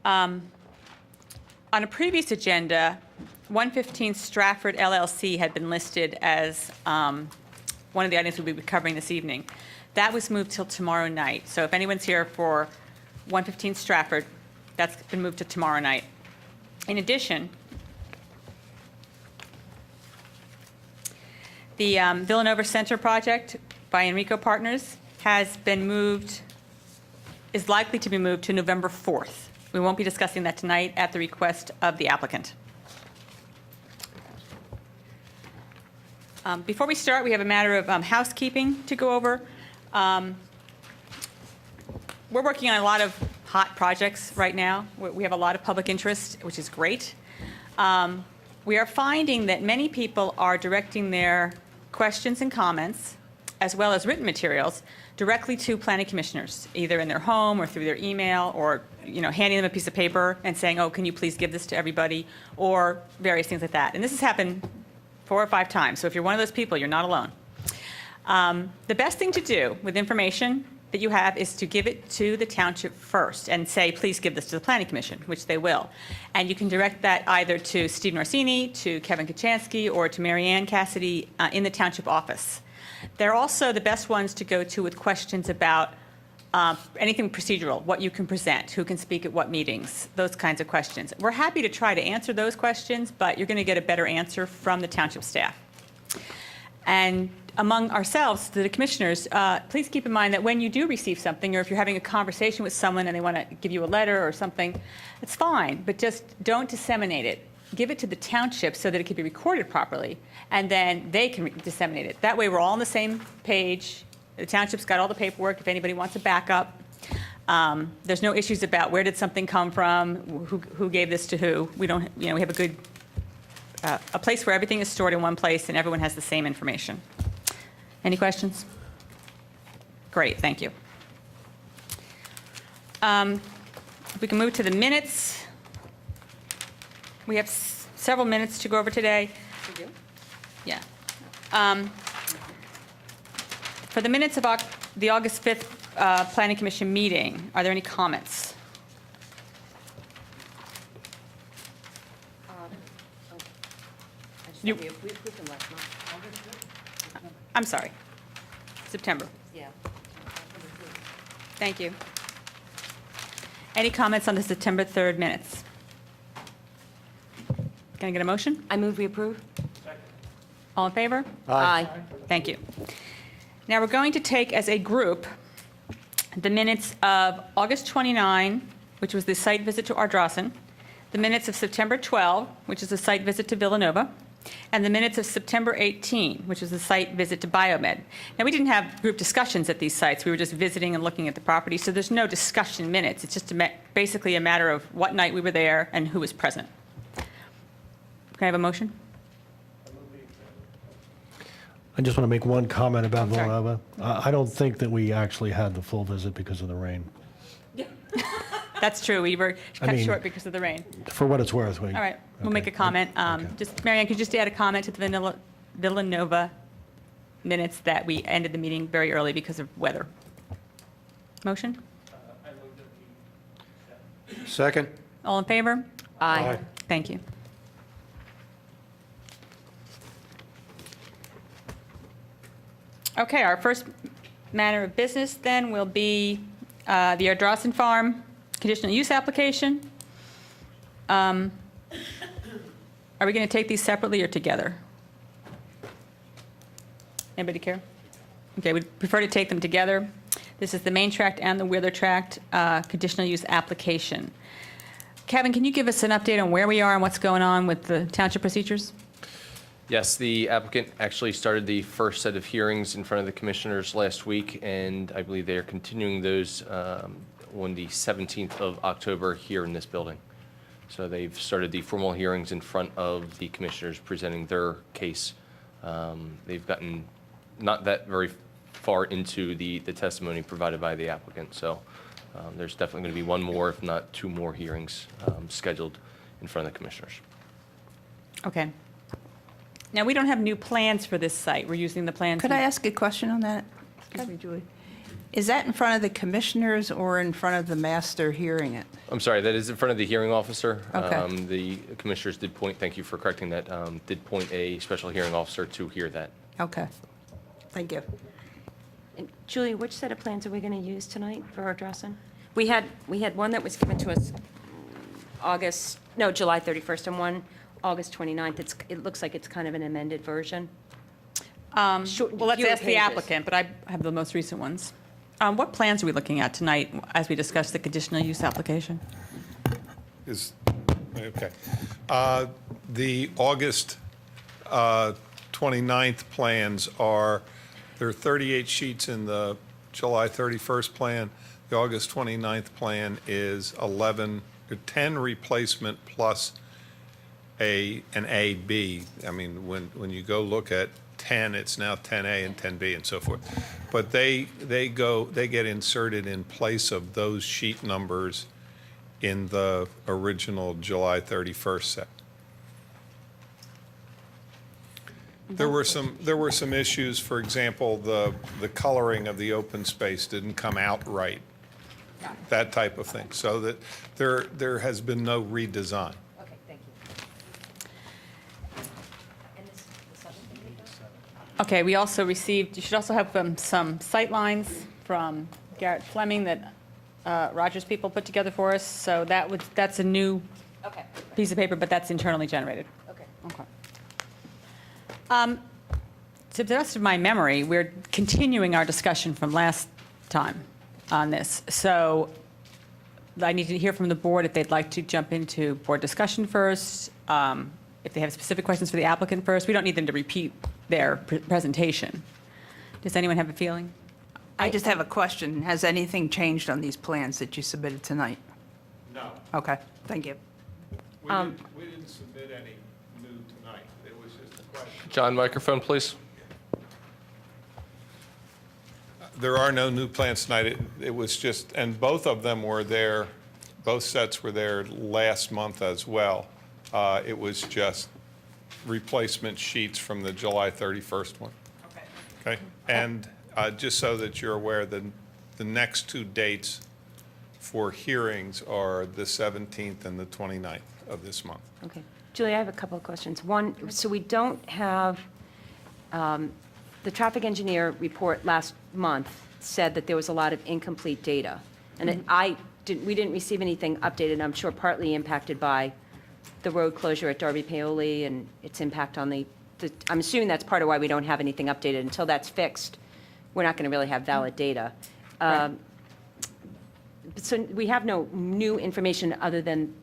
On a previous agenda, 115 Stratford LLC had been listed as one of the items we'll be covering this evening. That was moved till tomorrow night. So if anyone's here for 115 Stratford, that's been moved to tomorrow night. In addition, the Villanova Center project by Enrico Partners has been moved, is likely to be moved to November 4th. We won't be discussing that tonight at the request of the applicant. Before we start, we have a matter of housekeeping to go over. We're working on a lot of hot projects right now. We have a lot of public interest, which is great. We are finding that many people are directing their questions and comments, as well as written materials, directly to planning commissioners, either in their home or through their email, or handing them a piece of paper and saying, oh, can you please give this to everybody, or various things like that. And this has happened 4 or 5 times, so if you're one of those people, you're not alone. The best thing to do with information that you have is to give it to the township first and say, please give this to the planning commission, which they will. And you can direct that either to Steve Norsini, to Kevin Kachansky, or to Mary Ann Cassidy in the township office. They're also the best ones to go to with questions about anything procedural, what you can present, who can speak at what meetings, those kinds of questions. We're happy to try to answer those questions, but you're going to get a better answer from the township staff. And among ourselves, the commissioners, please keep in mind that when you do receive something, or if you're having a conversation with someone and they want to give you a letter or something, it's fine, but just don't disseminate it. Give it to the township so that it can be recorded properly, and then they can disseminate it. That way we're all on the same page. The township's got all the paperwork if anybody wants a backup. There's no issues about where did something come from, who gave this to who. We don't, we have a good, a place where everything is stored in one place and everyone has the same information. Any questions? Great, thank you. If we can move to the minutes. We have several minutes to go over today. We do? Yeah. For the minutes of the August 5th Planning Commission meeting, are there any comments? We approved them last month. I'm sorry. September. Yeah. Thank you. Any comments on the September 3rd minutes? Can I get a motion? I move we approve. All in favor? Aye. Thank you. Now we're going to take as a group the minutes of August 29, which was the site visit to Ardrossan, the minutes of September 12, which is the site visit to Villanova, and the minutes of September 18, which was the site visit to Biomed. Now, we didn't have group discussions at these sites. We were just visiting and looking at the property, so there's no discussion minutes. It's just basically a matter of what night we were there and who was present. Can I have a motion? I just want to make one comment about I'm sorry. Villanova. I don't think that we actually had the full visit because of the rain. That's true. We were cut mean- short because of the rain. For what it's worth, we. All right, we'll Okay. make a comment. Okay. Just, Mary Ann, could you just add a comment to the Villanova minutes that we ended the meeting very early because of weather? Motion? Second. All in favor? Aye. Thank you. Okay, our first matter of business then will be the Ardrossan Farm conditional use application. Are we going to take these separately or together? Anybody care? Okay, we'd prefer to take them together. This is the main tract and the Wheeler tract conditional use application. Kevin, can you give us an update on where we are and what's going on with the township procedures? Yes, the applicant actually started the first set of hearings in front of the commissioners last week, and I believe they are continuing those on the 17th of October here in this building. So they've started the formal hearings in front of the commissioners presenting their case. They've gotten not that very far into the testimony provided by the applicant, so there's definitely going to be one more, if not 2 more hearings scheduled in front of the commissioners. Okay. Now, we don't have new plans for this site. We're using the plans. Could I ask a question on that? Excuse me, Julie. Is that in front of the commissioners or in front of the master hearing it? I'm sorry, that is in front of the hearing officer. Okay. The commissioners did point, thank you for correcting that, did point a special hearing officer to hear that. Okay. Thank you. And Julie, which set of plans are we going to use tonight for Ardrossan? We had one that was given to us July 31st, and one August 29th. It looks like it's kind of an amended version. Well, let's fewer ask the pages. applicant, but I have the most recent ones. What plans are we looking at tonight as we discuss the conditional use application? Okay. The August 29th plans there are 38 sheets in the July 31st plan. The August 29th plan is 10 replacement plus an A-B. I mean, when you go look at 10, it's now 10A and 10B and so forth. But they get inserted in place of those sheet numbers in the original July 31st set. There were some issues. For example, the coloring of the open space didn't come out right. That type of thing. So that there has been no redesign. Okay, thank you. And this other thing we got? Okay, we also received, you should also have some sight lines from Garrett Fleming that Rogers people put together for us. So that's a new Okay, piece of paper, but that's internally generated. okay. Okay. To the best of my memory, we're continuing our discussion from last time on this. So I need to hear from the board if they'd like to jump into board discussion first, if they have specific questions for the applicant first. We don't need them to repeat their presentation. Does anyone have a feeling? I just have a question. Has anything changed on these plans that you submitted tonight? No. Okay, thank you. We didn't submit any new tonight. It was just a question. John, microphone, please. There are no new plans tonight. It was just, and both of them were there, both sets were there last month as well. It was just replacement sheets from the July 31st one. Okay? And just so that you're aware, the next two dates for hearings are the 17th and the 29th of this month. Okay. Julie, I have a couple of questions. One, so we don't have, the traffic engineer report last month said that there was a lot of incomplete data. And we didn't receive anything updated, I'm sure partly impacted by the road closure at Darby Paoli and its impact on I'm assuming that's part of why we don't have anything updated. Until that's fixed, we're not going to really have valid data. So we have no new information other than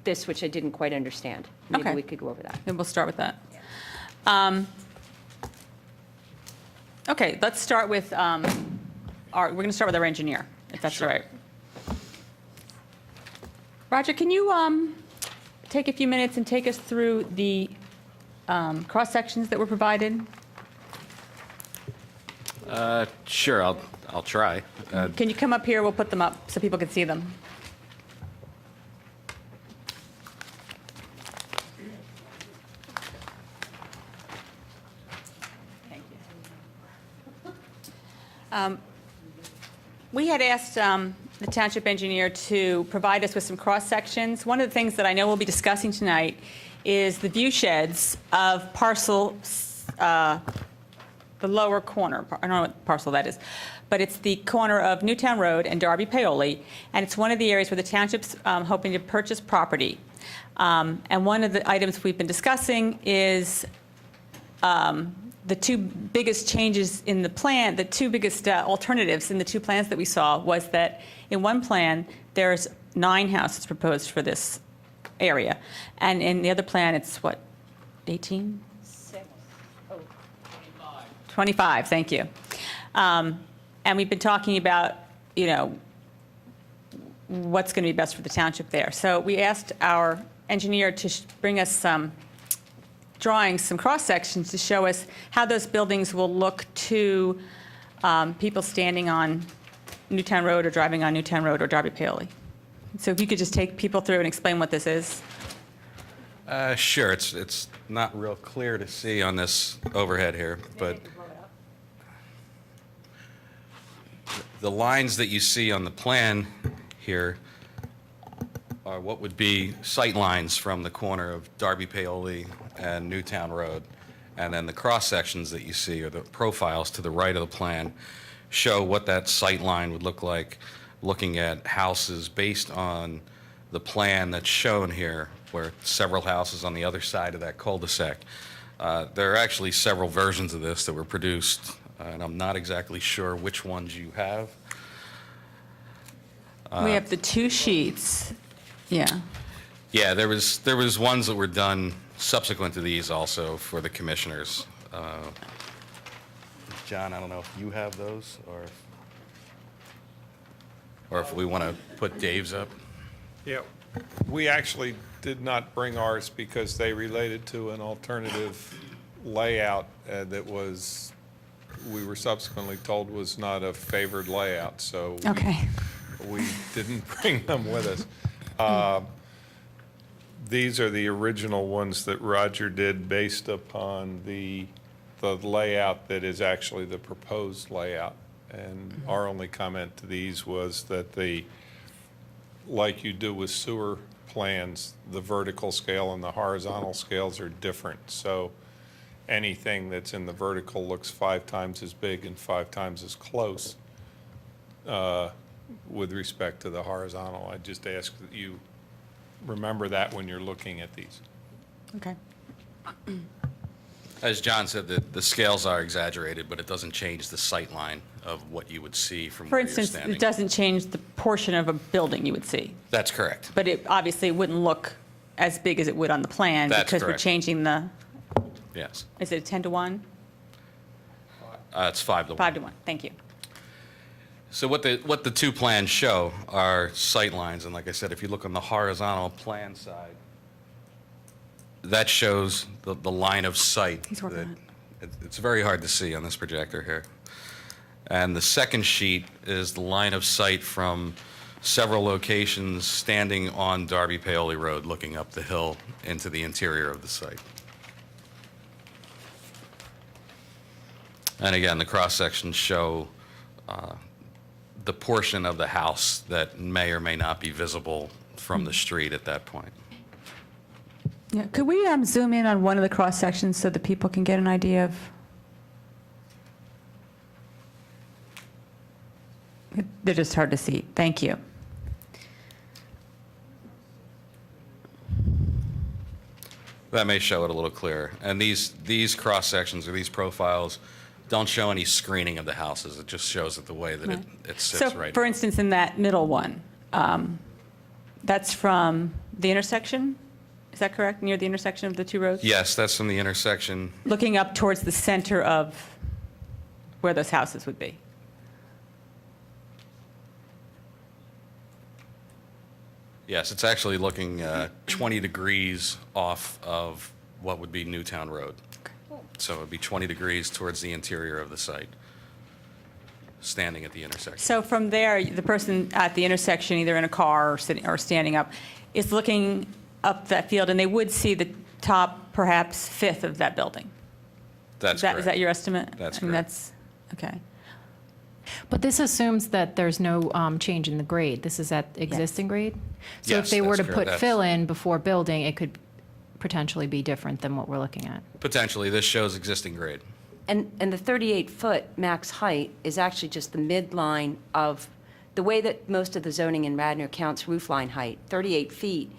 this, which I didn't quite understand. Maybe Okay. we could go over that. Then we'll start with that. Okay, let's start with we're going to start with our engineer, if that's all right. Roger, can you take a few minutes and take us through the cross-sections that were provided? Sure, I'll try. Can you come up here? We'll put them up so people can see them. Thank you. We had asked the township engineer to provide us with some cross-sections. One of the things that I know we'll be discussing tonight is the view sheds of parcel, the lower corner. I don't know what parcel that is, but it's the corner of Newtown Road and Darby Paoli, and it's one of the areas where the township's hoping to purchase property. And one of the items we've been discussing is the two biggest changes in the plan, the two biggest alternatives in the two plans that we saw was that in one plan, there's 9 houses proposed for this area. And in the other plan, it's what, 18? 25, thank you. And we've been talking about, what's going to be best for the township there. So we asked our engineer to bring us some drawings, some cross-sections to show us how those buildings will look to people standing on Newtown Road or driving on Newtown Road or Darby Paoli. So if you could just take people through and explain what this is. Sure, it's not real clear to see on this overhead here, but The lines that you see on the plan here are what would be sight lines from the corner of Darby, Paoli, and Newtown Road. And then the cross-sections that you see, or the profiles to the right of the plan, show what that sight line would look like looking at houses based on the plan that's shown here, where several houses on the other side of that cul-de-sac. There are actually several versions of this that were produced, and I'm not exactly sure which ones you have. We have the two sheets. Yeah. Yeah, there was ones that were done subsequent to these also for the commissioners. John, I don't know if you have those, or if we want to put Dave's up. Yeah, we actually did not bring ours because they related to an alternative layout that was, we were subsequently told was not a favored layout, so Okay. we didn't bring them with us. These are the original ones that Roger did based upon the layout that is actually the proposed layout. And our only comment to these was that like you do with sewer plans, the vertical scale and the horizontal scales are different. So anything that's in the vertical looks 5 times as big and 5 times as close with respect to the horizontal. I just ask that you remember that when you're looking at these. Okay. As John said, the scales are exaggerated, but it doesn't change the sight line of what you would see from For where you're instance, standing. it doesn't change the portion of a building you would see, That's correct. but it obviously wouldn't look as big as it would on the plan That's because we're correct. changing the, Yes. is it 10 to 1? It's 5 to 1. 5 to 1, thank you. So what the two plans show are sight lines, and like I said, if you look on the horizontal plan side, that shows the line of sight. He's working on It's very hard to see on this projector here. And the second sheet is the line of sight from several locations standing on Darby Paoli Road, looking up the hill into the interior of the site. And again, the cross-sections show the portion of the house that may or may not be visible from the street at that point. Yeah, could we zoom in on one of the cross-sections so that people can get an idea of? They're just hard to see. Thank you. That may show it a little clearer. And these cross-sections or these profiles don't show any screening of the houses. It just shows it the way that it sits So, right for now. instance, in that middle one, that's from the intersection? Is that correct? Near the intersection of the two roads? Yes, that's from the intersection. Looking up towards the center of where those houses would be. Yes, it's actually looking 20 degrees off of what would be Newtown Road. So it would be 20 degrees towards the interior of the site, standing at the intersection. So from there, the person at the intersection, either in a car or sitting or standing up, is looking up that field, and they would see the top, perhaps, fifth of that building. That's Is correct. that your estimate? That's I mean, correct. that's, okay. But this assumes that there's no change in the grade. This is at existing grade? So if Yes, they were to that's put correct. fill in before building, it could potentially be different than what we're looking at. Potentially, this shows existing grade. And the 38-foot max height is actually just the midline of, the way that most of the zoning in Radnor counts roof line height, 38 feet.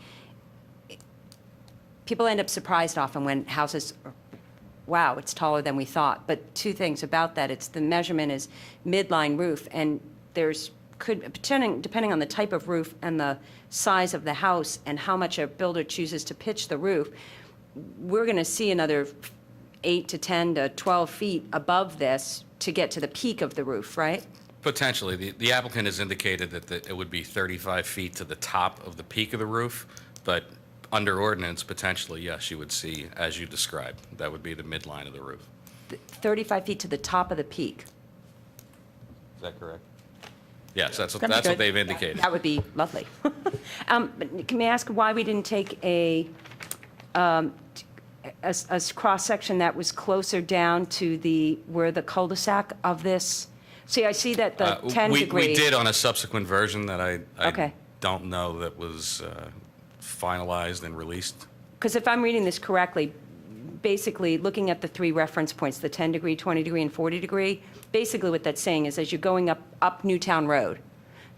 People end up surprised often when houses, wow, it's taller than we thought. But two things about that, it's the measurement is midline roof, and there's, depending on the type of roof and the size of the house and how much a builder chooses to pitch the roof, we're going to see another 8 to 10 to 12 feet above this to get to the peak of the roof, right? Potentially. The applicant has indicated that it would be 35 feet to the top of the peak of the roof, but under ordinance, potentially, yes, you would see, as you described, that would be the midline of the roof. 35 feet to the top of the peak. Is that correct? Yes, that's That'd be what good. they've indicated. That would be lovely. But can we ask why we didn't take a cross-section that was closer down to where the cul-de-sac of this? See, I see that the 10 We degree. did on a subsequent version that I Okay. don't know that was finalized and released. Because if I'm reading this correctly, basically, looking at the three reference points, the 10 degree, 20 degree, and 40 degree, basically what that's saying is as you're going up Newtown Road,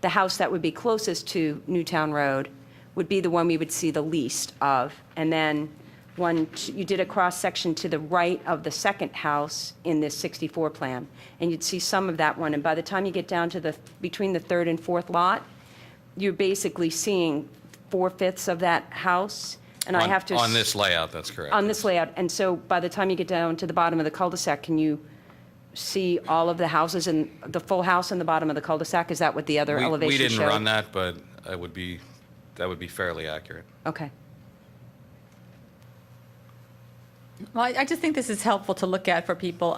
the house that would be closest to Newtown Road would be the one we would see the least of. And then you did a cross-section to the right of the second house in this 64 plan, and you'd see some of that one. And by the time you get down to between the third and fourth lot, you're basically seeing 4/5 of that house. And I have to. On this layout, that's correct. On this layout. And so by the time you get down to the bottom of the cul-de-sac, can you see all of the houses and the full house in the bottom of the cul-de-sac? Is that what the other elevation We showed? didn't run that, but that would be fairly accurate. Okay. Well, I just think this is helpful to look at for people,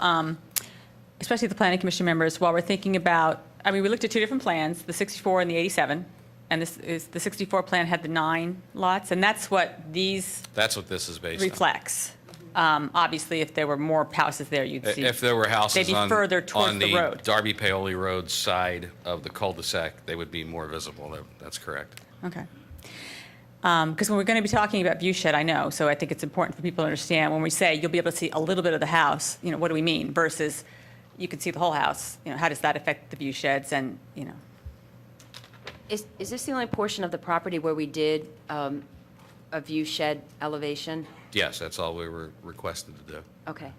especially the planning commission members, while we're thinking about, I mean, we looked at two different plans, the 64 and the 87, and the 64 plan had the 9 lots, and that's what these That's what this is based on. reflects. Obviously, if there were more houses there, you'd see. If there were houses They'd be on further towards the road. Darby Paoli Road side of the cul-de-sac, they would be more visible. That's correct. Okay. Because when we're going to be talking about view shed, I know, so I think it's important for people to understand, when we say you'll be able to see a little bit of the house, what do we mean? Versus you can see the whole house, how does that affect the view sheds and. Is this the only portion of the property where we did a view shed elevation? Yes, that's all we were requested to do. Okay.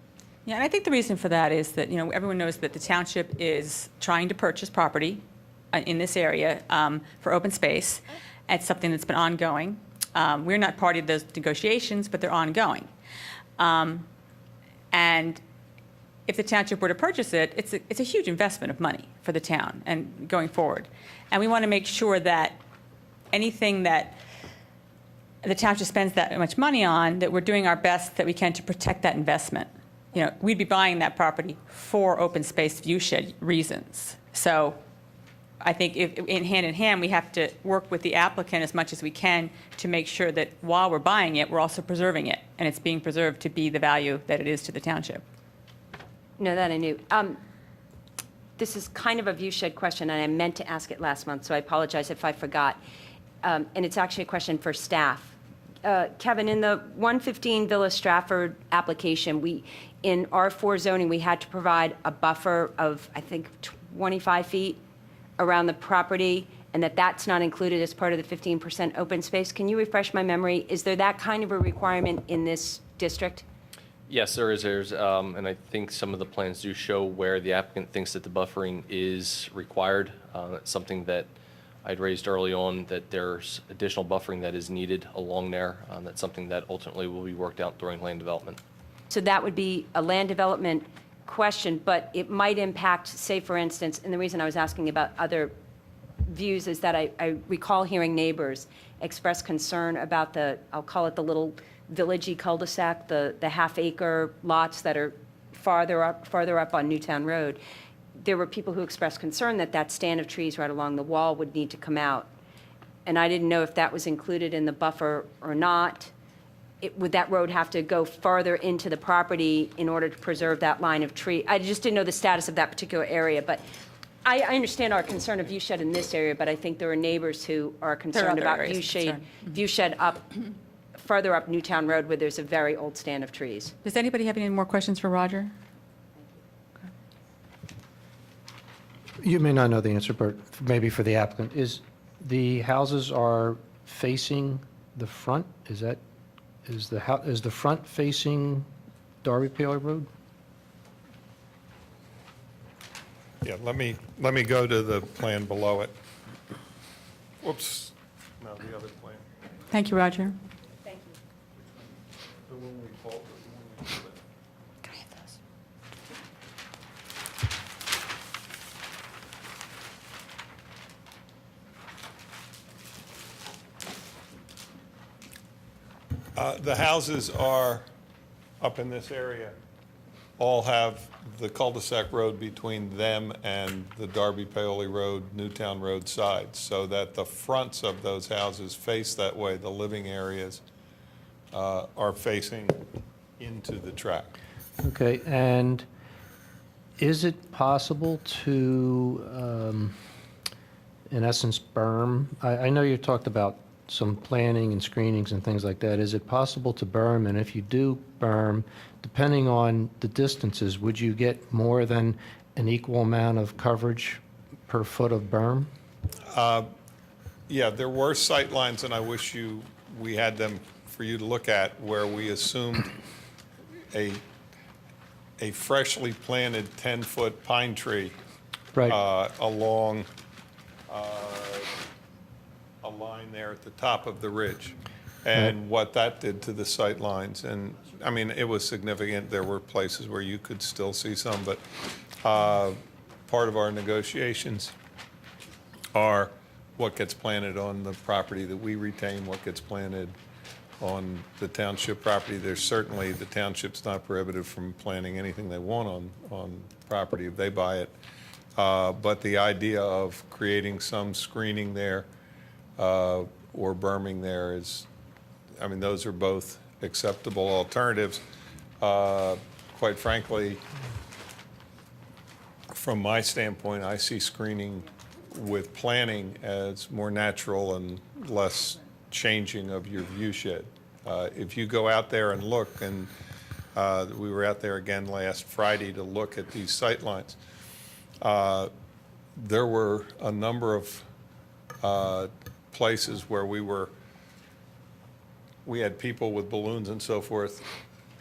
Yeah, and I think the reason for that is that, everyone knows that the township is trying to purchase property in this area for open space. It's something that's been ongoing. We're not party to those negotiations, but they're ongoing. And if the township were to purchase it, it's a huge investment of money for the town and going forward. And we want to make sure that anything that the township spends that much money on, that we're doing our best that we can to protect that investment. We'd be buying that property for open space view shed reasons. So I think in hand, we have to work with the applicant as much as we can to make sure that while we're buying it, we're also preserving it, and it's being preserved to be the value that it is to the township. No, that I knew. This is kind of a view shed question, and I meant to ask it last month, so I apologize if I forgot. And it's actually a question for staff. Kevin, in the 115 Villa Stratford application, in R4 zoning, we had to provide a buffer of, I think, 25 feet around the property, and that's not included as part of the 15% open space. Can you refresh my memory? Is there that kind of a requirement in this district? Yes, there is. And I think some of the plans do show where the applicant thinks that the buffering is required. That's something that I'd raised early on, that there's additional buffering that is needed along there. That's something that ultimately will be worked out during land development. So that would be a land development question, but it might impact, say, for instance, and the reason I was asking about other views is that I recall hearing neighbors express concern about I'll call it the little villagey cul-de-sac, the half-acre lots that are farther up on Newtown Road. There were people who expressed concern that stand of trees right along the wall would need to come out. And I didn't know if that was included in the buffer or not. Would that road have to go farther into the property in order to preserve that line of tree? I just didn't know the status of that particular area, but I understand our concern of view shed in this area, but I think there are neighbors who are concerned other about areas of concern. view shed further up Newtown Road where there's a very old stand of trees. Does anybody have any more questions for Roger? You may not know the answer, but maybe for the applicant, the houses are facing the front? Is the front facing Darby Paoli Road? Yeah, let me go to the plan below it. Whoops, no, the other plan. Thank you, Roger. The one we called, the one we called it. Can I have those? The houses are up in this area, all have the cul-de-sac road between them and the Darby Paoli Road, Newtown Road sides, so that the fronts of those houses face that way. The living areas are facing into the tract. Okay, and Is it possible to, in essence, berm? I know you talked about some planning and screenings and things like that. Is it possible to berm? And if you do berm, depending on the distances, would you get more than an equal amount of coverage per foot of berm? Yeah, there were sight lines, and I wish we had them for you to look at, where we assumed a freshly planted 10-foot pine tree Right. along a line there at the top of the ridge, and what that did to the sight lines. And, I mean, it was significant. There were places where you could still see some, but part of our negotiations are what gets planted on the property that we retain, what gets planted on the township property. There's certainly, the township's not prohibited from planting anything they want on property if they buy it. But the idea of creating some screening there or berming there is, I mean, those are both acceptable alternatives. Quite frankly, from my standpoint, I see screening with planning as more natural and less changing of your view shed. If you go out there and look, and we were out there again last Friday to look at these sight lines, there were a number of places where we had people with balloons and so forth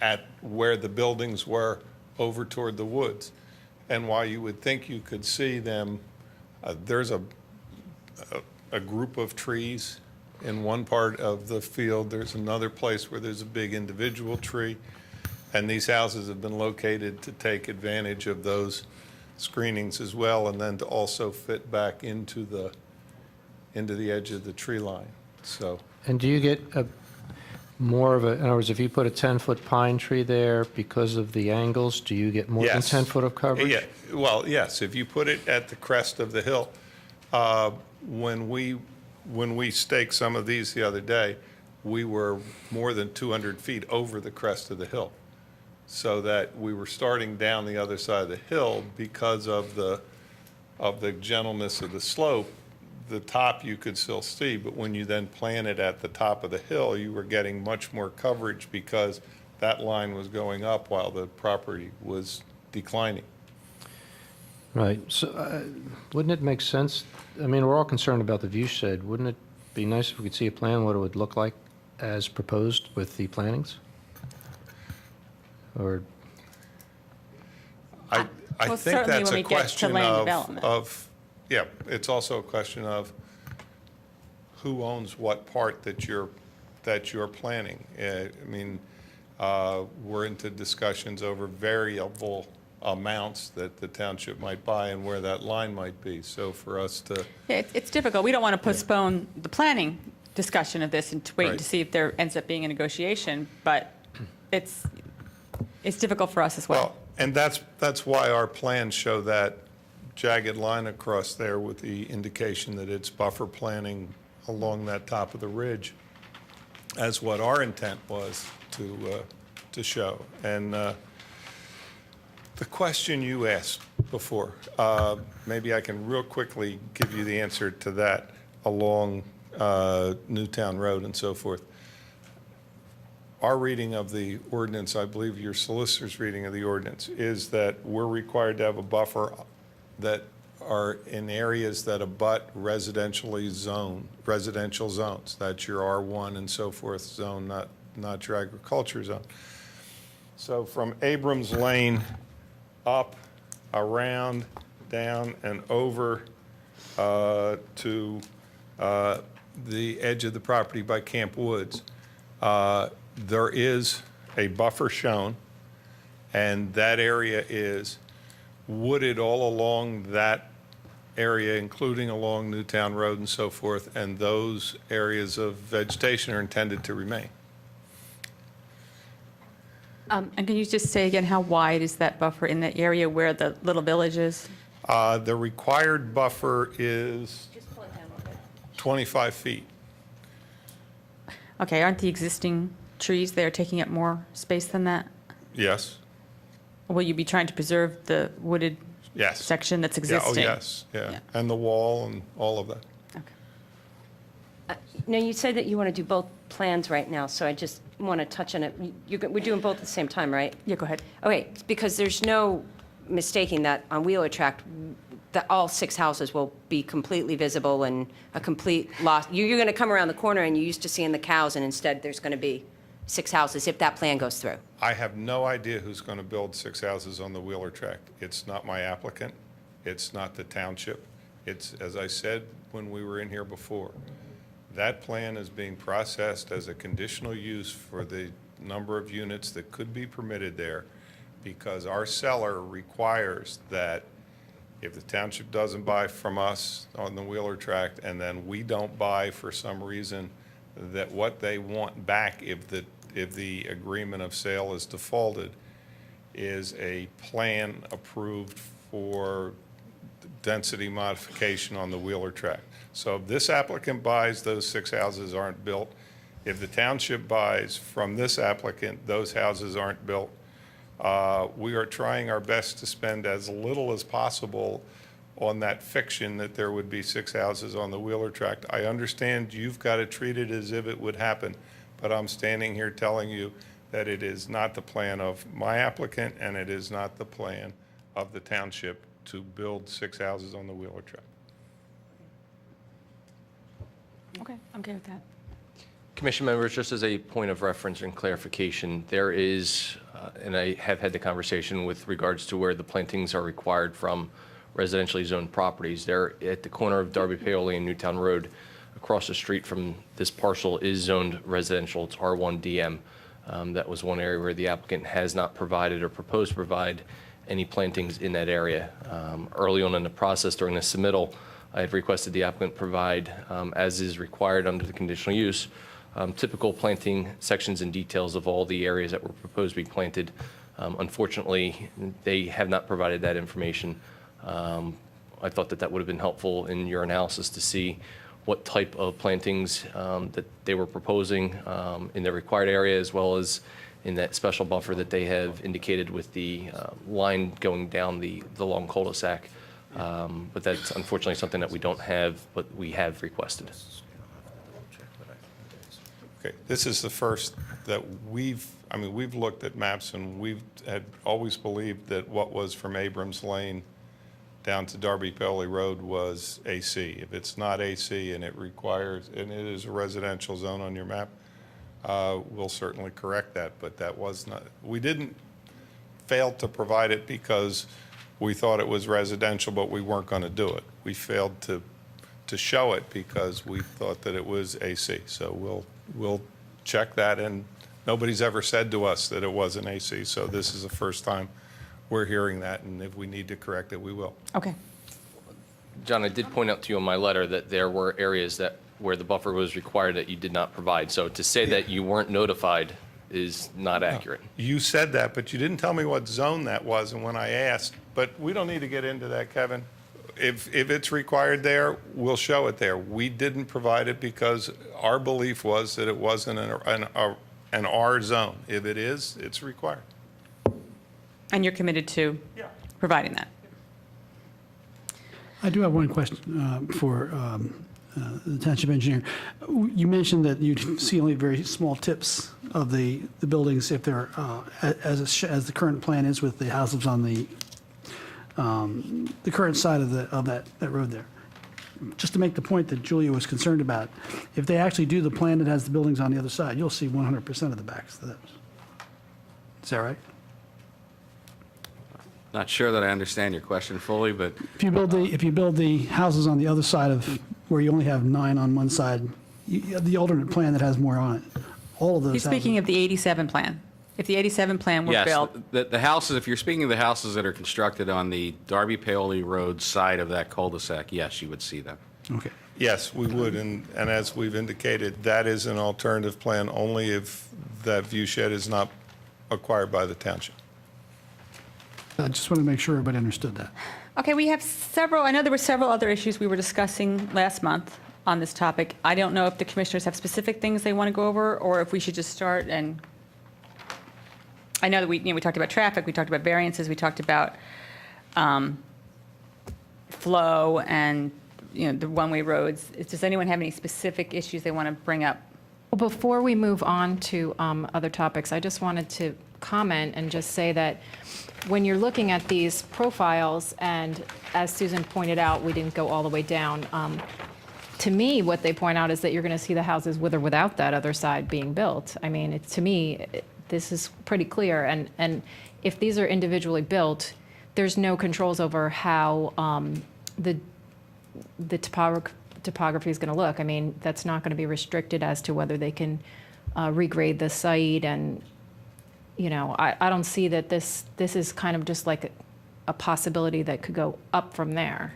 at where the buildings were over toward the woods. And while you would think you could see them, there's a group of trees in one part of the field. There's another place where there's a big individual tree. And these houses have been located to take advantage of those screenings as well, and then to also fit back into the edge of the tree line. So, And do you get more of a, in other words, if you put a 10-foot pine tree there because of the angles, do you get more than yes. 10 foot of coverage? Yeah, well, yes, if you put it at the crest of the hill, when we staked some of these the other day, we were more than 200 feet over the crest of the hill. So that we were starting down the other side of the hill because of the gentleness of the slope. The top you could still see, but when you then planted at the top of the hill, you were getting much more coverage because that line was going up while the property was declining. Right. So wouldn't it make sense? I mean, we're all concerned about the view shed. Wouldn't it be nice if we could see a plan what it would look like as proposed with the plantings? Or I Well, think certainly that's when a we get to question land development. yeah, it's also a question of who owns what part that you're planning. I mean, we're into discussions over variable amounts that the township might buy and where that line might be. So for us to, Yeah, it's difficult. We don't want to postpone the planning discussion of this and to wait Right. to see if there ends up being a negotiation, but it's difficult for us as well. well, and that's why our plans show that jagged line across there with the indication that it's buffer planning along that top of the ridge, as what our intent was to show. And the question you asked before, maybe I can real quickly give you the answer to that along Newtown Road and so forth. Our reading of the ordinance, I believe your solicitor's reading of the ordinance, is that we're required to have a buffer that are in areas that abut residential zones. That's your R1 and so forth zone, not your agriculture zone. So from Abrams Lane up, around, down, and over to the edge of the property by Camp Woods, there is a buffer shown, and that area is wooded all along that area, including along Newtown Road and so forth, and those areas of vegetation are intended to remain. And can you just say again, how wide is that buffer in the area where the little village is? The required buffer is 25 feet. Okay, aren't the existing trees there taking up more space than that? Yes. will you be trying to preserve the wooded Yes. section that's Yeah, existing? oh, yes, yeah. Yeah. And the wall and all of that. Okay. Now, you say that you want to do both plans right now, so I just want to touch on it. We're doing both at the same time, right? Yeah, go ahead. Okay, because there's no mistaking that on Wheeler Tract, that all 6 houses will be completely visible and a complete loss. You're going to come around the corner and you're used to seeing the cows, and instead there's going to be 6 houses if that plan goes through. I have no idea who's going to build 6 houses on the Wheeler Tract. It's not my applicant. It's not the township. It's, as I said when we were in here before, that plan is being processed as a conditional use for the number of units that could be permitted there, because our seller requires that if the township doesn't buy from us on the Wheeler Tract and then we don't buy for some reason, that what they want back if the agreement of sale is defaulted is a plan approved for density modification on the Wheeler Tract. So if this applicant buys, those 6 houses aren't built. If the township buys from this applicant, those houses aren't built. We are trying our best to spend as little as possible on that fiction that there would be 6 houses on the Wheeler Tract. I understand you've got to treat it as if it would happen, but I'm standing here telling you that it is not the plan of my applicant and it is not the plan of the township to build 6 houses on the Wheeler Tract. Okay, I'm okay with that. Commission members, just as a point of reference and clarification, there is, and I have had the conversation with regards to where the plantings are required from residentially zoned properties. They're at the corner of Darby, Paoli, and Newtown Road, across the street from this parcel is zoned residential. It's R1 DM. That was one area where the applicant has not provided or proposed to provide any plantings in that area. Early on in the process during the submittal, I have requested the applicant provide, as is required under the conditional use, typical planting sections and details of all the areas that were proposed to be planted. Unfortunately, they have not provided that information. I thought that that would have been helpful in your analysis to see what type of plantings that they were proposing in the required area, as well as in that special buffer that they have indicated with the line going down the long cul-de-sac. But that's unfortunately something that we don't have, but we have requested. Okay, this is the first that we've looked at maps and we've had always believed that what was from Abrams Lane down to Darby Paoli Road was AC. If it's not AC and it is a residential zone on your map, we'll certainly correct that, but that was not, we didn't fail to provide it because we thought it was residential, but we weren't going to do it. We failed to show it because we thought that it was AC. So we'll check that, and nobody's ever said to us that it wasn't AC, so this is the first time we're hearing that, and if we need to correct it, we will. Okay. John, I did point out to you in my letter that there were areas where the buffer was required that you did not provide. So to say that you weren't notified is not accurate. You said that, but you didn't tell me what zone that was, and when I asked, but we don't need to get into that, Kevin. If it's required there, we'll show it there. We didn't provide it because our belief was that it wasn't an R zone. If it is, it's required. And you're committed to providing that? I do have one question for the township engineer. You mentioned that you'd see only very small tips of the buildings if they're, as the current plan is with the houses on the current side of that road there. Just to make the point that Julia was concerned about, if they actually do the plan that has the buildings on the other side, you'll see 100% of the backs of those. Is that right? Not sure that I understand your question fully, but If you build the houses on the other side of where you only have 9 on one side, the alternate plan that has more on it, all of those He's houses. speaking of the 87 plan. If the 87 plan were yes, built, the houses, if you're speaking of the houses that are constructed on the Darby Paoli Road side of that cul-de-sac, yes, you would see them. Okay. Yes, we would, and as we've indicated, that is an alternative plan only if that view shed is not acquired by the township. I just want to make sure everybody understood that. okay, we have several, I know there were several other issues we were discussing last month on this topic. I don't know if the commissioners have specific things they want to go over, or if we should just start and I know that we talked about traffic, we talked about variances, we talked about flow and, the one-way roads. Does anyone have any specific issues they want to bring up? Well, before we move on to other topics, I just wanted to comment and just say that when you're looking at these profiles, and as Susan pointed out, we didn't go all the way down. To me, what they point out is that you're going to see the houses with or without that other side being built. I mean, to me, this is pretty clear. And if these are individually built, there's no controls over how the topography is going to look. I mean, that's not going to be restricted as to whether they can regrade the site. And, I don't see that this is kind of just like a possibility that could go up from there.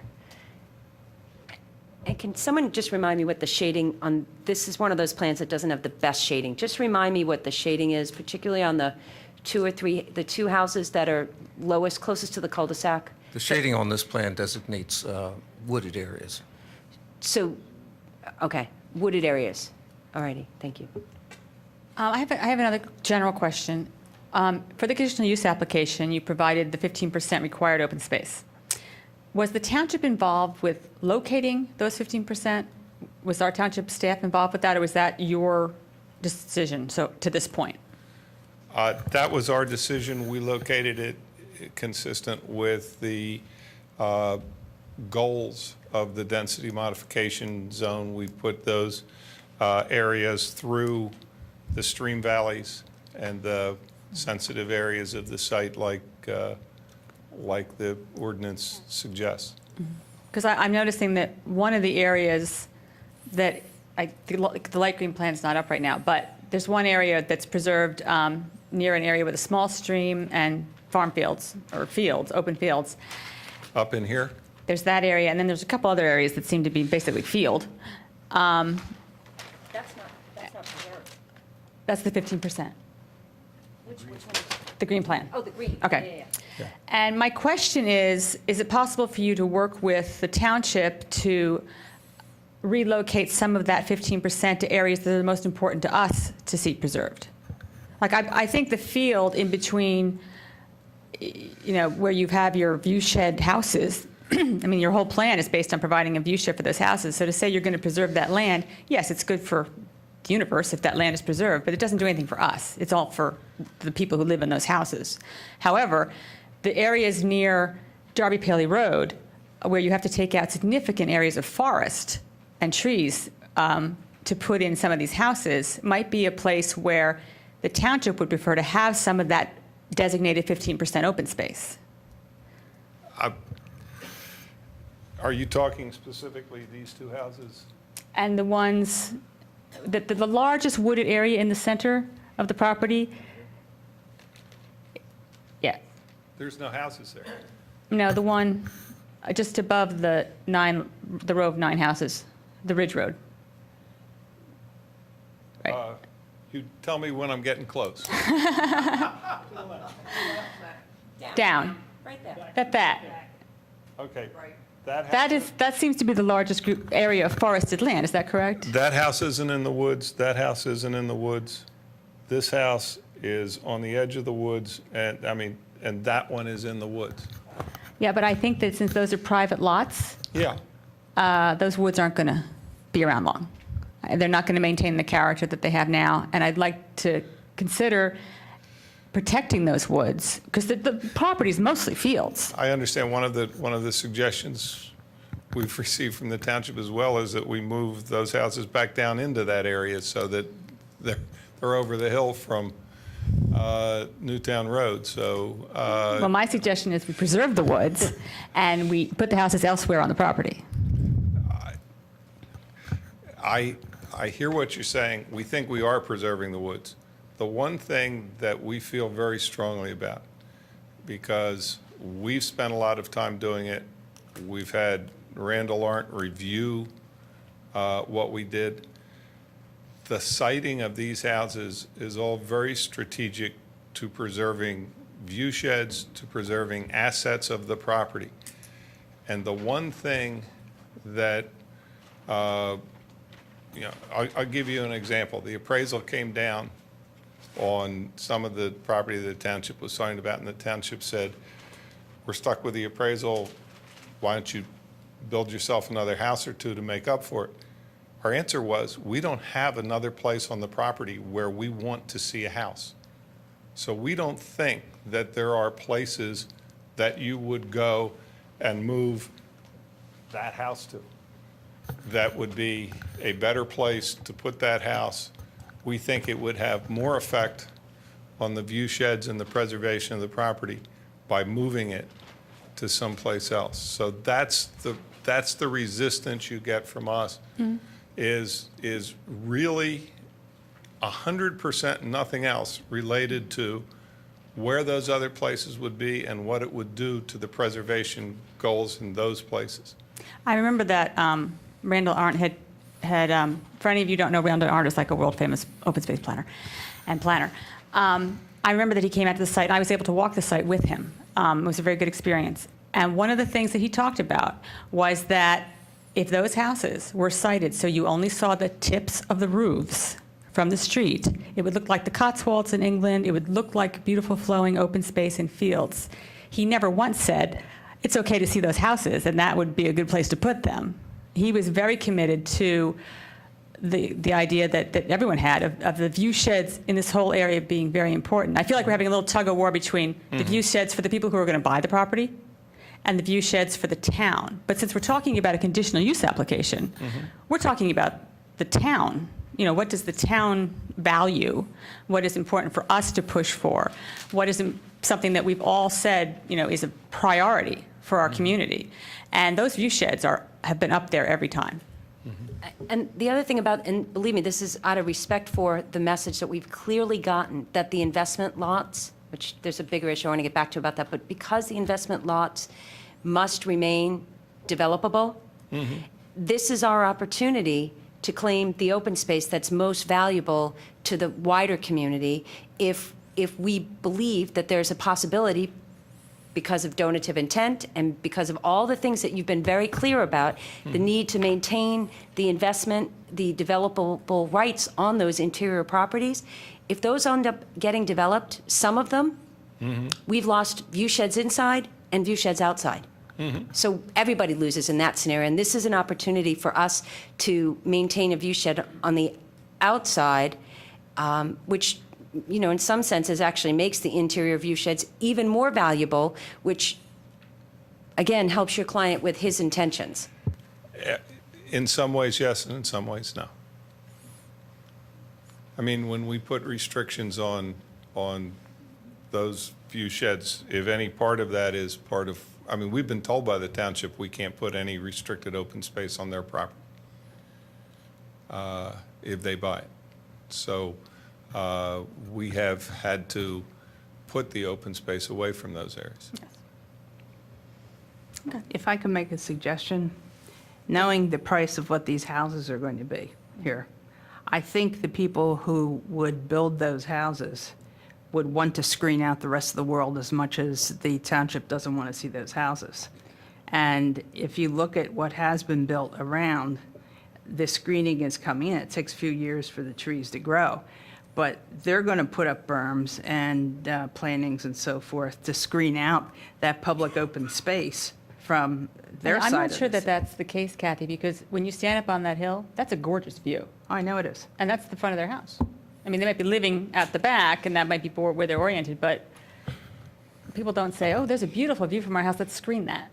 And can someone just remind me what the shading on, this is one of those plans that doesn't have the best shading. Just remind me what the shading is, particularly on the the two houses that are closest to the cul-de-sac. The shading on this plan designates wooded areas. So, okay, wooded areas. All righty, thank you. I have another general question. For the conditional use application, you provided the 15% required open space. Was the township involved with locating those 15%? Was our township staff involved with that, or was that your decision, so, to this point? That was our decision. We located it consistent with the goals of the density modification zone. We put those areas through the stream valleys and the sensitive areas of the site like the ordinance suggests. Because I'm noticing that one of the areas that, the light green plan's not up right now, but there's one area that's preserved near an area with a small stream and farm fields, or fields, open fields. Up in here? There's that area, and then there's a couple other areas that seem to be basically field. That's not preserved. That's the 15%, Which one is the green plan. Oh, the green. Okay. Yeah. And my question is it possible for you to work with the township to relocate some of that 15% to areas that are the most important to us to see preserved? Like, I think the field in between, where you have your view shed houses, I mean, your whole plan is based on providing a view shed for those houses. So to say you're going to preserve that land, yes, it's good for the universe if that land is preserved, but it doesn't do anything for us. It's all for the people who live in those houses. However, the areas near Darby Paoli Road, where you have to take out significant areas of forest and trees to put in some of these houses, might be a place where the township would prefer to have some of that designated 15% open space. Are you talking specifically these two houses? And the ones, the largest wooded area in the center of the property, yeah. There's no houses there. No, the one just above the row of 9 houses, the Ridge Road. Right. You tell me when I'm getting close. Down. Right there. At that. Okay. That That seems to be the largest area of forested land, is that correct? That house isn't in the woods. That house isn't in the woods. This house is on the edge of the woods, and that one is in the woods. Yeah, but I think that since those are private lots, Yeah. those woods aren't going to be around long. They're not going to maintain the character that they have now, and I'd like to consider protecting those woods, because the property is mostly fields. I understand one of the suggestions we've received from the township as well is that we move those houses back down into that area so that they're over the hill from Newtown Road. So Well, my suggestion is we preserve the woods and we put the houses elsewhere on the property. I hear what you're saying. We think we are preserving the woods. The one thing that we feel very strongly about, because we've spent a lot of time doing it, we've had Randall Arndt review what we did. The siting of these houses is all very strategic to preserving view sheds, to preserving assets of the property. And the one thing that I'll give you an example. The appraisal came down on some of the property the township was talking about, and the township said, we're stuck with the appraisal, why don't you build yourself another house or two to make up for it? Our answer was, we don't have another place on the property where we want to see a house. So we don't think that there are places that you would go and move that house to. That would be a better place to put that house. We think it would have more effect on the view sheds and the preservation of the property by moving it to someplace else. So that's the resistance you get from us, is really 100% nothing else related to where those other places would be and what it would do to the preservation goals in those places. I remember that Randall Arndt had for any of you who don't know, Randall Arndt is like a world-famous open space planner. I remember that he came out to the site, and I was able to walk the site with him. It was a very good experience. And one of the things that he talked about was that if those houses were sited so you only saw the tips of the roofs from the street, it would look like the Cotswolds in England. It would look like beautiful flowing open space and fields. He never once said, it's okay to see those houses, and that would be a good place to put them. He was very committed to the idea that everyone had of the view sheds in this whole area being very important. I feel like we're having a little tug of war between the view sheds for the people who are going to buy the property and the view sheds for the town. But since we're talking about a conditional use application, we're talking about the town. You know, what does the town value? What is important for us to push for? What is something that we've all said, you know, is a priority for our community? And those view sheds have been up there every time. And the other thing about, and believe me, this is out of respect for the message that we've clearly gotten, that the investment lots, which there's a bigger issue I want to get back to about that, but because the investment lots must remain developable, this is our opportunity to claim the open space that's most valuable to the wider community if we believe that there's a possibility, because of donative intent and because of all the things that you've been very clear about, the need to maintain the investment, the developable rights on those interior properties. If those end up getting developed, some of them, we've lost view sheds inside and view sheds outside. So everybody loses in that scenario. And this is an opportunity for us to maintain a view shed on the outside, which, you know, in some senses actually makes the interior view sheds even more valuable, which, again, helps your client with his intentions. In some ways, yes, and in some ways, no. I mean, when we put restrictions on those view sheds, if any part of that is part of, I mean, we've been told by the township we can't put any restricted open space on their property if they buy it. So we have had to put the open space away from those areas. If I could make a suggestion, knowing the price of what these houses are going to be here, I think the people who would build those houses would want to screen out the rest of the world as much as the township doesn't want to see those houses. And if you look at what has been built around, the screening is coming in. It takes a few years for the trees to grow. But they're going to put up berms and plantings and so forth to screen out that public open space from their side I'm not of sure the that that's the case, Kathy, because when you stand up on that hill, that's a gorgeous view. I know it is. And that's the front of their house. I mean, they might be living at the back, and that might be where they're oriented, but people don't say, oh, there's a beautiful view from our house, let's screen that.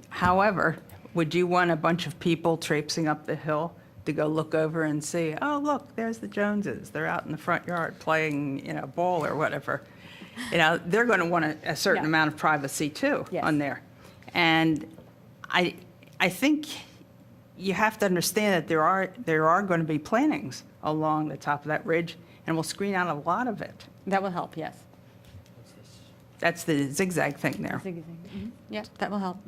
However, would you want a bunch of people traipsing up the hill to go look over and see, oh, look, there's the Joneses. They're out in the front yard playing, you know, ball or whatever. You know, they're going to want a certain Yeah. amount of privacy too Yes. on there. And I think you have to understand that there are going to be plantings along the top of that ridge, and we'll screen out a lot of it. That will help, yes. That's the zigzag thing there. Yeah, that will help.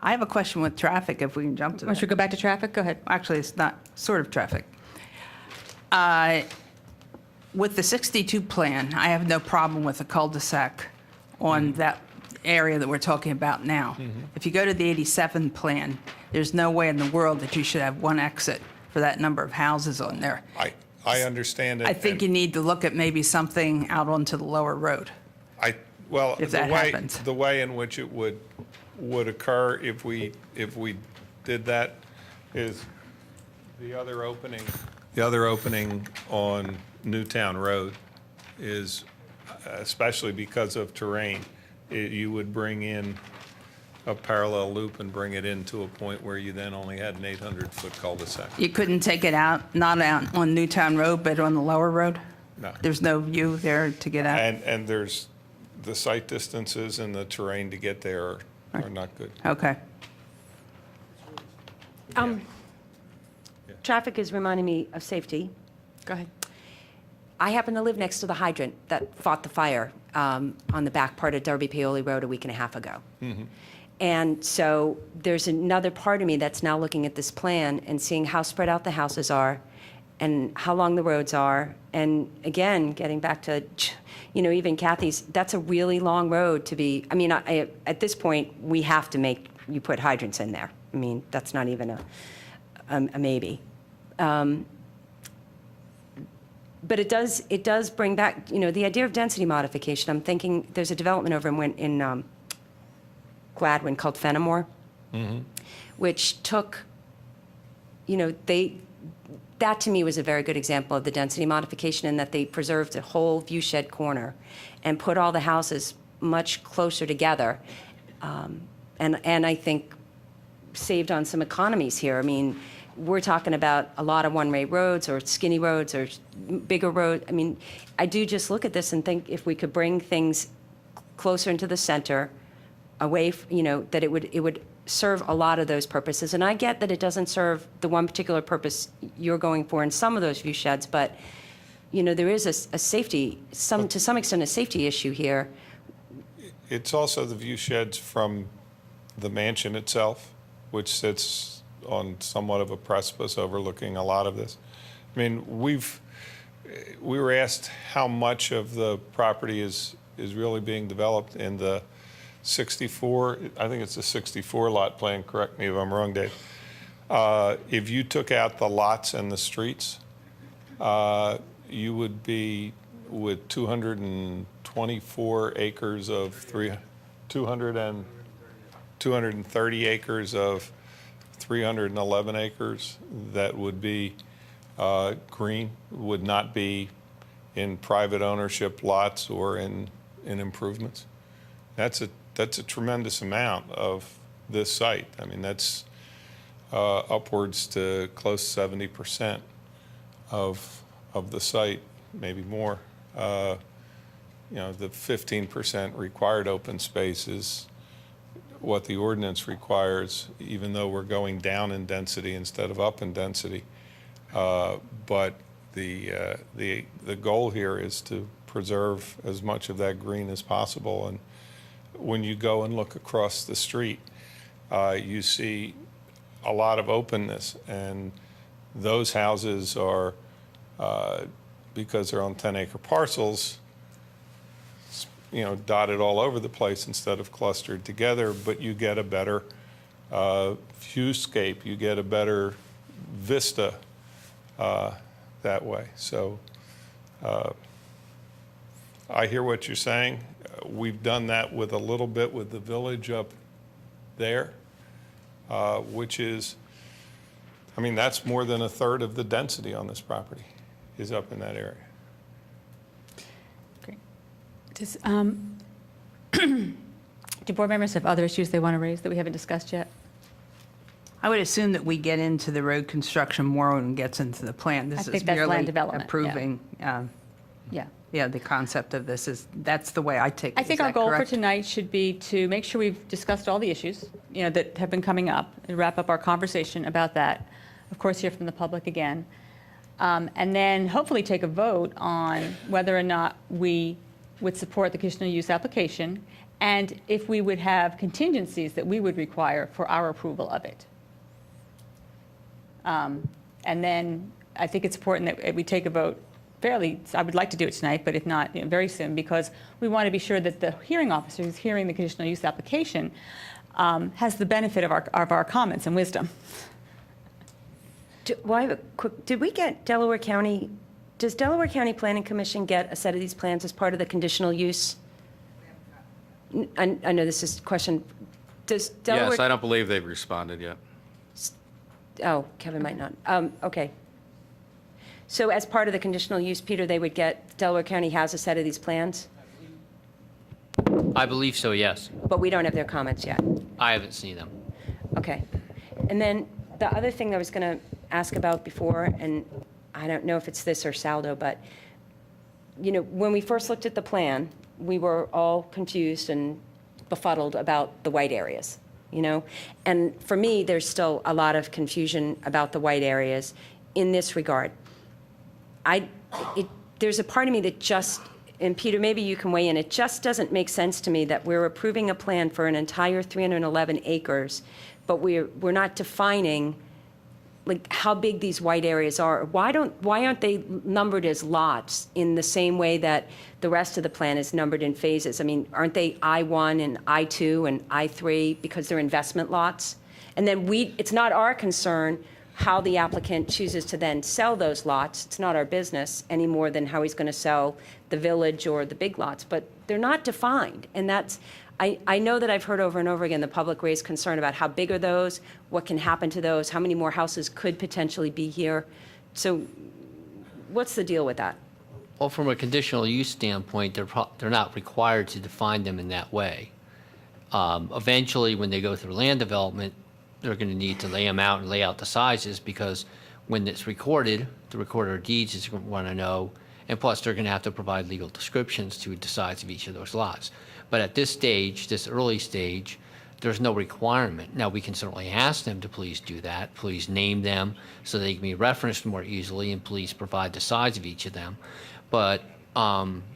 I have a question with traffic, if we can jump to Want that. to go back to traffic? Go ahead. Actually, it's not, sort of traffic. With the 62 plan, I have no problem with a cul-de-sac on that area that we're talking about now. If you go to the 87 plan, there's no way in the world that you should have one exit for that number of houses on there. I understand it. I think you need to look at maybe something out onto the lower road. Well, if that happens. the way in which it would occur if we did that is the other opening on Newtown Road is, especially because of terrain, you would bring in a parallel loop and bring it into a point where you then only had an 800-foot cul-de-sac. You couldn't take it out, not out on Newtown Road, but on the lower road? No. There's no view there to get out? And there's, the site distances and the terrain to get there are not good. Okay. Traffic is reminding me of safety. Go ahead. I happen to live next to the hydrant that fought the fire on the back part of Darby Paoli Road a week and a half ago. And so there's another part of me that's now looking at this plan and seeing how spread out the houses are and how long the roads are. And again, getting back to, even Kathy's, that's a really long road to be, at this point, we have to you put hydrants in there. I mean, that's not even a maybe. But it does bring back, the idea of density modification. I'm thinking there's a development over in Gladwin called Fenimore, which took, that to me was a very good example of the density modification in that they preserved a whole view shed corner and put all the houses much closer together. And I think saved on some economies here. I mean, we're talking about a lot of one-way roads or skinny roads or bigger roads. I mean, I do just look at this and think if we could bring things closer into the center, away, that it would serve a lot of those purposes. And I get that it doesn't serve the one particular purpose you're going for in some of those view sheds, but, there is a safety, to some extent, a safety issue here. It's also the view sheds from the mansion itself, which sits on somewhat of a precipice overlooking a lot of this. I mean, we were asked how much of the property is really being developed in the 64, I think it's a 64 lot plan, correct me if I'm wrong, Dave. If you took out the lots and the streets, you would be with 224 acres of 230 acres of 311 acres that would be green, would not be in private ownership lots or in improvements. That's a tremendous amount of this site. I mean, that's upwards to close to 70% of the site, maybe more. The 15% required open space is what the ordinance requires, even though we're going down in density instead of up in density. But the goal here is to preserve as much of that green as possible. And when you go and look across the street, you see a lot of openness, and those houses are, because they're on 10-acre parcels, dotted all over the place instead of clustered together, but you get a better viewscape, you get a better vista that way. So I hear what you're saying. We've done that with a little bit with the village up there, which is, that's more than a third of the density on this property is up in that area. Great. Do board members have other issues they want to raise that we haven't discussed yet? I would assume that we get into the road construction more when it gets into the plan. I This think is that's land merely development, yeah. approving, Yeah. the concept of this that's the way I take it. I think Is our that goal for correct? tonight should be to make sure we've discussed all the issues, that have been coming up, and wrap up our conversation about that. Of course, hear from the public again. And then hopefully take a vote on whether or not we would support the conditional use application, and if we would have contingencies that we would require for our approval of it. And then I think it's important that we take a vote fairly, I would like to do it tonight, but if not, very soon, because we want to be sure that the hearing officer who's hearing the conditional use application has the benefit of our comments and wisdom. Did we get Delaware County Does Delaware County Planning Commission get a set of these plans as part of the conditional use? I know this is a question. Does Delaware? Yes, I don't believe they've responded yet. Oh, Kevin might not. Okay. So as part of the conditional use, Peter, they would get, Delaware County has a set of these plans, I believe so, yes. but we don't have their comments yet. I haven't seen them. Okay. And then the other thing I was going to ask about before, and I don't know if it's this or Saldo, but, you know, when we first looked at the plan, we were all confused and befuddled about the white areas, you know? And for me, there's still a lot of confusion about the white areas in this regard. There's a part of me that just, and Peter, maybe you can weigh in, it just doesn't make sense to me that we're approving a plan for an entire 311 acres, but we're not defining like how big these white areas are. Why aren't they numbered as lots in the same way that the rest of the plan is numbered in phases? I mean, aren't they I-1 and I-2 and I-3 because they're investment lots? And then it's not our concern how the applicant chooses to then sell those lots. It's not our business any more than how he's going to sell the village or the big lots, but they're not defined. And that's, I know that I've heard over and over again the public raise concern about how big are those, what can happen to those, how many more houses could potentially be here. So what's the deal with that? Well, from a conditional use standpoint, they're not required to define them in that way. Eventually, when they go through land development, they're going to need to lay them out and lay out the sizes, because when it's recorded, the recorder of deeds is going to want to know, and plus they're going to have to provide legal descriptions to the size of each of those lots. But at this stage, this early stage, there's no requirement. Now, we can certainly ask them to please do that, please name them so they can be referenced more easily, and please provide the size of each of them. But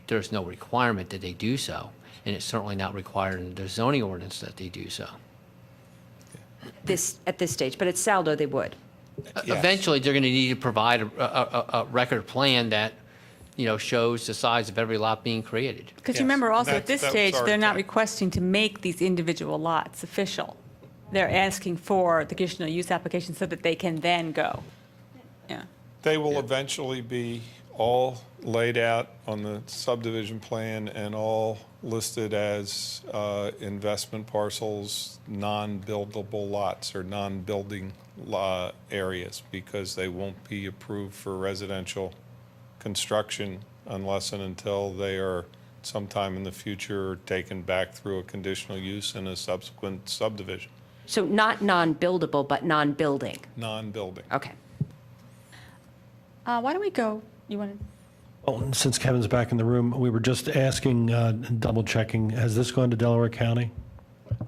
there's no requirement that they do so, and it's certainly not required in the zoning ordinance that they do so. At this stage, but at Saldo they would. Eventually, they're going to need to provide a record plan that, you know, shows the size of every lot being created. Because Yes, you remember also at this that was stage, our they're not intent. requesting to make these individual lots official. They're asking for the conditional use application so that they can then go. Yeah. They will eventually be all laid out on the subdivision plan and all listed as investment parcels, non-buildable lots or non-building areas, because they won't be approved for residential construction unless and until they are sometime in the future taken back through a conditional use and a subsequent subdivision, So not non-buildable, but non-building. non-building. Okay. Why don't we go, you want to? Well, since Kevin's back in the room, we were just asking, double checking, has this gone to Delaware County?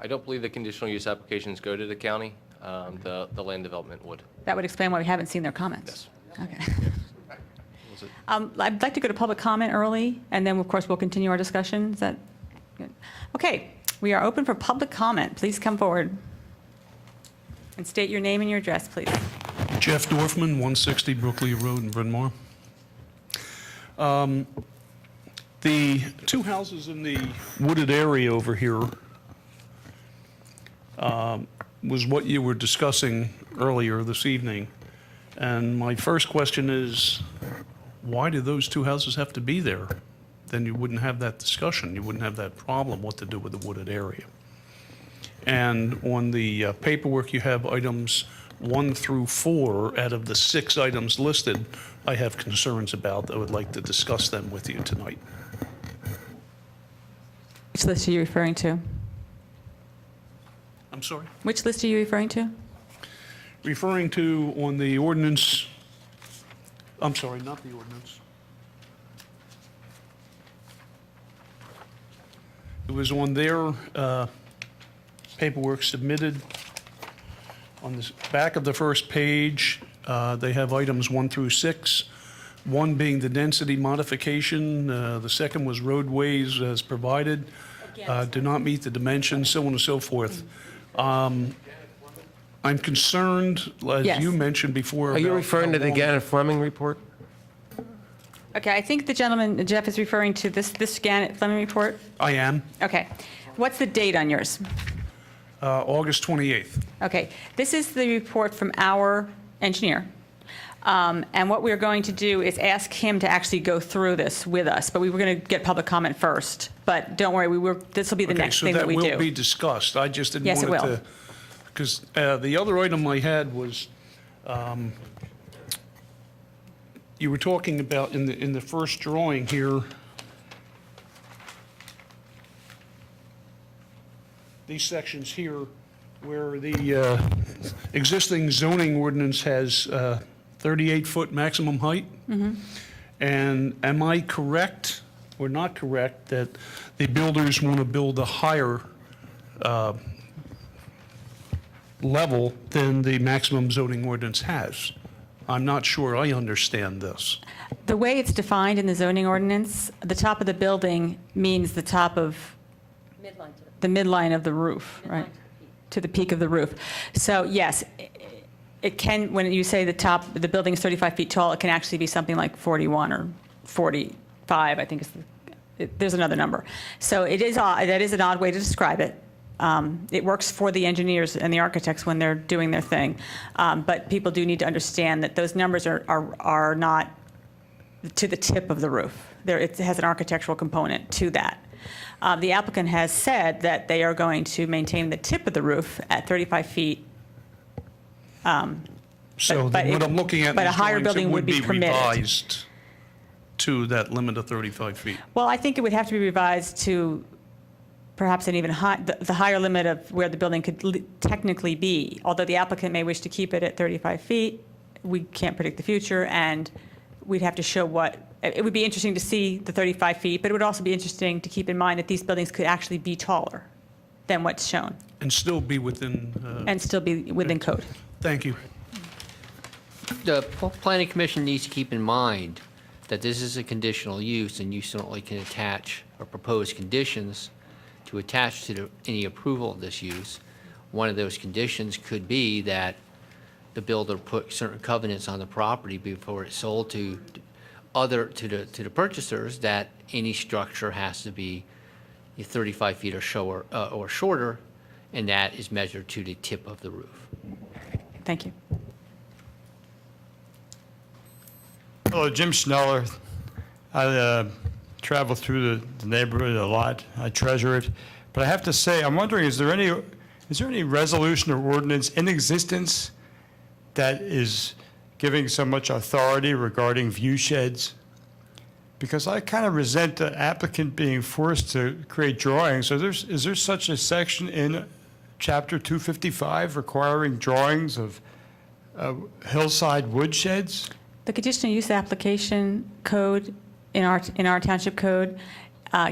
I don't believe the conditional use applications go to the county. The land development would. That would explain why we haven't seen their comments. Yes. Okay. I'd like to go to public comment early, and then, of course, we'll continue our discussion. Is that good? Okay, we are open for public comment. Please come forward and state your name and your address, please. Jeff Dorfman, 160 Brooklyn Road in Bryn Mawr. The two houses in the wooded area over here was what you were discussing earlier this evening. And my first question is, why do those two houses have to be there? Then you wouldn't have that discussion. You wouldn't have that problem, what to do with the wooded area. And on the paperwork, you have items 1 through 4 out of the 6 items listed I have concerns about. I would like to discuss them with you tonight. Which list are you referring to? I'm sorry? Which list are you referring to? Referring to on the ordinance, I'm sorry, not the ordinance. It was on their paperwork submitted. On the back of the first page, they have items 1 through 6, 1 being the density modification, the second was roadways as provided, do not meet the dimensions, so on and so forth. I'm concerned, as Yes. you mentioned before. Are you about referring to how the long- Gannett Fleming report? Okay, I think the gentleman, Jeff, is referring to this Gannett Fleming report. I am, Okay. What's the date on yours? August 28th. Okay, this is the report from our engineer. And what we're going to do is ask him to actually go through this with us, but we were going to get public comment first. But don't worry, this will be the next thing that we Okay, so that will be do. discussed. I just didn't Yes, it want it will. to, because the other item I had was, you were talking about in the first drawing here, these sections here, where the existing zoning ordinance has 38-foot maximum height. And am I correct or not correct that the builders want to build a higher level than the maximum zoning ordinance has? I'm not sure I understand this. The way it's defined in the zoning ordinance, the top of the building means the top of Midline to the midline of the roof, right? To the peak of the roof. So yes, it can, when you say the building is 35 feet tall, it can actually be something like 41 or 45, I think there's another number. So that is an odd way to describe it. It works for the engineers and the architects when they're doing their thing. But people do need to understand that those numbers are not to the tip of the roof. It has an architectural component to that. The applicant has said that they are going to maintain the tip of the roof at 35 feet. So but what I'm looking at in but a these higher drawings, building it would would be be permitted. revised to that limit of 35 feet. Well, I think it would have to be revised to perhaps an even the higher limit of where the building could technically be. Although the applicant may wish to keep it at 35 feet, we can't predict the future, and we'd have to show it would be interesting to see the 35 feet, but it would also be interesting to keep in mind that these buildings could actually be taller than what's shown And still be within, and still be within code. thank you. The planning commission needs to keep in mind that this is a conditional use, and you certainly can attach or propose conditions to attach to any approval of this use. One of those conditions could be that the builder put certain covenants on the property before it's sold to the purchasers, that any structure has to be 35 feet or shorter, and that is measured to the tip of the roof. Thank you. Hello, Jim Schneller. I travel through the neighborhood a lot. I treasure it. But I have to say, I'm wondering, is there any resolution or ordinance in existence that is giving so much authority regarding view sheds? Because I kind of resent the applicant being forced to create drawings. So is there such a section in Chapter 255 requiring drawings of hillside wood sheds? The conditional use application code in our township code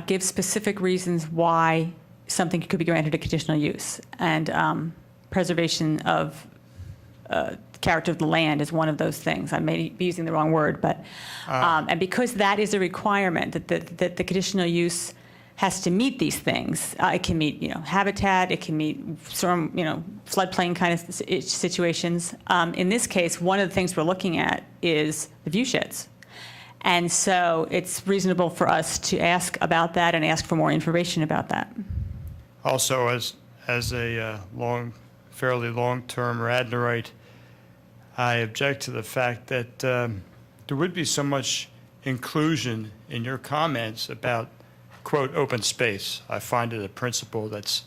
gives specific reasons why something could be granted a conditional use, and preservation of character of the land is one of those things. I may be using the wrong word, but and because that is a requirement that the conditional use has to meet these things. It can meet, habitat. It can meet storm, floodplain kind of situations. In this case, one of the things we're looking at is the view sheds. And so it's reasonable for us to ask about that and ask for more information about that. Also, as a fairly long-term Radnorite, I object to the fact that there would be so much inclusion in your comments about, quote, open space. I find it a principle that's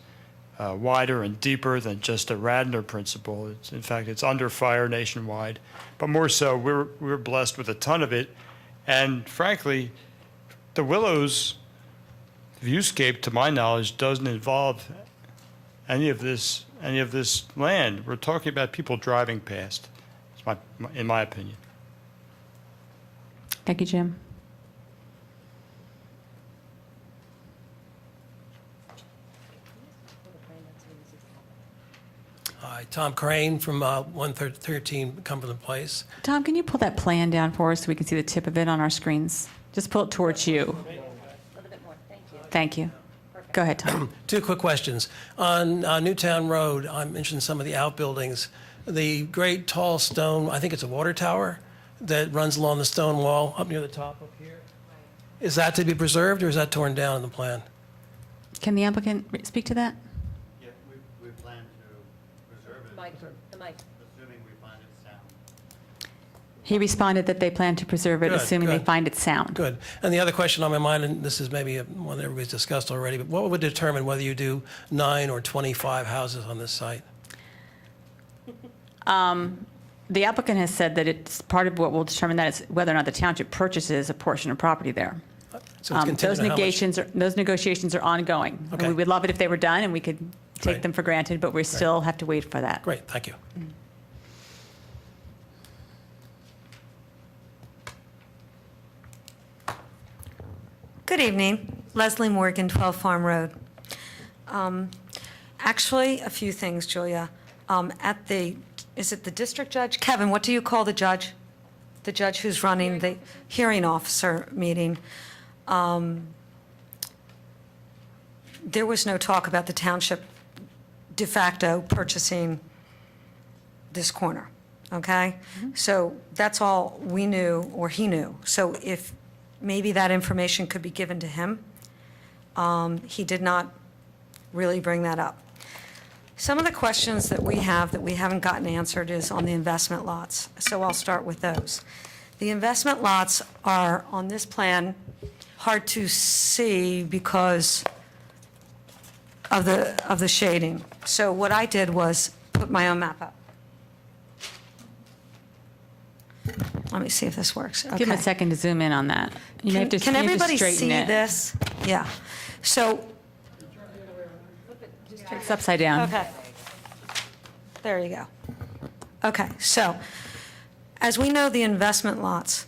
wider and deeper than just a Radnor principle. In fact, it's under fire nationwide. But more so, we're blessed with a ton of it. And frankly, the Willows viewscape, to my knowledge, doesn't involve any of this land. We're talking about people driving past, in my opinion. Thank you, Jim. Hi, Tom Crane from 113 Cumberland Place. Tom, can you pull that plan down for us so we can see the tip of it on our screens? Just pull it towards you. A little bit more, thank you. Thank you. Go ahead, Tom. Two quick questions. On Newtown Road, I mentioned some of the outbuildings. The great tall stone, I think it's a water tower, that runs along the stone wall up near the top up here. Is that to be preserved, or is that torn down in the plan? Can the applicant speak to that? Yeah, we plan to preserve it, The mic. assuming we find it sound. He responded that they plan to preserve it, Good, assuming they good. find it sound. Good. And the other question on my mind, and this is maybe one that everybody's discussed already, but what would determine whether you do 9 or 25 houses on this site? The applicant has said that it's part of what will determine that is whether or not the township purchases a portion of property there. So it's contingent Those on how much- those negotiations are ongoing. And Okay. we would love it if they were done and we could take Right. them for granted, but we still have to wait for that. Great, thank you. Good evening. Leslie Morgan, 12 Farm Road. Actually, a few things, Julia. Is it the district judge? Kevin, what do you call the judge? The judge who's running the hearing officer meeting. There was no talk about the township de facto purchasing this corner, okay? So that's all we knew, or he knew. So if maybe that information could be given to him. He did not really bring that up. Some of the questions that we have that we haven't gotten answered is on the investment lots. So I'll start with those. The investment lots are on this plan hard to see because of the shading. So what I did was put my own map up. Let me see if this works. Give him a Okay. second to zoom in on that. You may have to Can you have to everybody straighten see it. this? Yeah. So, It's upside down. okay. There you go. Okay, so, as we know, the investment lots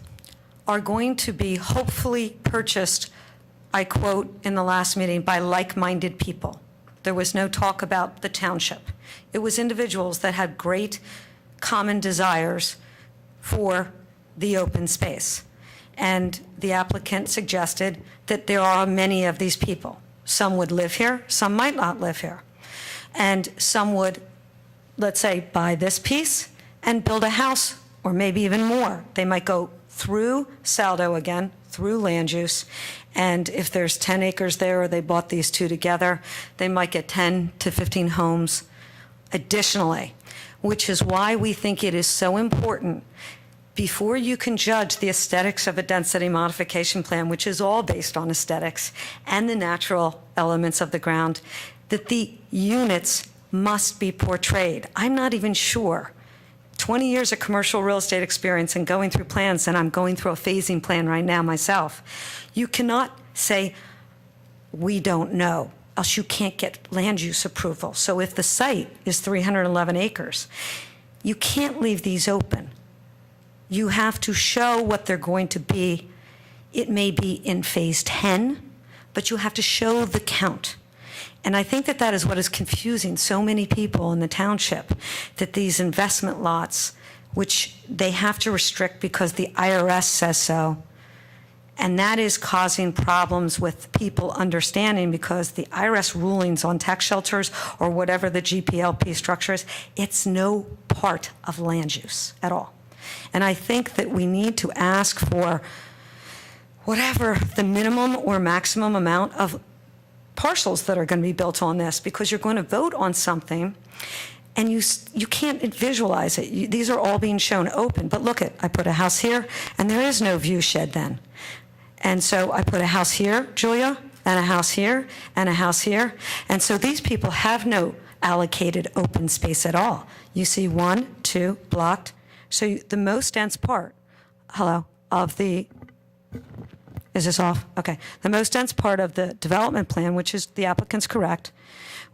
are going to be hopefully purchased, I quote in the last meeting, by like-minded people. There was no talk about the township. It was individuals that had great common desires for the open space. And the applicant suggested that there are many of these people. Some would live here, some might not live here. And some would, let's say, buy this piece and build a house, or maybe even more. They might go through Saldo again, through land use, and if there's 10 acres there, or they bought these two together, they might get 10 to 15 homes additionally, which is why we think it is so important, before you can judge the aesthetics of a density modification plan, which is all based on aesthetics and the natural elements of the ground, that the units must be portrayed. I'm not even sure. 20 years of commercial real estate experience and going through plans, and I'm going through a phasing plan right now myself. You cannot say, we don't know, else you can't get land use approval. So if the site is 311 acres, you can't leave these open. You have to show what they're going to be. It may be in phase 10, but you have to show the count. And I think that that is what is confusing so many people in the township, that these investment lots, which they have to restrict because the IRS says so, and that is causing problems with people understanding, because the IRS rulings on tax shelters or whatever the GPLP structure is, it's no part of land use at all. And I think that we need to ask for whatever the minimum or maximum amount of parcels that are going to be built on this, because you're going to vote on something and you can't visualize it. These are all being shown open. But look, I put a house here, and there is no view shed then. And so I put a house here, Julia, and a house here, and a house here. And so these people have no allocated open space at all. You see 1, 2, blocked. So the most dense part, of the, is this off? Okay. The most dense part of the development plan, which is the applicant's correct,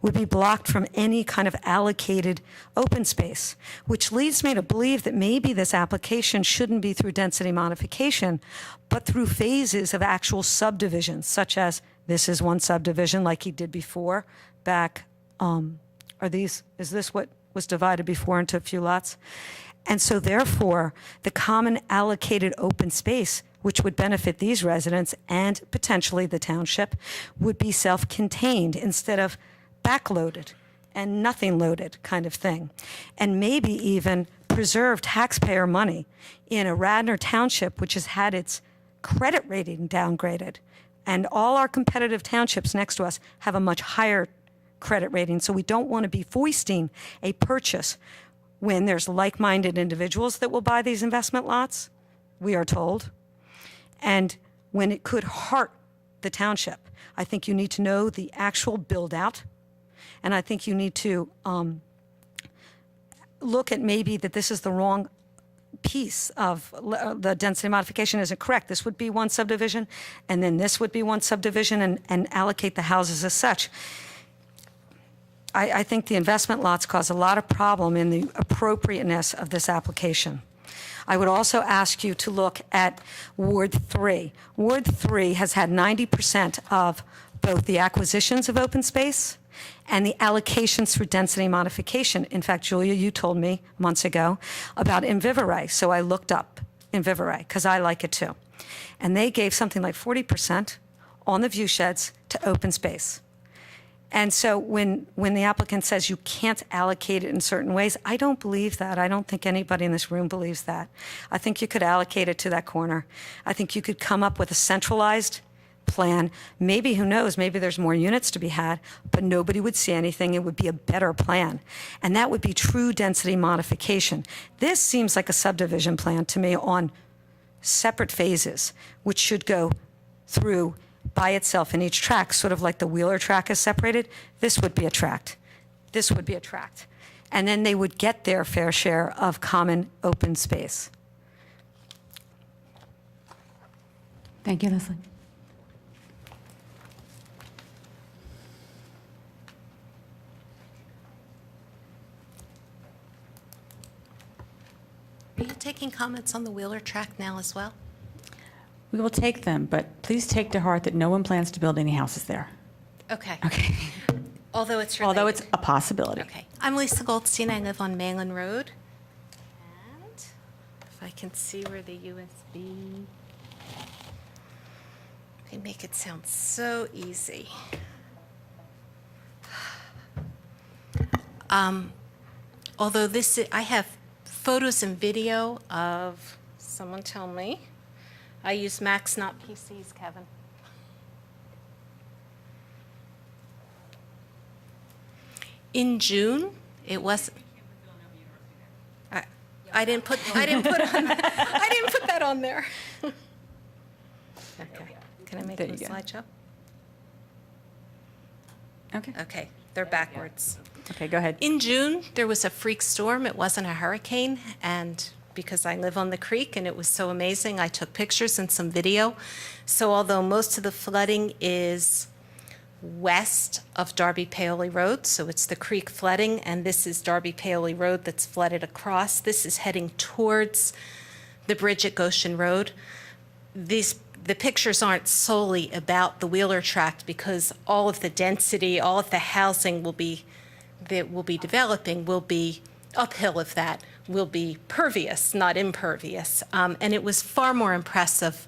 would be blocked from any kind of allocated open space, which leads me to believe that maybe this application shouldn't be through density modification, but through phases of actual subdivisions, such as this is one subdivision like he did before back, is this what was divided before into a few lots? And so therefore, the common allocated open space, which would benefit these residents and potentially the township, would be self-contained instead of backloaded and nothing loaded kind of thing. And maybe even preserve taxpayer money in a Radnor Township, which has had its credit rating downgraded. And all our competitive townships next to us have a much higher credit rating. So we don't want to be foisting a purchase when there's like-minded individuals that will buy these investment lots, we are told, and when it could hurt the township. I think you need to know the actual build-out, and I think you need to look at maybe that this is the wrong piece of the density modification isn't correct. This would be one subdivision, and then this would be one subdivision, and allocate the houses as such. I think the investment lots cause a lot of problem in the appropriateness of this application. I would also ask you to look at Ward 3. Ward 3 has had 90% of both the acquisitions of open space and the allocations through density modification. In fact, Julia, you told me months ago about Invivere, so I looked up Invivere because I like it too. And they gave something like 40% on the view sheds to open space. And so when the applicant says you can't allocate it in certain ways, I don't believe that. I don't think anybody in this room believes that. I think you could allocate it to that corner. I think you could come up with a centralized plan. Maybe, who knows, maybe there's more units to be had, but nobody would see anything. It would be a better plan. And that would be true density modification. This seems like a subdivision plan to me on separate phases, which should go through by itself in each tract, sort of like the Wheeler tract is separated. This would be a tract. This would be a tract. And then they would get their fair share of common open space. Thank you, Leslie. Are you taking comments on the Wheeler tract now as well? We will take them, but please take to heart that no one plans to build any houses there. Okay. Okay. Although it's related. Although it's a possibility. Okay. I'm Lisa Goldstein. I live on Malin Road. And if I can see where the USB... They make it sound so easy. Although I have photos and video of, someone tell me, I use Macs, not PCs, Kevin. In June, it was. I didn't put that on there. Okay. Can I make There it a you go. slideshow? Okay. Okay. They're backwards. Okay, go ahead. In June, there was a freak storm. It wasn't a hurricane, and because I live on the creek and it was so amazing, I took pictures and some video. So although most of the flooding is west of Darby Paoli Road, so it's the creek flooding, and this is Darby Paoli Road that's flooded across. This is heading towards the bridge at Goshen Road. The pictures aren't solely about the Wheeler tract because all of the density, all of the housing that will be developing will be uphill of that, will be pervious, not impervious. And it was far more impressive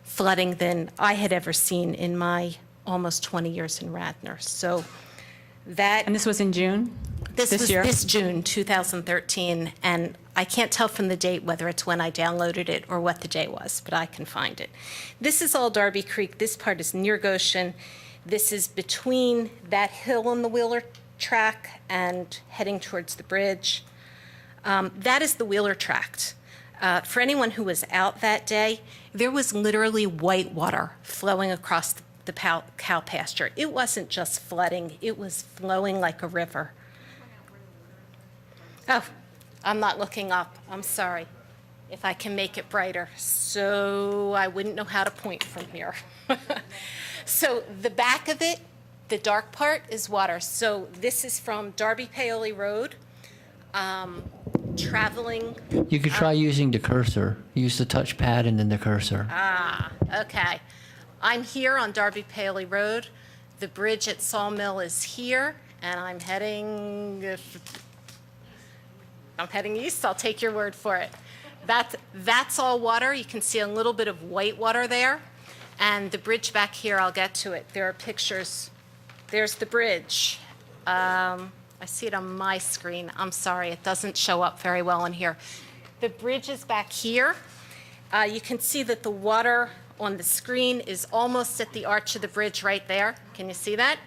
flooding than I had ever seen in my almost 20 years in Radnor. So that... And this was in June? This was year? this June 2013, and I can't tell from the date whether it's when I downloaded it or what the day was, but I can find it. This is all Darby Creek. This part is near Goshen. This is between that hill on the Wheeler track and heading towards the bridge. That is the Wheeler tract. For anyone who was out that day, there was literally white water flowing across the cow pasture. It wasn't just flooding, it was flowing like a river. Oh, I'm not looking up. I'm sorry. If I can make it brighter. So I wouldn't know how to point from here. So the back of it, the dark part, is water. So this is from Darby Paoli Road, traveling. You could try using the cursor. Use the touchpad and then the cursor. Ah, okay. I'm here on Darby Paoli Road. The bridge at Sawmill is here, and I'm heading east. I'll take your word for it. That's all water. You can see a little bit of white water there. And the bridge back here, I'll get to it. There are pictures. There's the bridge. I see it on my screen. I'm sorry, it doesn't show up very well in here. The bridge is back here. You can see that the water on the screen is almost at the arch of the bridge right there. Can you see that?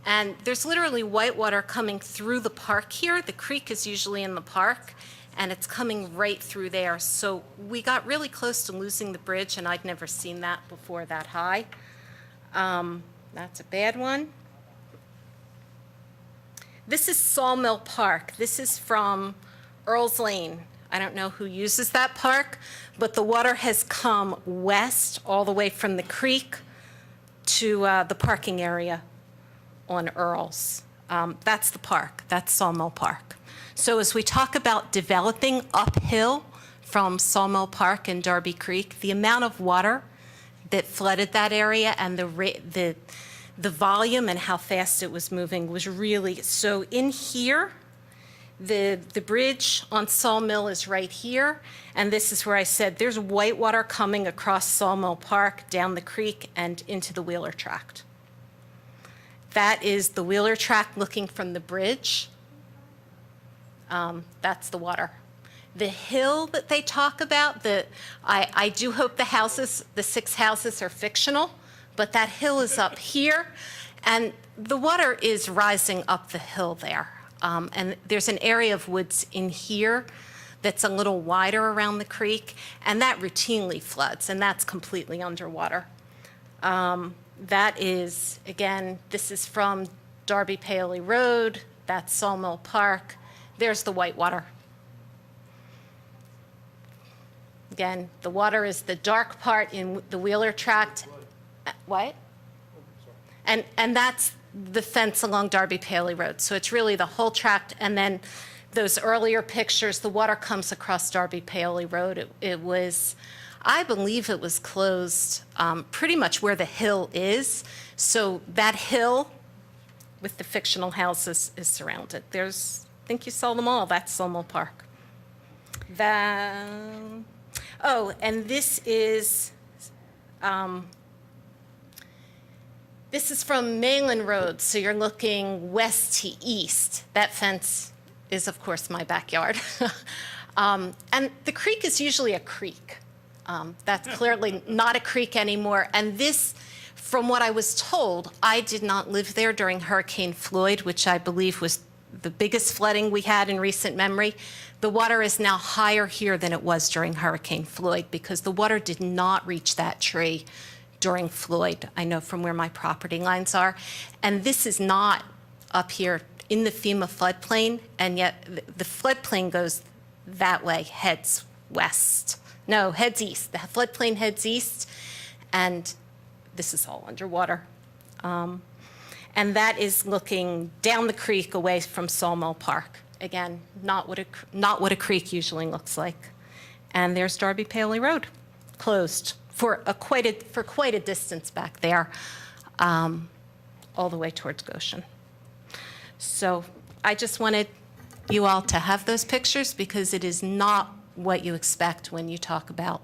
And there's literally whitewater coming through the park here. The creek is usually in the park, and it's coming right through there. So we got really close to losing the bridge, and I'd never seen that before that high. That's a bad one. This is Sawmill Park. This is from Earl's Lane. I don't know who uses that park, but the water has come west all the way from the creek to the parking area on Earl's. That's the park. That's Sawmill Park. So as we talk about developing uphill from Sawmill Park and Darby Creek, the amount of water that flooded that area and the volume and how fast it was moving was really, so in here, the bridge on Sawmill is right here, and this is where I said there's whitewater coming across Sawmill Park, down the creek, and into the Wheeler Tract. That is the Wheeler Tract looking from the bridge. That's the water. The hill that they talk about, I do hope the houses, the 6 houses are fictional, but that hill is up here, and the water is rising up the hill there. And there's an area of woods in here that's a little wider around the creek, and that routinely floods, and that's completely underwater. That is, again, this is from Darby Paoli Road, that's Sawmill Park. There's the whitewater. Again, the water is the dark part in the Wheeler Tract. What? And that's the fence along Darby Paoli Road. So it's really the whole tract. And then those earlier pictures, the water comes across Darby Paoli Road. It was, I believe it was closed pretty much where the hill is. So that hill with the fictional houses is surrounded. There's, I think you saw them all. That's Sawmill Park. Oh, and this is from Mainland Road, so you're looking west to east. That fence is, of course, my backyard. And the creek is usually a creek. That's clearly not a creek anymore. And this, from what I was told, I did not live there during Hurricane Floyd, which I believe was the biggest flooding we had in recent memory. The water is now higher here than it was during Hurricane Floyd because the water did not reach that tree during Floyd. I know from where my property lines are. And this is not up here in the FEMA floodplain, and yet the floodplain goes that way, heads west. No, heads east. The floodplain heads east, and this is all underwater. And that is looking down the creek away from Sawmill Park. Again, not what a creek usually looks like. And there's Darby Paoli Road, closed for quite a distance back there, all the way towards Goshen. So I just wanted you all to have those pictures because it is not what you expect when you talk about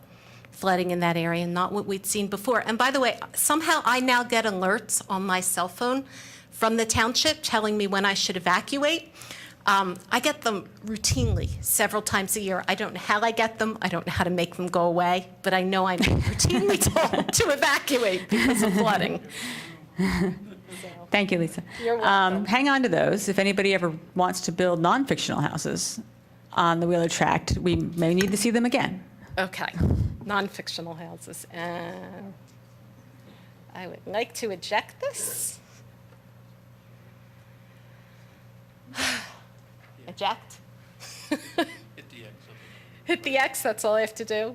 flooding in that area, not what we'd seen before. And by the way, somehow I now get alerts on my cell phone from the township telling me when I should evacuate. I get them routinely, several times a year. I don't know how I get them. I don't know how to make them go away, but I know I'm routinely told to evacuate because of flooding. Thank you, Lisa. You're welcome. Hang on to those. If anybody ever wants to build non-fictional houses on the Wheeler Tract, we may need to see them again. Okay, non-fictional houses. And I would like to eject this. Eject. Hit the X, that's all I have to do.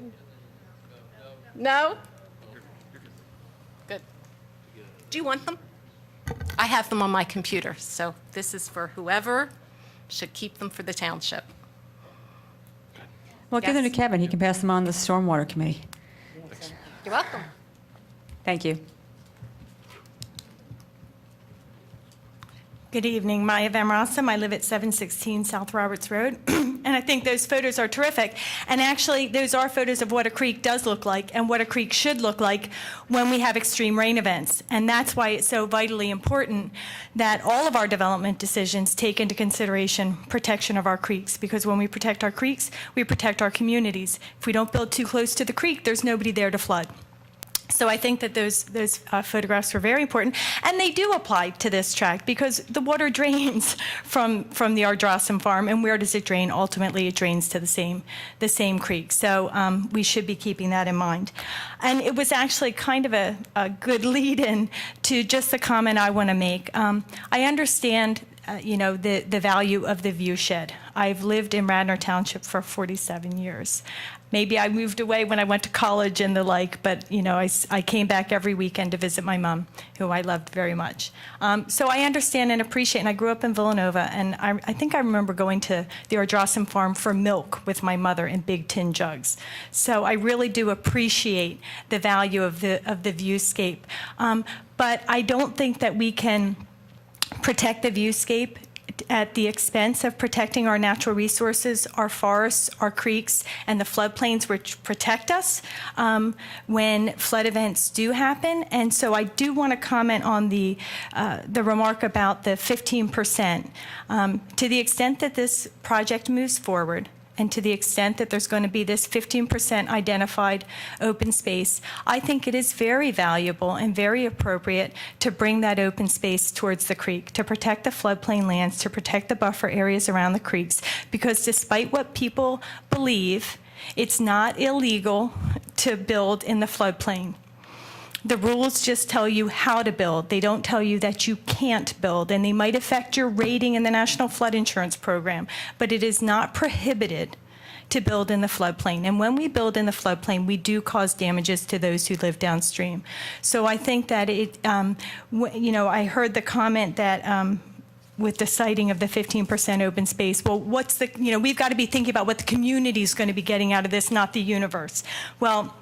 No? Good. Do you want them? I have them on my computer, so this is for whoever should keep them for the township. Well, give them to Yes. Kevin. He can pass them on to the Stormwater Committee. You're welcome. Thank you. Good evening, Maya Van Rossum. I live at 716 South Roberts Road, and I think those photos are terrific. And actually, those are photos of what a creek does look like and what a creek should look like when we have extreme rain events. And that's why it's so vitally important that all of our development decisions take into consideration protection of our creeks, because when we protect our creeks, we protect our communities. If we don't build too close to the creek, there's nobody there to flood. So So I think that those photographs were very important, and they do apply to this tract because the water drains from the Ardrossan farm, and where does it drain? Ultimately, it drains to the same creek. So we should be keeping that in mind. And it was actually kind of a good lead-in to just the comment I want to make. I understand the value of the view shed. I've lived in Radnor Township for 47 years. Maybe I moved away when I went to college and the like, but I came back every weekend to visit my mom, who I loved very much. So I understand and appreciate, and I grew up in Villanova, and I think I remember going to the Ardrossan farm for milk with my mother in big tin jugs. So I really do appreciate the value of the viewscape. But I don't think that we can protect the viewscape at the expense of protecting our natural resources, our forests, our creeks, and the floodplains which protect us when flood events do happen. And so I do want to comment on the remark about the 15%. To the extent that this project moves forward, and to the extent that there's going to be this 15% identified open space, I think it is very valuable and very appropriate to bring that open space towards the creek, to protect the floodplain lands, to protect the buffer areas around the creeks, because despite what people believe, it's not illegal to build in the floodplain. The rules just tell you how to build. They don't tell you that you can't build, and they might affect your rating in the National Flood Insurance Program, but it is not prohibited to build in the floodplain. And when we build in the floodplain, we do cause damages to those who live downstream. So I think that I heard the comment that with the citing of the 15% open space, well, we've got to be thinking about what the community is going to be getting out of this, not the universe. Well,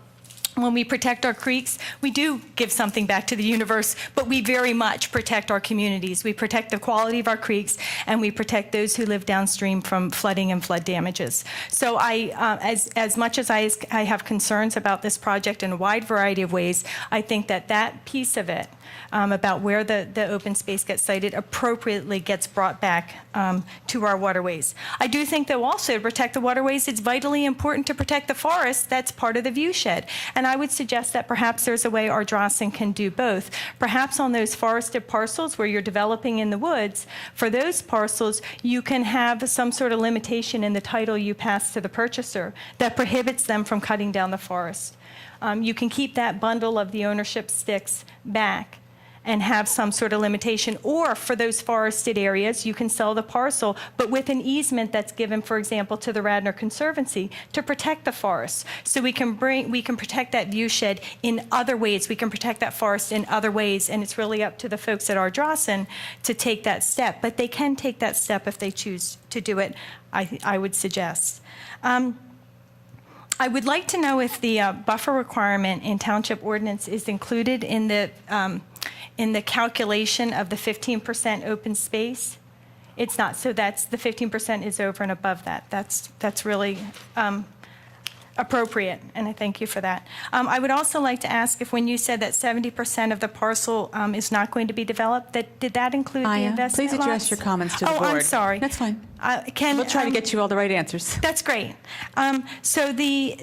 when we protect our creeks, we do give something back to the universe, but we very much protect our communities. We protect the quality of our creeks, and we protect those who live downstream from flooding and flood damages. So as much as I have concerns about this project in a wide variety of ways, I think that piece of it, about where the open space gets cited, appropriately gets brought back to our waterways. I do think, though, also to protect the waterways, it's vitally important to protect the forest that's part of the viewshed. And I would suggest that perhaps there's a way Ardrossan can do both. Perhaps on those forested parcels where you're developing in the woods, for those parcels, you can have some sort of limitation in the title you pass to the purchaser that prohibits them from cutting down the forest. You can keep that bundle of the ownership sticks back and have some sort of limitation. Or for those forested areas, you can sell the parcel, but with an easement that's given, for example, to the Radnor Conservancy to protect the forest. So we can protect that viewshed in other ways. We can protect that forest in other ways, and it's really up to the folks at Ardrossan to take that step. But they can take that step if they choose to do it, I would suggest. I would like to know if the buffer requirement in Township Ordinance is included in the calculation of the 15% open space. It's not, so that's the 15% is over and above that. That's really appropriate, and I thank you for that. I would also like to ask if when you said that 70% of the parcel is not going to be developed, did that include the investment please address lots? your comments to the board. Oh, I'm sorry. That's fine. We'll try to get you all the right answers. That's great. So the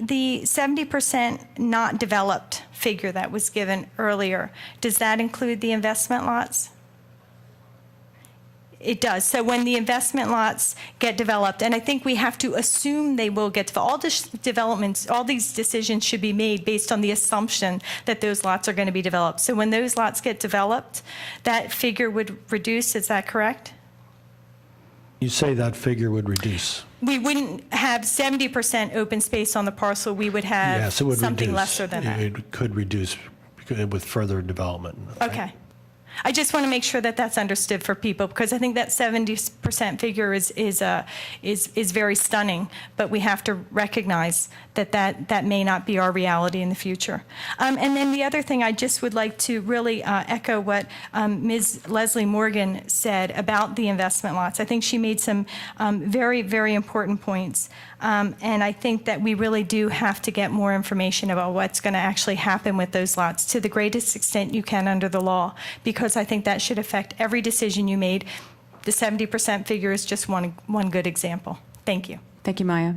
70% not developed figure that was given earlier, does that include the investment lots? It does. So when the investment lots get developed, and I think we have to assume they will get developed. All this developments, all these decisions should be made based on the assumption that those lots are going to be developed. So when those lots get developed, that figure would reduce. Is that correct? You say that figure would reduce. We wouldn't have 70% open space on the parcel. We would have Yes, it would something reduce. lesser than that. It could reduce with further development. Okay. I just want to make sure that that's understood for people, because I think that 70% figure is very stunning, but we have to recognize that may not be our reality in the future. And then the other thing, I just would like to really echo what Ms. Leslie Morgan said about the investment lots. I think she made some very, very important points. And I think that we really do have to get more information about what's going to actually happen with those lots to the greatest extent you can under the law, because I think that should affect every decision you made. The 70% figure is just one good example. Thank you. Thank you, Maya.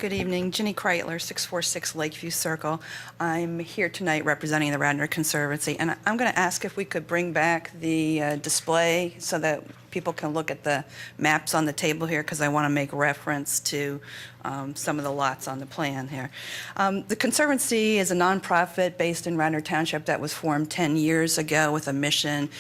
Good evening. Ginny Kreitler, 646 Lakeview Circle. I'm here tonight representing the Radnor Conservancy, and I'm going to ask if we could bring back the display so that people can look at the maps on the table here, because I want to make reference to some of the lots on the plan here. The Conservancy is a nonprofit based in Radnor Township that was formed 10 years ago with a mission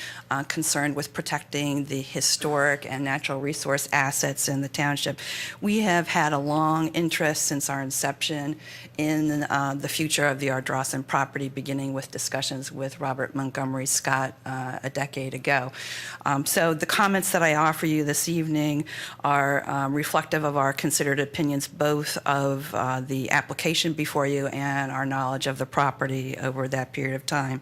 concerned with protecting the historic and natural resource assets in the township. We have had a long interest since our inception in the future of the Ardrossan property, beginning with discussions with Robert Montgomery Scott a decade ago. So the comments that I offer you this evening are reflective of our considered opinions, both of the application before you and our knowledge of the property over that period of time.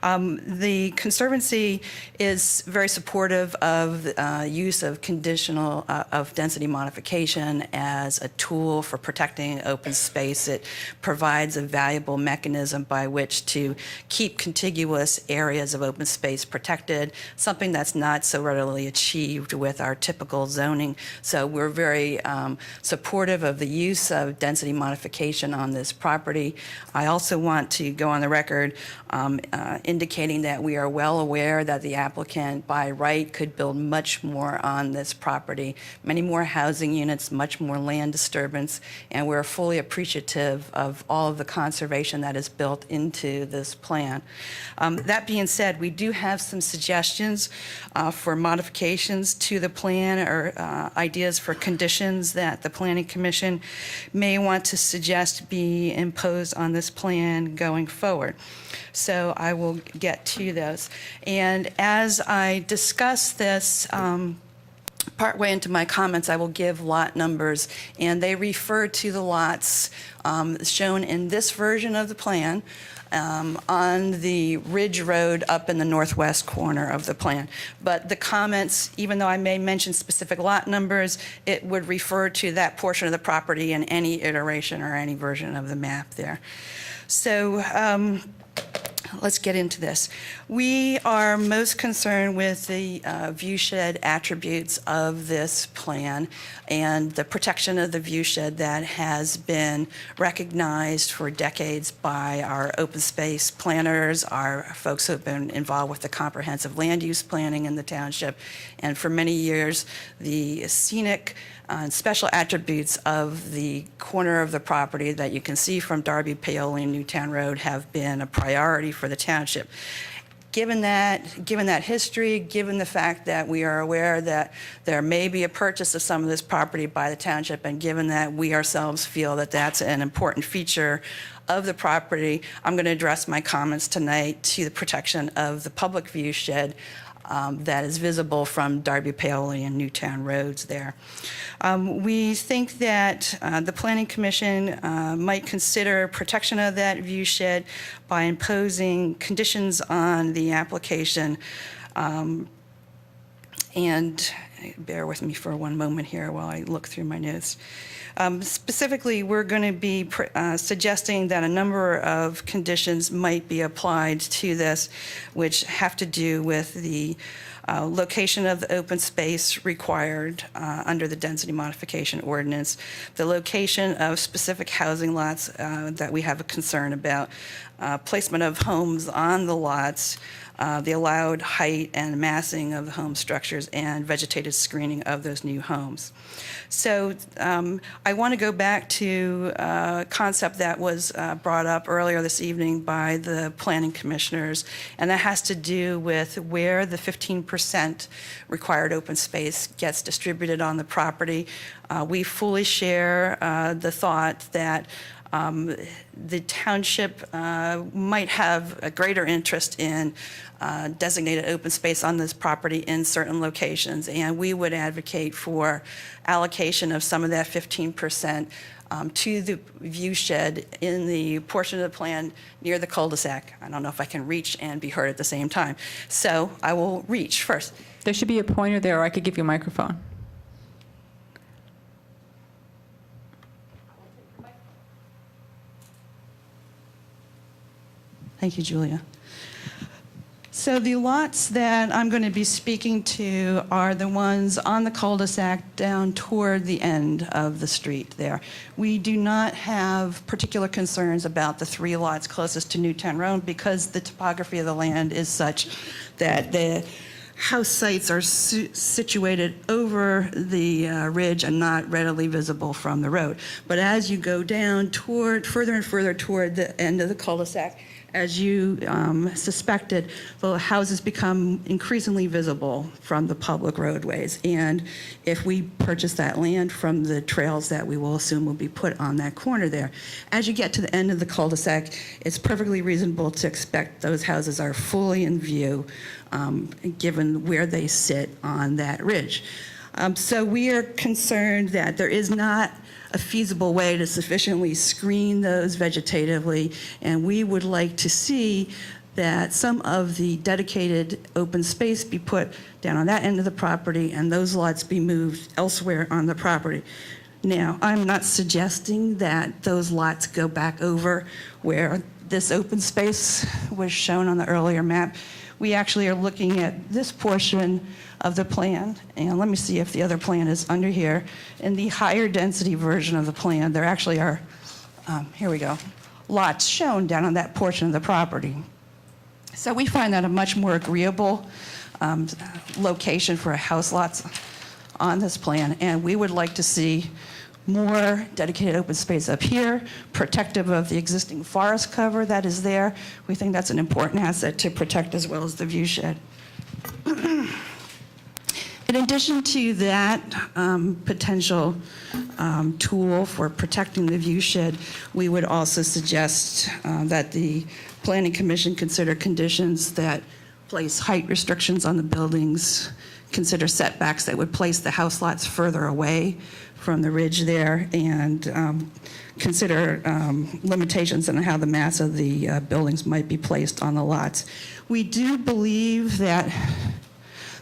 The Conservancy is very supportive of use of conditional of density modification as a tool for protecting open space. It provides a valuable mechanism by which to keep contiguous areas of open space protected, something that's not so readily achieved with our typical zoning. So we're very supportive of the use of density modification on this property. I also want to go on the record indicating that we are well aware that the applicant by right could build much more on this property, many more housing units, much more land disturbance, and we're fully appreciative of all of the conservation that is built into this plan. That being said, we do have some suggestions for modifications to the plan, or ideas for conditions that the Planning Commission may want to suggest be imposed on this plan going forward. So I will get to those. And as I discuss this, partway into my comments, I will give lot numbers, and they refer to the lots shown in this version of the plan on the Ridge Road up in the northwest corner of the plan. But the comments, even though I may mention specific lot numbers, it would refer to that portion of the property in any iteration or any version of the map there. So let's get into this. We are most concerned with the viewshed attributes of this plan and the protection of the viewshed that has been recognized for decades by our open space planners, our folks who have been involved with the comprehensive land use planning in the township, and for many years, the scenic and special attributes of the corner of the property that you can see from Darby, Paoli, and Newtown Road have been a priority for the township. Given that history, given the fact that we are aware that there may be a purchase of some of this property by the township, and given that we ourselves feel that that's an important feature of the property, I'm going to address my comments tonight to the protection of the public viewshed that is visible from Darby, Paoli, and Newtown roads there. We think that the Planning Commission might consider protection of that viewshed by imposing conditions on the application. And bear with me for one moment here while I look through my notes. Specifically, we're going to be suggesting that a number of conditions might be applied to this, which have to do with the location of the open space required under the density modification ordinance, the location of specific housing lots that we have a concern about, placement of homes on the lots, the allowed height and massing of the home structures, and vegetative screening of those new homes. So I want to go back to a concept that was brought up earlier this evening by the planning commissioners, and that has to do with where the 15% required open space gets distributed on the property. We fully share the thought that the township might have a greater interest in designated open space on this property in certain locations, and we would advocate for allocation of some of that 15% to the viewshed in the portion of the plan near the cul-de-sac. I don't know if I can reach and be heard at the same time, so I will reach first. There should be a pointer there, or I could give you a microphone. Thank you, Julia. So the lots that I'm going to be speaking to are the ones on the cul-de-sac down toward the end of the street there. We do not have particular concerns about the 3 lots closest to Newtown Road because the topography of the land is such that the house sites are situated over the ridge and not readily visible from the road. But as you go down further and further toward the end of the cul-de-sac, as you suspected, the houses become increasingly visible from the public roadways. And if we purchase that land from the trails that we will assume will be put on that corner there, as you get to the end of the cul-de-sac, it's perfectly reasonable to expect those houses are fully in view, given where they sit on that ridge. So we are concerned that there is not a feasible way to sufficiently screen those vegetatively, and we would like to see that some of the dedicated open space be put down on that end of the property and those lots be moved elsewhere on the property. Now, I'm not suggesting that those lots go back over where this open space was shown on the earlier map. We actually are looking at this portion of the plan, and let me see if the other plan is under here. In the higher density version of the plan, there actually are, here we go, lots shown down on that portion of the property. So we find that a much more agreeable location for a house lots on this plan, and we would like to see more dedicated open space up here, protective of the existing forest cover that is there. We think that's an important asset to protect as well as the view shed. In addition to that potential tool for protecting the view shed, we would also suggest that the Planning Commission consider conditions that place height restrictions on the buildings, consider setbacks that would place the house lots further away from the ridge there, and consider limitations on how the mass of the buildings might be placed on the lots. We do believe that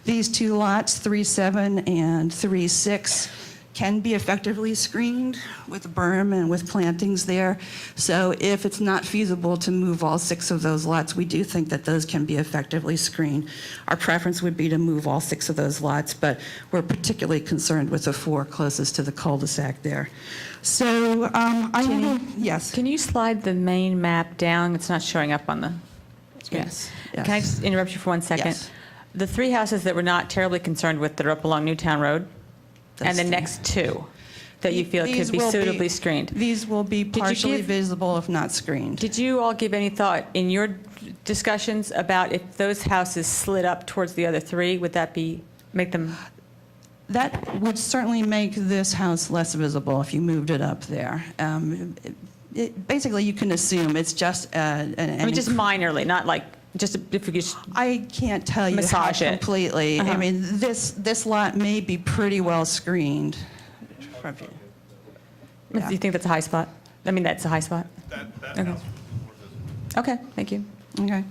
these 2 lots, 3-7 and 3-6, can be effectively screened with berm and with plantings there. So if it's not feasible to move all 6 of those lots, we do think that those can be effectively screened. Our preference would be to move all 6 of those lots, but we're particularly concerned with the 4 closest to the cul-de-sac there. So yes. Can you slide the main map down? It's not showing up on the screen. Yes. Can I just interrupt you for 1 second? Yes. The 3 houses that we're not terribly concerned with that are up along Newtown Road, and the next 2 that you feel could be suitably screened. These will be partially visible if not screened. Did you all give any thought in your discussions about if those houses slid up towards the other 3, would that make them? That would certainly make this house less visible if you moved it up there. Basically, you can assume it's just I mean, just minorly, not like, just if you just I can't tell you massage how it completely. I mean, this lot may be pretty well screened. Do you think that's a high spot? I mean, that's a high spot? Okay. Okay, thank you. Okay.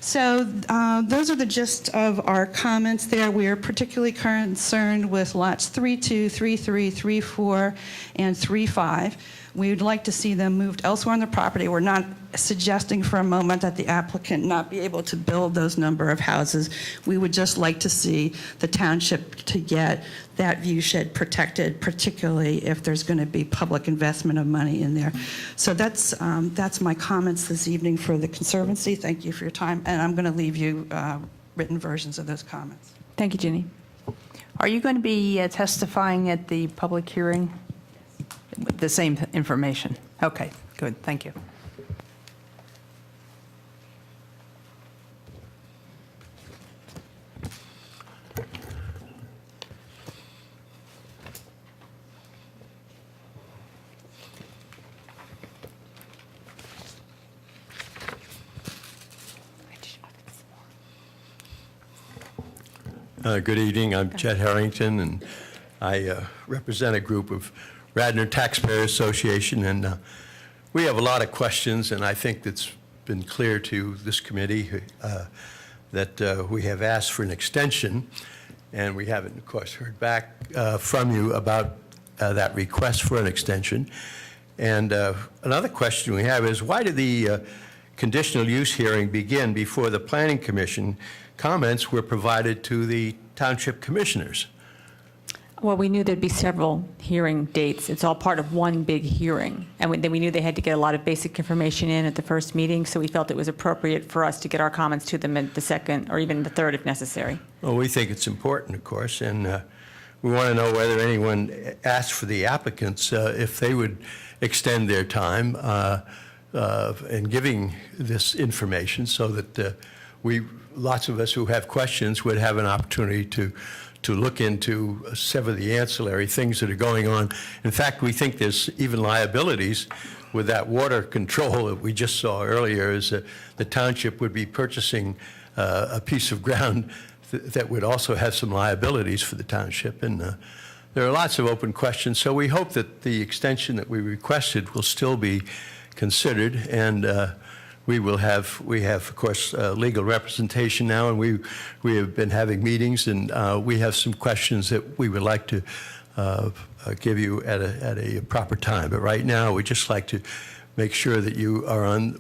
So those are the gist of our comments there. We are particularly concerned with lots 3-2, 3-3, 3-4, and 3-5. We would like to see them moved elsewhere on the property. We're not suggesting for a moment that the applicant not be able to build those number of houses. We would just like to see the township to get that view shed protected, particularly if there's going to be public investment of money in there. So that's my comments this evening for the Conservancy. Thank you for your time, and I'm going to leave you written versions of those comments. Thank you, Ginny. Are you going to be testifying at the public hearing? The same information? Okay, good, thank you. Good evening. I'm Chet Harrington, and I represent a group of Radnor Taxpayer Association, and we have a lot of questions, and I think it's been clear to this committee that we have asked for an extension, and we haven't, of course, heard back from you about that request for an extension. And another question we have is, why did the conditional use hearing begin before the Planning Commission, comments were provided to the Township Commissioners. Well, we knew there'd be several hearing dates. It's all part of one big hearing. And then we knew they had to get a lot of basic information in at the first meeting, so we felt it was appropriate for us to get our comments to them at the second or even the third if necessary. Well, we think it's important, of course, and we want to know whether anyone asked for the applicants if they would extend their time in giving this information so that lots of us who have questions would have an opportunity to look into several of the ancillary things that are going on. In fact, we think there's even liabilities with that water control that we just saw earlier, is that the township would be purchasing a piece of ground that would also have some liabilities for the township. And there are lots of open questions. So we hope that the extension that we requested will still be considered. And we have, of course, legal representation now, and we have been having meetings, and we have some questions that we would like to give you at a proper time. But right now, we'd just like to make sure that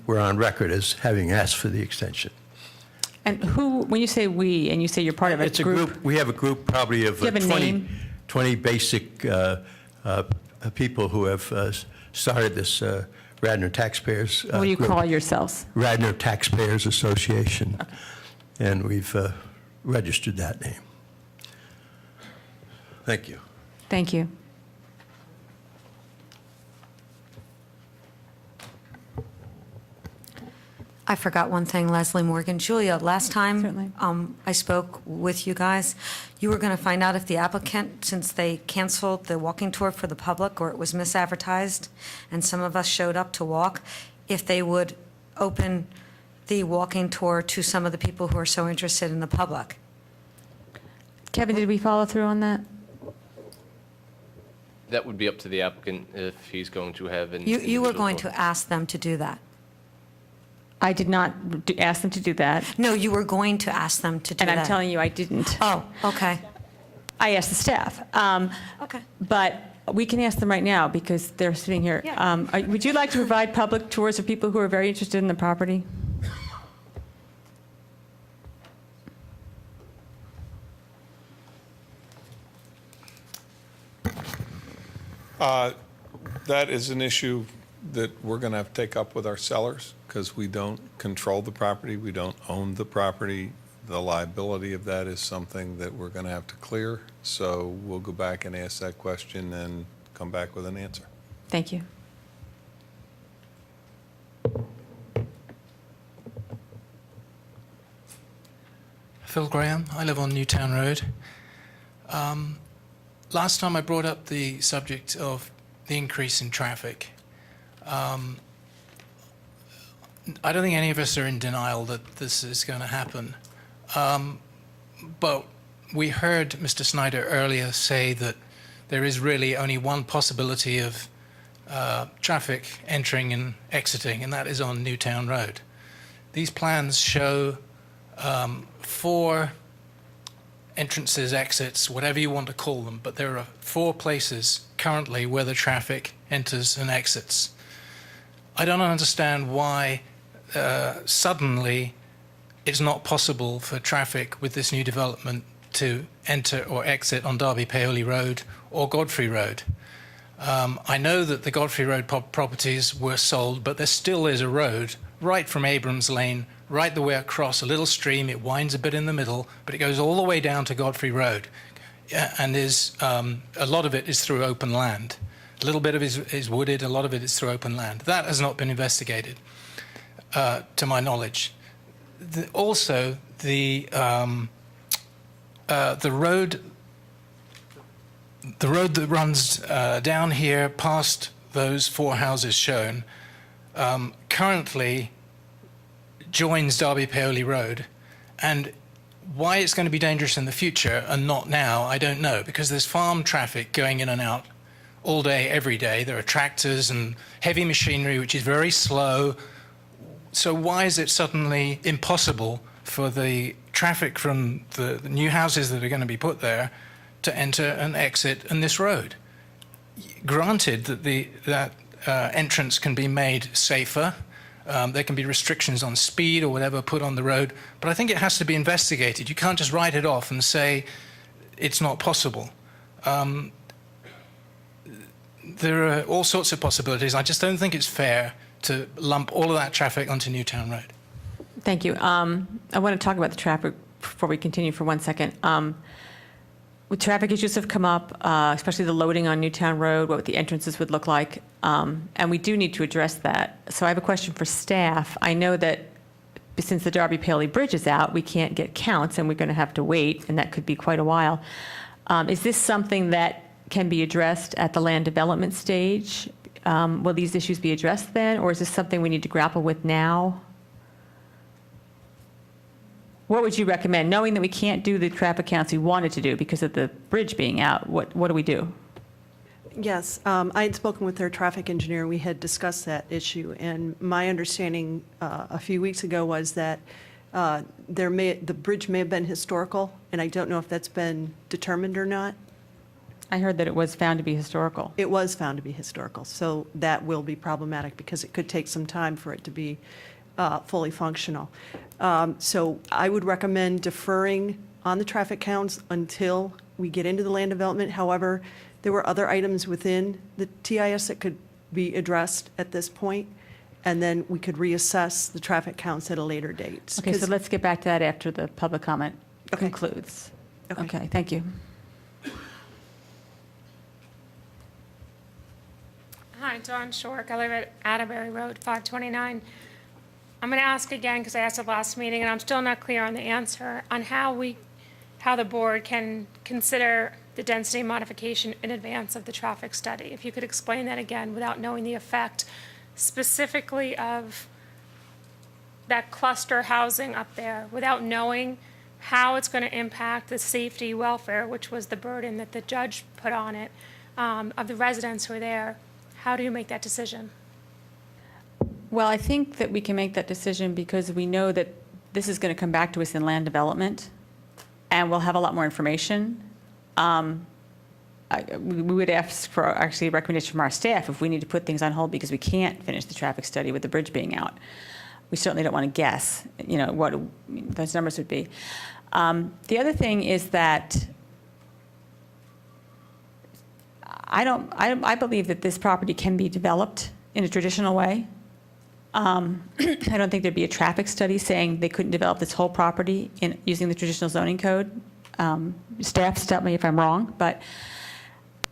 we're on record as having asked for the extension. And when you say we, and you say you're part of It's a group. We have a group probably of Do you have a 20 basic people who have started this Radnor Taxpayers. What do you group. call yourselves? Radnor Taxpayers Association. Okay. And we've registered that name. Thank you. Thank you. I forgot one thing, Leslie Morgan. Julia, last time I spoke with you guys, you were going to find out if the applicant, since they canceled the walking tour for the public or it was misadvertised and some of us showed up to walk, if they would open the walking tour to some of the people who are so interested in the public. Kevin, did we follow through on that? That would be up to the applicant if he's going to have an. You were going to ask them to do that. I did not ask them to do that. No, you were going to ask them to do that. And I'm telling you, I didn't. Oh, okay. I asked the staff. Okay. But we can ask them right now because they're sitting here. Yeah. Would you like to provide public tours of people who are very interested in the property? That is an issue that we're going to have to take up with our sellers because we don't control the property. We don't own the property. The liability of that is something that we're going to have to clear. So we'll go back and ask that question and come back with an answer. Thank you. Phil Graham. I live on Newtown Road. Last time I brought up the subject of the increase in traffic. I don't think any of us are in denial that this is going to happen. But we heard Mr. Snyder earlier say that there is really only one possibility of traffic entering and exiting, and that is on Newtown Road. These plans show 4 entrances, exits, whatever you want to call them, but there are 4 places currently where the traffic enters and exits. I don't understand why suddenly it's not possible for traffic with this new development to enter or exit on Darby Paoli Road or Godfrey Road. I know that the Godfrey Road properties were sold, but there still is a road right from Abrams Lane, right the way across a little stream. It winds a bit in the middle, but it goes all the way down to Godfrey Road, and is a lot of it is through open land. A little bit of it is wooded, a lot of it is through open land. That has not been investigated, to my knowledge. Also, the road that runs down here past those 4 houses shown currently joins Darby Paoli Road, and why it's going to be dangerous in the future and not now, I don't know, because there's farm traffic going in and out all day, every day. There are tractors and heavy machinery, which is very slow. So why is it suddenly impossible for the traffic from the new houses that are going to be put there to enter and exit on this road? Granted that that entrance can be made safer, There can be restrictions on speed or whatever put on the road, but I think it has to be investigated. You can't just write it off and say it's not possible. There are all sorts of possibilities. I just don't think it's fair to lump all of that traffic onto Newtown Road. Thank you. I want to talk about the traffic before we continue for 1 second. Traffic issues have come up, especially the loading on Newtown Road, what the entrances would look like, and we do need to address that. So I have a question for staff. I know that since the Darby Paoli Bridge is out, we can't get counts, and we're going to have to wait, and that could be quite a while. Is this something that can be addressed at the land development stage? Will these issues be addressed then, or is this something we need to grapple with now? What would you recommend, knowing that we can't do the traffic counts we wanted to do because of the bridge being out? What do we do? Yes, I had spoken with their traffic engineer. We had discussed that issue, and my understanding a few weeks ago was that the bridge may have been historical, and I don't know if that's been determined or not. I heard that it was found to be historical. It was found to be historical, so that will be problematic because it could take some time for it to be fully functional. So I would recommend deferring on the traffic counts until we get into the land development. However, there were other items within the TIS that could be addressed at this point, and then we could reassess the traffic counts at a later date. Okay, so let's get back to that after the public comment concludes. Okay, thank you. Hi, Dawn Shork. I live at Atterbury Road, 529. I'm going to ask again because I asked it last meeting, and I'm still not clear on the answer on how the board can consider the density modification in advance of the traffic study. If you could explain that again without knowing the effect specifically of that cluster housing up there, without knowing how it's going to impact the safety, welfare, which was the burden that the judge put on it, of the residents who are there. How do you make that decision? Well, I think that we can make that decision because we know that this is going to come back to us in land development, and we'll have a lot more information. We would ask for actually a recommendation from our staff if we need to put things on hold because we can't finish the traffic study with the bridge being out. We certainly don't want to guess, what those numbers would be. The other thing is that I believe that this property can be developed in a traditional way. I don't think there'd be a traffic study saying they couldn't develop this whole property using the traditional zoning code. Staff, stop me if I'm wrong, but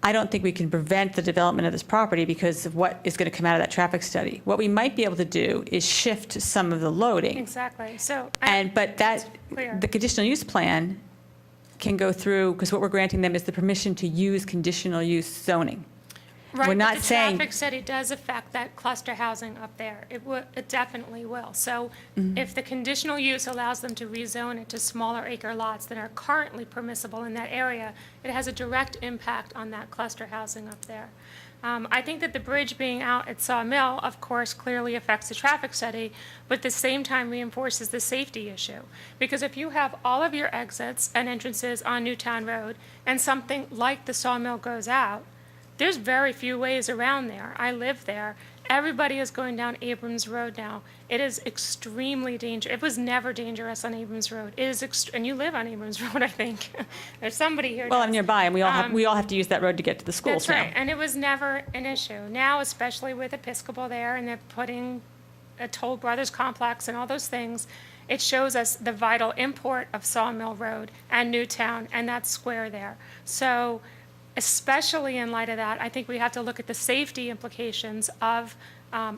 I don't think we can prevent the development of this property because of what is going to come out of that traffic study. What we might be able to do is shift some of the loading. Exactly. So, but the conditional use plan can go through, because what we're granting them is the permission to use conditional use zoning. Right, We're not but the saying traffic study does affect that cluster housing up there. It definitely will. So if the conditional use allows them to rezone it to smaller acre lots that are currently permissible in that area, it has a direct impact on that cluster housing up there. I think that the bridge being out at Sawmill, of course, clearly affects the traffic study, but at the same time reinforces the safety issue. Because if you have all of your exits and entrances on Newtown Road and something like the Sawmill goes out, there's very few ways around there. I live there. Everybody is going down Abrams Road now. It is extremely dangerous. It was never dangerous on Abrams Road. It is, and you live on Abrams Road, I think. There's somebody here. Well, I'm nearby, and we all have to use that road to get to the schools That's right, now. and it was never an issue. Now, especially with Episcopal there, and they're putting a Toll Brothers complex and all those things, it shows us the vital import of Sawmill Road and Newtown and that square there. So, especially in light of that, I think we have to look at the safety implications of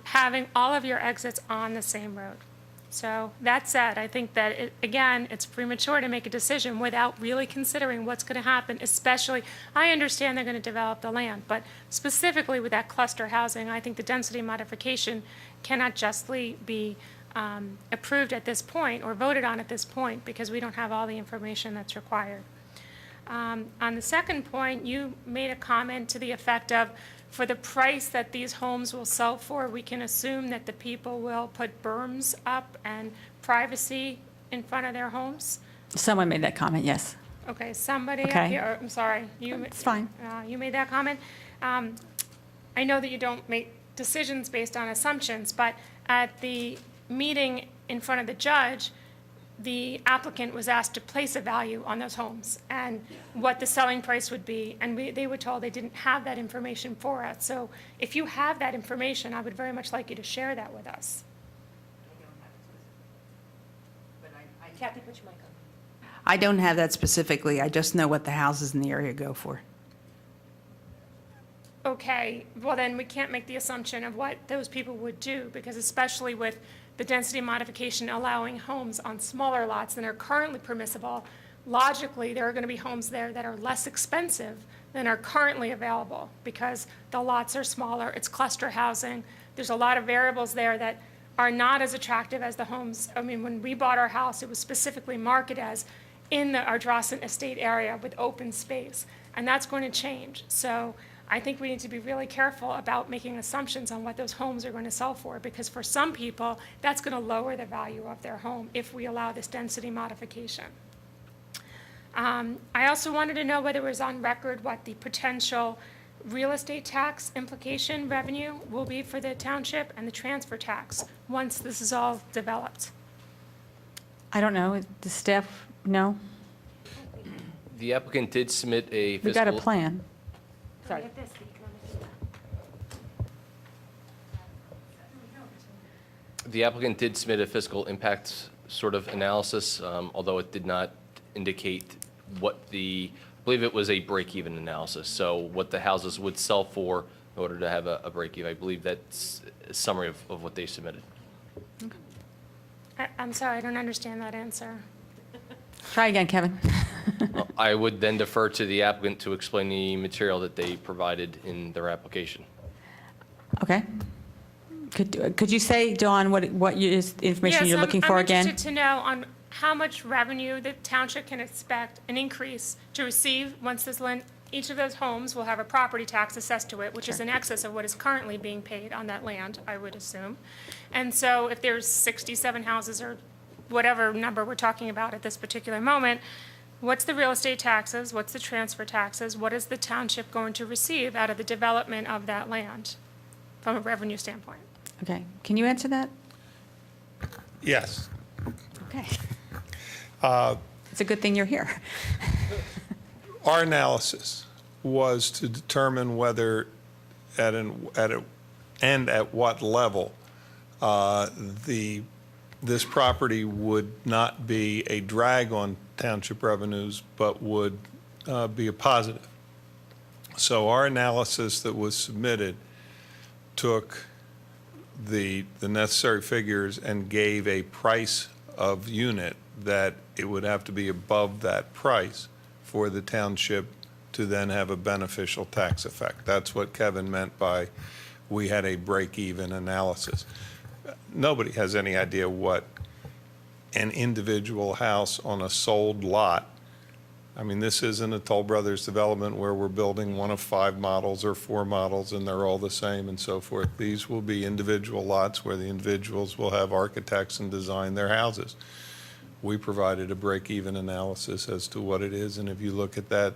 having all of your exits on the same road. So that said, I think that, again, it's premature to make a decision without really considering what's going to happen, especially, I understand they're going to develop the land, but specifically with that cluster housing, I think the density modification cannot justly be approved at this point or voted on at this point because we don't have all the information that's required. On the second point, you made a comment to the effect of, for the price that these homes will sell for, we can assume that the people will put berms up and privacy in front of their homes? Someone made that comment, yes. Okay, somebody Okay. up here, I'm sorry. It's fine. You made that comment. I know that you don't make decisions based on assumptions, but At the meeting in front of the judge, the applicant was asked to place a value on those homes and what the selling price would be, and they were told they didn't have that information for us. So if you have that information, I would very much like you to share that with us. Kathy, put your mic on. I don't have that specifically. I just know what the houses in the area go for. Okay, well then we can't make the assumption of what those people would do, because especially with the density modification allowing homes on smaller lots than are currently permissible, logically, there are going to be homes there that are less expensive than are currently available because the lots are smaller, it's cluster housing. There's a lot of variables there that are not as attractive as the homes. I mean, when we bought our house, it was specifically marketed as in the Ardrossan estate area with open space, and that's going to change. So I think we need to be really careful about making assumptions on what those homes are going to sell for, because for some people, that's going to lower the value of their home if we allow this density modification. I also wanted to know whether it was on record what the potential real estate tax implication revenue will be for the township and the transfer tax once this is all developed. I don't know. Does staff know? The applicant did submit a We got a fiscal. plan. Sorry. The applicant did submit a fiscal impact sort of analysis, although it did not indicate what I believe it was a break-even analysis. So what the houses would sell for in order to have a break-even. I believe that's a summary of what they submitted. I'm sorry, I don't understand that answer. Try again, Kevin. I would then defer to the applicant to explain the material that they provided in their application. Okay. Could you say, Dawn, what information you're looking for I'm again? interested to know on how much revenue the township can expect an increase to receive once this land, each of those homes will have a property tax assessed to it, which is in excess of what is currently being paid on that land, I would assume. And so if there's 67 houses or whatever number we're talking about at this particular moment, what's the real estate taxes? What's the transfer taxes? What is the township going to receive out of the development of that land from a revenue standpoint? Okay. Can you answer that? Yes. Okay. It's a good thing you're here. Our analysis was to determine whether at what level this property would not be a drag on township revenues, but would be a positive. So our analysis that was submitted took the necessary figures and gave a price of unit that it would have to be above that price for the township to then have a beneficial tax effect. That's what Kevin meant by we had a break-even analysis. Nobody has any idea what an individual house on a sold lot, I mean, this isn't a Toll Brothers development where we're building one of 5 models or 4 models and they're all the same and so forth. These will be individual lots where the individuals will have architects and design their houses. We provided a break-even analysis as to what it is, and if you look at that,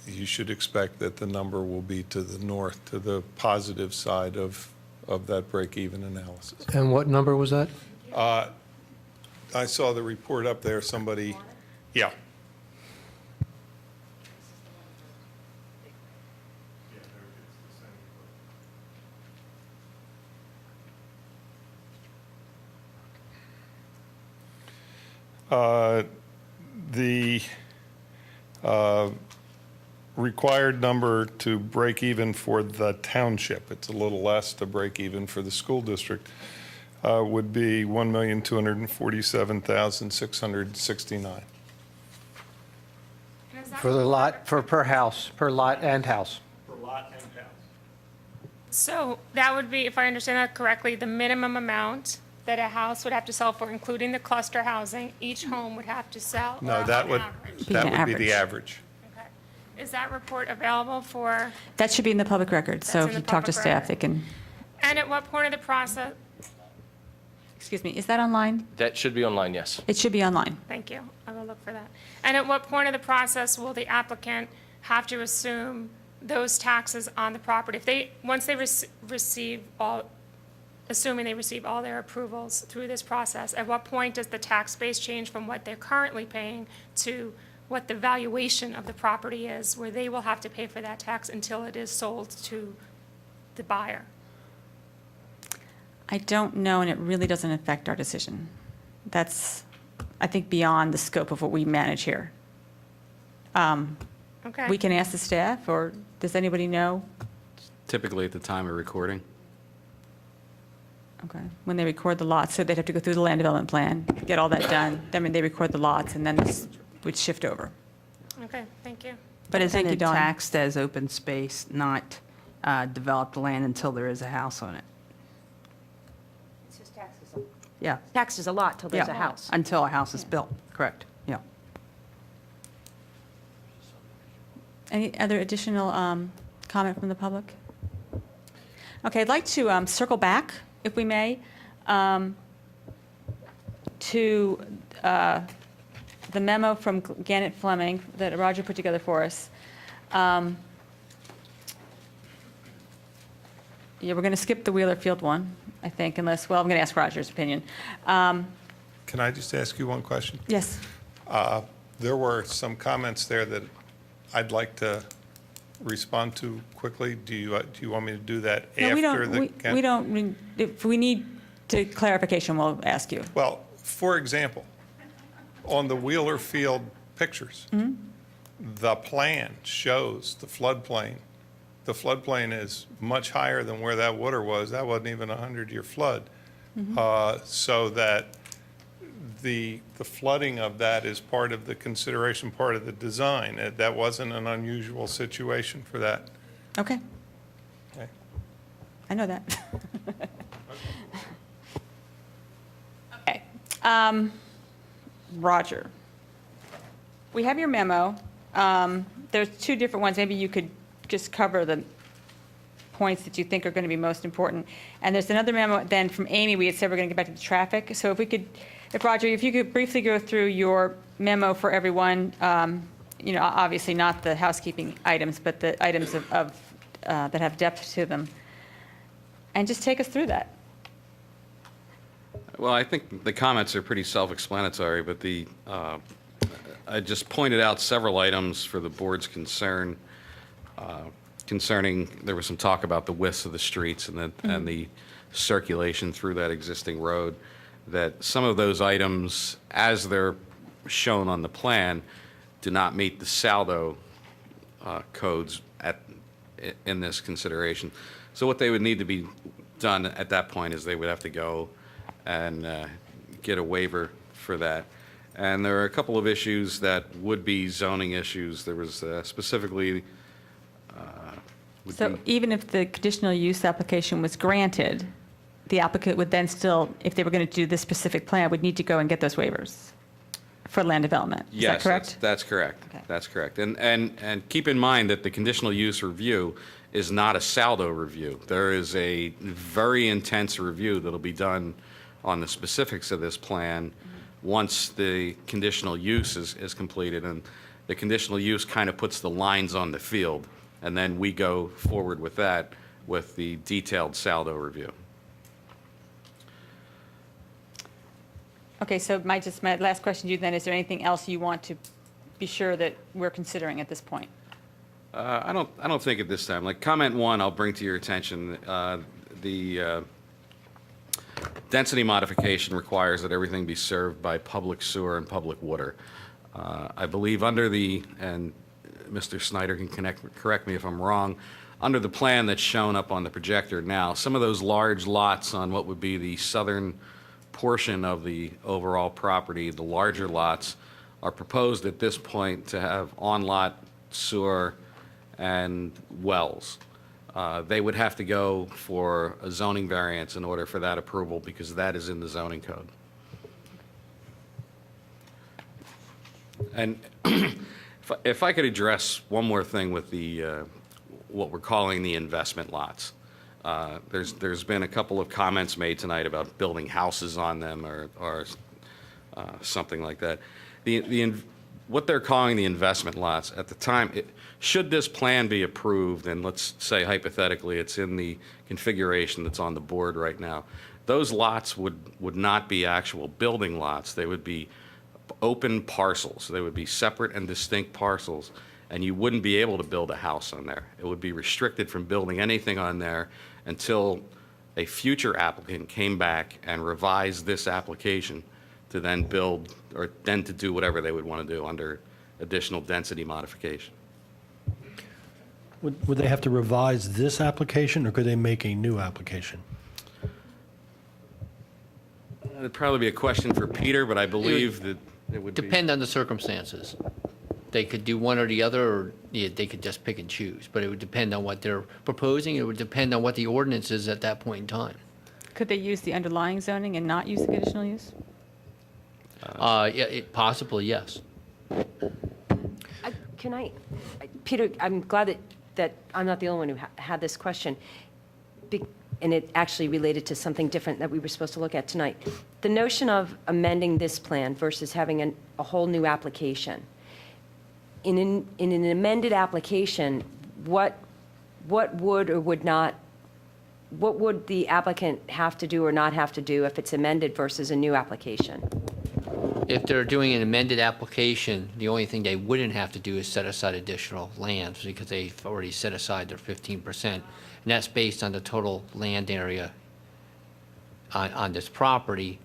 you should expect that the number will be to the north, to the positive side of that break-even analysis. And what number was that? I saw the report up there, somebody, yeah. The required number to break even for the township, it's a little less to break even for the school district, would be $1,247,669. For the lot, per house, per lot and house. Per lot and house. So that would be, if I understand that correctly, the minimum amount that a house would have to sell for, including the cluster housing, each home would have to sell? No, or that on would, average? that would be the average. Okay. Is that report available for, That should be in the public record, so That's if in you the talk to public staff, record. they can, and at what point of the process, excuse me, is that online? That should be online, yes. It should be online. thank you, I will look for that. And at what point of the process will the applicant have to assume those taxes on the property? If they, once they receive all assuming they receive all their approvals through this process, at what point does the tax base change from what they're currently paying to what the valuation of the property is, where they will have to pay for that tax until it is sold to the buyer? I don't know, and it really doesn't affect our decision. That's, I think, beyond the scope of what we manage here. Okay. We can ask the staff, or does anybody know? Typically at the time of recording. Okay, when they record the lots, so they'd have to go through the land development plan, get all that done. I mean, they record the lots, and then this would shift over. Okay, thank you. But isn't Thank you, it Dawn. taxed as open space, not developed land until there is a house on it? It's just taxes. Yeah. Taxes a lot till there's a Yeah. house. Until a house is built, correct, yeah. Any other additional comment from the public? Okay, I'd like to circle back, if we may, to the memo from Gannett Fleming that Roger put together for us. Yeah, we're going to skip the Wheeler Field one, I think, unless, well, I'm going to ask Roger's opinion. Can I just ask you one question? Yes. There were some comments there that I'd like to respond to quickly. Do you want me to do that No, we after the? don't, we don't, if we need to clarification, we'll ask you. Well, for example, on the Wheeler Field pictures, the plan shows the floodplain. The floodplain is much higher than where that water was. That wasn't even a 100-year flood. So that the flooding of that is part of the consideration, part of the design. That wasn't an unusual situation for that. Okay, Okay. I know that. Okay. Roger, we have your memo. There's two different ones. Maybe you could just cover the points that you think are going to be most important. And there's another memo then from Amy. We had said we're going to get back to the traffic. So if we could, if Roger, if you could briefly go through your memo for everyone, you know, obviously not the housekeeping items, but the items that have depth to them, and just take us through that. Well, I think the comments are pretty self-explanatory, but I just pointed out several items for the board's concern concerning, there was some talk about the widths of the streets and the circulation through that existing road, that some of those items, as they're shown on the plan, do not meet the saldo codes in this consideration. So what they would need to be done at that point is they would have to go and get a waiver for that. And there are a couple of issues that would be zoning issues. There was specifically. So even if the conditional use application was granted, the applicant would then still, if they were going to do this specific plan, would need to go and get those waivers for land development. Is that correct? That's correct. Okay. That's correct. And keep in mind that the conditional use review is not a saldo review. There is a very intense review that'll be done on the specifics of this plan once the conditional use is completed. And the conditional use kind of puts the lines on the field, and then we go forward with that with the detailed saldo review. Okay, so my last question to you then, is there anything else you want to be sure that we're considering at this point? I don't think at this time. Like comment one, I'll bring to your attention. The density modification requires that everything be served by public sewer and public water. I believe under the, and Mr. Snyder can correct me if I'm wrong, under the plan that's shown up on the projector now, some of those large lots on what would be the southern portion of the overall property, the larger lots, are proposed at this point to have on-lot sewer and wells. They would have to go for a zoning variance in order for that approval, because that is in the zoning code. And if I could address one more thing with the what we're calling the investment lots. There's been a couple of comments made tonight about building houses on them or something like that. The what they're calling the investment lots, at the time, should this plan be approved, and let's say hypothetically it's in the configuration that's on the board right now, those lots would not be actual building lots. They would be open parcels. They would be separate and distinct parcels, and you wouldn't be able to build a house on there. It would be restricted from building anything on there until a future applicant came back and revised this application to then build, or then to do whatever they would want to do under additional density modification. Would they have to revise this application, or could they make a new application? It'd probably be a question for Peter, but I believe that it would be. Depend on the circumstances. They could do one or the other, or they could just pick and choose. But it would depend on what they're proposing. It would depend on what the ordinance is at that point in time. Could they use the underlying zoning and not use the conditional use? Yeah, possibly, yes. Peter, I'm glad that I'm not the only one who had this question, and it actually related to something different that we were supposed to look at tonight. The notion of amending this plan versus having a whole new application. In an amended application, what would or would not, what would the applicant have to do or not have to do if it's amended versus a new application? If they're doing an amended application, the only thing they wouldn't have to do is set aside additional land, because they've already set aside their 15%. And that's based on the total land area on this property.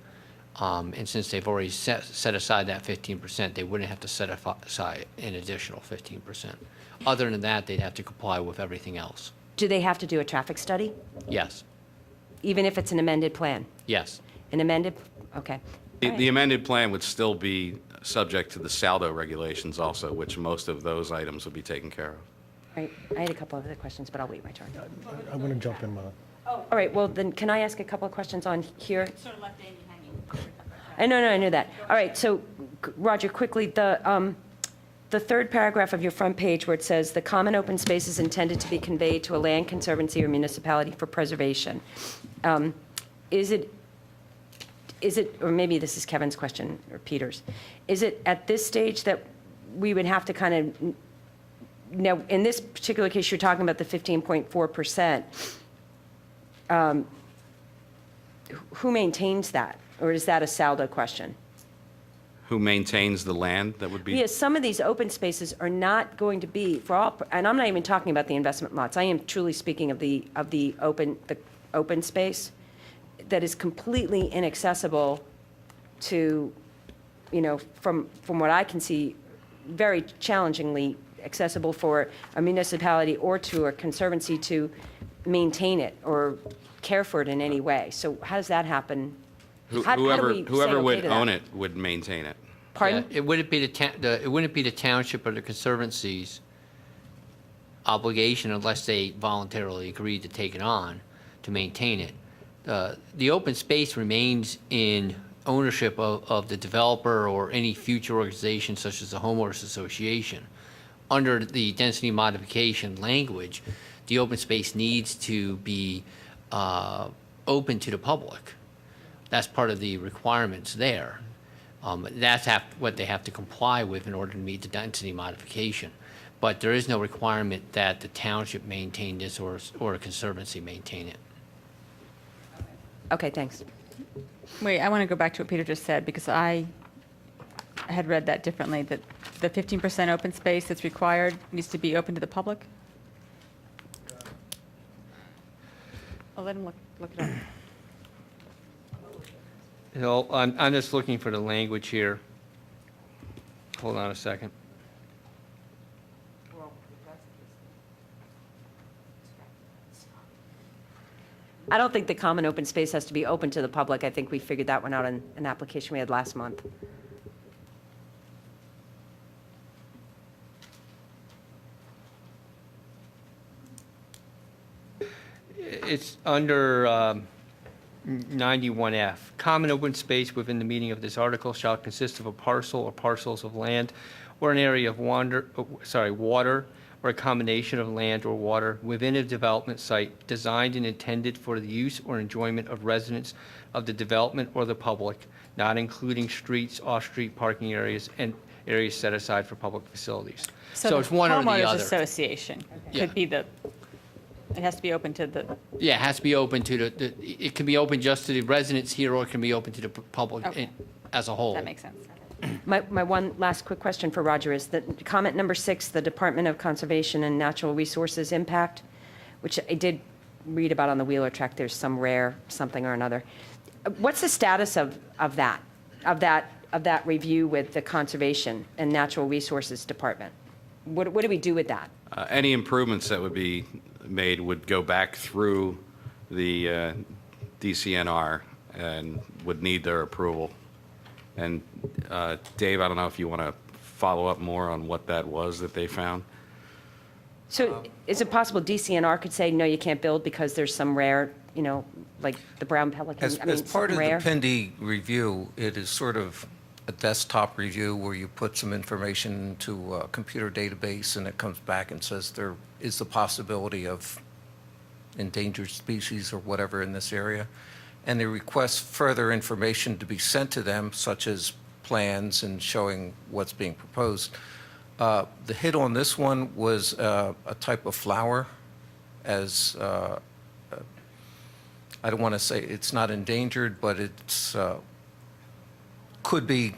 And since they've already set aside that 15%, they wouldn't have to set aside an additional 15%. Other than that, they'd have to comply with everything else. Do they have to do a traffic study, Yes, even if it's an amended plan? yes. An amended, okay. The amended plan would still be subject to the saldo regulations also, which most of those items would be taken care of. All right, I had a couple of other questions, but I'll wait my turn. I want to jump in, Mona. All right, well, then, can I ask a couple of questions on here? Sort of left Amy hanging. I know, I knew that. All right, so, Roger, quickly, the third paragraph of your front page where it says, "The common open space is intended to be conveyed to a land conservancy or municipality for preservation." Is it, or maybe this is Kevin's question, or Peter's, is it at this stage that we would have to kind of, now, in this particular case, you're talking about the 15.4%, who maintains that? Or is that a saldo question? Who maintains the land that would be? Yes, some of these open spaces are not going to be, for all, and I'm not even talking about the investment lots. I am truly speaking of the open space that is completely inaccessible to, from what I can see, very challengingly accessible for a municipality or to a conservancy to maintain it or care for it in any way. So how does that happen? How do we say Whoever okay would to that? own it would maintain it. Pardon? Yeah, it wouldn't be it wouldn't be the township or the conservancy's obligation unless they voluntarily agreed to take it on to maintain it. The open space remains in ownership of the developer or any future organization such as the homeowners association. Under the density modification language, the open space needs to be open to the public. That's part of the requirements there. That's what they have to comply with in order to meet the density modification. But there is no requirement that the township maintain this or a conservancy maintain it. Okay, thanks. Wait, I want to go back to what Peter just said, because I had read that differently, that the 15% open space that's required needs to be open to the public? I'll let him look it up. I'm just looking for the language here. Hold on a second. I don't think the common open space has to be open to the public. I think we figured that one out in an application we had last month. It's under 91F. Common open space within the meaning of this article shall consist of a parcel or parcels of land or an area of water, or a combination of land or water within a development site designed and intended for the use or enjoyment of residents of the development or the public, not including streets, off-street parking areas, and areas set aside for public facilities. So the it's one or the homeowners other. association Yeah. could be it has to be open to the, Yeah, it has to be open to it can be open just to the residents here, or it can be open to the public Okay. as a whole. that makes sense. My one last quick question for Roger is that comment number 6, the Department of Conservation and Natural Resources impact, which I did read about on the Wheeler Tract, there's some rare something or another. What's the status of that review with the Conservation and Natural Resources Department? What do we do with that? Any improvements that would be made would go back through the DCNR and would need their approval. And Dave, I don't know if you want to follow up more on what that was that they found? So is it possible DCNR could say, no, you can't build because there's some rare, like the brown pelican? As I mean, part of something rare? the Pendy review, it is sort of a desktop review where you put some information into a computer database and it comes back and says there is the possibility of endangered species or whatever in this area. And they request further information to be sent to them, such as plans and showing what's being proposed. The hit on this one was a type of flower, as I don't want to say it's not endangered, but it's could be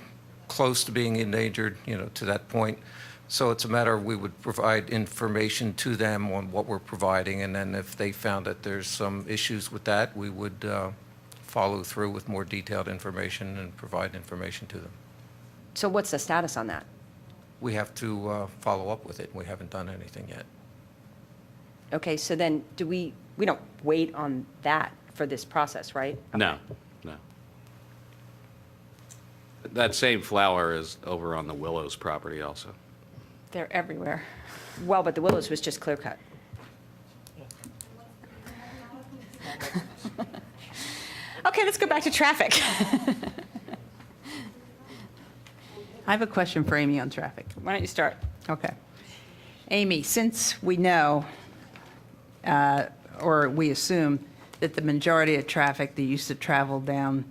close to being endangered, to that point. So it's a matter of we would provide information to them on what we're providing, and then if they found that there's some issues with that, we would follow through with more detailed information and provide information to them. So what's the status on that? We have to follow up with it. We haven't done anything yet. Okay, so then we don't wait on that for this process, right? No. That same flower is over on the Willows property also. They're everywhere. Well, but the Willows was just clear cut. Okay, let's go back to traffic. I have a question for Amy on traffic. Why don't you start? Okay. Amy, since we know, or we assume, that the majority of traffic that used to travel down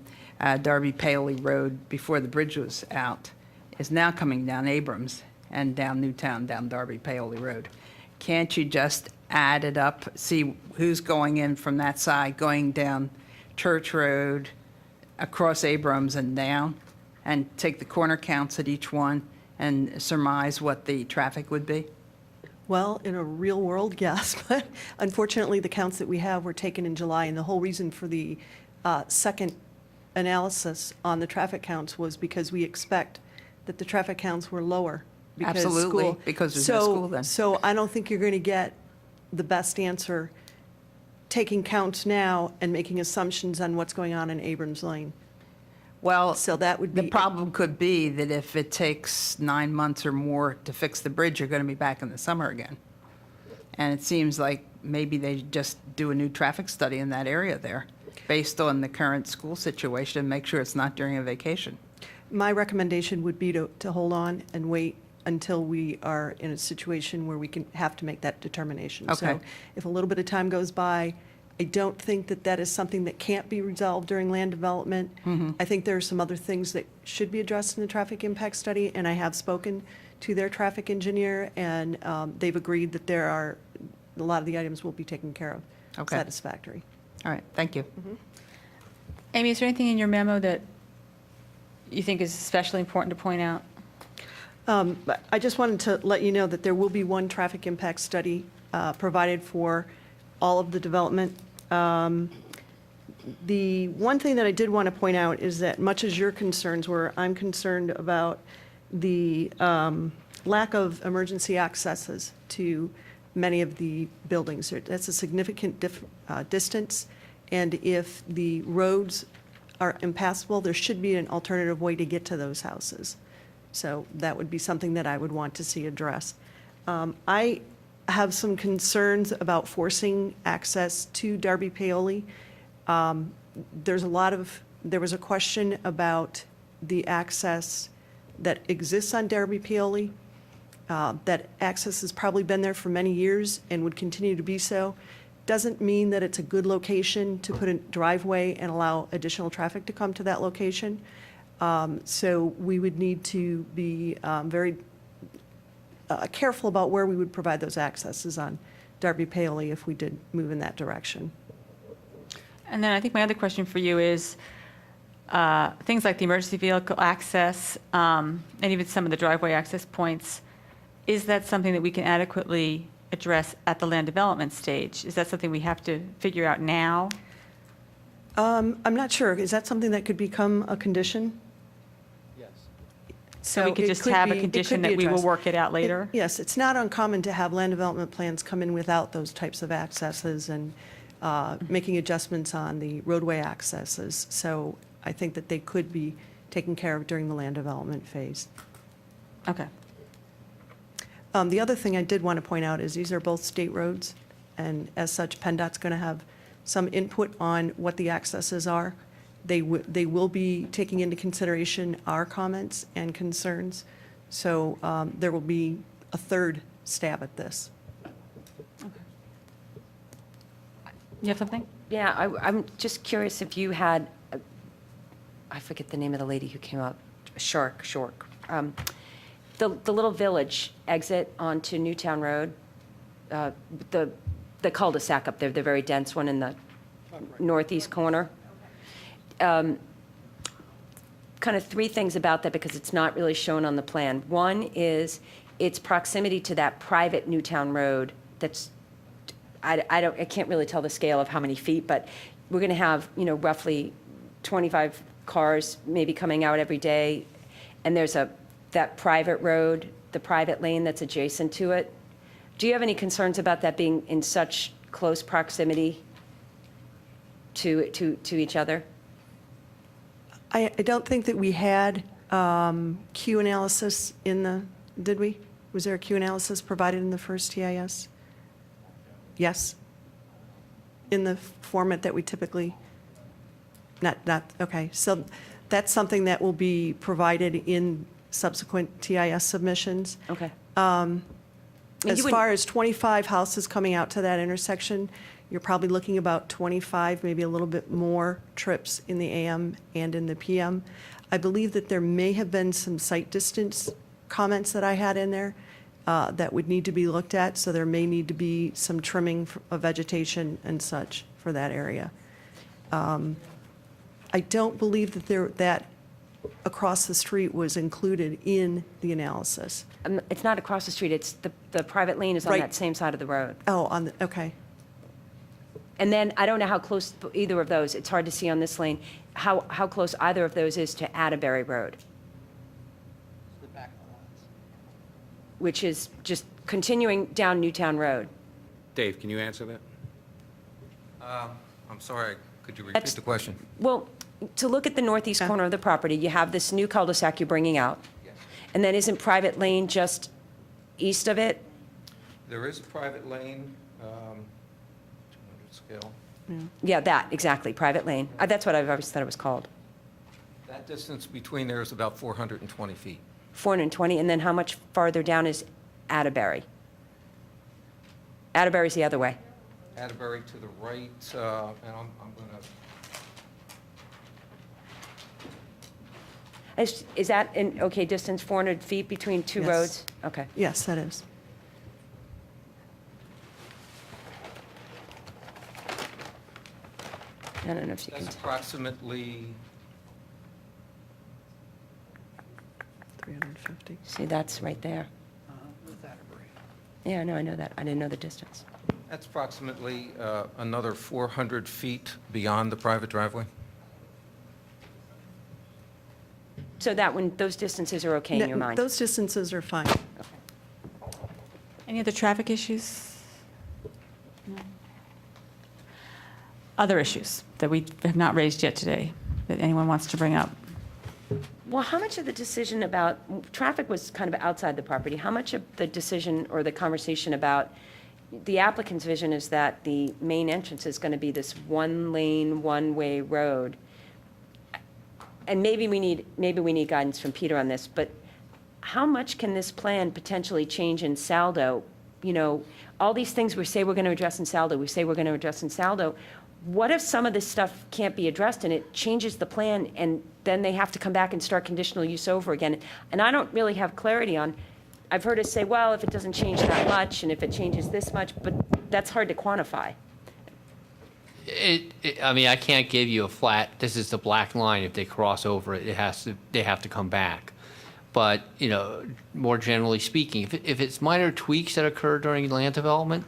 Darby Paoli Road before the bridge was out is now coming down Abrams and down Newtown, down Darby Paoli Road, can't you just add it up, see who's going in from that side, going down Church Road, across Abrams and down, and take the corner counts at each one and surmise what the traffic would be? Well, in a real world, yes, but unfortunately, the counts that we have were taken in July, and the whole reason for the second analysis on the traffic counts was because we expect that the traffic counts were lower. Because Absolutely, school- because there's no school then. So I don't think you're going to get the best answer taking counts now and making assumptions on what's going on in Abrams Lane. Well, So that would be. the problem could be that if it takes 9 months or more to fix the bridge, you're going to be back in the summer again. And it seems like maybe they just do a new traffic study in that area there, based on the current school situation, and make sure it's not during a vacation. My recommendation would be to hold on and wait until we are in a situation where we can have to make that determination. Okay. So if a little bit of time goes by, I don't think that that is something that can't be resolved during land development. I think there are some other things that should be addressed in the traffic impact study, and I have spoken to their traffic engineer, and they've agreed that a lot of the items will be taken care of Okay. satisfactory. All right, thank you. Amy, is there anything in your memo that you think is especially important to point out? But I just wanted to let you know that there will be one traffic impact study provided for all of the development. The one thing that I did want to point out is that much as your concerns were, I'm concerned about the lack of emergency accesses to many of the buildings. That's a significant distance, and if the roads are impassable, there should be an alternative way to get to those houses. So that would be something that I would want to see addressed. I have some concerns about forcing access to Darby Paoli. There was a question about the access that exists on Darby Paoli. That access has probably been there for many years and would continue to be so. Doesn't mean that it's a good location to put a driveway and allow additional traffic to come to that location. So we would need to be very careful about where we would provide those accesses on Darby Paoli if we did move in that direction. And then I think my other question for you is, things like the emergency vehicle access, and even some of the driveway access points, is that something that we can adequately address at the land development stage? Is that something we have to figure out now? I'm not sure. Is that something that could become a condition? Yes. So we could it just could have be- a it condition could be that we will addressed. work it out later? Yes, it's not uncommon to have land development plans come in without those types of accesses and making adjustments on the roadway accesses. So I think that they could be taken care of during the land development phase. Okay. The other thing I did want to point out is these are both state roads, and as such, PennDOT's going to have some input on what the accesses are. They will be taking into consideration our comments and concerns, so there will be a third stab at this. You have something? Yeah, I'm just curious if you had, I forget the name of the lady who came up, Shork. The little village exit onto Newtown Road, the cul-de-sac up there, the very dense one in the northeast corner. Kind of three things about that because it's not really shown on the plan. One is its proximity to that private Newtown Road that's, I can't really tell the scale of how many feet, but we're going to have, roughly 25 cars maybe coming out every day. And there's that private road, the private lane that's adjacent to it. Do you have any concerns about that being in such close proximity to each other? I don't think that we had Q analysis in the, did we? Was there a Q analysis provided in the first TIS? Yes? In the format that we typically, not, okay. So that's something that will be provided in subsequent TIS submissions. Okay. As far as 25 houses coming out to that intersection, you're probably looking about 25, maybe a little bit more trips in the AM and in the PM. I believe that there may have been some site distance comments that I had in there that would need to be looked at, so there may need to be some trimming of vegetation and such for that area. I don't believe that that across the street was included in the analysis. It's not across the street, it's the private lane is on Right. that same side of the road. Oh, okay. And then, I don't know how close either of those, it's hard to see on this lane, how close either of those is to Atterbury Road. Which is just continuing down Newtown Road. Dave, can you answer that? I'm sorry, could you repeat That's- the question? Well, to look at the northeast corner of the property, you have this new cul-de-sac you're bringing out. Yes. And then isn't private lane just east of it? There is a private lane, 200 scale. Yeah, that, exactly, private lane. That's what I've always thought it was called. That distance between there is about 420 feet. 420, and then how much farther down is Atterbury? Atterbury's the other way. Atterbury to the right, and I'm going to, Is that an okay distance, 400 feet between two Yes. roads? Okay. Yes, that is. I don't know if you can. that's approximately 350. See, that's right there. Yeah, no, I know that. I didn't know the distance. That's approximately another 400 feet beyond the private driveway. So that one, those distances are okay in your mind? Those distances are fine. Any other traffic issues? No. Other issues that we have not raised yet today that anyone wants to bring up? Well, how much of the decision about, traffic was kind of outside the property, how much of the decision or the conversation about, the applicant's vision is that the main entrance is going to be this one-lane, one-way road. And maybe we need guidance from Peter on this, but how much can this plan potentially change in saldo, you know, all these things we say we're going to address in Saldo, we say we're going to address in Saldo. What if some of this stuff can't be addressed and it changes the plan and then they have to come back and start conditional use over again? And I don't really have clarity on, I've heard us say, well, if it doesn't change that much and if it changes this much, but that's hard to quantify. I mean, I can't give you a flat, this is the black line. If they cross over it, they have to come back. But, you know, more generally speaking, if it's minor tweaks that occur during land development,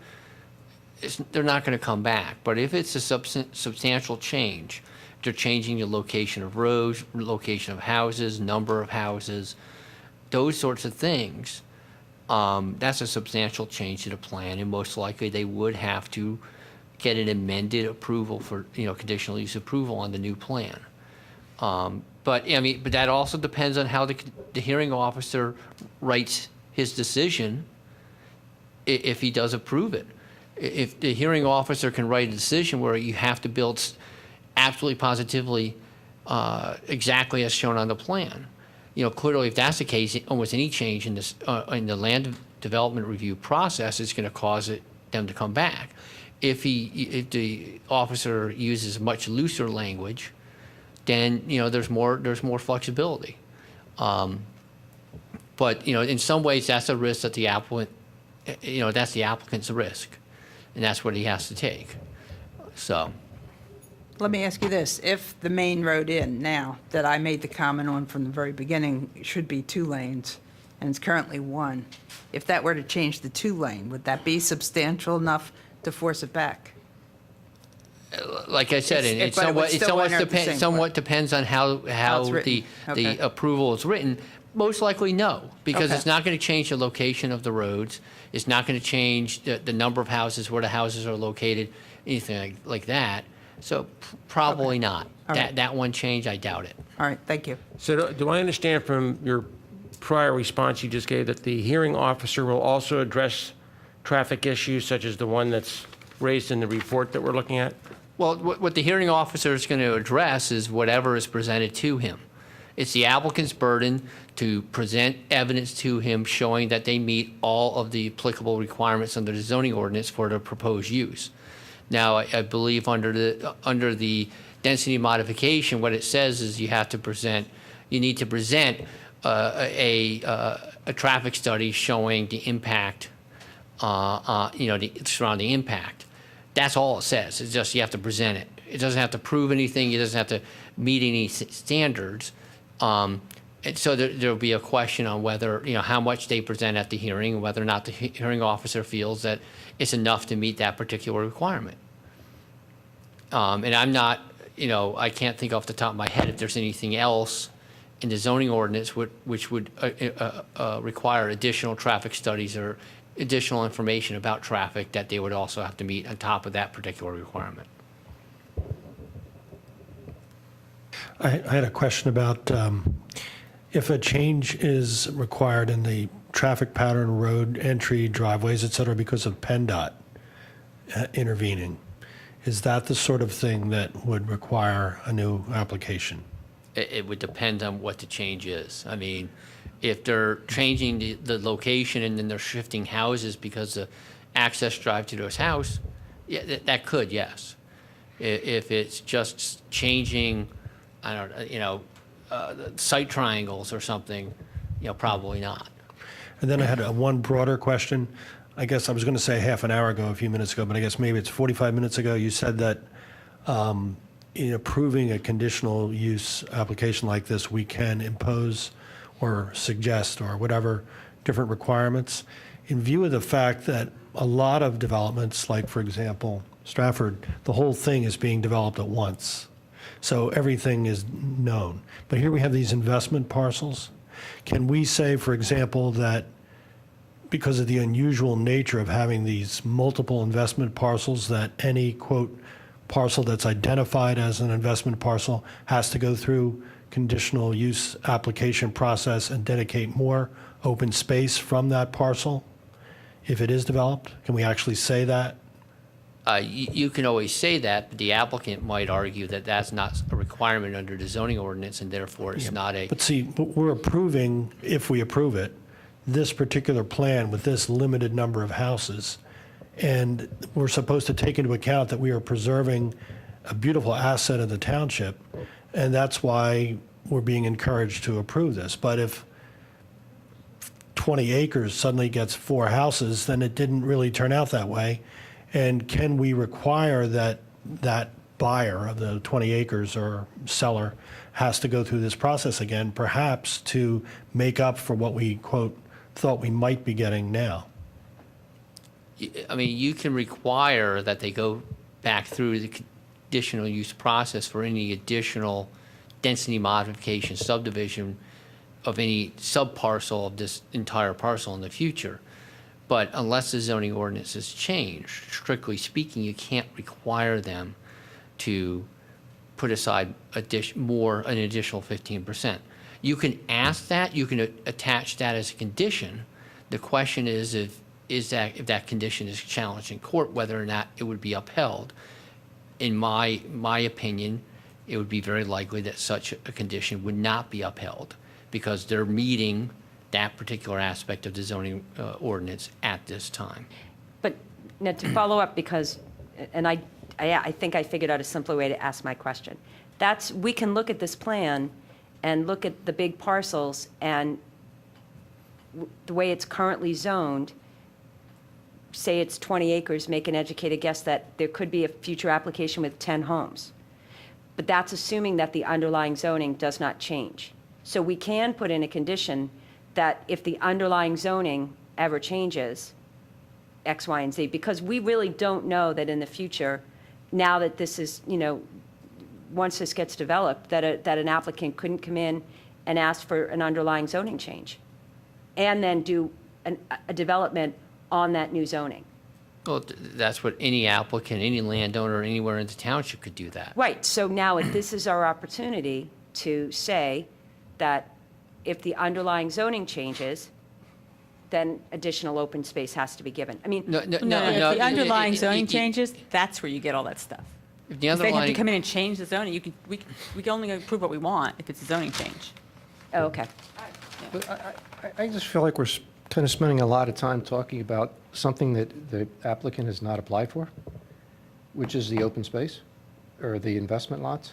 they're not going to come back. But if it's a substantial change, they're changing the location of roads, location of houses, number of houses, those sorts of things, that's a substantial change to the plan, and most likely they would have to get an amended approval for, you know, conditional use approval on the new plan. But I mean, but that also depends on how the hearing officer writes his decision if he does approve it. If the hearing officer can write a decision where you have to build absolutely positively exactly as shown on the plan, you know, clearly if that's the case, almost any change in this in the land development review process is going to cause them to come back. If the officer uses much looser language, then, you know, there's more flexibility. But, you know, in some ways that's a risk that the applicant, you know, that's the applicant's risk, and that's what he has to take. So. Let me ask you this. If the main road in now, that I made the comment on from the very beginning, should be 2 lanes, and it's currently 1, if that were to change to 2 lane, would that be substantial enough to force it back? Like I said, it but it would still enter the same somewhat depends on how it's written. the approval is written. Most likely, no, because Okay. it's not going to change the location of the roads. It's not going to change the number of houses, where the houses are located, anything like that. So probably not. All right. That one change, I doubt it. All right, thank you. So do I understand from your prior response you just gave that the hearing officer will also address traffic issues such as the one that's raised in the report that we're looking at? Well, what the hearing officer is going to address is whatever is presented to him. It's the applicant's burden to present evidence to him showing that they meet all of the applicable requirements under the zoning ordinance for the proposed use. Now, I believe under the density modification, what it says is you need to present a traffic study showing the impact, you know, the surrounding impact. That's all it says. It's just you have to present it. It doesn't have to prove anything. It doesn't have to meet any standards. And so there'll be a question on whether, you know, how much they present at the hearing, and whether or not the hearing officer feels that it's enough to meet that particular requirement. And I'm not, you know, I can't think off the top of my head if there's anything else in the zoning ordinance which would require additional traffic studies or additional information about traffic that they would also have to meet on top of that particular requirement. I had a question about if a change is required in the traffic pattern, road entry, driveways, et cetera, because of PennDOT intervening. Is that the sort of thing that would require a new application? It would depend on what the change is. I mean, if they're changing the location and then they're shifting houses because the access drive to those house, yeah, that could, yes. If it's just changing, I don't know, you know, site triangles or something, you know, probably not. And then I had one broader question. I guess I was going to say half an hour ago, a few minutes ago, but I guess maybe it's 45 minutes ago, you said that in approving a conditional use application like this, we can impose or suggest or whatever different requirements. In view of the fact that a lot of developments, like for example, Stratford, the whole thing is being developed at once. So everything is known. But here we have these investment parcels. Can we say, for example, that because of the unusual nature of having these multiple investment parcels, that any, quote, parcel that's identified as an investment parcel has to go through conditional use application process and dedicate more open space from that parcel if it is developed? Can we actually say that? You can always say that, but the applicant might argue that that's not a requirement under the zoning ordinance, and therefore it's not a. But see, we're approving, if we approve it, this particular plan with this limited number of houses. And we're supposed to take into account that we are preserving a beautiful asset of the township, and that's why we're being encouraged to approve this. But if 20 acres suddenly gets 4 houses, then it didn't really turn out that way. And can we require that that buyer of the 20 acres or seller has to go through this process again, perhaps to make up for what we, quote, thought we might be getting now? I mean, you can require that they go back through the conditional use process for any additional density modification, subdivision of any subparcel of this entire parcel in the future. But unless the zoning ordinance is changed, strictly speaking, you can't require them to put aside an additional 15%. You can ask that, you can attach that as a condition. The question is if that condition is challenged in court, whether or not it would be upheld. In my opinion, it would be very likely that such a condition would not be upheld because they're meeting that particular aspect of the zoning ordinance at this time. But now to follow up, because, and I think I figured out a simpler way to ask my question. We can look at this plan and look at the big parcels and the way it's currently zoned, say it's 20 acres, make an educated guess that there could be a future application with 10 homes. But that's assuming that the underlying zoning does not change. So we can put in a condition that if the underlying zoning ever changes, X, Y, and Z, because we really don't know that in the future, now that this is, once this gets developed, that an applicant couldn't come in and ask for an underlying zoning change and then do a development on that new zoning. Well, that's what any applicant, any landowner anywhere in the township could do that. Right, so now this is our opportunity to say that if the underlying zoning changes, then additional open space has to be given. I mean, No, if the underlying zoning changes, that's where you get all that stuff. If the If they have to underlying, come in and change the zoning, we can only approve what we want if it's a zoning change. oh, okay. I just feel like we're kind of spending a lot of time talking about something that the applicant has not applied for, which is the open space or the investment lots.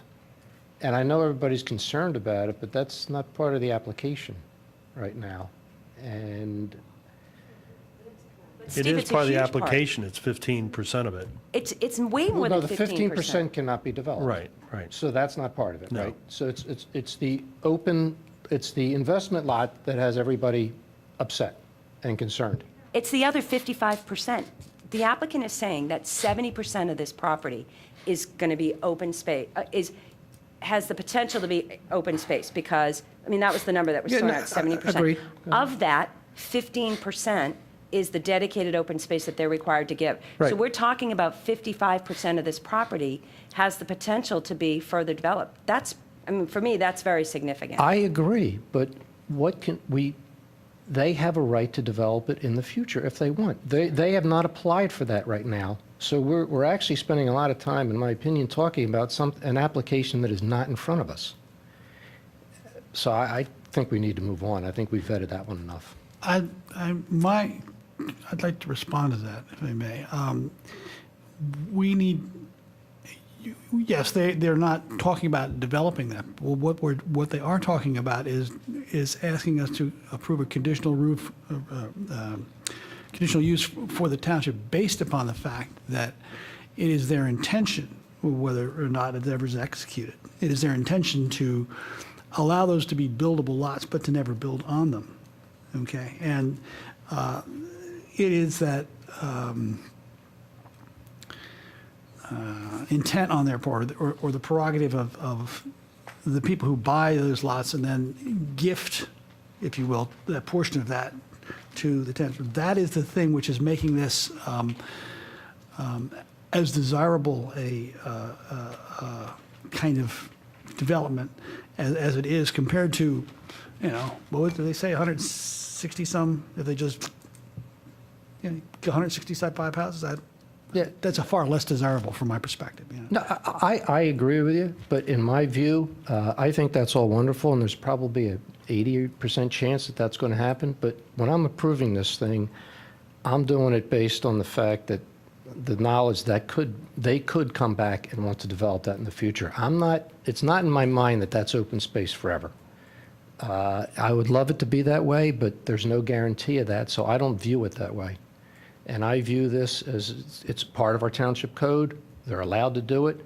And I know everybody's concerned about it, but that's not part of the application right now. And It Steve, is it's a part of the huge part. application, it's 15% of it. It's way more no, than the 15%. 15% cannot be developed. Right, right. So that's not part of it, No. right? So it's the open, it's the investment lot that has everybody upset and concerned. It's the other 55%. The applicant is saying that 70% of this property is going to be open space, has the potential to be open space because, I mean, that was the number that was thrown out, 70%. Agreed. Of that, 15% is the dedicated open space that they're required to give. So Right. we're talking about 55% of this property has the potential to be further developed. I mean, for me, that's very significant. I agree, but they have a right to develop it in the future if they want. They have not applied for that right now. So we're actually spending a lot of time, in my opinion, talking about an application that is not in front of us. So I think we need to move on. I think we've vetted that one enough. I'd like to respond to that, if I may. Yes, they're not talking about developing that. Well, what they are talking about is asking us to approve a conditional conditional use for the township based upon the fact that it is their intention, whether or not it ever is executed, it is their intention to allow those to be buildable lots, but to never build on them. Okay, and it is that intent on their part, or the prerogative of the people who buy those lots and then gift, if you will, that portion of that to the township. That is the thing which is making this as desirable a kind of development as it is compared to, what do they say, 160 some, if they just, 165 houses, that's a far less desirable from my perspective. You know? No, I agree with you, but in my view, I think that's all wonderful, and there's probably a 80% chance that that's going to happen. But when I'm approving this thing, I'm doing it based on the fact that the knowledge that they could come back and want to develop that in the future. It's not in my mind that that's open space forever. I would love it to be that way, but there's no guarantee of that, so I don't view it that way. And I view this as it's part of our township code. They're allowed to do it.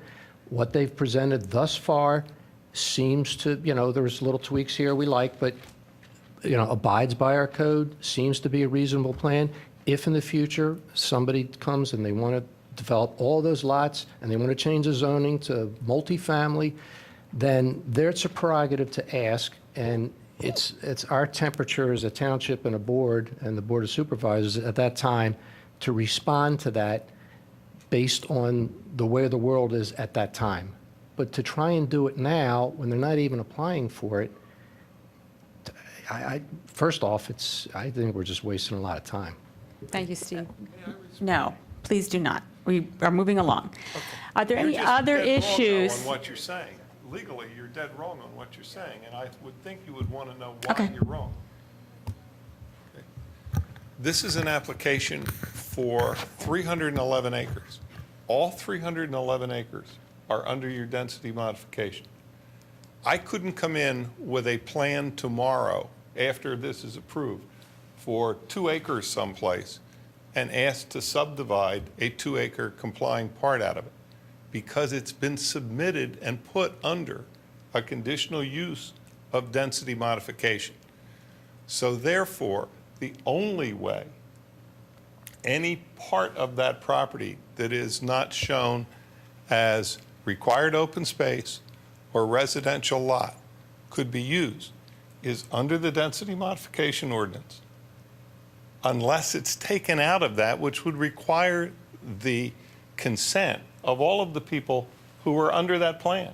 What they've presented thus far seems to, there's little tweaks here we like, but, abides by our code, seems to be a reasonable plan. If in the future somebody comes and they want to develop all those lots and they want to change the zoning to multifamily, then it's a prerogative to ask, and it's our temperature as a township and a board and the Board of Supervisors at that time to respond to that based on the way the world is at that time. But to try and do it now when they're not even applying for it, first off, I think we're just wasting a lot of time. Thank you, Steve. No, please do not. We are moving along. Are there any other issues? On what you're saying. Legally, you're dead wrong on what you're saying, and I would think you would want to know why you're wrong. Okay. This is an application for 311 acres. All 311 acres are under your density modification. I couldn't come in with a plan tomorrow after this is approved for 2 acres someplace and ask to subdivide a 2-acre complying part out of it, because it's been submitted and put under a conditional use of density modification. So therefore, the only way any part of that property that is not shown as required open space or residential lot could be used is under the density modification ordinance, unless it's taken out of that, which would require the consent of all of the people who were under that plan.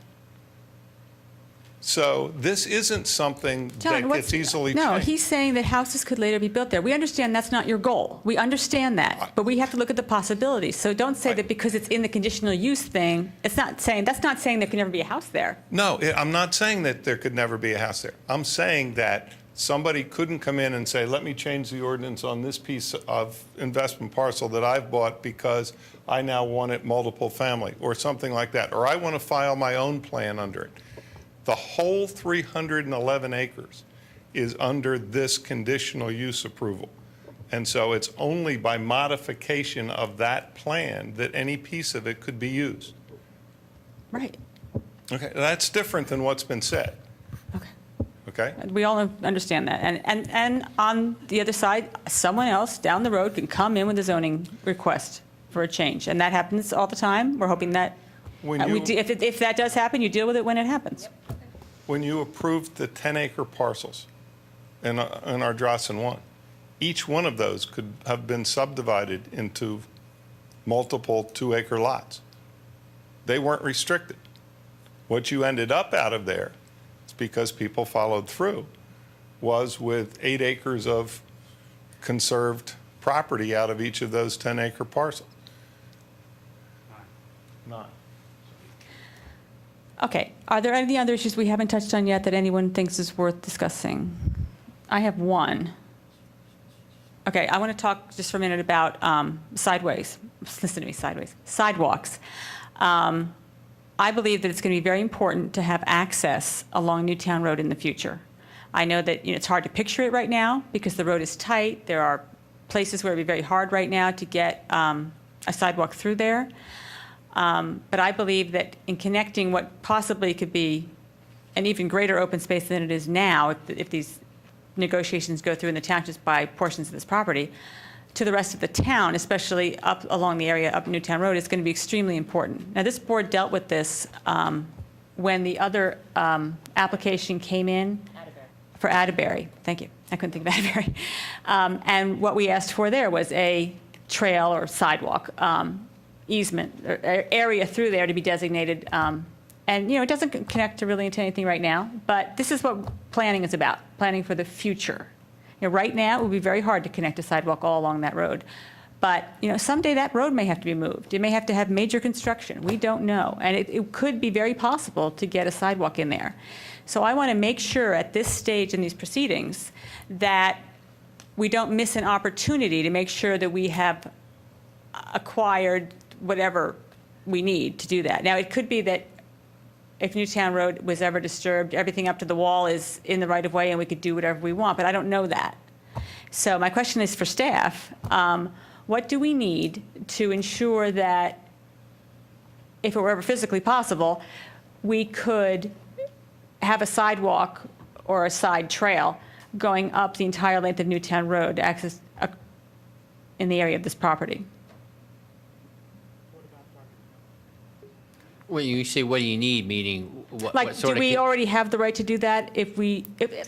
So this isn't something that gets easily changed. No, he's saying that houses could later be built there. We understand that's not your goal. We understand that, but we have to look at the possibilities. So don't say that because it's in the conditional use thing, that's not saying there can never be a house there. No, I'm not saying that there could never be a house there. I'm saying that somebody couldn't come in and say, let me change the ordinance on this piece of investment parcel that I've bought because I now want it multiple family, or something like that, or I want to file my own plan under it. The whole 311 acres is under this conditional use approval. And so it's only by modification of that plan that any piece of it could be used. Right. Okay, that's different than what's been said. Okay? We all understand that. And on the other side, someone else down the road can come in with a zoning request for a change. And that happens all the time. We're hoping that if that does happen, you deal with it when it happens. When you approved the 10-acre parcels in Ardrossan 1, each one of those could have been subdivided into multiple 2-acre lots. They weren't restricted. What you ended up out of there, because people followed through, was with 8 acres of conserved property out of each of those 10-acre parcels. 9. Okay. Are there any other issues we haven't touched on yet that anyone thinks is worth discussing? I have one. Okay, I want to talk just for a minute about sideways. Listen to me, sidewalks. I believe that it's going to be very important to have access along Newtown Road in the future. I know that it's hard to picture it right now because the road is tight. There are places where it would be very hard right now to get a sidewalk through there. But I believe that in connecting what possibly could be an even greater open space than it is now, if these negotiations go through in the town just by portions of this property, to the rest of the town, especially up along the area up Newtown Road, is going to be extremely important. Now, this board dealt with this when the other application came in for Atterbury. Thank you. I couldn't think of Atterbury. And what we asked for there was a trail or sidewalk easement or area through there to be designated. And, it doesn't connect to really into anything right now, but this is what planning is about, planning for the future. Right now, it would be very hard to connect a sidewalk all along that road. But, someday that road may have to be moved. It may have to have major construction. We don't know. And it could be very possible to get a sidewalk in there. So I want to make sure at this stage in these proceedings that we don't miss an opportunity to make sure that we have acquired whatever we need to do that. Now, it could be that if Newtown Road was ever disturbed, everything up to the wall is in the right-of-way and we could do whatever we want, but I don't know that. So my question is for staff, what do we need to ensure that, if it were ever physically possible, we could have a sidewalk or a side trail going up the entire length of Newtown Road to access in the area of this property? When you say, what do you need, meaning what sort do of... we already have the right to do that if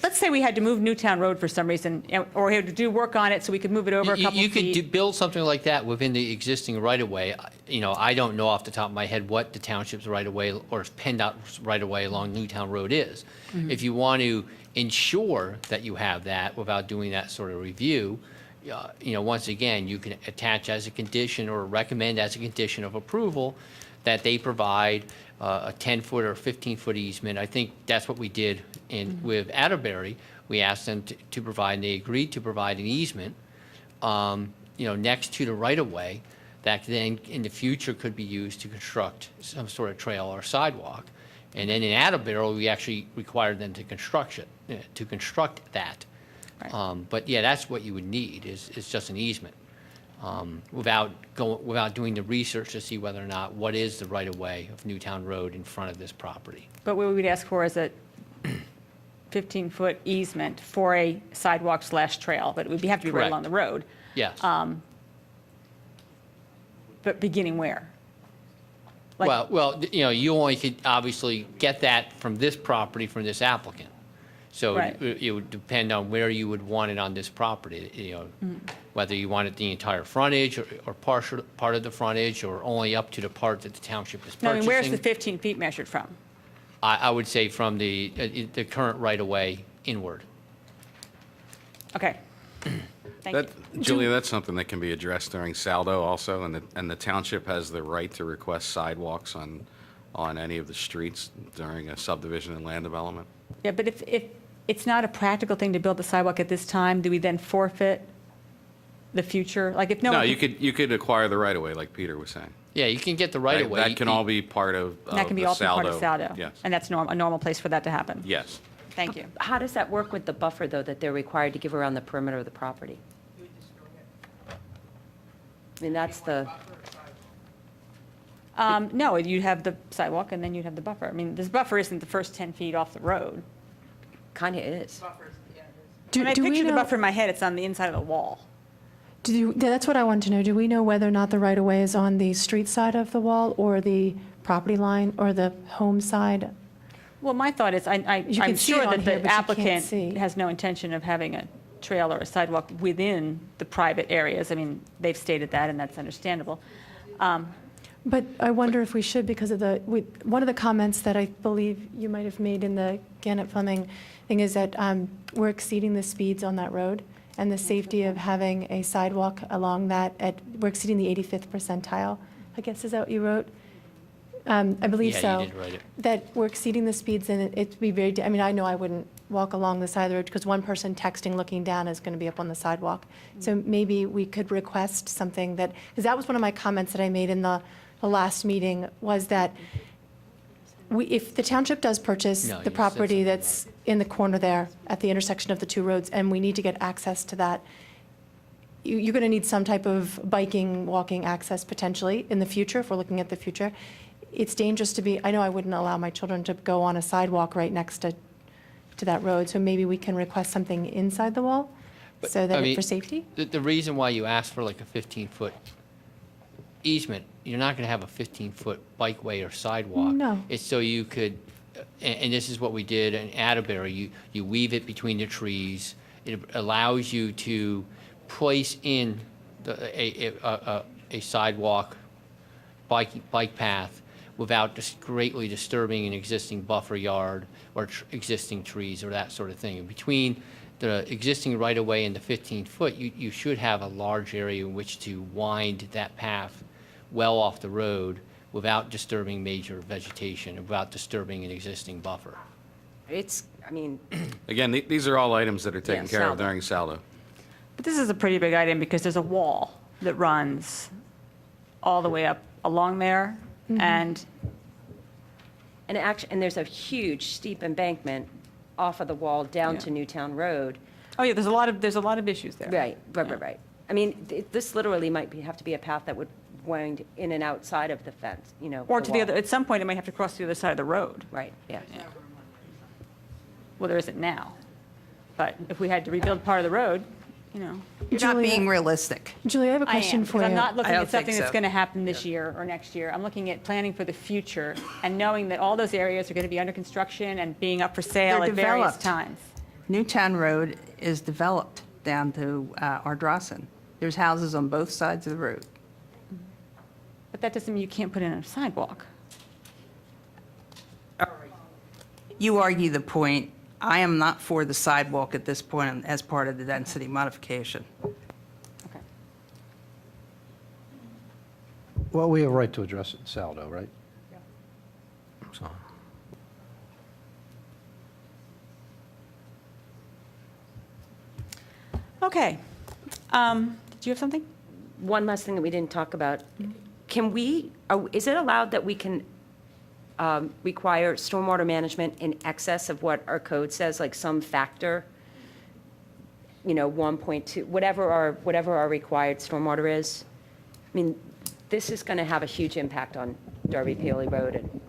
let's say we had to move Newtown Road for some reason, or we had to do work on it so we could move it over a couple You feet? could build something like that within the existing right-of-way. I don't know off the top of my head what the township's right-of-way or PennDOT's right-of-way along Newtown Road is. Mm-hmm. If you want to ensure that you have that without doing that sort of review, once again, you can attach as a condition or recommend as a condition of approval that they provide a 10-foot or 15-foot easement. I think that's what we did with Atterbury. We asked them to provide, and they agreed to provide an easement, next to the right-of-way that then in the future could be used to construct some sort of trail or sidewalk. And then in Atterbury, we actually required them to construct that. Right. But yeah, that's what you would need is just an easement. Without doing the research to see whether or not what is the right-of-way of Newtown Road in front of this property. But what we would ask for is a 15-foot easement for a sidewalk/trail, but it would have to be right Correct. along the road. Yes. But beginning where? Like- Well, you only could obviously get that from this property, from this applicant. So Right. it would depend on where you would want it on this property, whether you wanted the entire frontage or part of the frontage or only up to the part that the township is No, I purchasing. mean, where's the 15 feet measured from? I would say from the current right-of-way inward. Okay. Thank you. Julia, that's something that can be addressed during saldo also, and the township has the right to request sidewalks on any of the streets during a subdivision and land development. Yeah, but if it's not a practical thing to build the sidewalk at this time, do we then forfeit the future? Like if no No, one you could acquire the right-of-way, like Peter was saying. Yeah, you can get the right-of-way. That can all be part of that can be the also part of saldo. saldo? Yes, And that's a normal place for that to happen? yes. Thank you. How does that work with the buffer, though, that they're required to give around the perimeter of the property? I mean, that's the, No, you'd have the sidewalk and then you'd have the buffer. I mean, this buffer isn't the first 10 feet off the road. kind of is. When I picture the buffer in my head, it's on the inside of the wall. That's what I want to know. Do we know whether or not the right-of-way is on the street side of the wall or the property line or the home side? Well, my thought is, You I'm can see sure it on that here, the but you can't applicant see. has no intention of having a trail or a sidewalk within the private areas. I mean, they've stated that, and that's understandable. But I wonder if we should, because of one of the comments that I believe you might have made in the Gannett Fleming thing is that we're exceeding the speeds on that road and the safety of having a sidewalk along that we're exceeding the 85th percentile, I guess is that what you wrote? I believe so. Yeah, you did write it. That we're exceeding the speeds and it'd be very, I mean, I know I wouldn't walk along the side of the road because one person texting, looking down is going to be up on the sidewalk. So maybe we could request something that, because that was one of my comments that I made in the last meeting, was that if the township does purchase No, you the said property something that's in the corner there at the intersection of the two roads, and we need to get access to that, you're going to need some type of biking, walking access potentially in the future, if we're looking at the future. It's dangerous to be, I know I wouldn't allow my children to go on a sidewalk right next to that road, so maybe we can request something inside the wall, so I that mean, for safety? The reason why you asked for like a 15-foot easement, you're not going to have a 15-foot bikeway or sidewalk. No. It's so you could, and this is what we did in Atterbury, you weave it between the trees. It allows you to place in a sidewalk, bike path without just greatly disturbing an existing buffer yard or existing trees or that sort of thing. And between the existing right-of-way and the 15-foot, you should have a large area in which to wind that path well off the road without disturbing major vegetation, without disturbing an existing buffer. It's, I mean, Again, these are all items that are taken Yeah, care of saldo. during saldo. But this is a pretty big item because there's a wall that runs all the way up along there, and and there's a huge steep embankment off of the wall down Yeah. to Newtown Road. oh yeah, there's a lot of issues there. Right. I mean, this literally might have to be a path that would wind in and outside of the fence, you know. Or to the wall. other, at some point, it might have to cross the other side of the road. Right, yeah. Well, there isn't now. But if we had to rebuild part of the road, you know. You're not Julia- being realistic. Julie, I have a I question am, for because you. I'm not looking I don't at something think that's so. going to happen this year or next year. I'm looking at planning for the future and knowing that all those areas are going to be under construction and being up for sale They're at various developed. times. Newtown Road is developed down to Ardrossan. There's houses on both sides of the road. But that doesn't mean you can't put in a sidewalk. You argue the point. I am not for the sidewalk at this point as part of the density modification. Okay. Well, we have a right to address it in saldo, right? So, Okay. Did you have something? One last thing that we didn't talk about. Can we, is it allowed that we can require stormwater management in excess of what our code says, like some factor? You know, 1.2, whatever our required stormwater is? I mean, this is going to have a huge impact on Darby Paoli Road and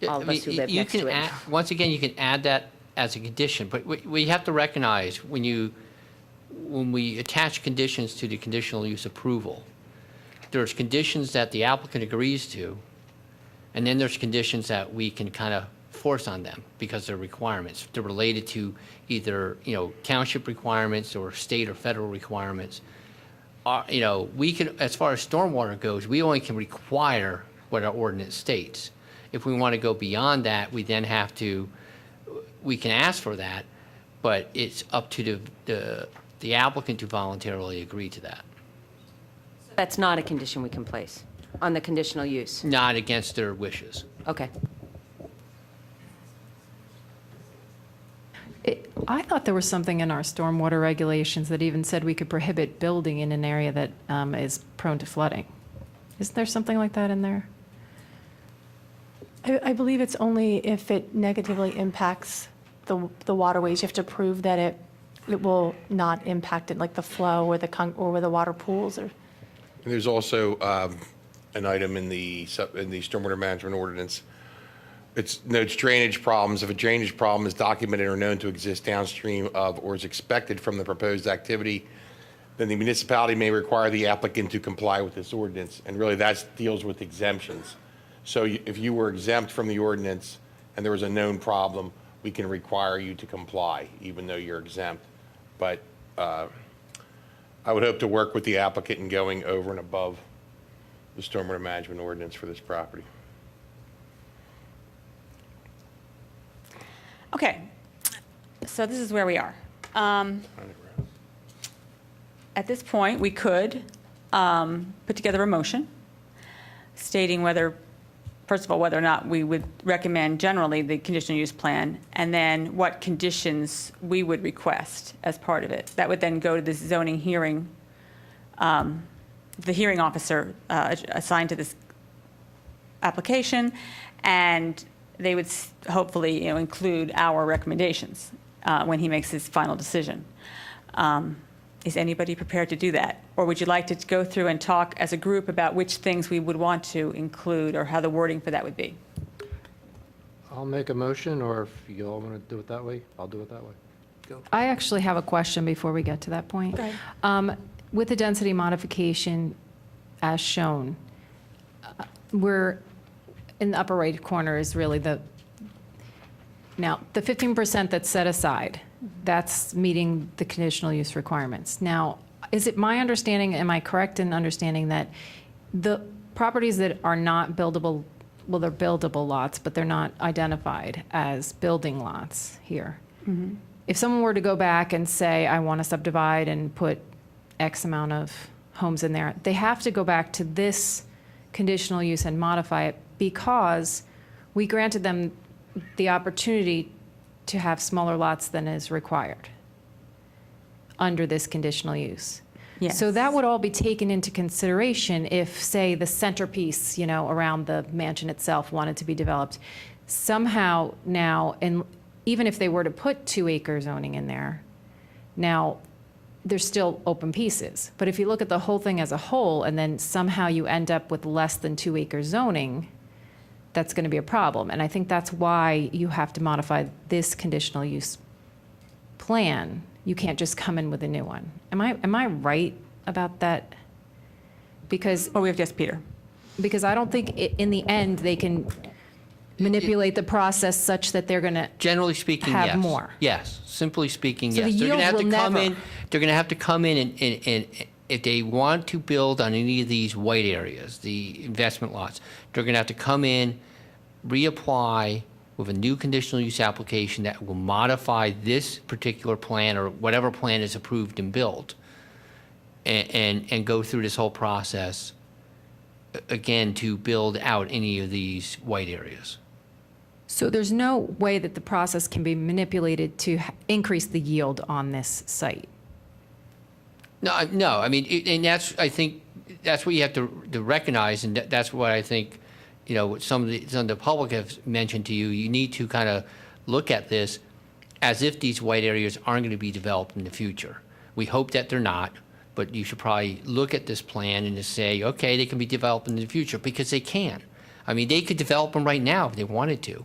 all of us who live You next to can it. add- Once again, you can add that as a condition, but we have to recognize when we attach conditions to the conditional use approval, there's conditions that the applicant agrees to, and then there's conditions that we can kind of force on them because they're requirements. They're related to either, township requirements or state or federal requirements. We can, as far as stormwater goes, we only can require what our ordinance states. If we want to go beyond that, we then have to, we can ask for that, but it's up to the applicant to voluntarily agree to that, That's not a condition we can place on the conditional use? not against their wishes. Okay. I thought there was something in our stormwater regulations that even said we could prohibit building in an area that is prone to flooding. Isn't there something like that in there? I believe it's only if it negatively impacts the waterways. You have to prove that it will not impact it, like the flow or or the water pools or. And there's also an item in the stormwater management ordinance. It notes drainage problems. If a drainage problem is documented or known to exist downstream of or is expected from the proposed activity, then the municipality may require the applicant to comply with this ordinance. And really, that deals with exemptions. So if you were exempt from the ordinance and there was a known problem, we can require you to comply, even though you're exempt. But I would hope to work with the applicant in going over and above the stormwater management ordinance for this property. Okay, so this is where we are. At this point, we could put together a motion stating whether, first of all, whether or not we would recommend generally the conditional use plan, and then what conditions we would request as part of it. That would then go to the zoning hearing, the hearing officer assigned to this application, and they would hopefully, include our recommendations when he makes his final decision. Is anybody prepared to do that? Or would you like to go through and talk as a group about which things we would want to include or how the wording for that would be? I'll make a motion, or if you all want to do it that way, I'll do it that way. I actually have a question before we get to that point. Go ahead. With the density modification as shown, we're, in the upper right corner is really now, the 15% that's set aside, that's meeting the conditional use requirements. Now, is it my understanding, am I correct in understanding that the properties that are not buildable, well, they're buildable lots, but they're not identified as building lots here? if someone were to go back and say, I want to subdivide and put X amount of homes in there, they have to go back to this conditional use and modify it because we granted them the opportunity to have smaller lots than is required under this conditional use. Yes. So that would all be taken into consideration if, say, the centerpiece, around the mansion itself wanted to be developed. Somehow now, and even if they were to put 2-acre zoning in there, now there's still open pieces. But if you look at the whole thing as a whole, and then somehow you end up with less than 2-acre zoning, that's going to be a problem. And I think that's why you have to modify this conditional use plan. You can't just come in with a new one. Am I right about that? Because we have just Peter. Because I don't think in the end they can manipulate the process such that they're going to Generally speaking, have yes. more. Yes, simply speaking, So yes. the They're going to have yield to will come never- in. They're going to have to come in and if they want to build on any of these white areas, the investment lots, they're going to have to come in, reapply with a new conditional use application that will modify this particular plan or whatever plan is approved and built, and go through this whole process again to build out any of these white areas. So there's no way that the process can be manipulated to increase the yield on this site? No. I mean, and that's, I think, that's what you have to recognize, and that's what I think, what some of the public have mentioned to you. You need to kind of look at this as if these white areas aren't going to be developed in the future. We hope that they're not, but you should probably look at this plan and just say, okay, they can be developed in the future, because they can. I mean, they could develop them right now if they wanted to.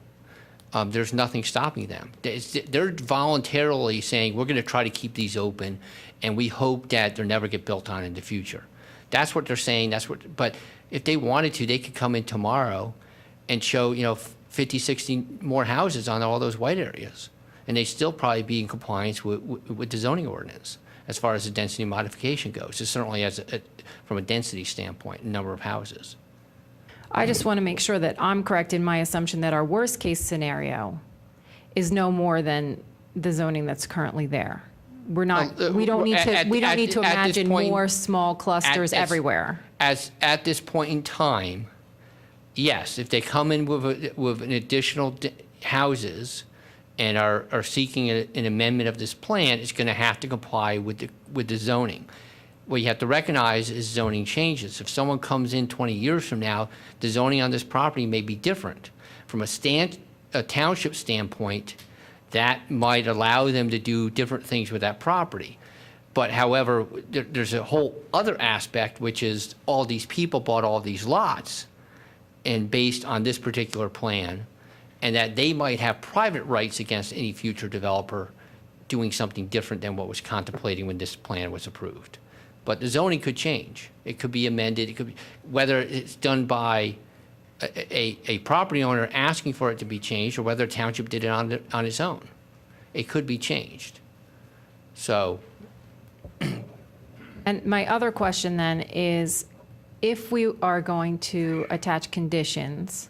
There's nothing stopping them. They're voluntarily saying, we're going to try to keep these open, and we hope that they'll never get built on in the future. That's what they're saying. But if they wanted to, they could come in tomorrow and show, 50, 60 more houses on all those white areas, and they still probably be in compliance with the zoning ordinance as far as the density modification goes. It's certainly from a density standpoint, number of houses. I just want to make sure that I'm correct in my assumption that our worst-case scenario is no more than the zoning that's currently there. We don't need to imagine more small clusters everywhere. At this point in time, yes, if they come in with an additional houses and are seeking an amendment of this plan, it's going to have to comply with the zoning. What you have to recognize is zoning changes. If someone comes in 20 years from now, the zoning on this property may be different. From a township standpoint, that might allow them to do different things with that property. But however, there's a whole other aspect, which is all these people bought all these lots and based on this particular plan, and that they might have private rights against any future developer doing something different than what was contemplating when this plan was approved. But the zoning could change. It could be amended. It could be, whether it's done by a property owner asking for it to be changed, or whether a township did it on its own. It could be changed. So. And my other question then is, if we are going to attach conditions,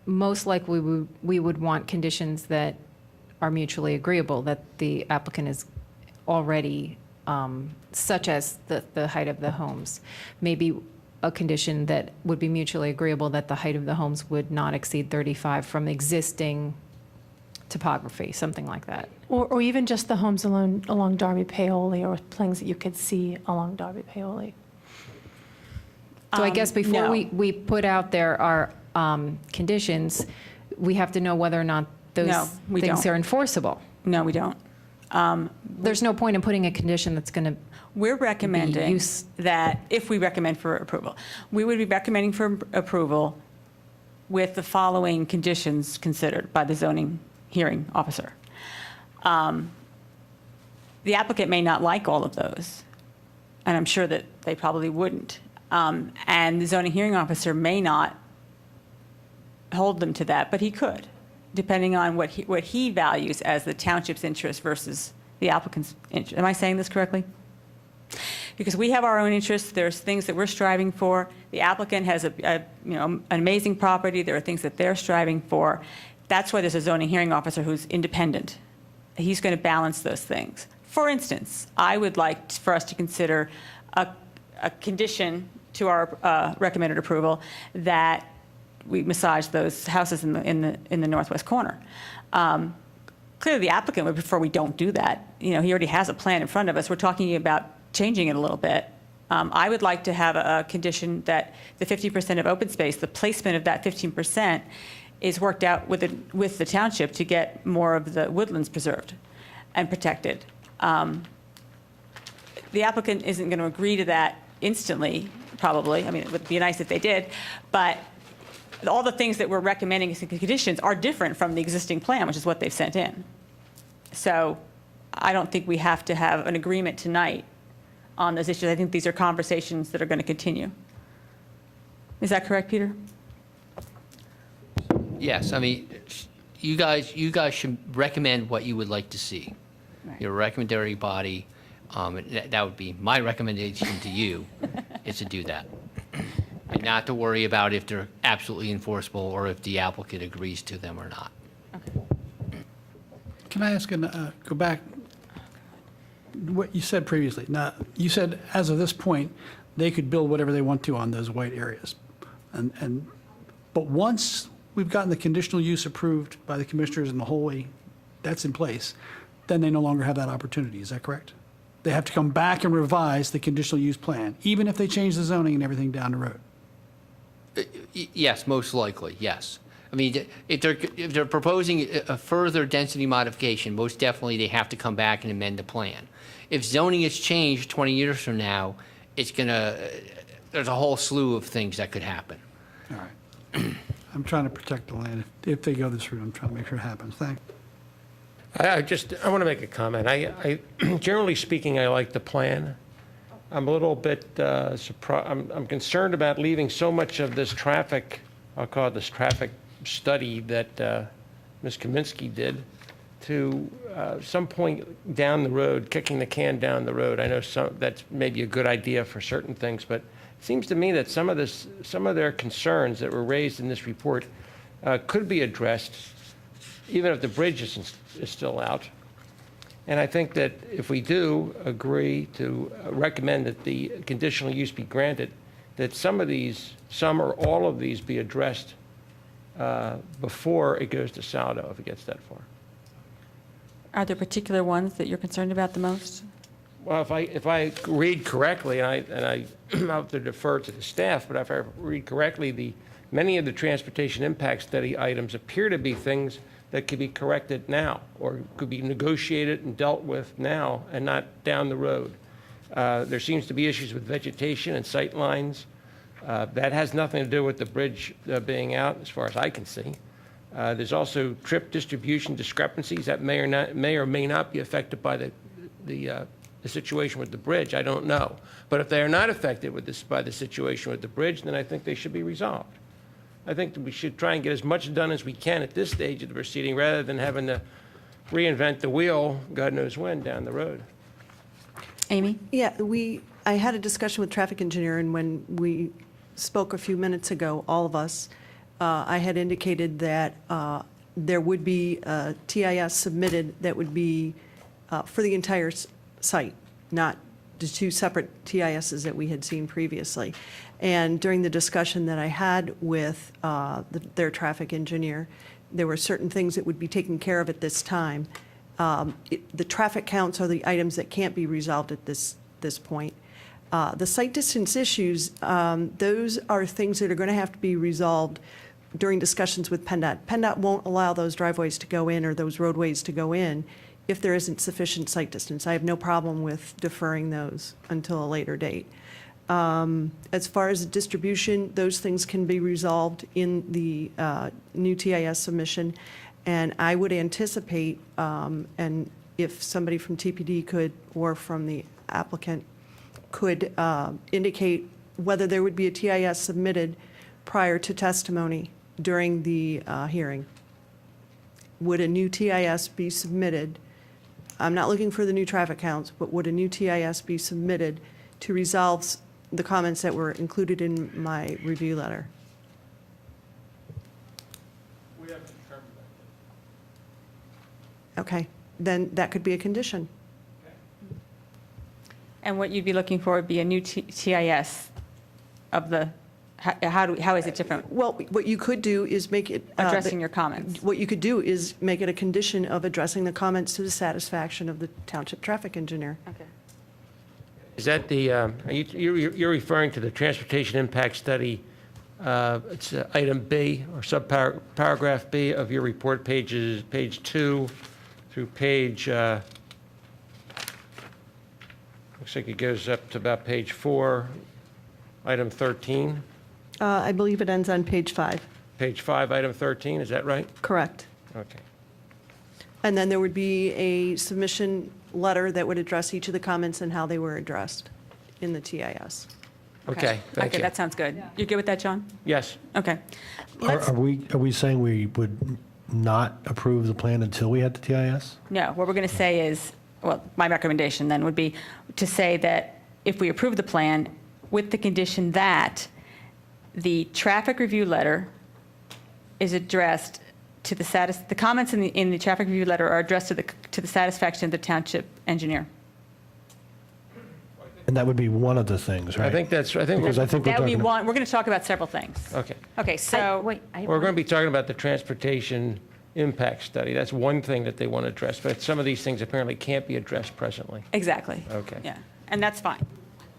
most likely we would want conditions that are mutually agreeable, that the applicant is already, such as the height of the homes. Maybe a condition that would be mutually agreeable that the height of the homes would not exceed 35 from existing topography, something like that. Or even just the homes along Darby Paoli, or things that you could see along Darby Paoli. So I guess before no. we put out there our conditions, we have to know whether or not those No, we things don't. are enforceable. No, we don't. There's no point in putting a condition that's going to. We're recommending that if we recommend for approval, we would be recommending for approval with the following conditions considered by the zoning hearing officer. The applicant may not like all of those, and I'm sure that they probably wouldn't. And the zoning hearing officer may not hold them to that, but he could, depending on what he values as the township's interest versus the applicant's interest. Am I saying this correctly? Because we have our own interests. There's things that we're striving for. The applicant has an amazing property. There are things that they're striving for. That's why there's a zoning hearing officer who's independent. He's going to balance those things. For instance, I would like for us to consider a condition to our recommended approval that we massage those houses in the northwest corner. Clearly, the applicant would prefer we don't do that. He already has a plan in front of us. We're talking about changing it a little bit. I would like to have a condition that the 50% of open space, the placement of that 15%, is worked out with the township to get more of the woodlands preserved and protected. The applicant isn't going to agree to that instantly, probably. I mean, it would be nice if they did, but all the things that we're recommending as conditions are different from the existing plan, which is what they've sent in. So I don't think we have to have an agreement tonight on those issues. I think these are conversations that are going to continue. Is that correct, Peter? Yes, I mean, you guys should recommend what you would like to see. Right. Your recommendatory body, that would be my recommendation to you, is to do that. And not to worry about if they're absolutely enforceable or if the applicant agrees to them or not. Can I ask, go back, what you said previously? Now, you said as of this point, they could build whatever they want to on those white areas. But once we've gotten the conditional use approved by the commissioners and the whole way that's in place, then they no longer have that opportunity. Is that correct? They have to come back and revise the conditional use plan, even if they change the zoning and everything down the road. Yes, most likely, yes. I mean, if they're proposing a further density modification, most definitely they have to come back and amend the plan. If zoning is changed 20 years from now, there's a whole slew of things that could happen. All right. I'm trying to protect the land. If they go this route, I'm trying to make sure it happens. Thanks. I want to make a comment. I generally speaking, I like the plan. I'm a little bit surprised. I'm concerned about leaving so much of this traffic, I'll call it this traffic study that Ms. Kaminsky did, to some point down the road, kicking the can down the road. I know that's maybe a good idea for certain things, but it seems to me that some of their concerns that were raised in this report could be addressed, even if the bridge is still out. And I think that if we do agree to recommend that the conditional use be granted, that some or all of these be addressed before it goes to Saldo, if it gets that far. Are there particular ones that you're concerned about the most? Well, if I read correctly, and I have to defer to the staff, but if I read correctly, many of the transportation impact study items appear to be things that could be corrected now, or could be negotiated and dealt with now and not down the road. There seems to be issues with vegetation and sight lines. That has nothing to do with the bridge being out, as far as I can see. There's also trip distribution discrepancies that may or may not be affected by the situation with the bridge. I don't know. But if they are not affected by the situation with the bridge, then I think they should be resolved. I think that we should try and get as much done as we can at this stage of the proceeding, rather than having to reinvent the wheel, God knows when, down the road. Amy? Yeah, I had a discussion with traffic engineer, and when we spoke a few minutes ago, all of us, I had indicated that there would be a TIS submitted that would be for the entire site, not the two separate TISs that we had seen previously. And during the discussion that I had with their traffic engineer, there were certain things that would be taken care of at this time. The traffic counts are the items that can't be resolved at this point. The site distance issues, those are things that are going to have to be resolved during discussions with PennDOT. PennDOT won't allow those driveways to go in or those roadways to go in if there isn't sufficient site distance. I have no problem with deferring those until a later date. As far as the distribution, those things can be resolved in the new TIS submission. And I would anticipate, and if somebody from TPD could, or from the applicant, could indicate whether there would be a TIS submitted prior to testimony during the hearing. Would a new TIS be submitted? I'm not looking for the new traffic counts, but would a new TIS be submitted to resolve the comments that were included in my review letter? We have to determine Okay, then that could be a condition. And what you'd be looking for would be a new TIS of the, how is it different? Well, what you could do is make it. Addressing your comments. What you could do is make it a condition of addressing the comments to the satisfaction of the township traffic engineer. Okay. Is that the, you're referring to the transportation impact study, it's item B, or subparagraph B of your report, page 2 through page, looks like it goes up to about page 4, item 13. I believe it ends on page 5. Page 5, item 13, is that right? Correct. Okay. And then there would be a submission letter that would address each of the comments and how they were addressed in the TIS. Okay, thank Okay, you. that sounds good. You good with that, John? Yes. Okay. Are we saying we would not approve the plan until we had the TIS? No, what we're going to say is, well, my recommendation then would be to say that if we approve the plan with the condition that the traffic review letter is addressed to the comments in the traffic review letter are addressed to the satisfaction of the township engineer. And that would be one of the things, right? Because I think we're That would be talking, one, we're going to talk about several things. Okay. Okay, so. We're going to be talking about the transportation impact study. That's one thing that they want to address, but some of these things apparently can't be addressed presently. Exactly. Okay. Yeah, and that's fine.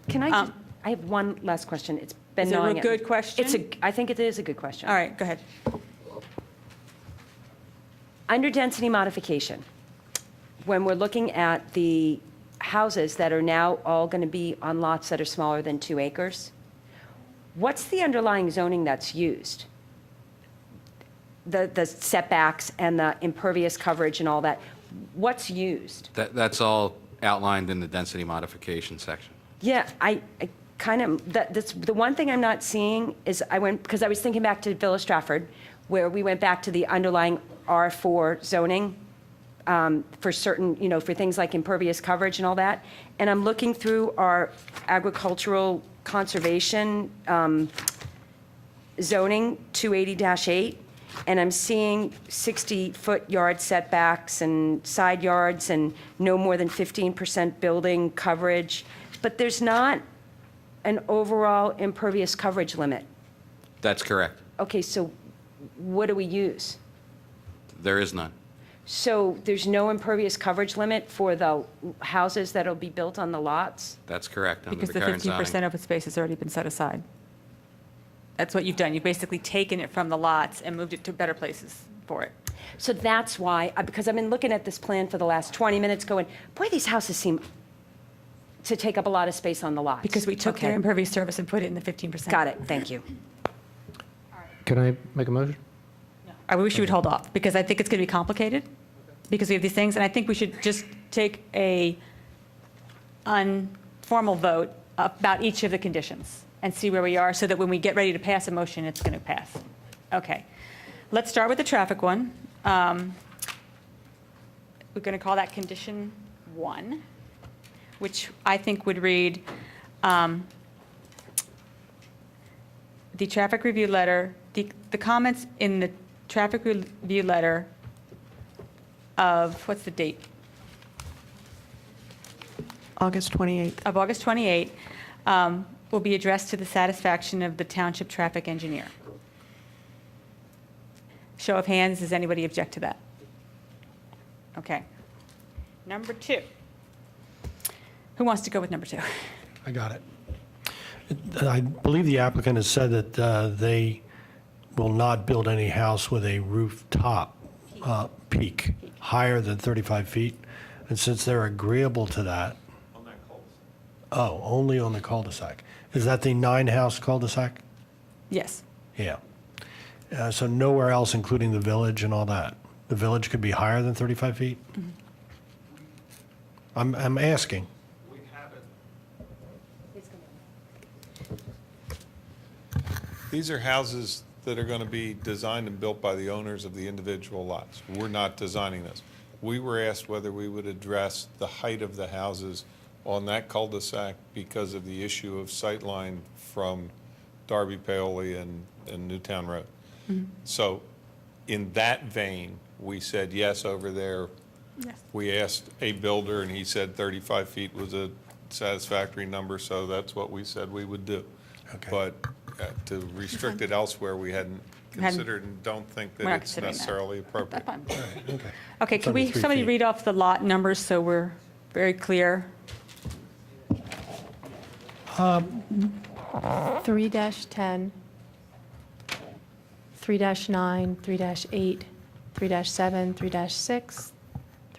Can I just, I have one last question. It's been Is it a gnawing at me. good question? I think it is a good question. All right, go ahead. Under density modification, when we're looking at the houses that are now all going to be on lots that are smaller than 2 acres, what's the underlying zoning that's used? The setbacks and the impervious coverage and all that, what's used? That's all outlined in the density modification section. Yeah, I kind of, that's, the one thing I'm not seeing is because I was thinking back to Villa Stratford, where we went back to the underlying R4 zoning for certain, for things like impervious coverage and all that. And I'm looking through our agricultural conservation zoning 280-8, and I'm seeing 60-foot yard setbacks and side yards and no more than 15% building coverage, but there's not an overall impervious coverage limit. That's correct. Okay, so what do we use? There is none. So there's no impervious coverage limit for the houses that'll be built on the lots? That's correct under Because the the current 15% zoning. open space has already been set aside. That's what you've done. You've basically taken it from the lots and moved it to better places for it. So that's why, because I've been looking at this plan for the last 20 minutes going, boy, these houses seem to take up a lot of space on the lots. Because we took their Okay. impervious surface and put it in the 15%. Got it, thank you. Can I make a motion? I wish you would hold off, because I think it's going to be complicated, because we have these things, and I think we should just take a informal vote about each of the conditions and see where we are, so that when we get ready to pass a motion, it's going to pass. Okay. Let's start with the traffic one. We're going to call that condition 1, which I think would read, the traffic review letter, the comments in the traffic review letter of, what's the date? August 28th. Of August 28, will be addressed to the satisfaction of the township traffic engineer. Show of hands, does anybody object to that? Okay. Number 2. Who wants to go with number 2? I got it. I believe the applicant has said that they will not build any house with a rooftop peak higher than 35 feet. And since they're agreeable to that. On that cul-de-sac. Oh, only on the cul-de-sac. Is that the 9-house cul-de-sac? Yes. Yeah. So nowhere else, including the village and all that? The village could be higher than 35 feet? I'm asking. These are houses that are going to be designed and built by the owners of the individual lots. We're not designing this. We were asked whether we would address the height of the houses on that cul-de-sac because of the issue of sightline from Darby, Paoli, and Newtown Road. So in that vein, we said, yes, over there, We asked a builder, and he said 35 feet was a satisfactory number, so that's what we said we would do. Okay. But to restrict it elsewhere, we hadn't considered and don't think We're that not it's considering that. necessarily appropriate. Okay. Okay, It's can under we, 3 somebody feet. read off the lot numbers so we're very clear? 3-10, 3-9, 3-8, 3-7, 3-6,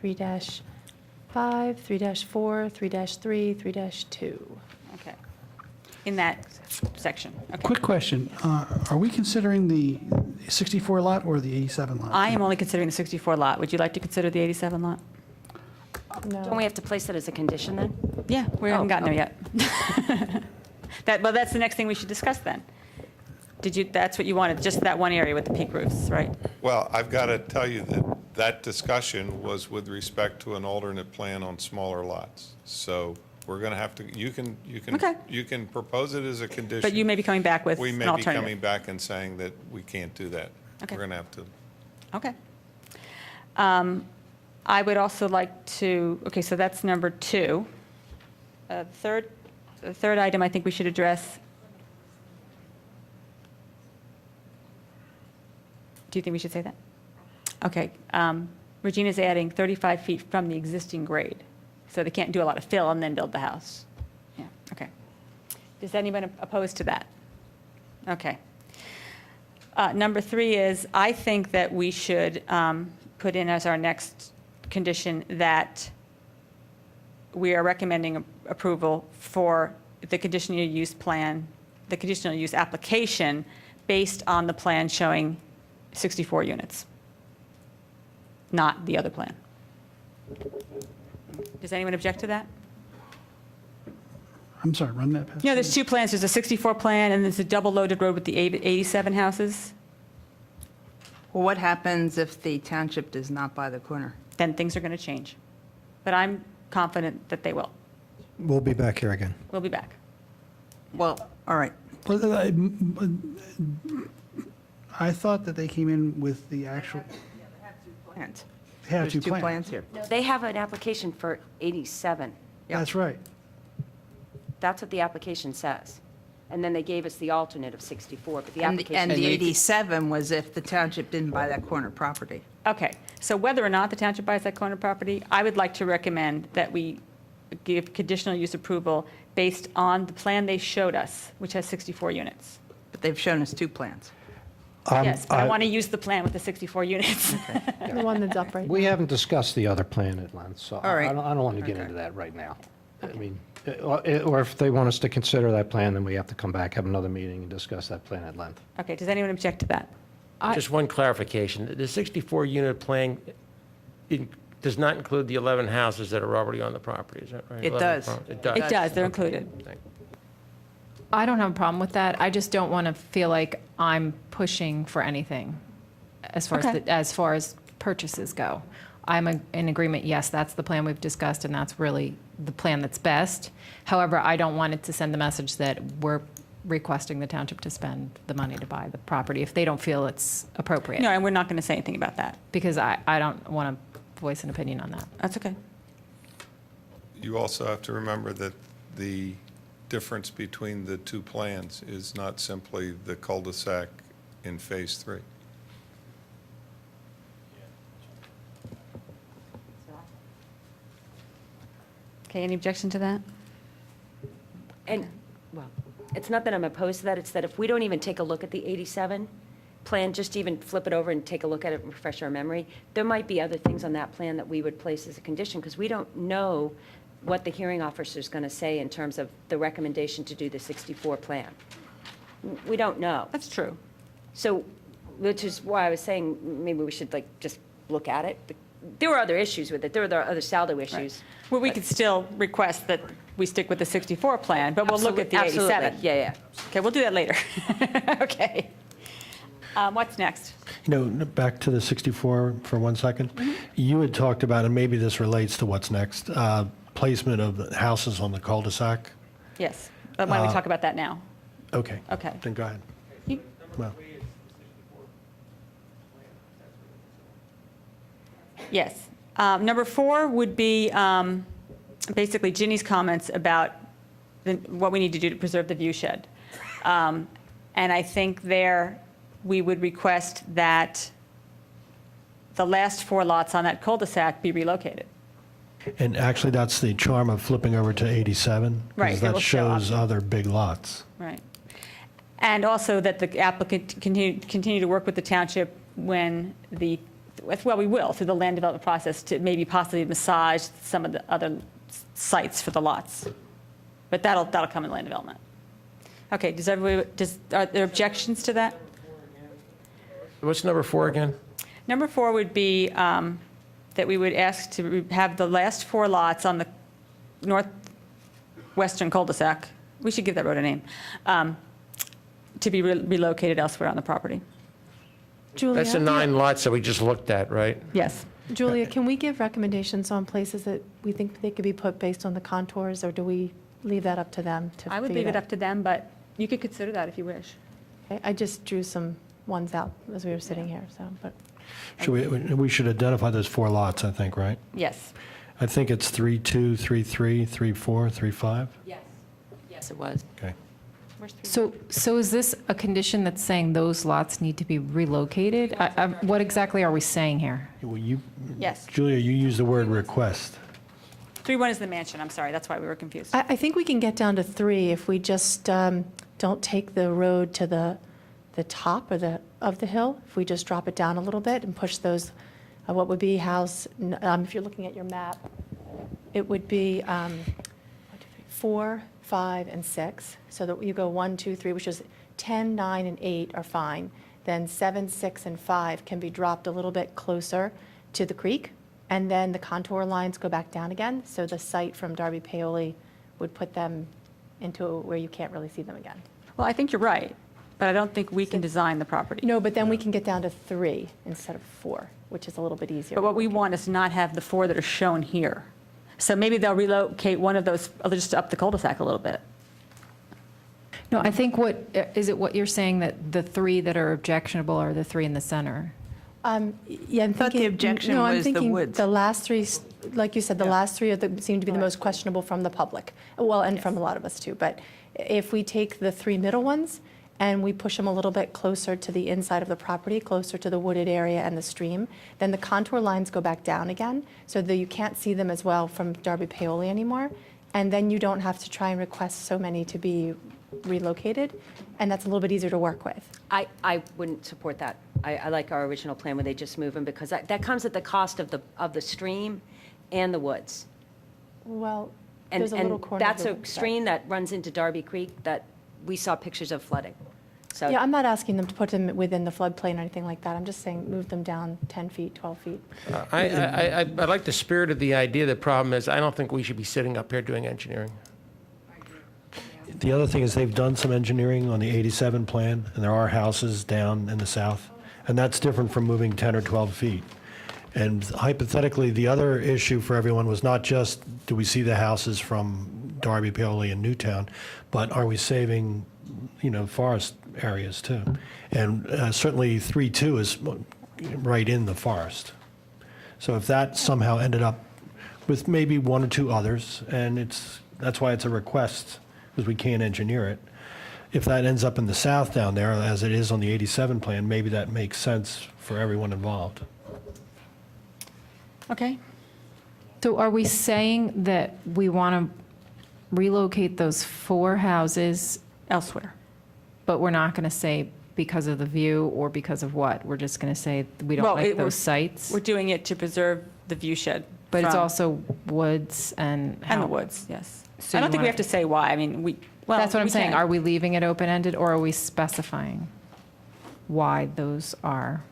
3-5, 3-4, 3-3, 3-2. Okay. In that section, okay. Quick question, are we considering the 64 lot or the 87 lot? I am only considering the 64 lot. Would you like to consider the 87 lot? Don't we have to place it as a condition then? Yeah, we haven't gotten there yet. Well, that's the next thing we should discuss then. That's what you wanted, just that one area with the peak roofs, right? Well, I've got to tell you that that discussion was with respect to an alternate plan on smaller lots. So we're going to have to, Okay. you can propose it as a condition. But you may be coming back with We an may be alternative. coming back and saying that we can't do that. Okay. We're going to have to. Okay. I would also like to, okay, so that's number 2. The third item I think we should address. Do you think we should say that? Okay. Regina's adding 35 feet from the existing grade. So they can't do a lot of fill and then build the house. Yeah, okay. Is anyone opposed to that? Okay. Number 3 is, I think that we should put in as our next condition that we are recommending approval for the conditional use plan, the conditional use application based on the plan showing 64 units, not the other plan. Does anyone object to that? I'm sorry, run that past. No, there's 2 plans. There's a 64 plan and there's a double-loaded road with the 87 houses. Well, what happens if the township does not buy the corner? Then things are going to change. But I'm confident that they will. We'll be back here again. We'll be back. Well, all right. I thought that they came in with the actual, Plans. they have There's 2 two plans. plans here. No, they have an application for 87. That's right. That's what the application says. And then they gave us the alternate of 64, but the And application. the 87 was if the township didn't buy that corner property. Okay, so whether or not the township buys that corner property, I would like to recommend that we give conditional use approval based on the plan they showed us, which has 64 units. But they've shown us 2 plans. Yes, but I want to use the plan with the 64 units. The one that's up right We now. haven't discussed the other plan at length, so All right. I don't want to get into that right now. I mean, or if they want us to consider that plan, then we have to come back, have another meeting and discuss that plan at length. Okay, does anyone object to that? Just one clarification. The 64-unit plan does not include the 11 houses that are already on the property, is that right? It 11 does. It does. It does, they're included. Thank you. I don't have a problem with that. I just don't want to feel like I'm pushing for anything as far Okay. as purchases go. I'm in agreement, yes, that's the plan we've discussed, and that's really the plan that's best. However, I don't want it to send the message that we're requesting the township to spend the money to buy the property if they don't feel it's appropriate. No, and we're not going to say anything about that. Because I don't want to voice an opinion on that. That's okay. You also have to remember that the difference between the 2 plans is not simply the cul-de-sac in Phase 3. Okay, any objection to that? And, well, it's not that I'm opposed to that, it's that if we don't even take a look at the 87 plan, just even flip it over and take a look at it and refresh our memory, there might be other things on that plan that we would place as a condition, because we don't know what the hearing officer is going to say in terms of the recommendation to do the 64 plan. We don't know. That's true. So, which is why I was saying maybe we should just look at it. But there were other issues with it. There were other saldo issues. Well, we could still request that we stick with the 64 plan, but we'll look at the Absolutely. 87. Yeah. Okay, we'll do that later. Okay. What's next? Back to the 64 for 1 second. You had talked about, and maybe this relates to what's next, placement of the houses on the cul-de-sac. Yes, but why don't we talk about that now? Okay. Okay. Then go ahead. You- Well, Yes. Number 4 would be basically Ginny's comments about what we need to do to preserve the view shed. And I think there, we would request that the last 4 lots on that cul-de-sac be relocated. And actually, that's the charm of flipping over to 87. Right, Because it will that show shows other big lots. Right. And also that the applicant continue to work with the township when well, we will, through the land development process, to maybe possibly massage some of the other sites for the lots. But that'll come in land development. Okay, are there objections to that? What's number 4 again? Number 4 would be that we would ask to have the last 4 lots on the northwestern cul-de-sac, we should give that road a name, to be relocated elsewhere on the property. Julia? That's the 9 lots that we just looked at, right? Yes. Julia, can we give recommendations on places that we think they could be put based on the contours, or do we leave that up to them to I would figure leave it that? up to them, but you could consider that if you wish. Okay, I just drew some ones out as we were sitting here, so, but. We should identify those 4 lots, I think, right? Yes. I think it's 3-2, 3-3, 3-4, 3-5? Yes. Yes, it was. Okay. So is this a condition that's saying those lots need to be relocated? What exactly are we saying here? Well, Yes. Julia, you used the word request. 3-1 is the mansion, I'm sorry, that's why we were confused. I think we can get down to 3 if we just don't take the road to the top of the hill. If we just drop it down a little bit and push those, what would be house, if you're looking at your map, it would be 4, 5, and 6. So that you go 1, 2, 3, which is 10, 9, and 8 are fine. Then 7, 6, and 5 can be dropped a little bit closer to the creek. And then the contour lines go back down again. So the site from Darby Paoli would put them into where you can't really see them again. Well, I think you're right, but I don't think we can design the property. No, but then we can get down to 3 instead of 4, which is a little bit easier. But what we want is not have the 4 that are shown here. So maybe they'll relocate one of those, just up the cul-de-sac a little bit. No, I think is it what you're saying, that the 3 that are objectionable are the 3 in the center? Yeah, I'm thought the thinking. objection no, I'm was the thinking woods. The last 3, like you said, the last 3 seem to be the most questionable from the public. Well, and from a lot of us too. But if we take the 3 middle ones and we push them a little bit closer to the inside of the property, closer to the wooded area and the stream, then the contour lines go back down again, so that you can't see them as well from Darby Paoli anymore. And then you don't have to try and request so many to be relocated, and that's a little bit easier to work with. I wouldn't support that. I like our original plan where they just move them, because that comes at the cost of the stream and the woods. Well, And there's a little corner. of that's the a stream that runs into Darby Creek that we saw pictures of flooding. So Yeah, I'm not asking them to put them within the floodplain or anything like that. I'm just saying move them down 10 feet, 12 feet. I like the spirit of the idea. The problem is, I don't think we should be sitting up here doing engineering. The other thing is they've done some engineering on the 87 plan, and there are houses down in the south, and that's different from moving 10 or 12 feet. And hypothetically, the other issue for everyone was not just, do we see the houses from Darby, Paoli, and Newtown, but are we saving, forest areas too? And certainly 3-2 is right in the forest. So if that somehow ended up with maybe 1 or 2 others, and that's why it's a request, because we can't engineer it. If that ends up in the south down there, as it is on the 87 plan, maybe that makes sense for everyone involved. Okay. So are we saying that we want to relocate those 4 houses Elsewhere. but we're not going to say because of the view or because of what? We're just going to say we don't like those sites? We're doing it to preserve the view shed. But it's from- also woods and And the woods, yes. So I don't you think we wanna- have to say why. I mean, That's what I'm saying. can. Are we leaving it open-ended, or are we specifying why those are?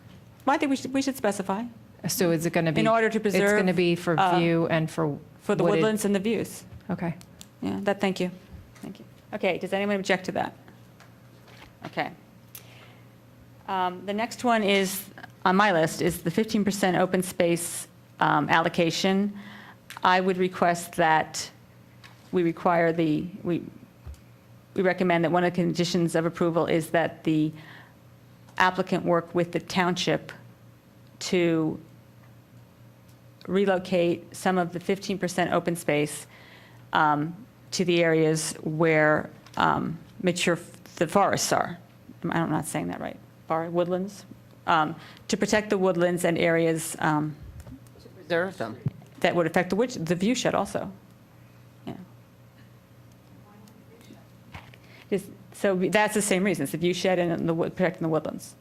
Well, I think we should specify. So is it going to be? In order to It's going to preserve, be for view and for For the wooded- woodlands and the views. Okay. Yeah, thank you. Thank you. Okay, does anyone object to that? Okay. The next one is, on my list, is the 15% open space allocation. I would request that we recommend that one of the conditions of approval is that the applicant work with the township to relocate some of the 15% open space to the areas where mature the forests are. I'm not saying that right. Woodlands. To protect the woodlands and areas Preserve them. that would affect the view shed also. Yeah. So that's the same reason. It's the view shed and protecting the woodlands.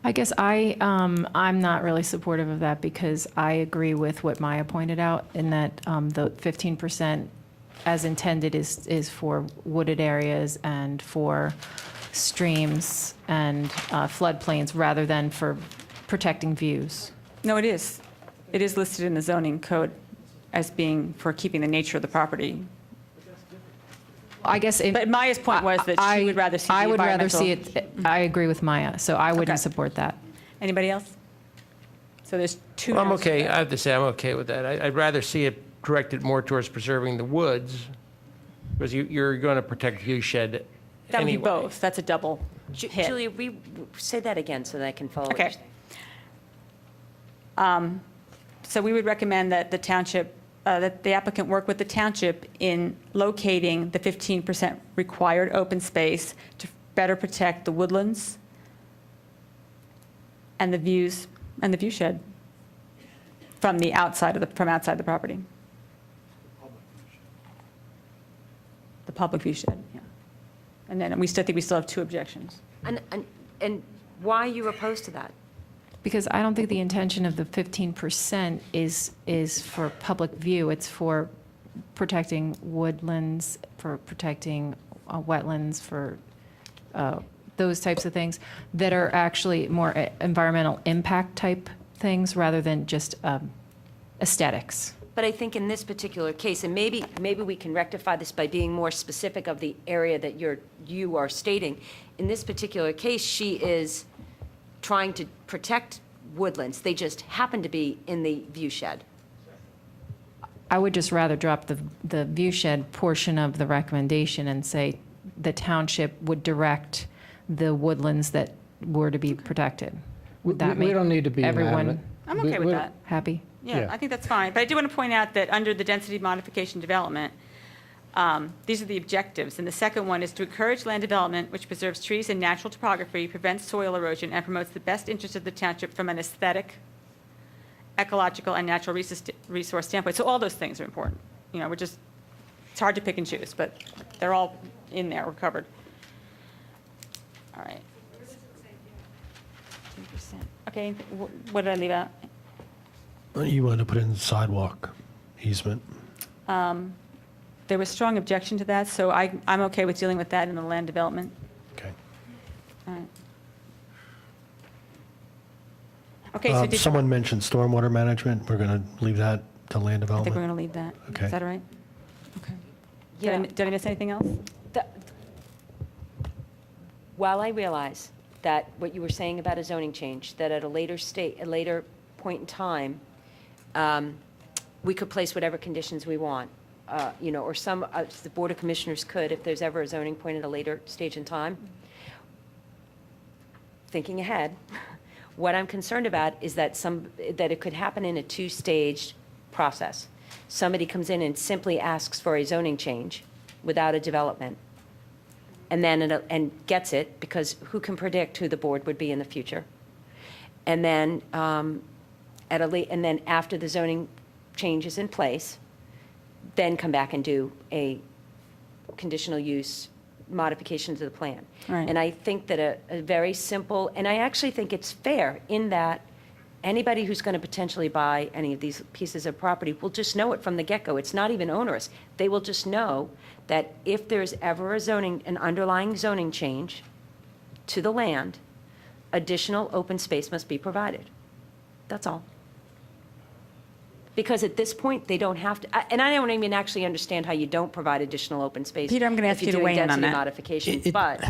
I guess I'm not really supportive of that because I agree with what Maya pointed out in that the 15% as intended is for wooded areas and for streams and floodplains rather than for protecting views. No, it is. It is listed in the zoning code as being for keeping the nature of the property. I guess. But Maya's point was that she would rather see the I would rather see environmental- it. I agree with Maya, so I wouldn't Okay. support that. Anybody else? So there's two. Well, I'm no's for okay, that. I have to say, I'm okay with that. I'd rather see it directed more towards preserving the woods, because you're going to protect view shed That would be anyway. both. That's a double hit. Julia, say that again so that I can follow what Okay. you're saying. So we would recommend that the township, that the applicant work with the township in locating the 15% required open space to better protect the woodlands and the views and the view shed from the outside of from outside the property. The public view shed, yeah. And then we think we still have two objections. And why are you opposed to that? Because I don't think the intention of the 15% is for public view. It's for protecting woodlands, for protecting wetlands, for those types of things that are actually more environmental impact type things rather than just aesthetics. But I think in this particular case, and maybe we can rectify this by being more specific of the area that you are stating. In this particular case, she is trying to protect woodlands. They just happen to be in the view shed. I would just rather drop the view shed portion of the recommendation and say the township would direct the woodlands that were to be protected. Would that We make don't need to be everyone adamant. I'm okay with that. happy? Yeah, Yeah. I think that's fine. But I do want to point out that under the density modification development, these are the objectives. And the second one is to encourage land development which preserves trees and natural topography, prevents soil erosion, and promotes the best interest of the township from an aesthetic, ecological, and natural resource standpoint. So all those things are important. You know, it's hard to pick and choose, but they're all in there, we're covered. All right. 10%. Okay, what did I leave out? You want to put in sidewalk easement. There was strong objection to that, so I'm okay with dealing with that in the land development. Okay. All right. Okay, so did, Someone mentioned stormwater management. We're going to leave that to land I think we're development. going to leave that. Okay. Is that all right? Okay. Yeah. Did I miss anything else? While I realize that what you were saying about a zoning change, that at a later point in time, we could place whatever conditions we want, or the Board of Commissioners could, if there's ever a zoning point at a later stage in time. Thinking ahead, what I'm concerned about is that it could happen in a two-staged process. Somebody comes in and simply asks for a zoning change without a development, and then gets it, because who can predict who the board would be in the future? And then and then after the zoning change is in place, then come back and do a conditional use modification to the plan. Right. And I think that a very simple, and I actually think it's fair in that anybody who's going to potentially buy any of these pieces of property will just know it from the get-go. It's not even onerous. They will just know that if there's ever an underlying zoning change to the land, additional open space must be provided. That's all. Because at this point, they don't have to, and I don't even actually understand how you don't provide additional open space. Peter, I'm gonna ask if you to you're doing weigh in on density that. modifications, but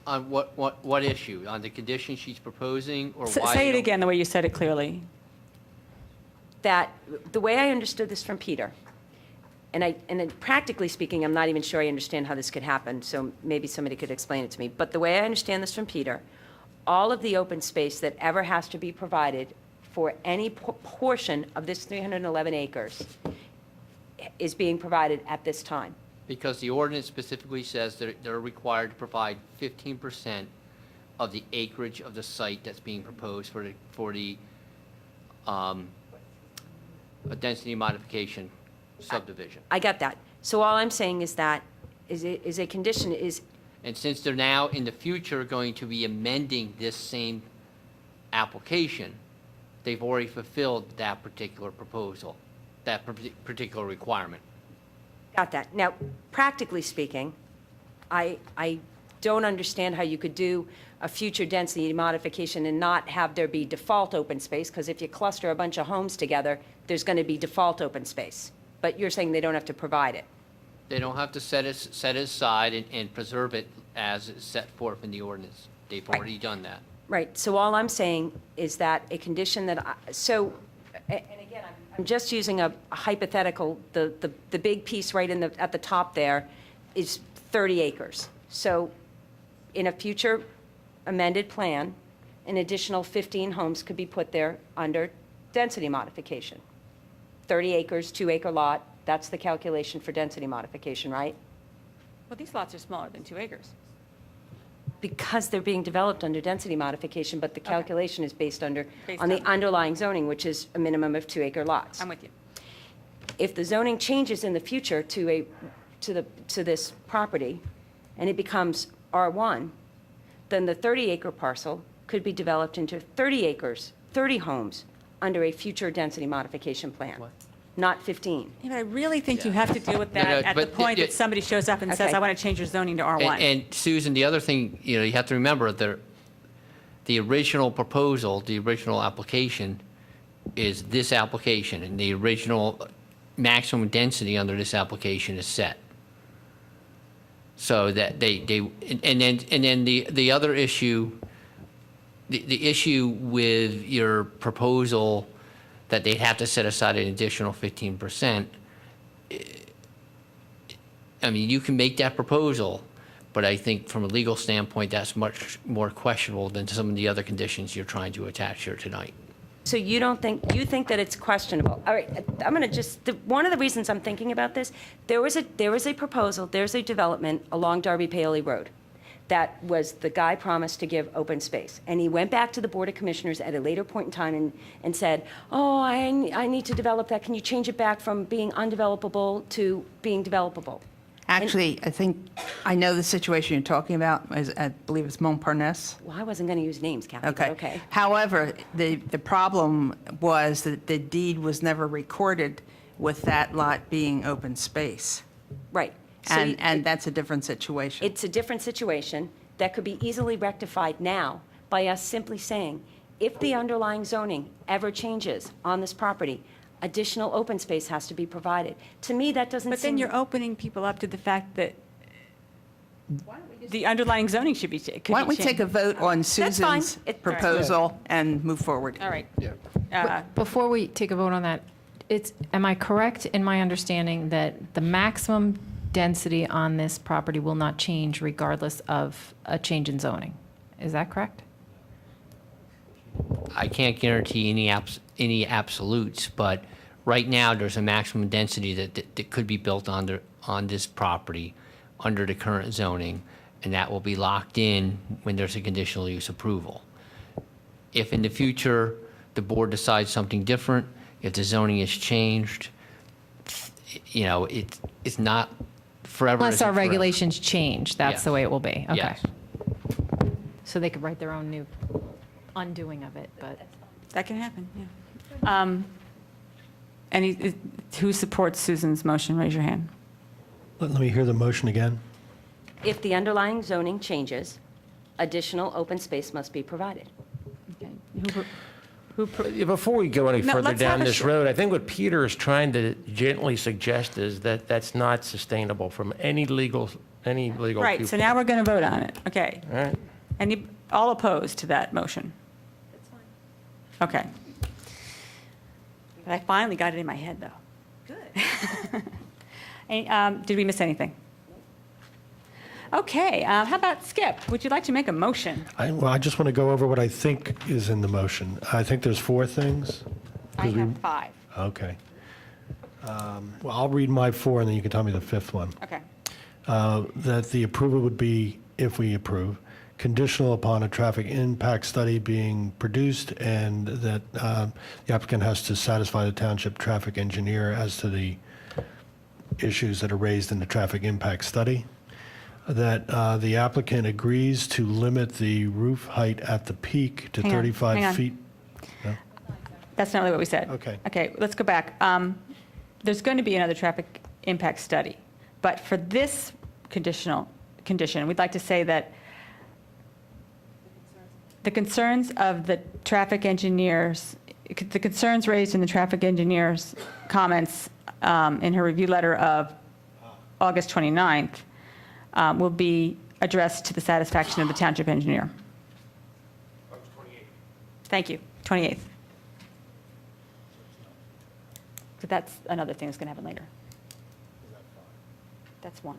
On what issue? On the condition she's proposing, or why? Say you it don't- again, the way you said it clearly. that, the way I understood this from Peter, and then practically speaking, I'm not even sure I understand how this could happen, so maybe somebody could explain it to me. But the way I understand this from Peter, all of the open space that ever has to be provided before any portion of this 311 acres is being provided at this time? Because the ordinance specifically says that they're required to provide 15% of the acreage of the site that's being proposed for the a density modification subdivision. I got that. So all I'm saying is that is a condition is, And since they're now in the future going to be amending this same application, they've already fulfilled that particular proposal, that particular requirement. got that. Now, practically speaking, I don't understand how you could do a future density modification and not have there be default open space, because if you cluster a bunch of homes together, there's going to be default open space. But you're saying they don't have to provide it. They don't have to set it aside and preserve it as it's set forth in the ordinance. They've already done that. Right, so all I'm saying is that a condition that, and again, I'm just using a hypothetical, the big piece right at the top there is 30 acres. So in a future amended plan, an additional 15 homes could be put there under density modification. 30 acres, 2-acre lot, that's the calculation for density modification, right? Well, these lots are smaller than 2 acres. Because they're being developed under density modification, but the calculation is based on the on- underlying zoning, which is a minimum of 2-acre lots. I'm with you. If the zoning changes in the future to this property, and it becomes R1, then the 30-acre parcel could be developed into 30 acres, 30 homes, under a future density modification plan, not 15. Yeah, but I really think you have to deal with No, that no, at the but point that somebody shows up and says, Okay. I want to change your zoning to R1. And Susan, the other thing, you have to remember that the original proposal, the original application is this application, and the original maximum density under this application is set. So that and then the other issue, the issue with your proposal that they'd have to set aside an additional 15%, I mean, you can make that proposal, but I think from a legal standpoint, that's much more questionable than some of the other conditions you're trying to attach here tonight. So you think that it's questionable? All right, I'm going to just, one of the reasons I'm thinking about this, there was a proposal, there's a development along Darby Paoli Road that was, the guy promised to give open space. And he went back to the Board of Commissioners at a later point in time and said, oh, I need to develop that. Can you change it back from being undevelopable to being developable? Actually, I think I know the situation you're talking about. I believe it's Montparnasse. Well, I wasn't going to use names, Kathy, but okay. However, the problem was that the deed was never recorded with that lot being open space. Right. So And that's a different situation. It's a different situation that could be easily rectified now by us simply saying, if the underlying zoning ever changes on this property, additional open space has to be provided. To me, that doesn't seem... But then you're opening people up to the fact that the underlying zoning should be, could be changed. Why don't we take a vote on That's fine. Susan's proposal and move forward? All right. Before we take a vote on that, am I correct in my understanding that the maximum density on this property will not change regardless of a change in zoning? Is that correct? I can't guarantee any absolutes, but right now, there's a maximum density that could be built on this property under the current zoning, and that will be locked in when there's a conditional use approval. If in the future, the board decides something different, if the zoning is changed, it's not forever. Unless isn't our forever. regulations change, that's the Yes. way it will be. Okay. Yes. So they could write their own new undoing of it, but. That can happen, yeah. Who supports Susan's motion? Raise your hand. Let me hear the motion again. If the underlying zoning changes, additional open space must be provided. Before we go any No, further let's have down a this road, I think what Peter is trying to gently suggest is that that's not sustainable from any legal Right, so viewpoint. now we're going to vote on it. Okay. All right. All opposed to that motion? That's fine. Okay. But I finally got it in my head, though. Good. Did we miss anything? Okay, how about Skip? Would you like to make a motion? Well, I just want to go over what I think is in the motion. I think there's 4 things. I have 5. Okay. Well, I'll read my 4, and then you can tell me the 5th one. Okay. That the approval would be, if we approve, conditional upon a traffic impact study being produced, and that the applicant has to satisfy the township traffic engineer as to the issues that are raised in the traffic impact study. That the applicant agrees to limit the roof height at the peak to Hang on, 35 hang on. feet. That's not really what we said. Okay. Okay, let's go back. There's going to be another traffic impact study, but for this condition, we'd like to say that the concerns of the traffic engineers, the concerns raised in the traffic engineer's comments in her review letter of August 29th will be addressed to the satisfaction of the township engineer. August 28th. Thank you, 28th. But that's another thing that's going to happen later. That's one.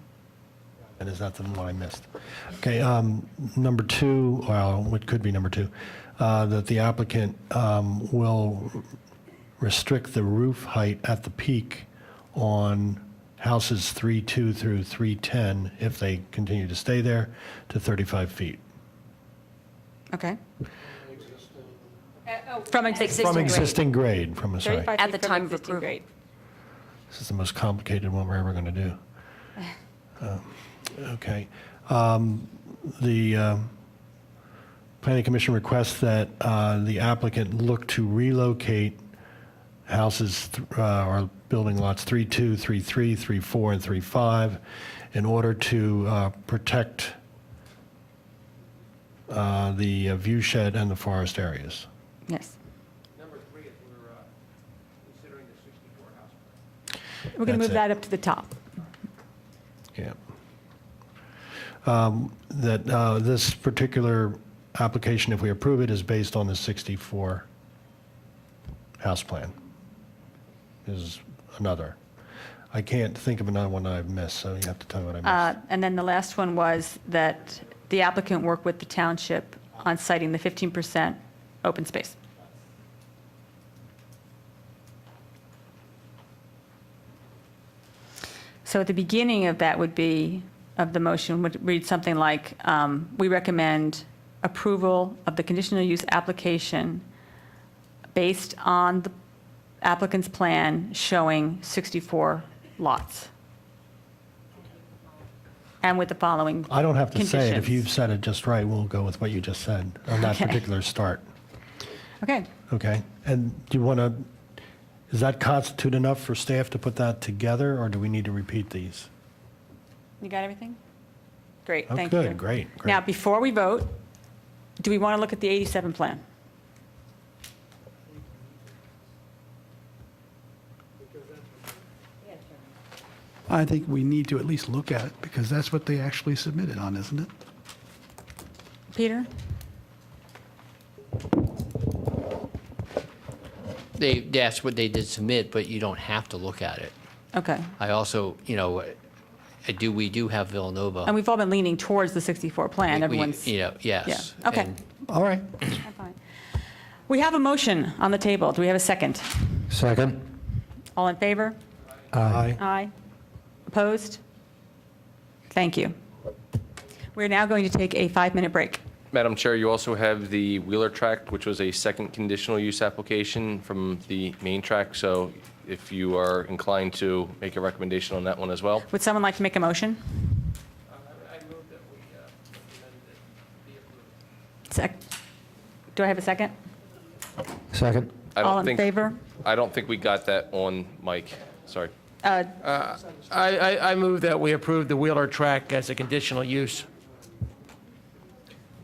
And is that the one I missed? Okay, number 2, well, what could be number 2, that the applicant will restrict the roof height at the peak on houses 3-2 through 310, if they continue to stay there, to 35 feet. Okay. From From existing grade, sorry. 35 At feet the from time of existing approval. grade. This is the most complicated one we're ever going to do. Okay. The Planning Commission requests that the applicant look to relocate houses or building lots 3-2, 3-3, 3-4, and 3-5 in order to protect the view shed and the forest areas. Yes. Number 3, if we're considering the 64 house. We're going to That's move that up to the top. Yeah. That this particular application, if we approve it, is based on the 64 house plan. Is another. I can't think of another one I've missed, so you have to tell me what I missed. And then the last one was that the applicant work with the township on citing the 15% open space. So at the beginning of that would be, of the motion, would read something like, we recommend approval of the conditional use application based on the applicant's plan showing 64 lots. And with the following I don't have to say it. If conditions. you've said it just right, we'll go with what you just said on that Okay. particular start. Okay. Okay? And do you want to, does that constitute enough for staff to put that together, or do we need to repeat these? You got everything? Great, Oh, thank good, you. great. Now, before we vote, do we want to look at the 87 plan? I think we need to at least look at it, because that's what they actually submitted on, isn't it? Peter? That's what they did submit, but you don't have to look at it. Okay. I also, we do have Villanova. And we've all been leaning towards the 64 plan. Everyone's, Yes. Yeah, okay. And All right. I'm fine. We have a motion on the table. Do we have a second? Second. All in favor? Aye. Aye. Opposed? Thank you. We're now going to take a 5-minute break. Madam Chair, you also have the Wheeler Tract, which was a second conditional use application from the main tract. So if you are inclined to make a recommendation on that one as well. Would someone like to make a motion? Do I have a second? Second. I don't All in think- favor? I don't think we got that on mic. Sorry. I move that we approve the Wheeler Tract as a conditional use.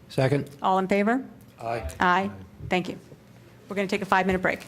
Second. All in favor? Aye. Aye. Thank you. We're going to take a 5-minute break.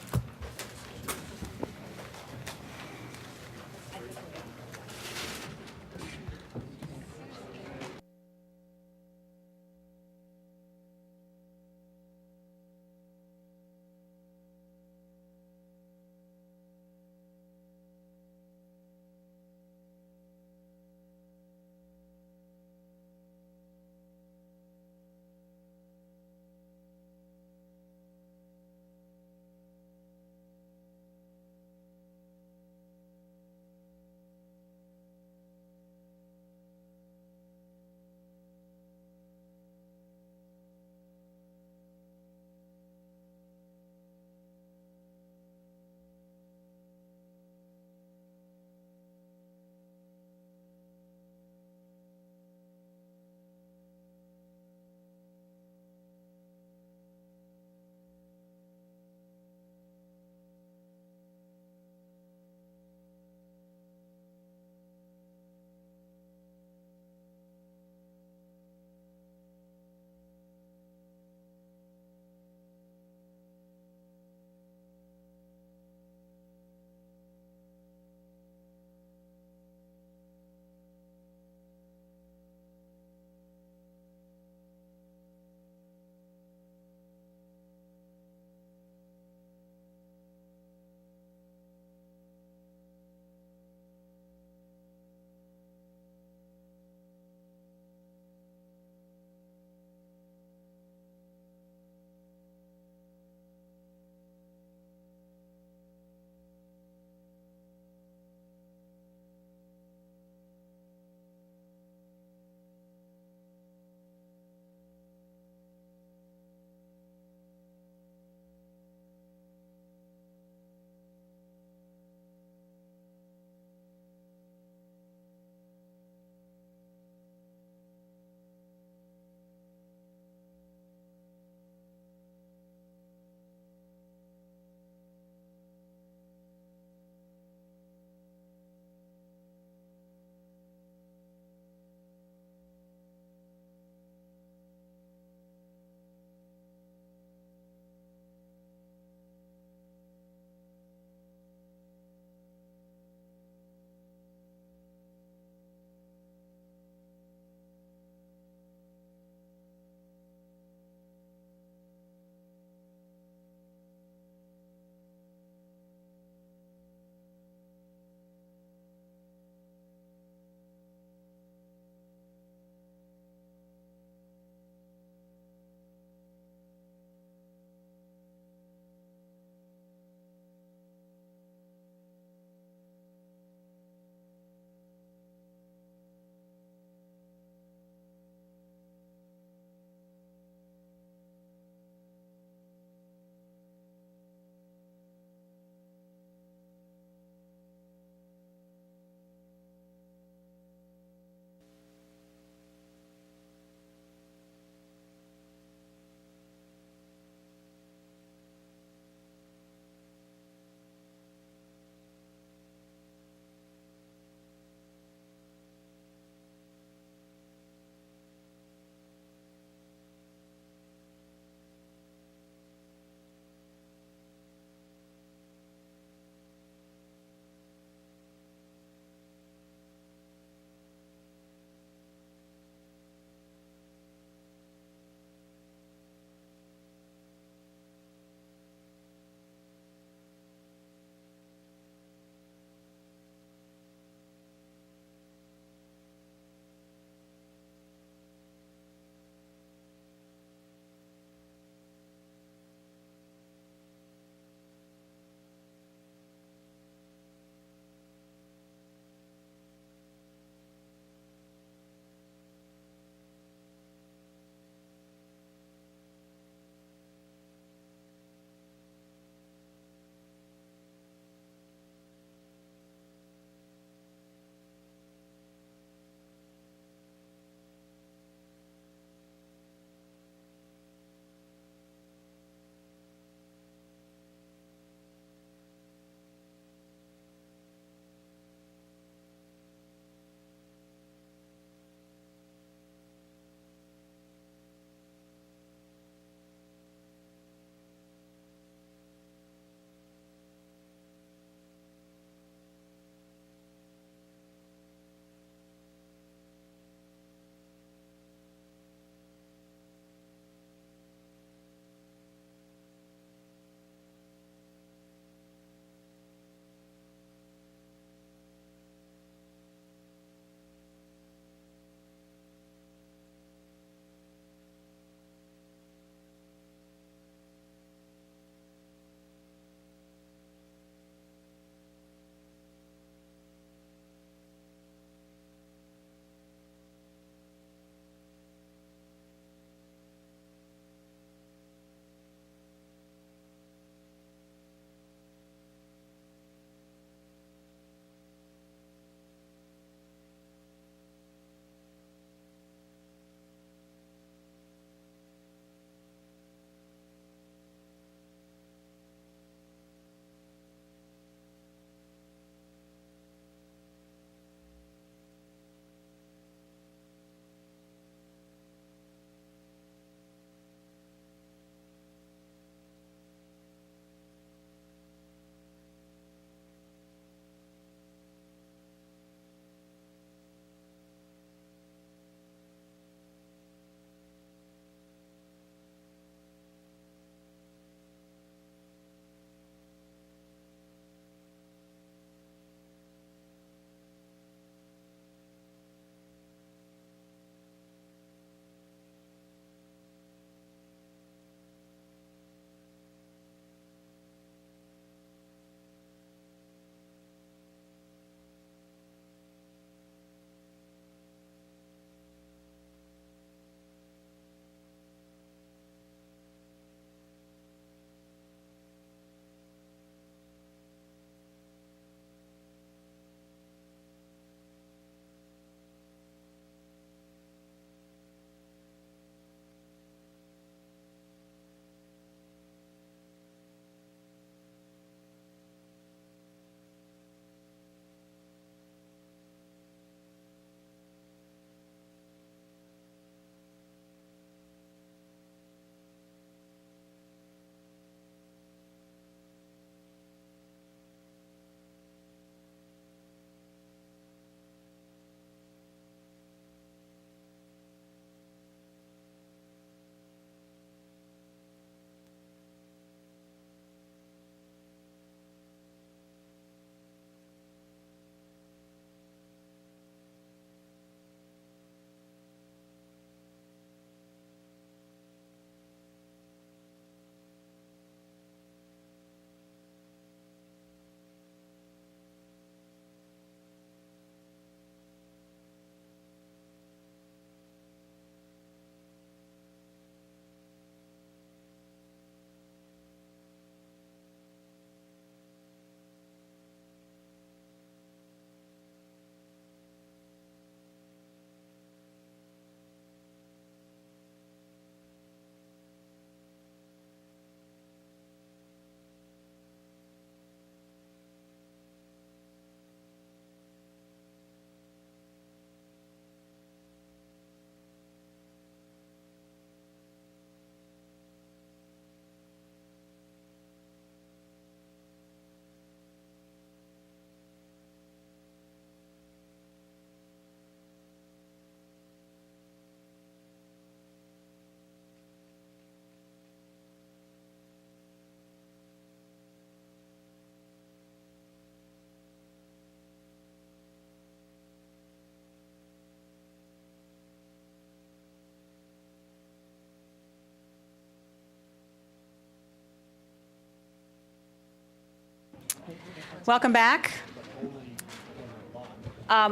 Welcome back.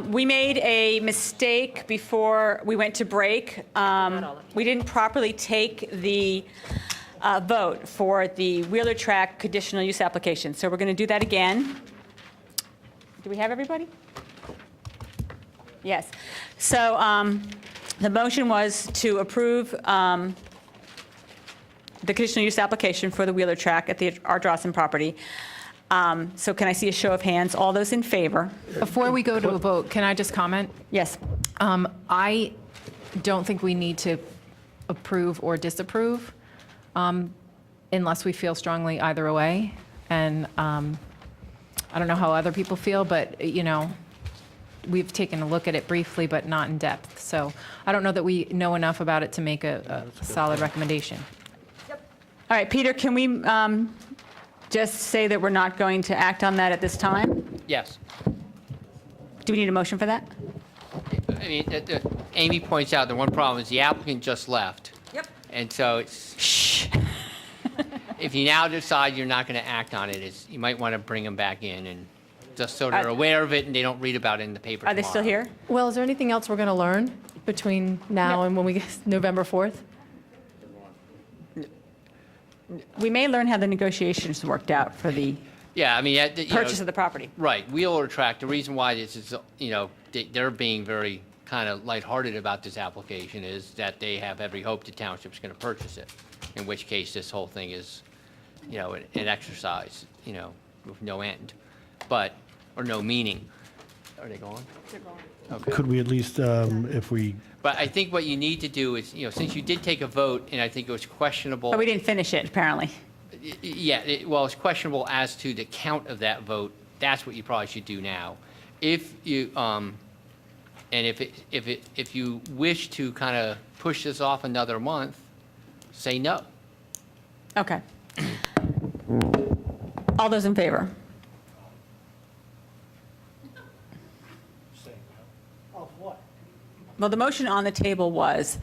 We made a mistake before we went to break. We didn't properly take the vote for the Wheeler Tract conditional use application. So we're going to do that again. Do we have everybody? Yes. So the motion was to approve the conditional use application for the Wheeler Tract at the Ardrossan property. So can I see a show of hands? All those in favor? Before we go to a vote, can I just comment? Yes. I don't think we need to approve or disapprove unless we feel strongly either way. And I don't know how other people feel, but, you know, we've taken a look at it briefly, but not in depth. So I don't know that we know enough about it to make a solid recommendation. All right, Peter, can we just say that we're not going to act on that at this time? Yes. Do we need a motion for that? I mean, Amy points out the one problem is the applicant just left. Yep. And so it's, shh. If you now decide you're not going to act on it, you might want to bring them back in and just so they're aware of it and they don't read about it in the paper Are they still tomorrow. here? Well, is there anything else we're going to learn between now and when we get November 4th? We may learn how the negotiations worked out for the Yeah, I mean, purchase of the property. Right, Wheeler Tract, the reason why this is, you know, they're being very kind of lighthearted about this application is that they have every hope the township's going to purchase it, in which case this whole thing is, you know, an exercise, you know, with no end, but, or no meaning. Are they gone? They're gone. Okay. Could we at least, if we, But I think what you need to do is, you know, since you did take a vote, and I think it was questionable. But we didn't finish it, apparently. Yeah, well, it's questionable as to the count of that vote. That's what you probably should do now. If you, and if you wish to kind of push this off another month, say no. Okay. All those in favor? Well, the motion on the table was,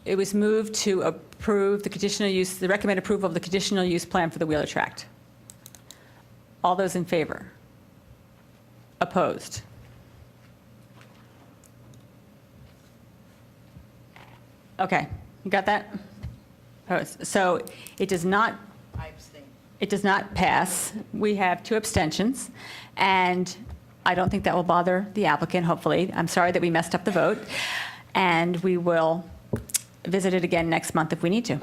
it was moved to approve the conditional use, the recommended approval of the conditional use plan for the Wheeler Tract. All those in favor? Opposed? Okay, you got that? Opposed. So it does not. It does not pass. We have 2 abstentions, and I don't think that will bother the applicant, hopefully. I'm sorry that we messed up the vote, and we will visit it again next month if we need to.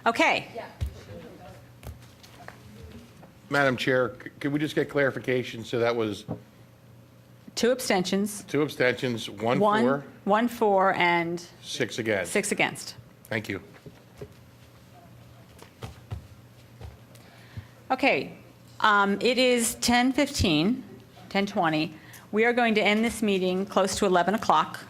Okay. Madam Chair, could we just get clarification? So that was 2 abstentions. 2 abstentions, 1 for, 1 for, and 6 against. 6 against. Thank you. Okay, it is 10:15, 10:20. We are going to end this meeting close to 11 o'clock.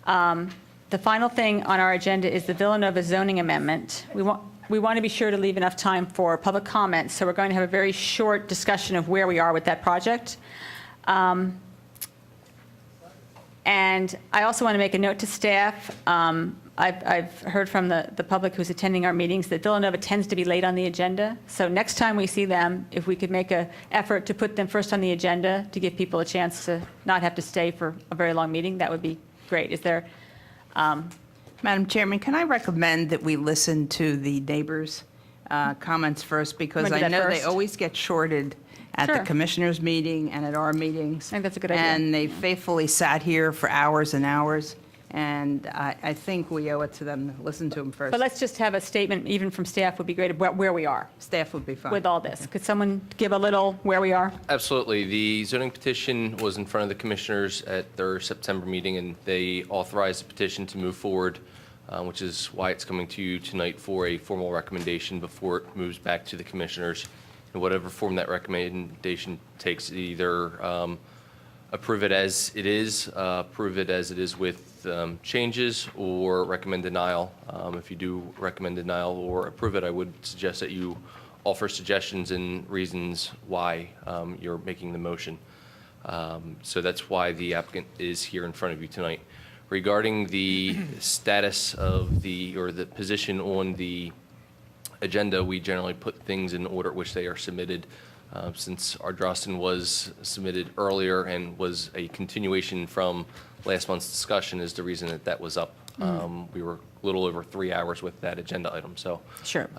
The final thing on our agenda is the Villanova zoning amendment. We want to be sure to leave enough time for public comment, so we're going to have a very short discussion of where we are with that project. And I also want to make a note to staff. I've heard from the public who's attending our meetings that Villanova tends to be late on the agenda. So next time we see them, if we could make an effort to put them first on the agenda to give people a chance to not have to stay for a very long meeting, that would be great. Is there? Madam Chairman, can I recommend that we listen to the neighbors' comments first? Because Wanna do I that know they first? always get shorted at the Sure. commissioners' meeting and at our meetings. I think that's a good idea. And they faithfully sat here for hours and hours, and I think we owe it to them to listen to them first. But let's just have a statement, even from staff would be great, about where we are Staff would be fine. with all this. Could someone give a little where we are? Absolutely. The zoning petition was in front of the commissioners at their September meeting, and they authorized the petition to move forward, which is why it's coming to you tonight for a formal recommendation before it moves back to the commissioners. In whatever form that recommendation takes, either approve it as it is with changes, or recommend denial. If you do recommend denial or approve it, I would suggest that you offer suggestions and reasons why you're making the motion. So that's why the applicant is here in front of you tonight. Regarding the status of the position on the agenda, we generally put things in order at which they are submitted. Since Ardrossan was submitted earlier and was a continuation from last month's discussion is the reason that that was up. We were a little over 3 hours with that agenda item, so. Sure.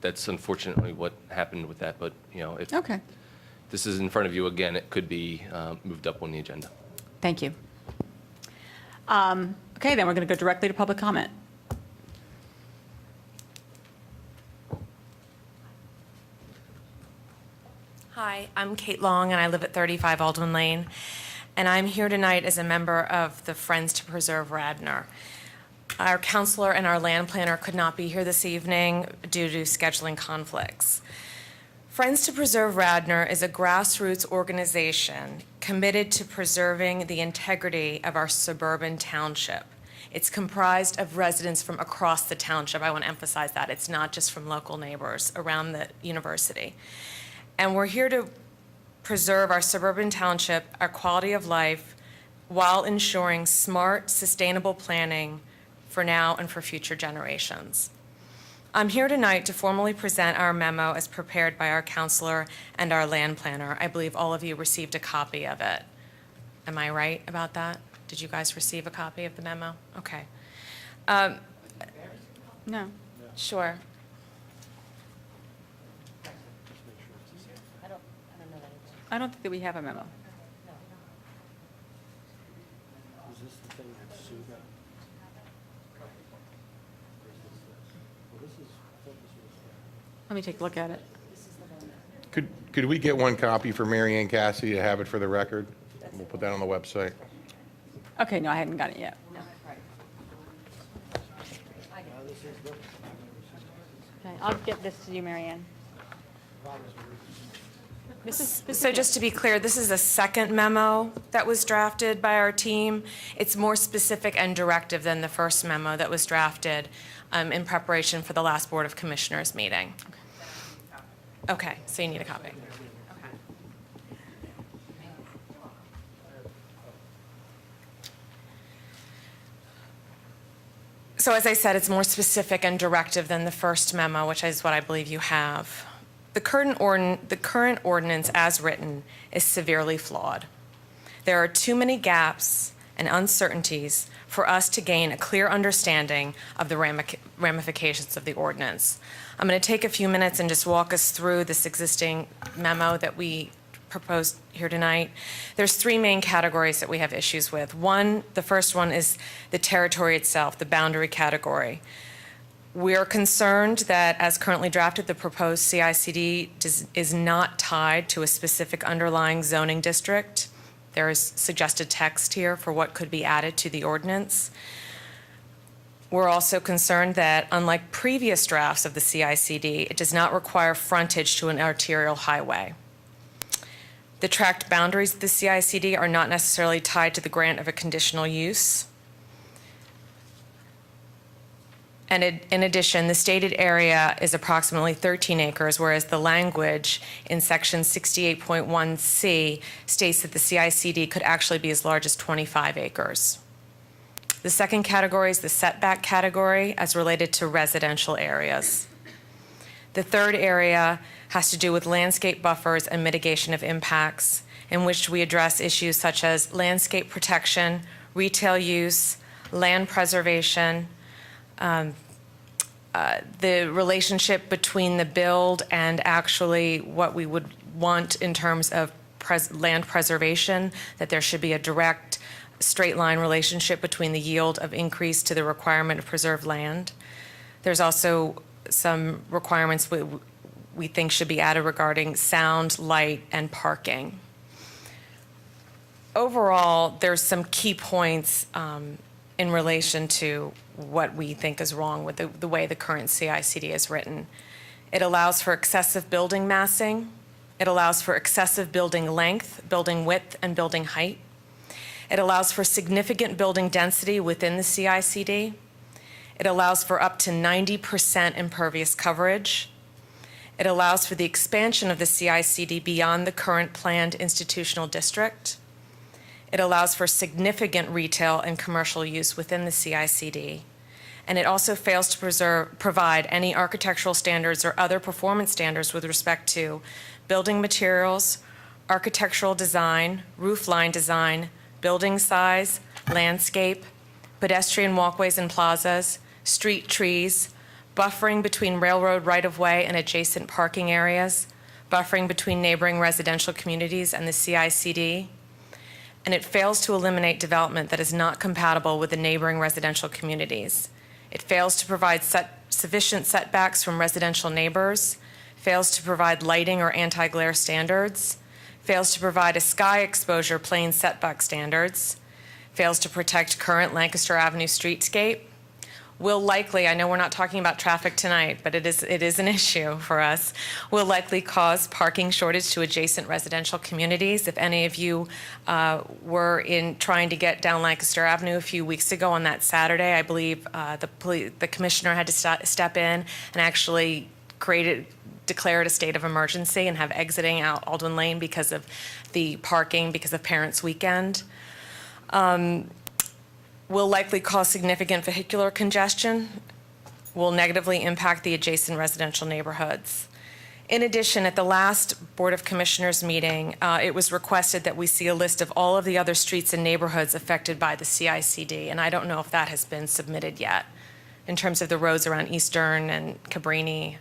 That's unfortunately what happened with that, but, you know, if Okay, this is in front of you again, it could be moved up on the agenda. thank you. Okay, then we're going to go directly to public comment. Hi, I'm Kate Long, and I live at 35 Aldwin Lane, and I'm here tonight as a member of the Friends to Preserve Radnor. Our counselor and our land planner could not be here this evening due to scheduling conflicts. Friends to Preserve Radnor is a grassroots organization committed to preserving the integrity of our suburban township. It's comprised of residents from across the township. I want to emphasize that. It's not just from local neighbors around the university. And we're here to preserve our suburban township, our quality of life, while ensuring smart, sustainable planning for now and for future generations. I'm here tonight to formally present our memo as prepared by our counselor and our land planner. I believe all of you received a copy of it. Am I right about that? Did you guys receive a copy of the memo? Okay. No. Sure. I don't think that we have a memo. Let me take a look at it. Could we get one copy for Mary Ann Cassidy to have it for the record? We'll put that on the website. Okay, no, I hadn't got it yet. Okay, I'll get this to you, Mary Ann. So just to be clear, this is a second memo that was drafted by our team. It's more specific and directive than the first memo that was drafted in preparation for the last Board of Commissioners meeting. Okay, so you need a copy. So as I said, it's more specific and directive than the first memo, which is what I believe you have. The current ordinance as written is severely flawed. There are too many gaps and uncertainties for us to gain a clear understanding of the ramifications of the ordinance. I'm going to take a few minutes and just walk us through this existing memo that we proposed here tonight. There's three main categories that we have issues with. The first one is the territory itself, the boundary category. We are concerned that, as currently drafted, the proposed CICD is not tied to a specific underlying zoning district. There is suggested text here for what could be added to the ordinance. We're also concerned that, unlike previous drafts of the CICD, it does not require frontage to an arterial highway. The tract boundaries of the CICD are not necessarily tied to the grant of a conditional use. And in addition, the stated area is approximately 13 acres, whereas the language in section 68.1C states that the CICD could actually be as large as 25 acres. The second category is the setback category as related to residential areas. The third area has to do with landscape buffers and mitigation of impacts, in which we address issues such as landscape protection, retail use, land preservation, the relationship between the build and actually what we would want in terms of land preservation, that there should be a direct straight line relationship between the yield of increase to the requirement of preserved land. There's also some requirements we think should be added regarding sound, light, and parking. Overall, there's some key points in relation to what we think is wrong with the way the current CICD is written. It allows for excessive building massing. It allows for excessive building length, building width, and building height. It allows for significant building density within the CICD. It allows for up to 90% impervious coverage. It allows for the expansion of the CICD beyond the current planned institutional district. It allows for significant retail and commercial use within the CICD. And it also fails to provide any architectural standards or other performance standards with respect to building materials, architectural design, roof line design, building size, landscape, pedestrian walkways and plazas, street trees, buffering between railroad right-of-way and adjacent parking areas, buffering between neighboring residential communities and the CICD, and it fails to eliminate development that is not compatible with the neighboring residential communities. It fails to provide sufficient setbacks from residential neighbors, fails to provide lighting or anti-glare standards, fails to provide a sky exposure plane setback standards, fails to protect current Lancaster Avenue streetscape, will likely, I know we're not talking about traffic tonight, but it is an issue for us, will likely cause parking shortage to adjacent residential communities. If any of you were in trying to get down Lancaster Avenue a few weeks ago on that Saturday, I believe the commissioner had to step in and actually declared a state of emergency and have exiting out Aldwin Lane because of the parking, because of Parents' Weekend. Will likely cause significant vehicular congestion, will negatively impact the adjacent residential neighborhoods. In addition, at the last Board of Commissioners meeting, it was requested that we see a list of all of the other streets and neighborhoods affected by the CICD, and I don't know if that has been submitted yet in terms of the roads around Eastern and Cabrini,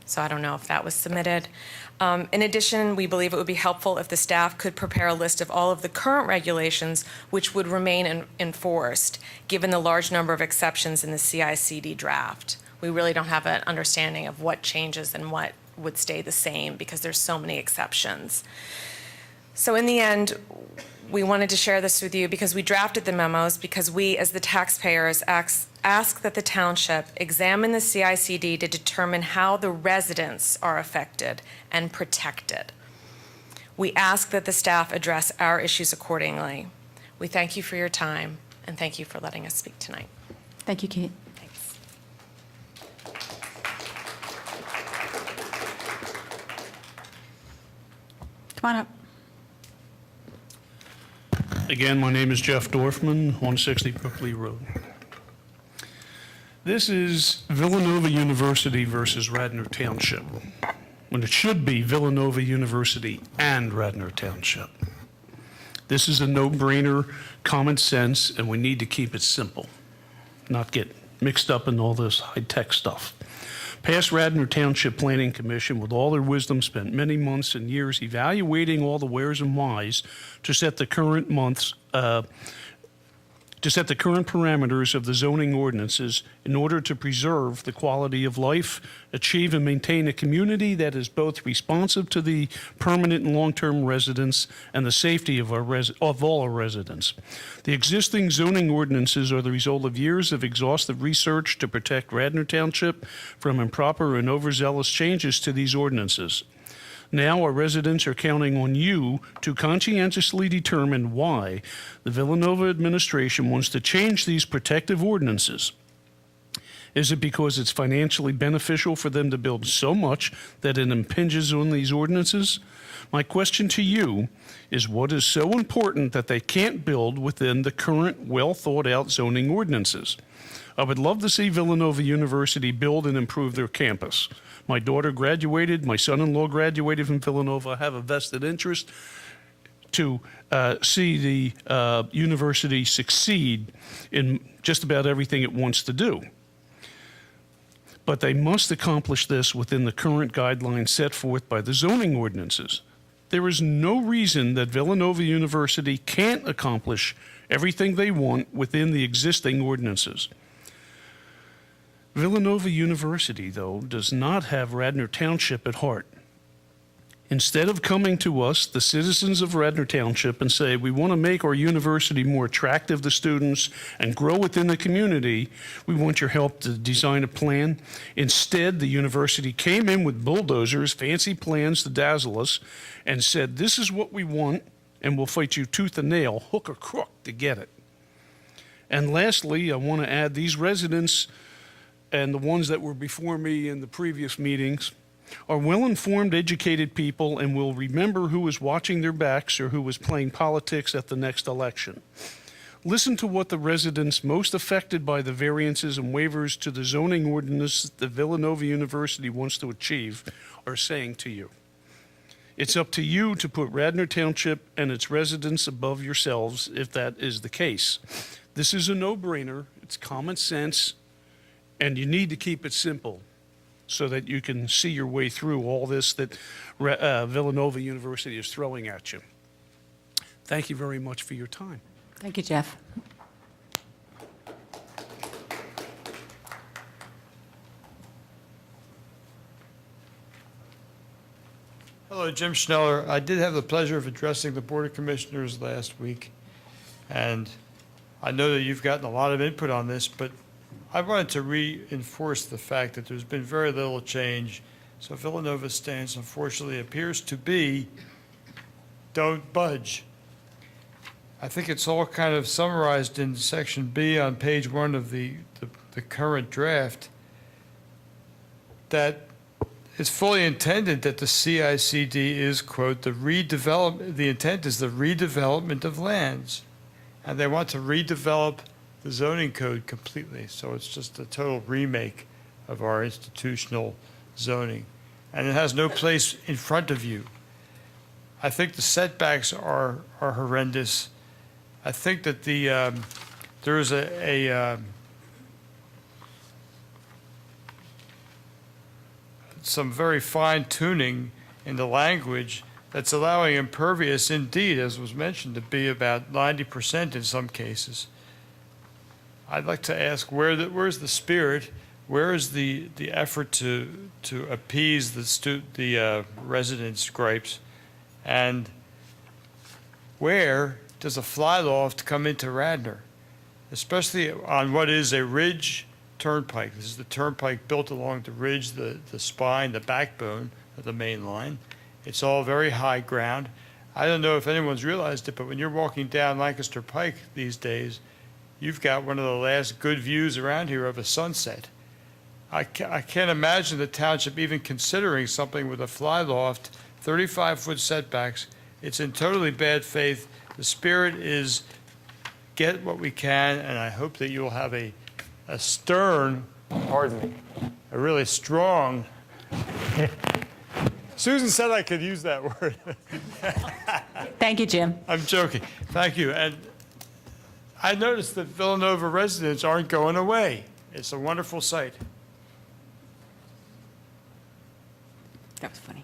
so I don't know if that was submitted. In addition, we believe it would be helpful if the staff could prepare a list of all of the current regulations which would remain enforced, given the large number of exceptions in the CICD draft. We really don't have an understanding of what changes and what would stay the same because there's so many exceptions. So in the end, we wanted to share this with you because we drafted the memos because we, as the taxpayers, ask that the township examine the CICD to determine how the residents are affected and protected. We ask that the staff address our issues accordingly. We thank you for your time, and thank you for letting us speak tonight. Thank you, Kate. Thanks. Come on up. Again, my name is Jeff Dorfman, 160 Brookley Road. This is Villanova University versus Radnor Township, when it should be Villanova University and Radnor Township. This is a no-brainer, common sense, and we need to keep it simple, not get mixed up in all this high-tech stuff. Past Radnor Township Planning Commission, with all their wisdom, spent many months and years evaluating all the wheres and whys to set the current parameters of the zoning ordinances in order to preserve the quality of life, achieve and maintain a community that is both responsive to the permanent and long-term residents and the safety of all our residents. The existing zoning ordinances are the result of years of exhaustive research to protect Radnor Township from improper and overzealous changes to these ordinances. Now our residents are counting on you to conscientiously determine why the Villanova administration wants to change these protective ordinances. Is it because it's financially beneficial for them to build so much that it impinges on these ordinances? My question to you is, what is so important that they can't build within the current well-thought-out zoning ordinances? I would love to see Villanova University build and improve their campus. My daughter graduated, my son-in-law graduated from Villanova. I have a vested interest to see the university succeed in just about everything it wants to do. But they must accomplish this within the current guidelines set forth by the zoning ordinances. There is no reason that Villanova University can't accomplish everything they want within the existing ordinances. Villanova University, though, does not have Radnor Township at heart. Instead of coming to us, the citizens of Radnor Township, and say, we want to make our university more attractive to students and grow within the community, we want your help to design a plan. Instead, the university came in with bulldozers, fancy plans to dazzle us, and said, this is what we want, and we'll fight you tooth and nail, hook or crook, to get it. And lastly, I want to add these residents and the ones that were before me in the previous meetings are well-informed, educated people and will remember who was watching their backs or who was playing politics at the next election. Listen to what the residents most affected by the variances and waivers to the zoning ordinance that Villanova University wants to achieve are saying to you. It's up to you to put Radnor Township and its residents above yourselves if that is the case. This is a no-brainer, it's common sense, and you need to keep it simple so that you can see your way through all this that Villanova University is throwing at you. Thank you very much for your time. Thank you, Jeff. Hello, Jim Schneller. I did have the pleasure of addressing the Board of Commissioners last week, and I know that you've gotten a lot of input on this, but I wanted to reinforce the fact that there's been very little change. So Villanova's stance, unfortunately, appears to be, don't budge. I think it's all kind of summarized in Section B on page 1 of the current draft, that it's fully intended that the CICD is, quote, the intent is the redevelopment of lands. And they want to redevelop the zoning code completely. So it's just a total remake of our institutional zoning. And it has no place in front of you. I think the setbacks are horrendous. I think that there is some very fine tuning in the language that's allowing impervious, indeed, as was mentioned, to be about 90% in some cases. I'd like to ask where's the spirit, where is the effort to appease the residents' gripes, and where does a fly loft come into Radnor, especially on what is a ridge turnpike? This is the turnpike built along the ridge, the spine, the backbone of the main line. It's all very high ground. I don't know if anyone's realized it, but when you're walking down Lancaster Pike these days, you've got one of the last good views around here of a sunset. I can't imagine the township even considering something with a fly loft, 35-foot setbacks. It's in totally bad faith. The spirit is get what we can, and I hope that you'll have a stern, pardon me, a really strong. Susan said I could use that word. Thank you, Jim. I'm joking. Thank you. And I noticed that Villanova residents aren't going away. It's a wonderful sight. That was funny.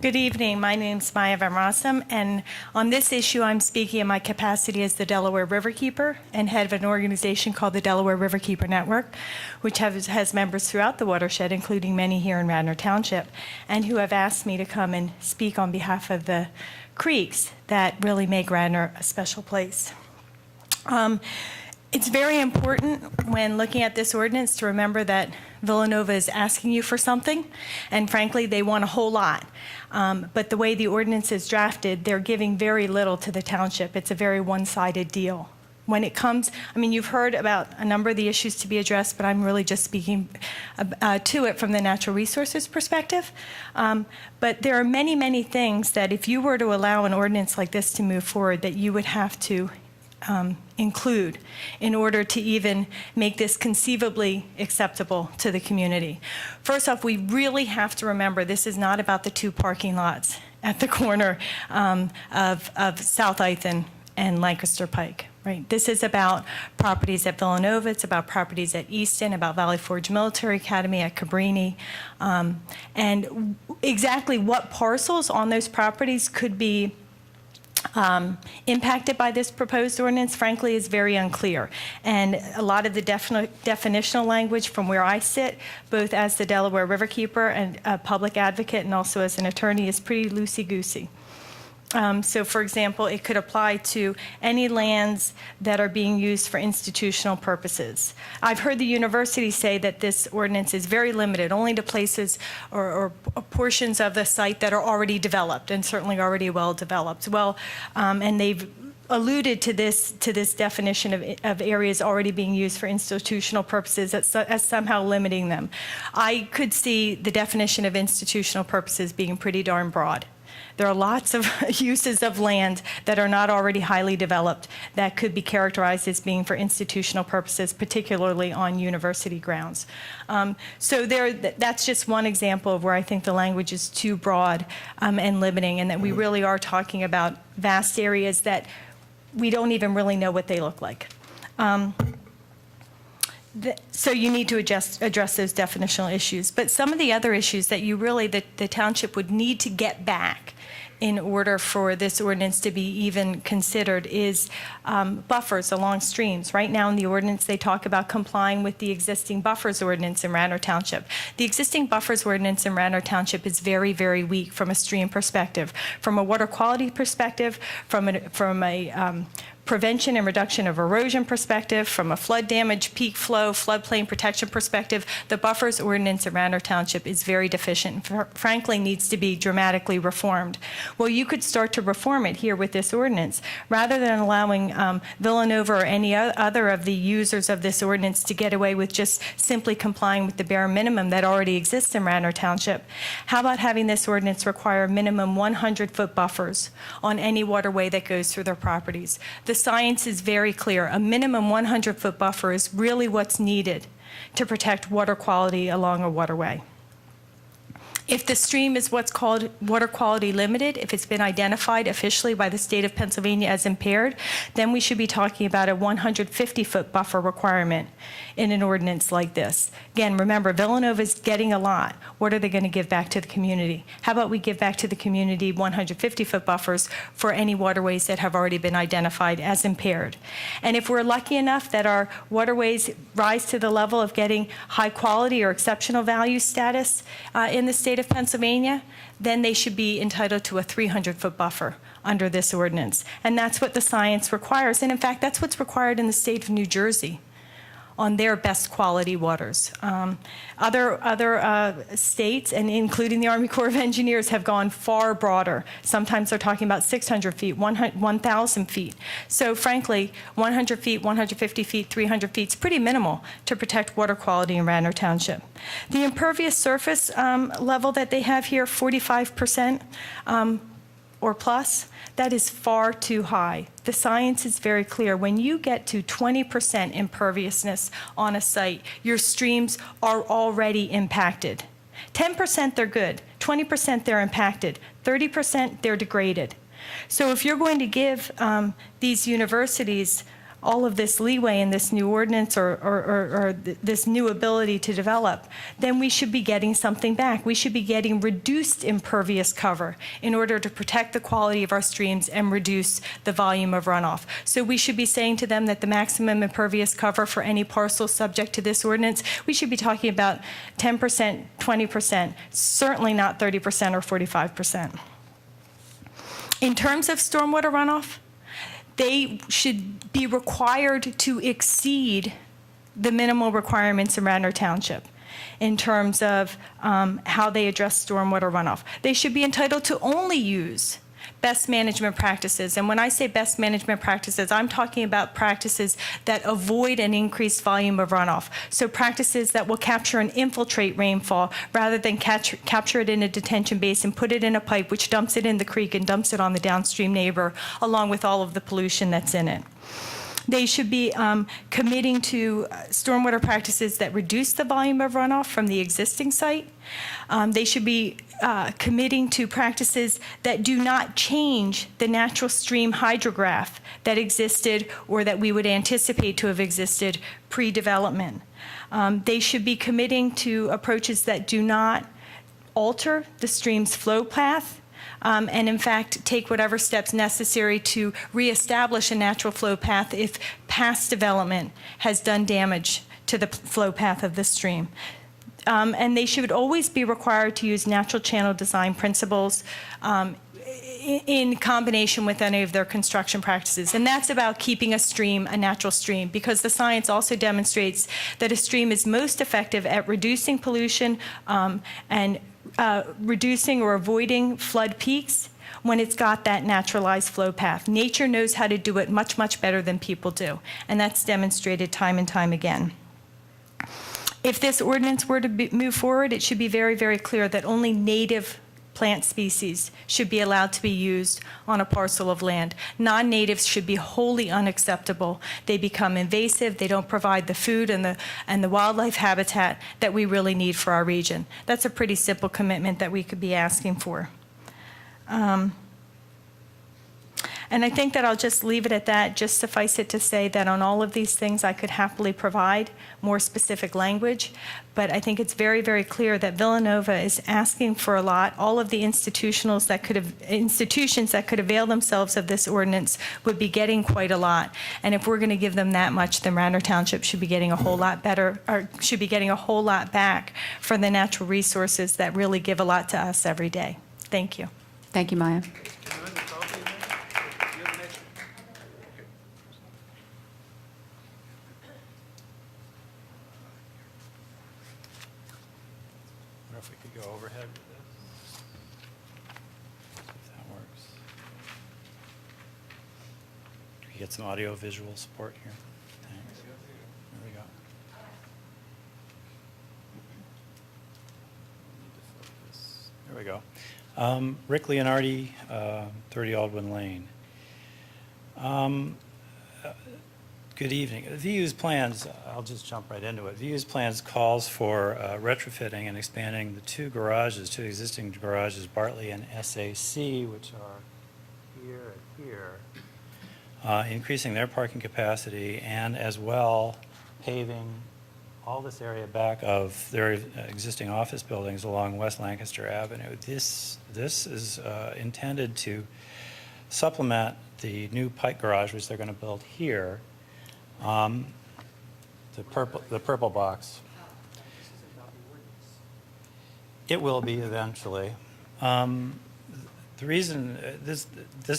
Good evening. My name's Maya Ardrossan, and on this issue, I'm speaking in my capacity as the Delaware Riverkeeper and head of an organization called the Delaware Riverkeeper Network, which has members throughout the watershed, including many here in Radnor Township, and who have asked me to come and speak on behalf of the creeks that really make Radnor a special place. It's very important when looking at this ordinance to remember that Villanova is asking you for something, and frankly, they want a whole lot. But the way the ordinance is drafted, they're giving very little to the township. It's a very one-sided deal. When it comes, I mean, you've heard about a number of the issues to be addressed, but I'm really just speaking to it from the natural resources perspective. But there are many, many things that if you were to allow an ordinance like this to move forward, that you would have to include in order to even make this conceivably acceptable to the community. First off, we really have to remember this is not about the two parking lots at the corner of South Ithan and Lancaster Pike. Right. This is about properties at Villanova. It's about properties at Easton, about Valley Forge Military Academy, at Cabrini, and exactly what parcels on those properties could be impacted by this proposed ordinance, frankly, is very unclear. And a lot of the definitional language from where I sit, both as the Delaware Riverkeeper and a public advocate and also as an attorney, is pretty loosey-goosey. So, for example, it could apply to any lands that are being used for institutional purposes. I've heard the university say that this ordinance is very limited, only to places or portions of the site that are already developed and certainly already well developed. Well, and they've alluded to this definition of areas already being used for institutional purposes as somehow limiting them. I could see the definition of institutional purposes being pretty darn broad. There are lots of uses of land that are not already highly developed that could be characterized as being for institutional purposes, particularly on university grounds. So that's just one example of where I think the language is too broad and limiting, and that we really are talking about vast areas that we don't even really know what they look like. So you need to address those definitional issues. But some of the other issues that the township would need to get back in order for this ordinance to be even considered is buffers along streams. Right now in the ordinance, they talk about complying with the existing buffers ordinance in Radnor Township. The existing buffers ordinance in Radnor Township is very, very weak from a stream perspective, from a water quality perspective, from a prevention and reduction of erosion perspective, from a flood damage, peak flow, floodplain protection perspective. The buffers ordinance in Radnor Township is very deficient and frankly needs to be dramatically reformed. Well, you could start to reform it here with this ordinance. Rather than allowing Villanova or any other of the users of this ordinance to get away with just simply complying with the bare minimum that already exists in Radnor Township, how about having this ordinance require minimum 100-foot buffers on any waterway that goes through their properties? The science is very clear. A minimum 100-foot buffer is really what's needed to protect water quality along a waterway. If the stream is what's called water quality limited, if it's been identified officially by the state of Pennsylvania as impaired, then we should be talking about a 150-foot buffer requirement in an ordinance like this. Again, remember, Villanova is getting a lot. What are they going to give back to the community? How about we give back to the community 150-foot buffers for any waterways that have already been identified as impaired? And if we're lucky enough that our waterways rise to the level of getting high quality or exceptional value status in the state of Pennsylvania, then they should be entitled to a 300-foot buffer under this ordinance. And that's what the science requires. And in fact, that's what's required in the state of New Jersey on their best quality waters. Other states, and including the Army Corps of Engineers, have gone far broader. Sometimes they're talking about 600 feet, 1,000 feet. So frankly, 100 feet, 150 feet, 300 feet is pretty minimal to protect water quality in Radnor Township. The impervious surface level that they have here, 45% or plus, that is far too high. The science is very clear. When you get to 20% imperviousness on a site, your streams are already impacted. 10% they're good, 20% they're impacted, 30% they're degraded. So if you're going to give these universities all of this leeway in this new ordinance or this new ability to develop, then we should be getting something back. We should be getting reduced impervious cover in order to protect the quality of our streams and reduce the volume of runoff. So we should be saying to them that the maximum impervious cover for any parcel subject to this ordinance, we should be talking about 10%, 20%, certainly not 30% or 45%. In terms of stormwater runoff, they should be required to exceed the minimal requirements in Radnor Township in terms of how they address stormwater runoff. They should be entitled to only use best management practices. And when I say best management practices, I'm talking about practices that avoid an increased volume of runoff. So practices that will capture and infiltrate rainfall rather than capture it in a detention basin, put it in a pipe, which dumps it in the creek and dumps it on the downstream neighbor, along with all of the pollution that's in it. They should be committing to stormwater practices that reduce the volume of runoff from the existing site. They should be committing to practices that do not change the natural stream hydrograph that existed or that we would anticipate to have existed pre-development. They should be committing to approaches that do not alter the stream's flow path, and in fact take whatever steps necessary to reestablish a natural flow path if past development has done damage to the flow path of the stream. And they should always be required to use natural channel design principles in combination with any of their construction practices. And that's about keeping a stream a natural stream, because the science also demonstrates that a stream is most effective at reducing pollution and reducing or avoiding flood peaks when it's got that naturalized flow path. Nature knows how to do it much, much better than people do, and that's demonstrated time and time again. If this ordinance were to move forward, it should be very, very clear that only native plant species should be allowed to be used on a parcel of land. Non-natives should be wholly unacceptable. They become invasive, they don't provide the food and the wildlife habitat that we really need for our region. That's a pretty simple commitment that we could be asking for. And I think that I'll just leave it at that. Just suffice it to say that on all of these things, I could happily provide more specific language. But I think it's very, very clear that Villanova is asking for a lot. All of the institutions that could avail themselves of this ordinance would be getting quite a lot. And if we're going to give them that much, then Radnor Township should be getting a whole lot better, or should be getting a whole lot back for the natural resources that really give a lot to us every day. Thank you. Thank you, Maya. If we could go overhead with this. If that works. Do we get some audio visual support here? Thanks. There we go. There we go. Rick Leonardi, 30 Aldwyn Lane. Good evening. VU's plans, I'll just jump right into it. VU's plans calls for retrofitting and expanding the two existing garages, Bartley and SAC, which are here and here, increasing their parking capacity and as well paving all this area back of their existing office buildings along West Lancaster Avenue. This is intended to supplement the new Pike garage, which they're going to build here. The purple box. It will be eventually. The reason this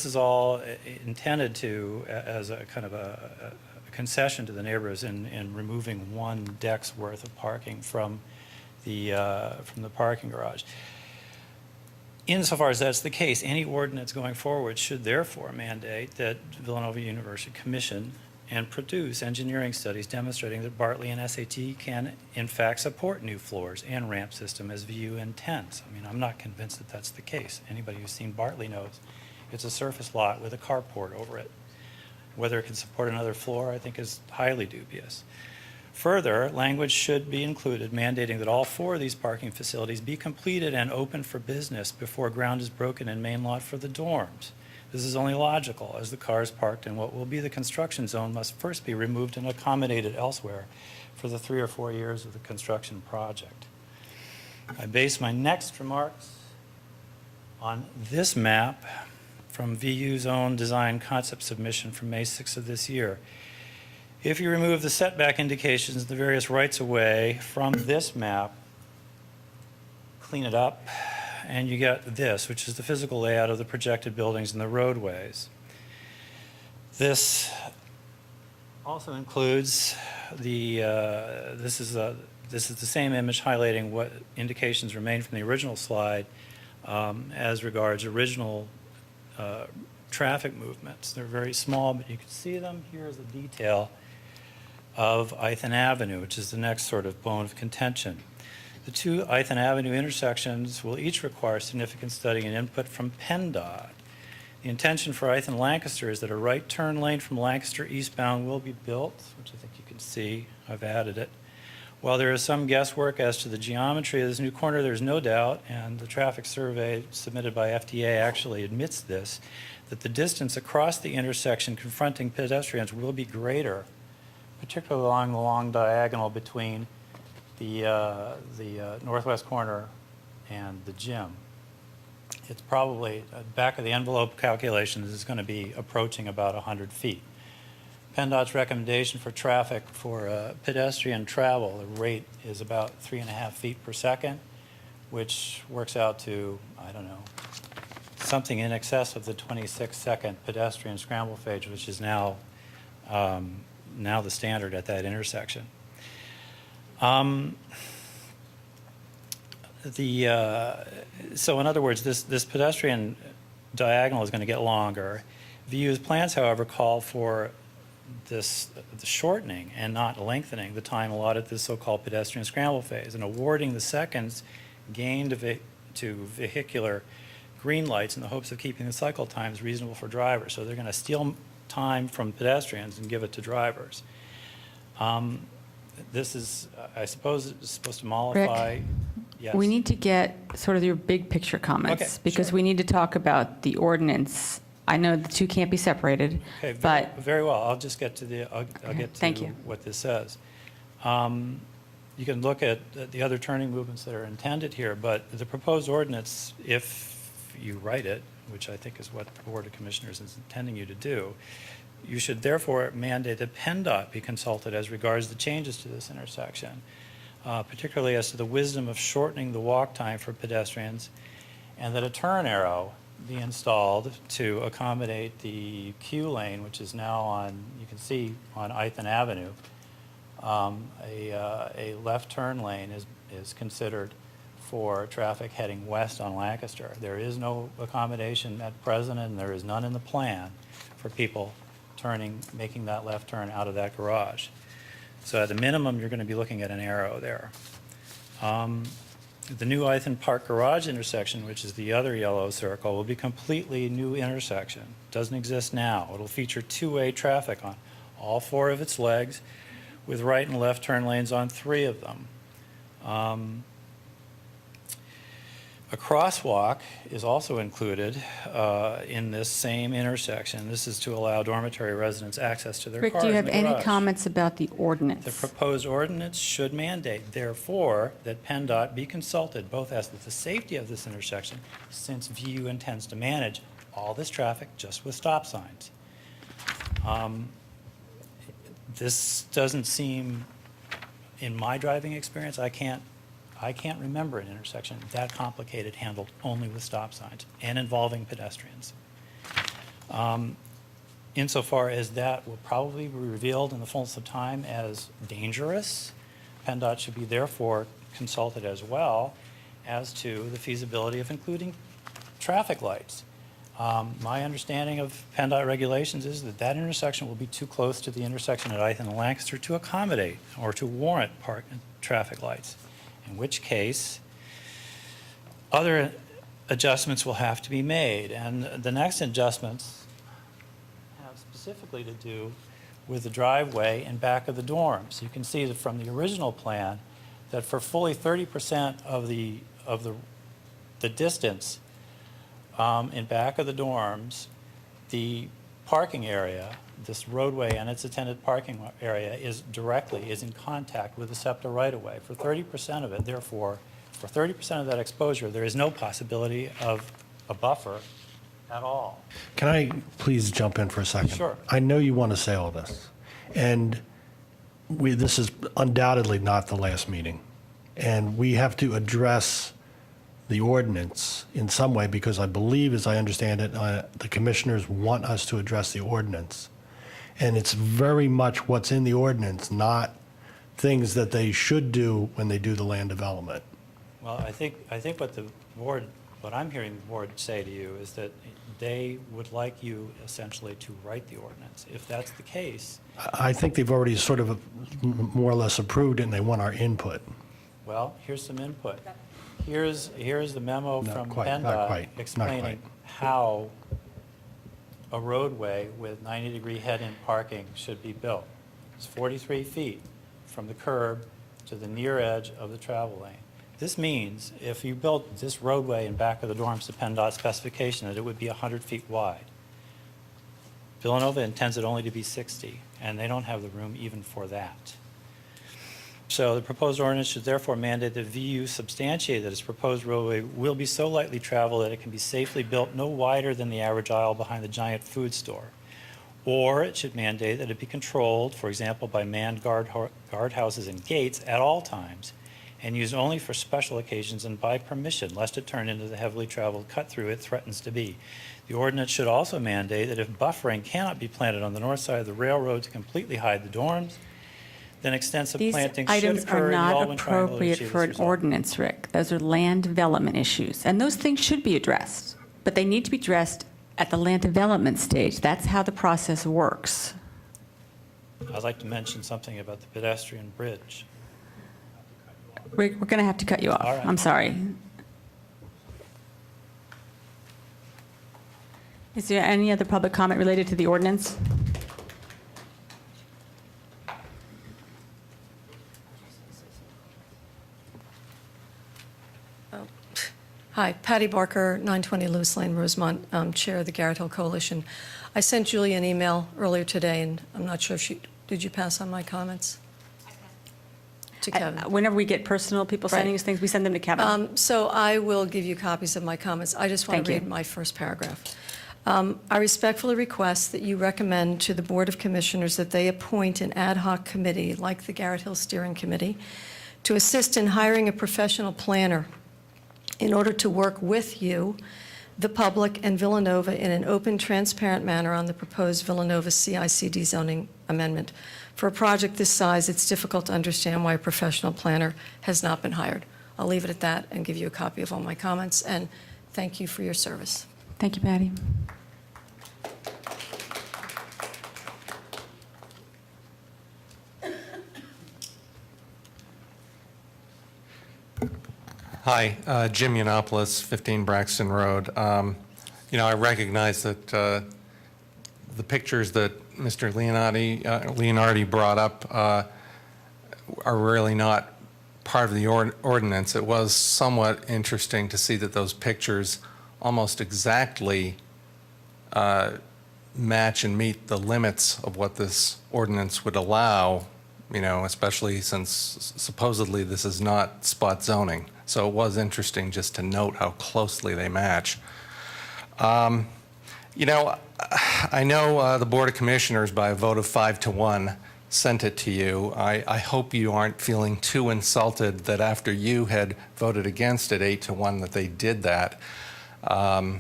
is all intended to as a kind of a concession to the neighbors in removing one deck's worth of parking from the parking garage. Insofar as that's the case, any ordinance going forward should therefore mandate that Villanova University commission and produce engineering studies demonstrating that Bartley and SAT can, in fact, support new floors and ramp system as VU intends. I mean, I'm not convinced that that's the case. Anybody who's seen Bartley knows it's a surface lot with a carport over it. Whether it can support another floor, I think, is highly dubious. Further, language should be included mandating that all four of these parking facilities be completed and open for business before ground is broken in main lot for the dorms. This is only logical, as the cars parked in what will be the construction zone must first be removed and accommodated elsewhere for the 3 or 4 years of the construction project. I base my next remarks on this map from VU's own design concept submission from May 6th of this year. If you remove the setback indications, the various rights-of-way from this map, clean it up, and you get this, which is the physical layout of the projected buildings and the roadways. This also includes the, this is the same image highlighting what indications remain from the original slide as regards original traffic movements. They're very small, but you can see them. Here's a detail of Ithan Avenue, which is the next sort of bone of contention. The two Ithan Avenue intersections will each require significant study and input from PennDOT. The intention for Ithan Lancaster is that a right turn lane from Lancaster eastbound will be built, which I think you can see. I've added it. While there is some guesswork as to the geometry of this new corner, there's no doubt, and the traffic survey submitted by FDA actually admits this, that the distance across the intersection confronting pedestrians will be greater, particularly along the long diagonal between the northwest corner and the gym. It's probably, back of the envelope calculations, is going to be approaching about 100 feet. PennDOT's recommendation for traffic for pedestrian travel, the rate is about 3.5 feet per second, which works out to, I don't know, something in excess of the 26-second pedestrian scramble phase, which is now the standard at that intersection. So in other words, this pedestrian diagonal is going to get longer. VU's plans, however, call for the shortening and not lengthening the time allotted to the so-called pedestrian scramble phase and awarding the seconds gained to vehicular green lights in the hopes of keeping the cycle times reasonable for drivers. So they're going to steal time from pedestrians and give it to drivers. This is, I suppose, it's supposed to mollify. Yes. We need to get sort of your big picture comments, Okay, because sure. we need to talk about the ordinance. I know the two can't be separated, Okay, but very well. I'll just get to I'll get Thank to you. what this says. You can look at the other turning movements that are intended here, but the proposed ordinance, if you write it, which I think is what the Board of Commissioners is intending you to do, you should therefore mandate that PennDOT be consulted as regards the changes to this intersection, particularly as to the wisdom of shortening the walk time for pedestrians, and that a turn arrow be installed to accommodate the Q lane, which is now on, you can see on Ithan Avenue. A left turn lane is considered for traffic heading west on Lancaster. There is no accommodation at present, and there is none in the plan for people making that left turn out of that garage. So at a minimum, you're going to be looking at an arrow there. The new Ithan Park Garage intersection, which is the other yellow circle, will be completely new intersection. Doesn't exist now. It'll feature two-way traffic on all four of its legs, with right and left turn lanes on three of them. A crosswalk is also included in this same intersection. This is to allow dormitory residents access to their Rick, cars do you in have the any garage. comments about the ordinance? The proposed ordinance should mandate, therefore, that PennDOT be consulted both as to the safety of this intersection, since VU intends to manage all this traffic just with stop signs. This doesn't seem, in my driving experience, I can't remember an intersection that complicated handled only with stop signs and involving pedestrians. Insofar as that will probably be revealed in the fullness of time as dangerous, PennDOT should be therefore consulted as well as to the feasibility of including traffic lights. My understanding of PennDOT regulations is that that intersection will be too close to the intersection at Ithan and Lancaster to accommodate or to warrant traffic lights, in which case other adjustments will have to be made. And the next adjustments have specifically to do with the driveway and back of the dorms. You can see that from the original plan that for fully 30% of the distance in back of the dorms, the parking area, this roadway and its attended parking area is in contact with the SEPTA right-of-way. For 30% of it, therefore, for 30% of that exposure, there is no possibility of a buffer at all. Can I please jump in for a second? Sure. I know you want to say all this, and this is undoubtedly not the last meeting, and we have to address the ordinance in some way, because I believe, as I understand it, the commissioners want us to address the ordinance. And it's very much what's in the ordinance, not things that they should do when they do the land development. Well, I think what I'm hearing the board say to you is that they would like you essentially to write the ordinance. If that's the case, I think they've already sort of more or less approved it, and they want our input. well, here's some input. Here's the memo Not from quite, not PennDOT quite, not explaining quite. how a roadway with 90-degree head-in parking should be built. It's 43 feet from the curb to the near edge of the travel lane. This means if you built this roadway in back of the dorms to PennDOT specification, that it would be 100 feet wide. Villanova intends it only to be 60, and they don't have the room even for that. So the proposed ordinance should therefore mandate that VU substantiate that its proposed roadway will be so lightly traveled that it can be safely built no wider than the average aisle behind the giant food store. Or it should mandate that it be controlled, for example, by manned guardhouses and gates at all times, and used only for special occasions and by permission, lest it turn into the heavily traveled cut-through it threatens to be. The ordinance should also mandate that if buffering cannot be planted on the north side of the railroad to completely hide the dorms, then extensive planting should These items occur are in the not Alban Triangle to appropriate achieve for this an result. ordinance, Rick. Those are land development issues, and those things should be addressed, but they need to be addressed at the land development stage. That's how the process works. I'd like to mention something about the pedestrian bridge. Rick, we're going to have to cut you off. All right. I'm sorry. Is there any other public comment related to the ordinance? Hi, Patty Barker, 920 Lewis Lane, Rosemont, Chair of the Garrett Hill Coalition. I sent Julie an email earlier today, and I'm not sure if did you pass on my comments? To Kevin. Whenever we get personal people sending us things, we send them to Kevin. So I will give you copies of my comments. I just want Thank to you. read my first paragraph. I respectfully request that you recommend to the Board of Commissioners that they appoint an ad hoc committee, like the Garrett Hill Steering Committee, to assist in hiring a professional planner in order to work with you, the public, and Villanova in an open, transparent manner on the proposed Villanova CICD zoning amendment. For a project this size, it's difficult to understand why a professional planner has not been hired. I'll leave it at that and give you a copy of all my comments, and thank you for your service. Thank you, Patty. Hi, Jim Yiannopoulos, 15 Braxton Road. I recognize that the pictures that Mr. Leonardi brought up are really not part of the ordinance. It was somewhat interesting to see that those pictures almost exactly match and meet the limits of what this ordinance would allow, especially since supposedly this is not spot zoning. So it was interesting just to note how closely they match. I know the Board of Commissioners, by a vote of 5-1, sent it to you. I hope you aren't feeling too insulted that after you had voted against it 8-1 that they did that. I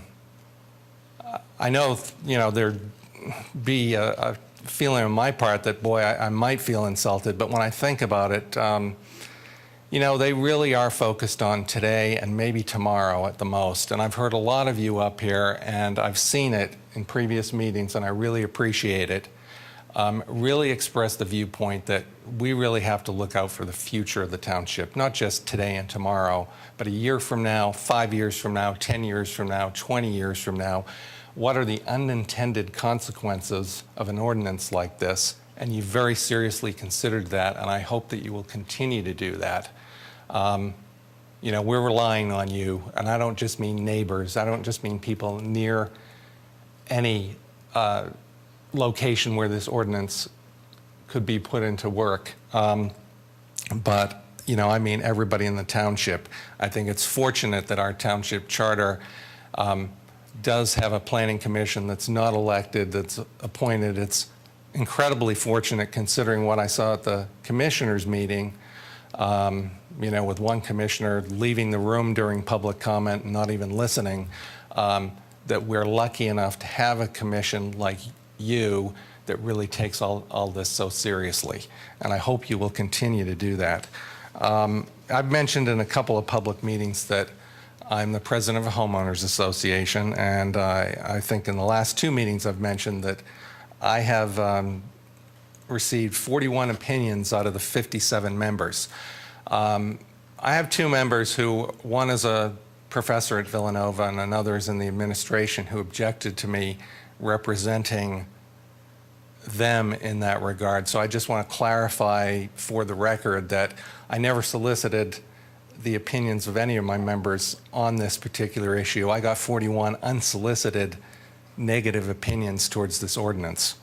know, there'd be a feeling on my part that, boy, I might feel insulted, but when I think about it, they really are focused on today and maybe tomorrow at the most. And I've heard a lot of you up here, and I've seen it in previous meetings, and I really appreciate it. Really express the viewpoint that we really have to look out for the future of the township, not just today and tomorrow, but a year from now, 5 years from now, 10 years from now, 20 years from now. What are the unintended consequences of an ordinance like this? And you very seriously considered that, and I hope that you will continue to do that. We're relying on you, and I don't just mean neighbors. I don't just mean people near any location where this ordinance could be put into work. But I mean everybody in the township. I think it's fortunate that our township charter does have a planning commission that's not elected, that's appointed. It's incredibly fortunate considering what I saw at the commissioners' meeting, with one commissioner leaving the room during public comment and not even listening, that we're lucky enough to have a commission like you that really takes all this so seriously. And I hope you will continue to do that. I've mentioned in a couple of public meetings that I'm the president of a homeowners association, and I think in the last 2 meetings I've mentioned that I have received 41 opinions out of the 57 members. I have 2 members who, one is a professor at Villanova and another is in the administration, who objected to me representing them in that regard. So I just want to clarify for the record that I never solicited the opinions of any of my members on this particular issue. I got 41 unsolicited negative opinions towards this ordinance.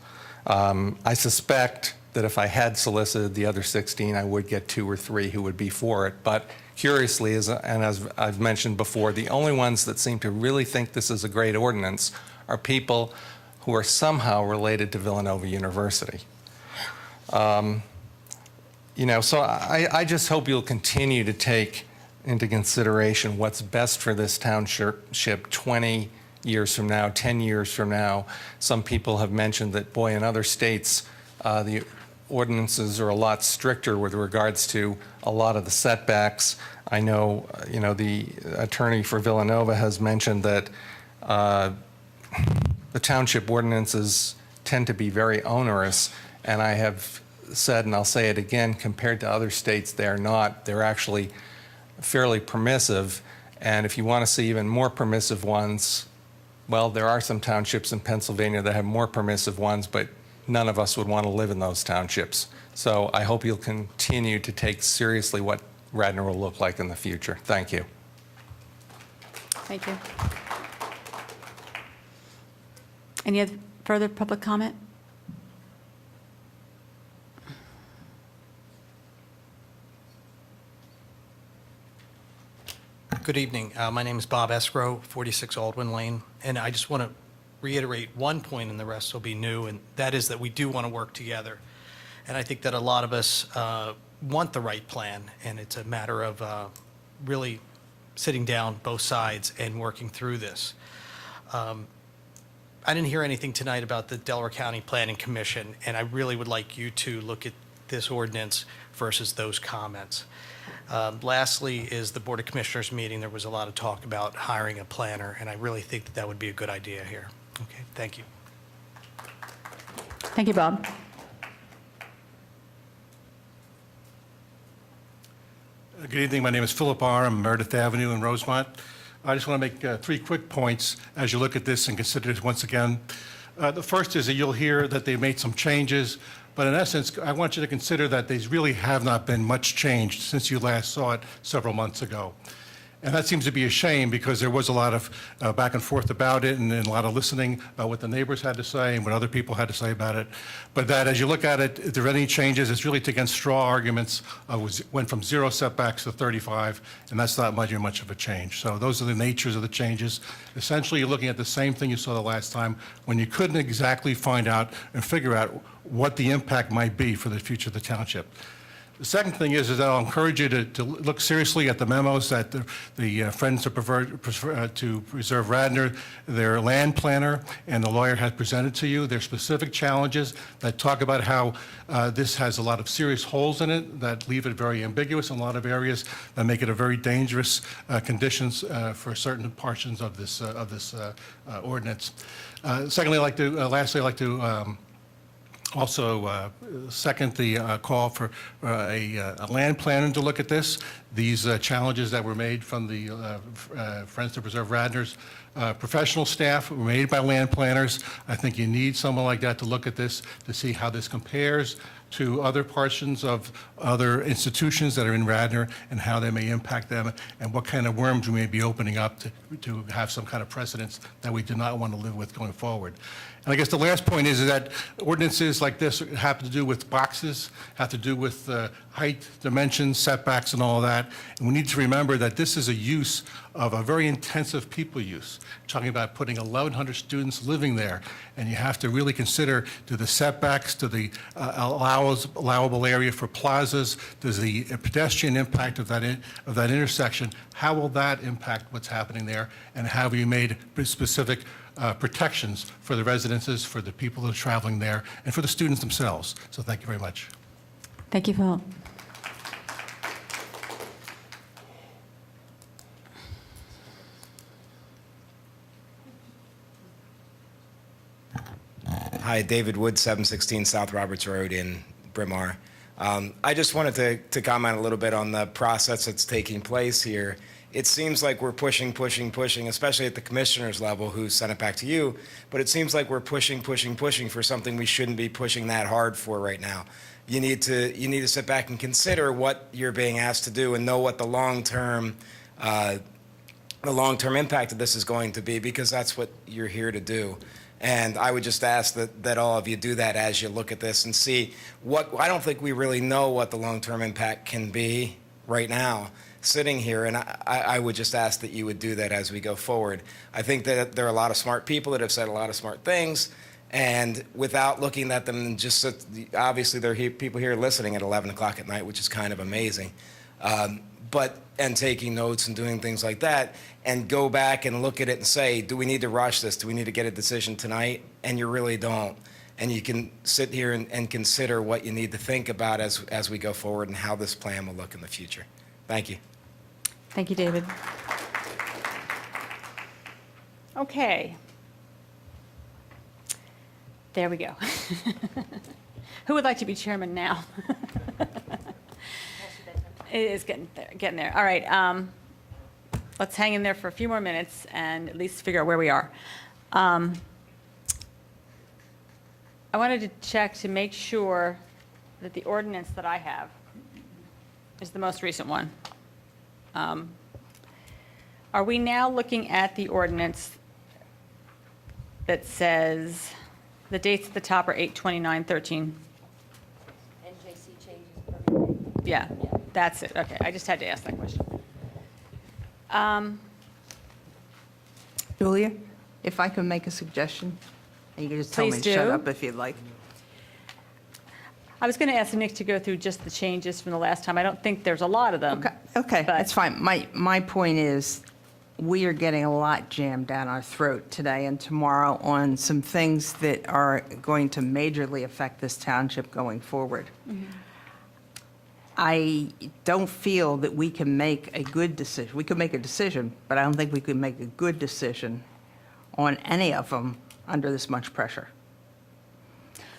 I suspect that if I had solicited the other 16, I would get 2 or 3 who would be for it. But curiously, as I've mentioned before, the only ones that seem to really think this is a great ordinance are people who are somehow related to Villanova University. So I just hope you'll continue to take into consideration what's best for this township 20 years from now, 10 years from now. Some people have mentioned that, boy, in other states, the ordinances are a lot stricter with regards to a lot of the setbacks. I know, the attorney for Villanova has mentioned that the township ordinances tend to be very onerous, and I have said, and I'll say it again, compared to other states, they're not. They're actually fairly permissive, and if you want to see even more permissive ones, Well, there are some townships in Pennsylvania that have more permissive ones, but none of us would want to live in those townships. So I hope you'll continue to take seriously what Radnor will look like in the future. Thank you. Thank you. Any other further public comment? Good evening. My name is Bob Escrow, 46 Aldwin Lane, and I just want to reiterate one point, and the rest will be new, and that is that we do want to work together. And I think that a lot of us want the right plan, and it's a matter of really sitting down both sides and working through this. I didn't hear anything tonight about the Delaware County Planning Commission, and I really would like you to look at this ordinance versus those comments. Lastly is the Board of Commissioners meeting. There was a lot of talk about hiring a planner, and I really think that that would be a good idea here. Okay, thank you. Thank you, Bob. Good evening. My name is Philip R. I'm Meredith Avenue in Rosemont. I just want to make 3 quick points as you look at this and consider it once again. The first is that you'll hear that they've made some changes, but in essence, I want you to consider that these really have not been much changed since you last saw it several months ago. And that seems to be a shame because there was a lot of back and forth about it and a lot of listening about what the neighbors had to say and what other people had to say about it. But that as you look at it, if there are any changes, it's really against straw arguments. Went from 0 setbacks to 35, and that's not much of a change. So those are the natures of the changes. Essentially, you're looking at the same thing you saw the last time when you couldn't exactly find out and figure out what the impact might be for the future of the township. The second thing is that I'll encourage you to look seriously at the memos that the Friends to Preserve Radnor, their land planner, and the lawyer has presented to you. Their specific challenges that talk about how this has a lot of serious holes in it that leave it very ambiguous in a lot of areas that make it a very dangerous conditions for certain portions of this ordinance. Secondly, lastly, I'd like to also second the call for a land planner to look at this. These challenges that were made from the Friends to Preserve Radnor's professional staff were made by land planners. I think you need someone like that to look at this to see how this compares to other portions of other institutions that are in Radnor and how they may impact them and what kind of worms we may be opening up to have some kind of precedence that we do not want to live with going forward. And I guess the last point is that ordinances like this have to do with boxes, have to do with height, dimensions, setbacks, and all of that. And we need to remember that this is a use of a very intensive people use, talking about putting 1,100 students living there. And you have to really consider, do the setbacks, to the allowable area for plazas, does the pedestrian impact of that intersection, how will that impact what's happening there? And have you made specific protections for the residences, for the people that are traveling there, and for the students themselves? So thank you very much. Thank you, Phil. Hi, David Wood, 716 South Roberts Road in Bryn Mawr. I just wanted to comment a little bit on the process that's taking place here. It seems like we're pushing, especially at the commissioner's level who sent it back to you, but it seems like we're pushing for something we shouldn't be pushing that hard for right now. You need to sit back and consider what you're being asked to do and know what the long-term impact of this is going to be, because that's what you're here to do. And I would just ask that all of you do that as you look at this and see what, I don't think we really know what the long-term impact can be right now sitting here, and I would just ask that you would do that as we go forward. I think that there are a lot of smart people that have said a lot of smart things, and without looking at them, just obviously there are people here listening at 11 o'clock at night, which is kind of amazing, and taking notes and doing things like that, and go back and look at it and say, do we need to rush this? Do we need to get a decision tonight? And you really don't. And you can sit here and consider what you need to think about as we go forward and how this plan will look in the future. Thank you. Thank you, David. Okay. There we go. Who would like to be chairman now? It is getting there. All right. Let's hang in there for a few more minutes and at least figure out where we are. I wanted to check to make sure that the ordinance that I have is the most recent one. Are we now looking at the ordinance that says, the dates at the top are 8/29/13? NJC changes. Yeah, that's it. Okay, I just had to ask that question. Julia, if I can make a suggestion, and you can just tell me Please to shut do. up if you'd like. I was going to ask Nick to go through just the changes from the last time. I don't think there's a lot of them. Okay, that's fine. My point is, we are getting a lot jammed down our throat today and tomorrow on some things that are going to majorly affect this township going forward. I don't feel that we can make a good decision. We could make a decision, but I don't think we could make a good decision on any of them under this much pressure.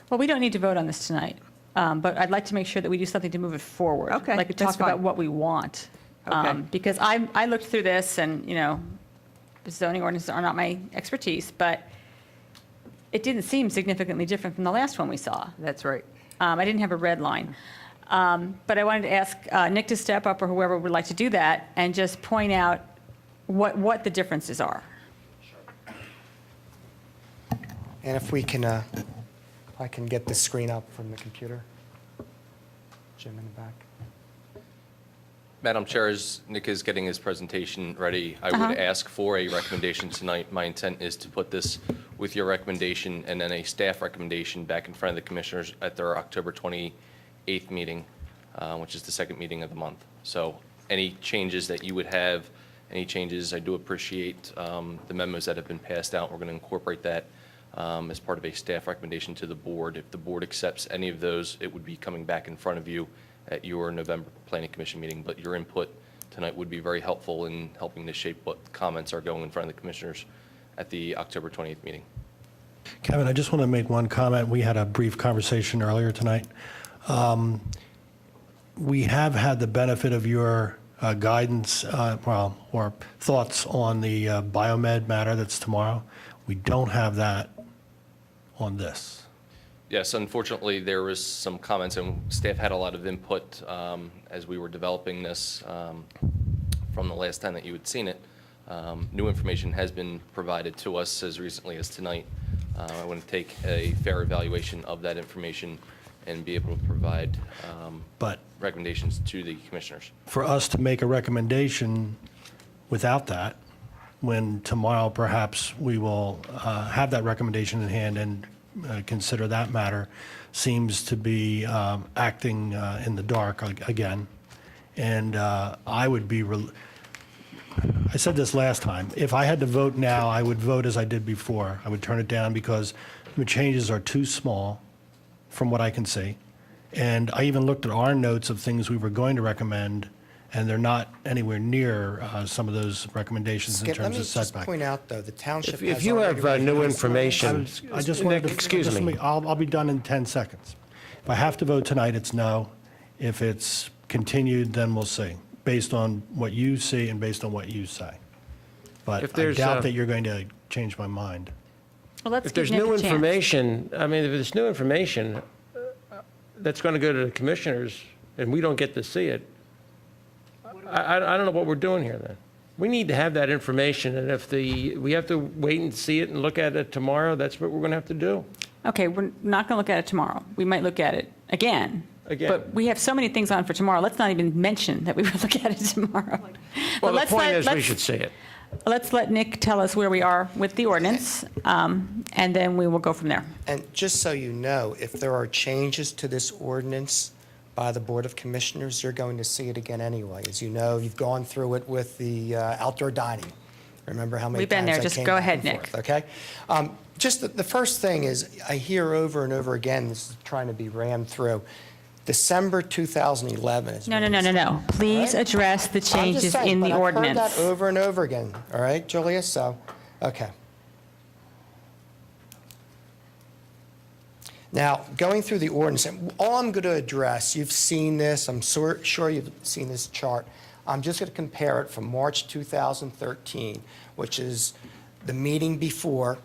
Well, we don't need to vote on this tonight, but I'd like to make sure that we do something to move it forward. Okay, Like to that's talk about fine. what we want. Okay. Because I looked through this and, the zoning ordinances are not my expertise, but it didn't seem significantly different from the last one we saw. That's right. I didn't have a red line. But I wanted to ask Nick to step up or whoever would like to do that and just point out what the differences are. And if we can, I can get the screen up from the computer. Jim in the back. Madam Chair, as Nick is getting his presentation ready, I would ask for a recommendation tonight. My intent is to put this with your recommendation and then a staff recommendation back in front of the commissioners at their October 28th meeting, which is the second meeting of the month. So any changes that you would have, any changes, I do appreciate the memos that have been passed out. We're going to incorporate that as part of a staff recommendation to the board. If the board accepts any of those, it would be coming back in front of you at your November Planning Commission meeting, but your input tonight would be very helpful in helping to shape what comments are going in front of the commissioners at the October 28th meeting. Kevin, I just want to make one comment. We had a brief conversation earlier tonight. We have had the benefit of your guidance, or thoughts on the biomed matter that's tomorrow. We don't have that on this. Yes, unfortunately, there was some comments, and staff had a lot of input as we were developing this from the last time that you had seen it. New information has been provided to us as recently as tonight. I want to take a fair evaluation of that information and be able to provide recommendations to the commissioners. For us to make a recommendation without that, when tomorrow perhaps we will have that recommendation in hand and consider that matter, seems to be acting in the dark again. And I would be, I said this last time, if I had to vote now, I would vote as I did before. I would turn it down because the changes are too small from what I can see. And I even looked at our notes of things we were going to recommend, and they're not anywhere near some of those recommendations in Skip, terms of let me just setback. point out, though, the township If has you have already new reviewed- information, I just wanted to, excuse just me. I'll be done in 10 seconds. If I have to vote tonight, it's no. If it's continued, then we'll see, based on what you see and based on what you say. But If I there's, doubt that you're going to change my mind. Well, let's If give there's Nick new a chance. information, I mean, if there's new information that's going to go to the commissioners and we don't get to see it, I don't know what we're doing here then. We need to have that information, and if we have to wait and see it and look at it tomorrow, that's what we're going to have to do. Okay, we're not going to look at it tomorrow. We might look at it again. But we have so many things on for tomorrow. Let's not even mention that we will look at it tomorrow. Well, the point is we should see it. Let's let Nick tell us where we are with the ordinance, and then we will go from there. And just so you know, if there are changes to this ordinance by the Board of Commissioners, you're going to see it again anyway. As you know, you've gone through it with the outdoor dining. Remember how many We've been times there. I Just came go back ahead, and Nick. forth, okay? Just the first thing is, I hear over and over again, this is trying to be rammed through, December 2011 is. No. Please address the I'm just changes saying, in but the I've ordinance. heard that over and over again, all right, Julia? So, okay. Now, going through the ordinance, and all I'm going to address, you've seen this, I'm sure you've seen this chart. I'm just going to compare it from March 2013, which is the meeting before,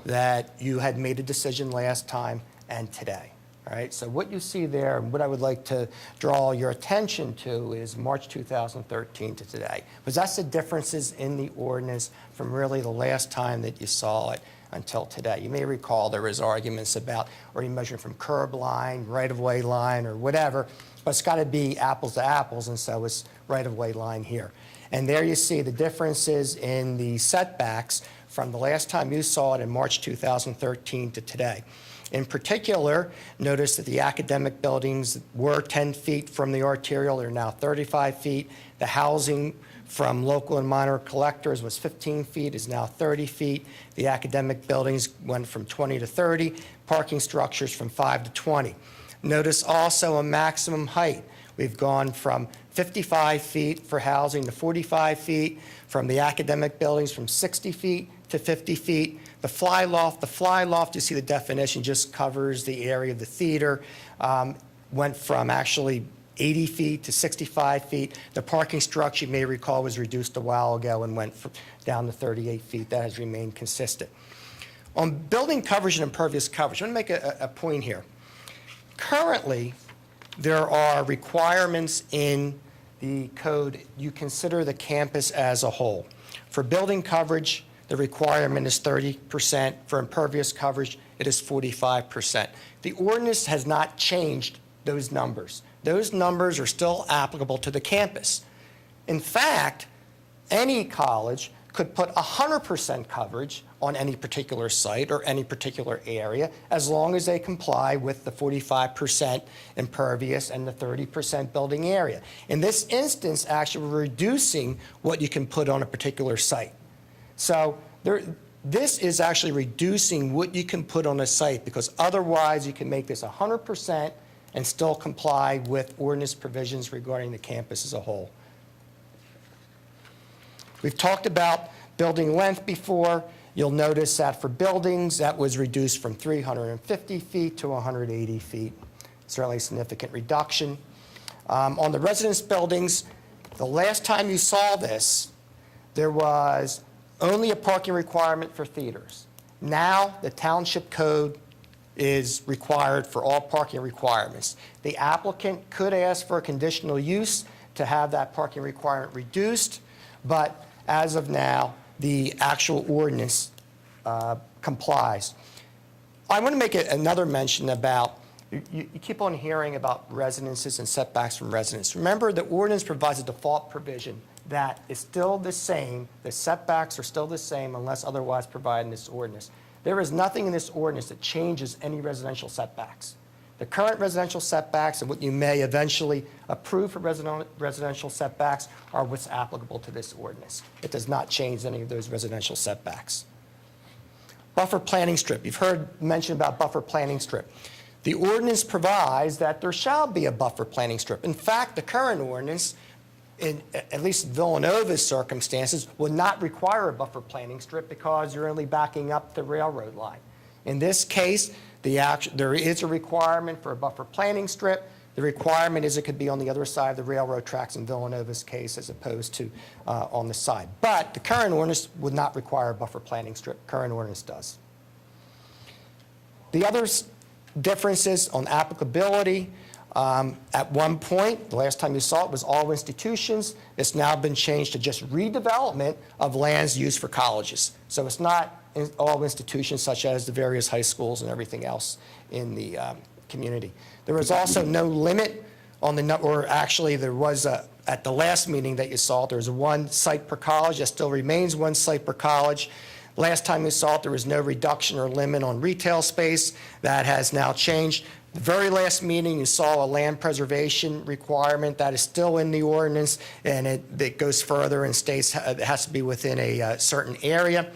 that you had made a decision last time and today. All right, so what you see there, and what I would like to draw your attention to is March 2013 to today, because that's the differences in the ordinance from really the last time that you saw it until today. You may recall there was arguments about, are you measuring from curb line, right-of-way line, or whatever, but it's got to be apples to apples, and so it's right-of-way line here. And there you see the differences in the setbacks from the last time you saw it in March 2013 to today. In particular, notice that the academic buildings were 10 feet from the arterial. They're now 35 feet. The housing from local and minor collectors was 15 feet, is now 30 feet. The academic buildings went from 20 to 30. Parking structures from 5 to 20. Notice also a maximum height. We've gone from 55 feet for housing to 45 feet, from the academic buildings from 60 feet to 50 feet. The fly loft, you see the definition, just covers the area of the theater, went from actually 80 feet to 65 feet. The parking structure, you may recall, was reduced a while ago and went down to 38 feet. That has remained consistent. On building coverage and impervious coverage, I want to make a point here. Currently, there are requirements in the code. You consider the campus as a whole. For building coverage, the requirement is 30%. For impervious coverage, it is 45%. The ordinance has not changed those numbers. Those numbers are still applicable to the campus. In fact, any college could put 100% coverage on any particular site or any particular area as long as they comply with the 45% impervious and the 30% building area. In this instance, actually, we're reducing what you can put on a particular site. So this is actually reducing what you can put on a site, because otherwise you can make this 100% and still comply with ordinance provisions regarding the campus as a whole. We've talked about building length before. You'll notice that for buildings, that was reduced from 350 feet to 180 feet. Certainly a significant reduction. On the residence buildings, the last time you saw this, there was only a parking requirement for theaters. Now, the Township code is required for all parking requirements. The applicant could ask for a conditional use to have that parking requirement reduced, but as of now, the actual ordinance complies. I want to make another mention about, you keep on hearing about residences and setbacks from residents. Remember, the ordinance provides a default provision that is still the same. The setbacks are still the same unless otherwise provided in this ordinance. There is nothing in this ordinance that changes any residential setbacks. The current residential setbacks and what you may eventually approve for residential setbacks are what's applicable to this ordinance. It does not change any of those residential setbacks. Buffer planning strip. You've heard mention about buffer planning strip. The ordinance provides that there shall be a buffer planning strip. In fact, the current ordinance, in at least Villanova's circumstances, would not require a buffer planning strip because you're only backing up the railroad line. In this case, there is a requirement for a buffer planning strip. The requirement is it could be on the other side of the railroad tracks in Villanova's case as opposed to on the side. But the current ordinance would not require a buffer planning strip. Current ordinance does. The other differences on applicability, at one point, the last time you saw it was all institutions. It's now been changed to just redevelopment of lands used for colleges. So it's not all institutions such as the various high schools and everything else in the community. There was also no limit on the, or actually there was at the last meeting that you saw, there was one site per college. That still remains one site per college. Last time we saw it, there was no reduction or limit on retail space. That has now changed. The very last meeting, you saw a land preservation requirement that is still in the ordinance, and it goes further and states it has to be within a certain area.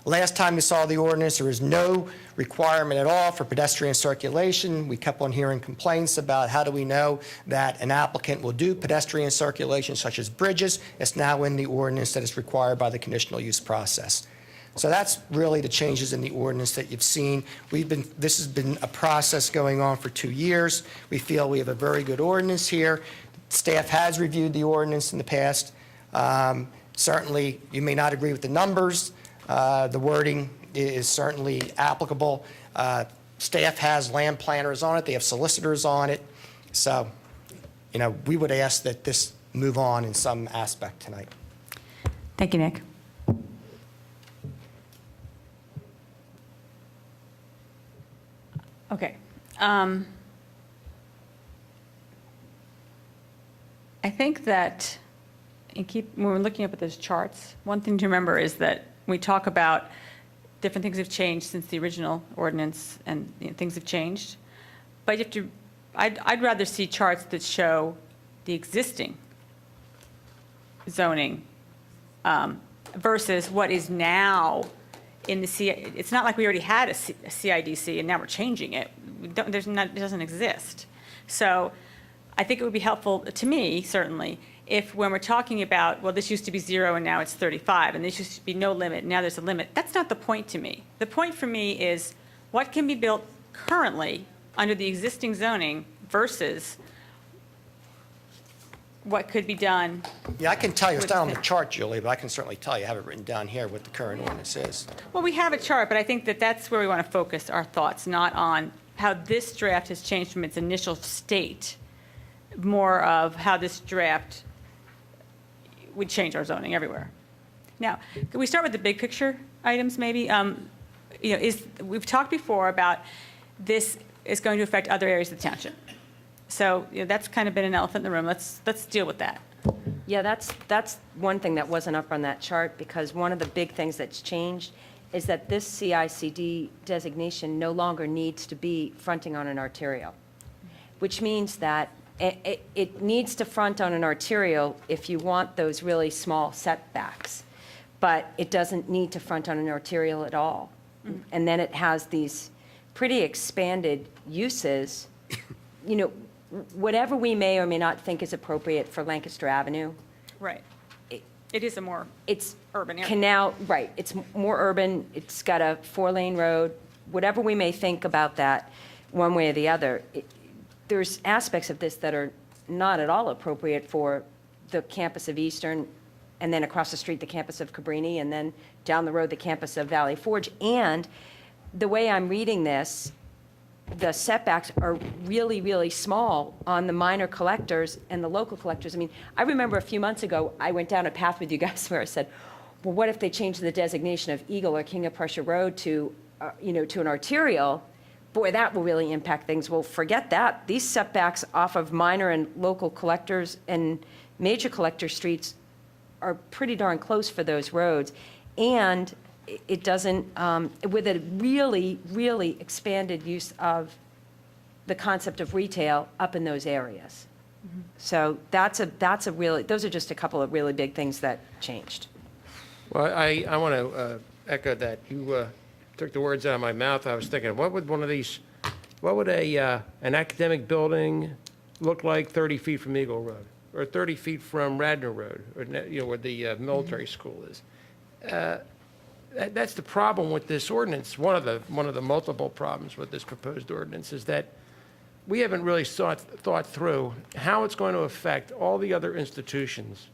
Last time we saw the ordinance, there was no requirement at all for pedestrian circulation. We kept on hearing complaints about how do we know that an applicant will do pedestrian circulation such as bridges. It's now in the ordinance that is required by the conditional use process. So that's really the changes in the ordinance that you've seen. This has been a process going on for 2 years. We feel we have a very good ordinance here. Staff has reviewed the ordinance in the past. Certainly, you may not agree with the numbers, the wording, is certainly applicable. Staff has land planners on it, they have solicitors on it. So, we would ask that this move on in some aspect tonight. Thank you, Nick. Okay. I think that when we're looking up at those charts, one thing to remember is that we talk about different things have changed since the original ordinance, and things have changed. But you have to, I'd rather see charts that show the existing zoning versus what is now in the it's not like we already had a CIDC and now we're changing it. It doesn't exist. So I think it would be helpful to me, certainly, if when we're talking about, well, this used to be 0 and now it's 35, and this used to be no limit, and now there's a limit, that's not the point to me. The point for me is what can be built currently under the existing zoning versus what could be done. Yeah, I can tell you, it's not on the chart, Julie, but I can certainly tell you, I have it written down here what the current ordinance is. Well, we have a chart, but I think that that's where we want to focus our thoughts, not on how this draft has changed from its initial state, more of how this draft would change our zoning everywhere. Now, can we start with the big picture items, maybe? We've talked before about this is going to affect other areas of the township. So that's kind of been an elephant in the room. Let's deal with that. Yeah, that's one thing that wasn't up on that chart, because one of the big things that's changed is that this CICD designation no longer needs to be fronting on an arterial, which means that it needs to front on an arterial if you want those really small setbacks, but it doesn't need to front on an arterial at all. And then it has these pretty expanded uses, whatever we may or may not think is appropriate for Lancaster Avenue. Right. It is a more urban area. Canal, right, it's more urban, it's got a 4-lane road, whatever we may think about that, one way or the other, there's aspects of this that are not at all appropriate for the campus of Eastern, and then across the street, the campus of Cabrini, and then down the road, the campus of Valley Forge. And the way I'm reading this, the setbacks are really, really small on the minor collectors and the local collectors. I mean, I remember a few months ago, I went down a path with you guys where I said, well, what if they changed the designation of Eagle or King of Prussia Road to, to an arterial? Boy, that will really impact things. Well, forget that. These setbacks off of minor and local collectors and major collector streets are pretty darn close for those roads. And it doesn't, with a really, really expanded use of the concept of retail up in those areas. Mm-hmm. So that's a really, those are just a couple of really big things that changed. Well, I want to echo that. You took the words out of my mouth. I was thinking, what would an academic building look like 30 feet from Eagle Road, or 30 feet from Radnor Road, or where the military school is? That's the problem with this ordinance. One of the multiple problems with this proposed ordinance is that we haven't really thought through how it's going to affect all the other institutions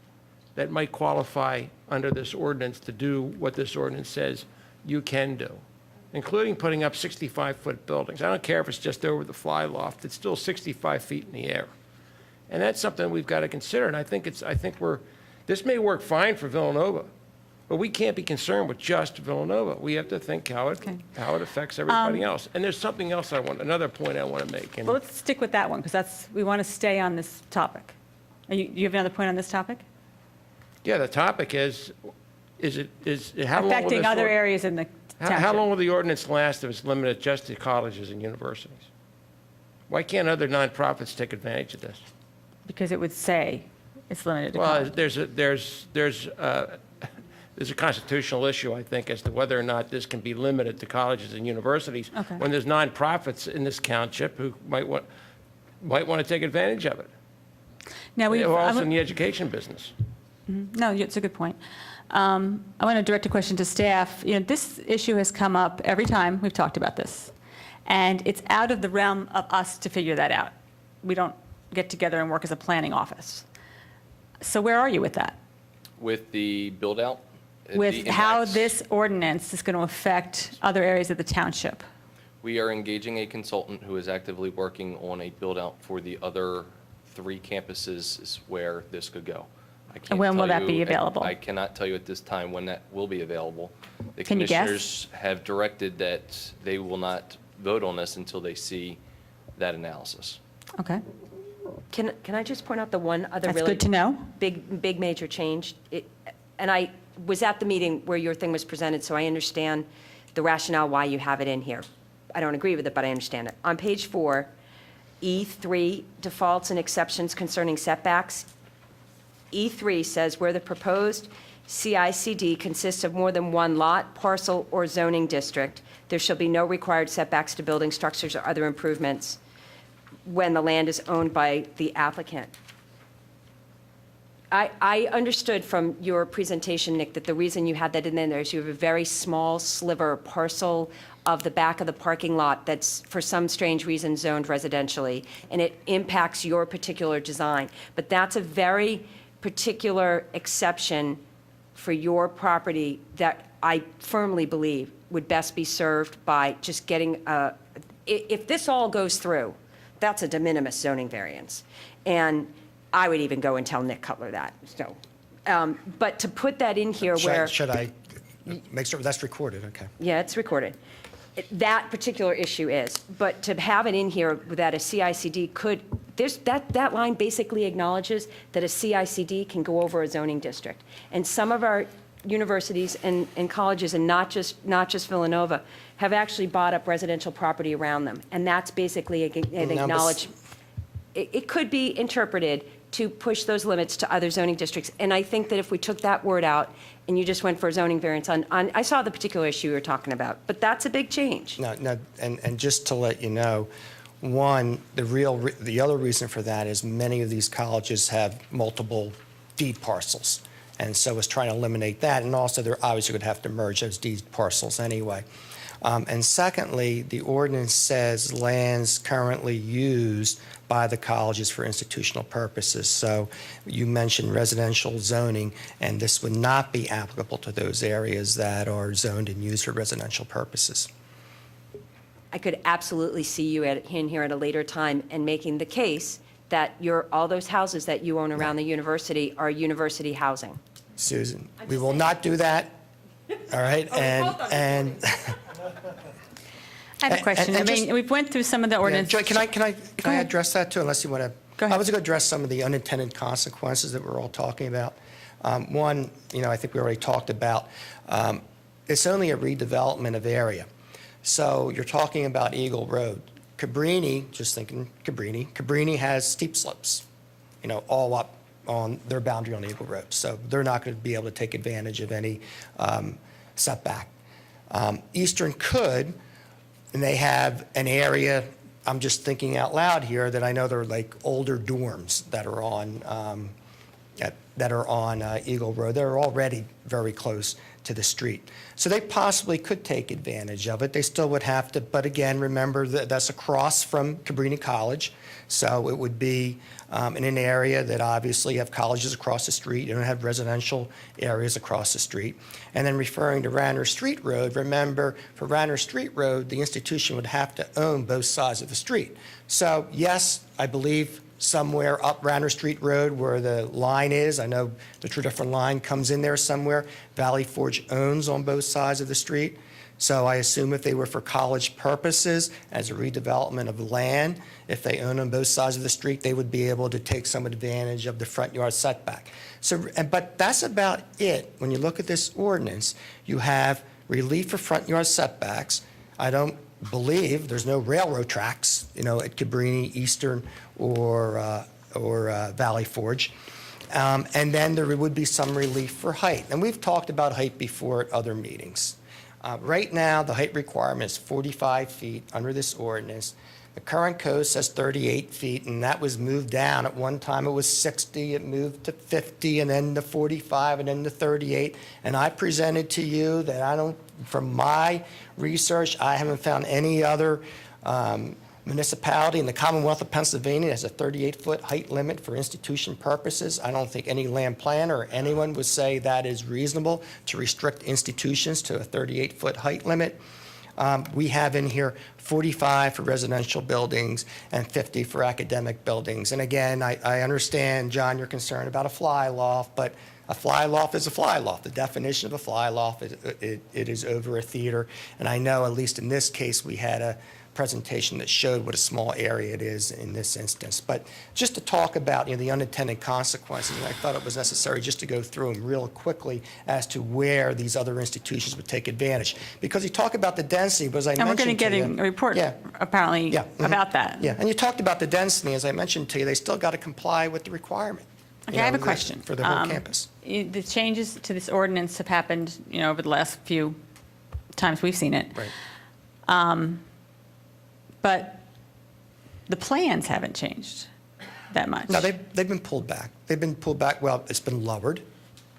that might qualify under this ordinance to do what this ordinance says you can do, including putting up 65-foot buildings. I don't care if it's just over the fly loft, it's still 65 feet in the air. And that's something we've got to consider. And I think this may work fine for Villanova, but we can't be concerned with just Villanova. We have to think how it affects everybody else. And there's something else another point I want to make. Well, let's stick with that one, because we want to stay on this topic. You have another point on this topic? Yeah, the topic is how long will affecting this other areas in the township. How long will the ordinance last if it's limited just to colleges and universities? Why can't other nonprofits take advantage of this? Because it would say it's limited to Well, college. there's a constitutional issue, I think, as to whether or not this can be limited to colleges and universities Okay. when there's nonprofits in this township who might want to take advantage of it. Now We're also in the education business. No, it's a good point. I want to direct a question to staff. This issue has come up every time we've talked about this, and it's out of the realm of us to figure that out. We don't get together and work as a planning office. So where are you with that? With the build-out, with The how impacts- this ordinance is going to affect other areas of the township? We are engaging a consultant who is actively working on a build-out for the other 3 campuses is where this could go. I can't When will tell that be you- available? I cannot tell you at this time when that will be available. The Can you guess? commissioners have directed that they will not vote on this until they see that analysis. Okay. Can I just point out the one other That's really good to know. big major change? And I was at the meeting where your thing was presented, so I understand the rationale why you have it in here. I don't agree with it, but I understand it. On page 4, E3, defaults and exceptions concerning setbacks. E3 says where the proposed CICD consists of more than one lot, parcel, or zoning district, there shall be no required setbacks to building structures or other improvements when the land is owned by the applicant. I understood from your presentation, Nick, that the reason you had that in there is you have a very small sliver parcel of the back of the parking lot that's, for some strange reason, zoned residentially, and it impacts your particular design. But that's a very particular exception for your property that I firmly believe would best be served by just getting if this all goes through, that's a de minimis zoning variance. And I would even go and tell Nick Cutler that. So, but to put that in here where... Should I make sure that's recorded? Okay. Yeah, it's recorded. That particular issue is. But to have it in here that a CICD could... that line basically acknowledges that a CICD can go over a zoning district. And some of our universities and colleges, and not just Villanova, have actually bought up residential property around them. And that's basically an acknowledgement. It could be interpreted to push those limits to other zoning districts. And I think that if we took that word out and you just went for a zoning variance on I saw the particular issue you were talking about, but that's a big change. No, and just to let you know, one, the other reason for that is many of these colleges have multiple deed parcels. And so it's trying to eliminate that. And also, they're obviously going to have to merge those deed parcels anyway. And secondly, the ordinance says lands currently used by the colleges for institutional purposes. So you mentioned residential zoning, and this would not be applicable to those areas that are zoned and used for residential purposes. I could absolutely see you in here at a later time and making the case that all those houses that you own around the university are university housing. Susan, we will not do that, all right? And I have a question. I mean, we've went through some of the ordinance. Joy, can I address that too, unless you want to? Go ahead. I was going to address some of the unintended consequences that we're all talking about. One, I think we already talked about. It's only a redevelopment of area. So you're talking about Eagle Road. Cabrini, just thinking Cabrini has steep slopes, all up on their boundary on Eagle Road. So they're not going to be able to take advantage of any setback. Eastern could, and they have an area, I'm just thinking out loud here, that I know they're like older dorms that are on Eagle Road. They're already very close to the street. So they possibly could take advantage of it. They still would have to, but again, remember that that's across from Cabrini College. So it would be in an area that obviously have colleges across the street. You don't have residential areas across the street. And then referring to Radnor Street Road, remember for Radnor Street Road, the institution would have to own both sides of the street. So yes, I believe somewhere up Radnor Street Road where the line is, I know the Tredyffrin line comes in there somewhere, Valley Forge owns on both sides of the street. So I assume if they were for college purposes, as a redevelopment of land, if they own on both sides of the street, they would be able to take some advantage of the front yard setback. So, but that's about it. When you look at this ordinance, you have relief for front yard setbacks. I don't believe there's no railroad tracks, at Cabrini, Eastern, or Valley Forge. And then there would be some relief for height. And we've talked about height before at other meetings. Right now, the height requirement is 45 feet under this ordinance. The current code says 38 feet, and that was moved down. At one time, it was 60, it moved to 50, and then to 45, and then to 38. And I presented to you that from my research, I haven't found any other municipality in the Commonwealth of Pennsylvania has a 38-foot height limit for institution purposes. I don't think any land planner or anyone would say that is reasonable to restrict institutions to a 38-foot height limit. We have in here 45 for residential buildings and 50 for academic buildings. And again, I understand, John, your concern about a fly loft, but a fly loft is a fly loft. The definition of a fly loft is it is over a theater. And I know, at least in this case, we had a presentation that showed what a small area it is in this instance. But just to talk about the unintended consequences, and I thought it was necessary just to go through them real quickly as to where these other institutions would take advantage. Because you talk about the density, but as I And we're mentioned going to to get you, a report, apparently, about that. yeah, and you talked about the density, as I mentioned to you, they still got to comply with the requirement. Okay, I have a question. For the whole campus. The changes to this ordinance have happened, over the last few times we've seen it. Right. But the plans haven't changed that much. No, they've been pulled back. They've been pulled back, well, it's been lowered.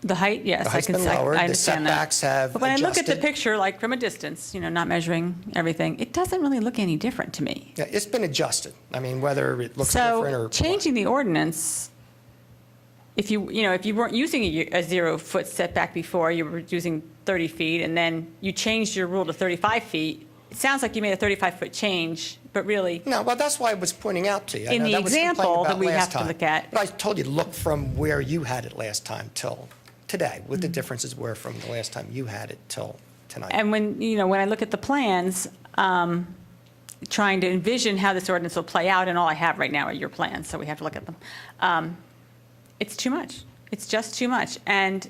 The height, yes, The height's been I lowered. The understand that. setbacks have But when I look at the adjusted. picture, like from a distance, not measuring everything, it doesn't really look any different to me. Yeah, it's been adjusted. I mean, whether it looks different or. So changing the ordinance, if you weren't using a 0-foot setback before, you were using 30 feet, and then you changed your rule to 35 feet, it sounds like you made a 35-foot change, but really. No, well, that's why I was pointing out to you. I In know the that was complained example about that we last have to time. look at. But I told you, look from where you had it last time till today, what the differences were from the last time you had it till tonight. And when I look at the plans, trying to envision how this ordinance will play out, and all I have right now are your plans, so we have to look at them. It's too much. It's just too much. And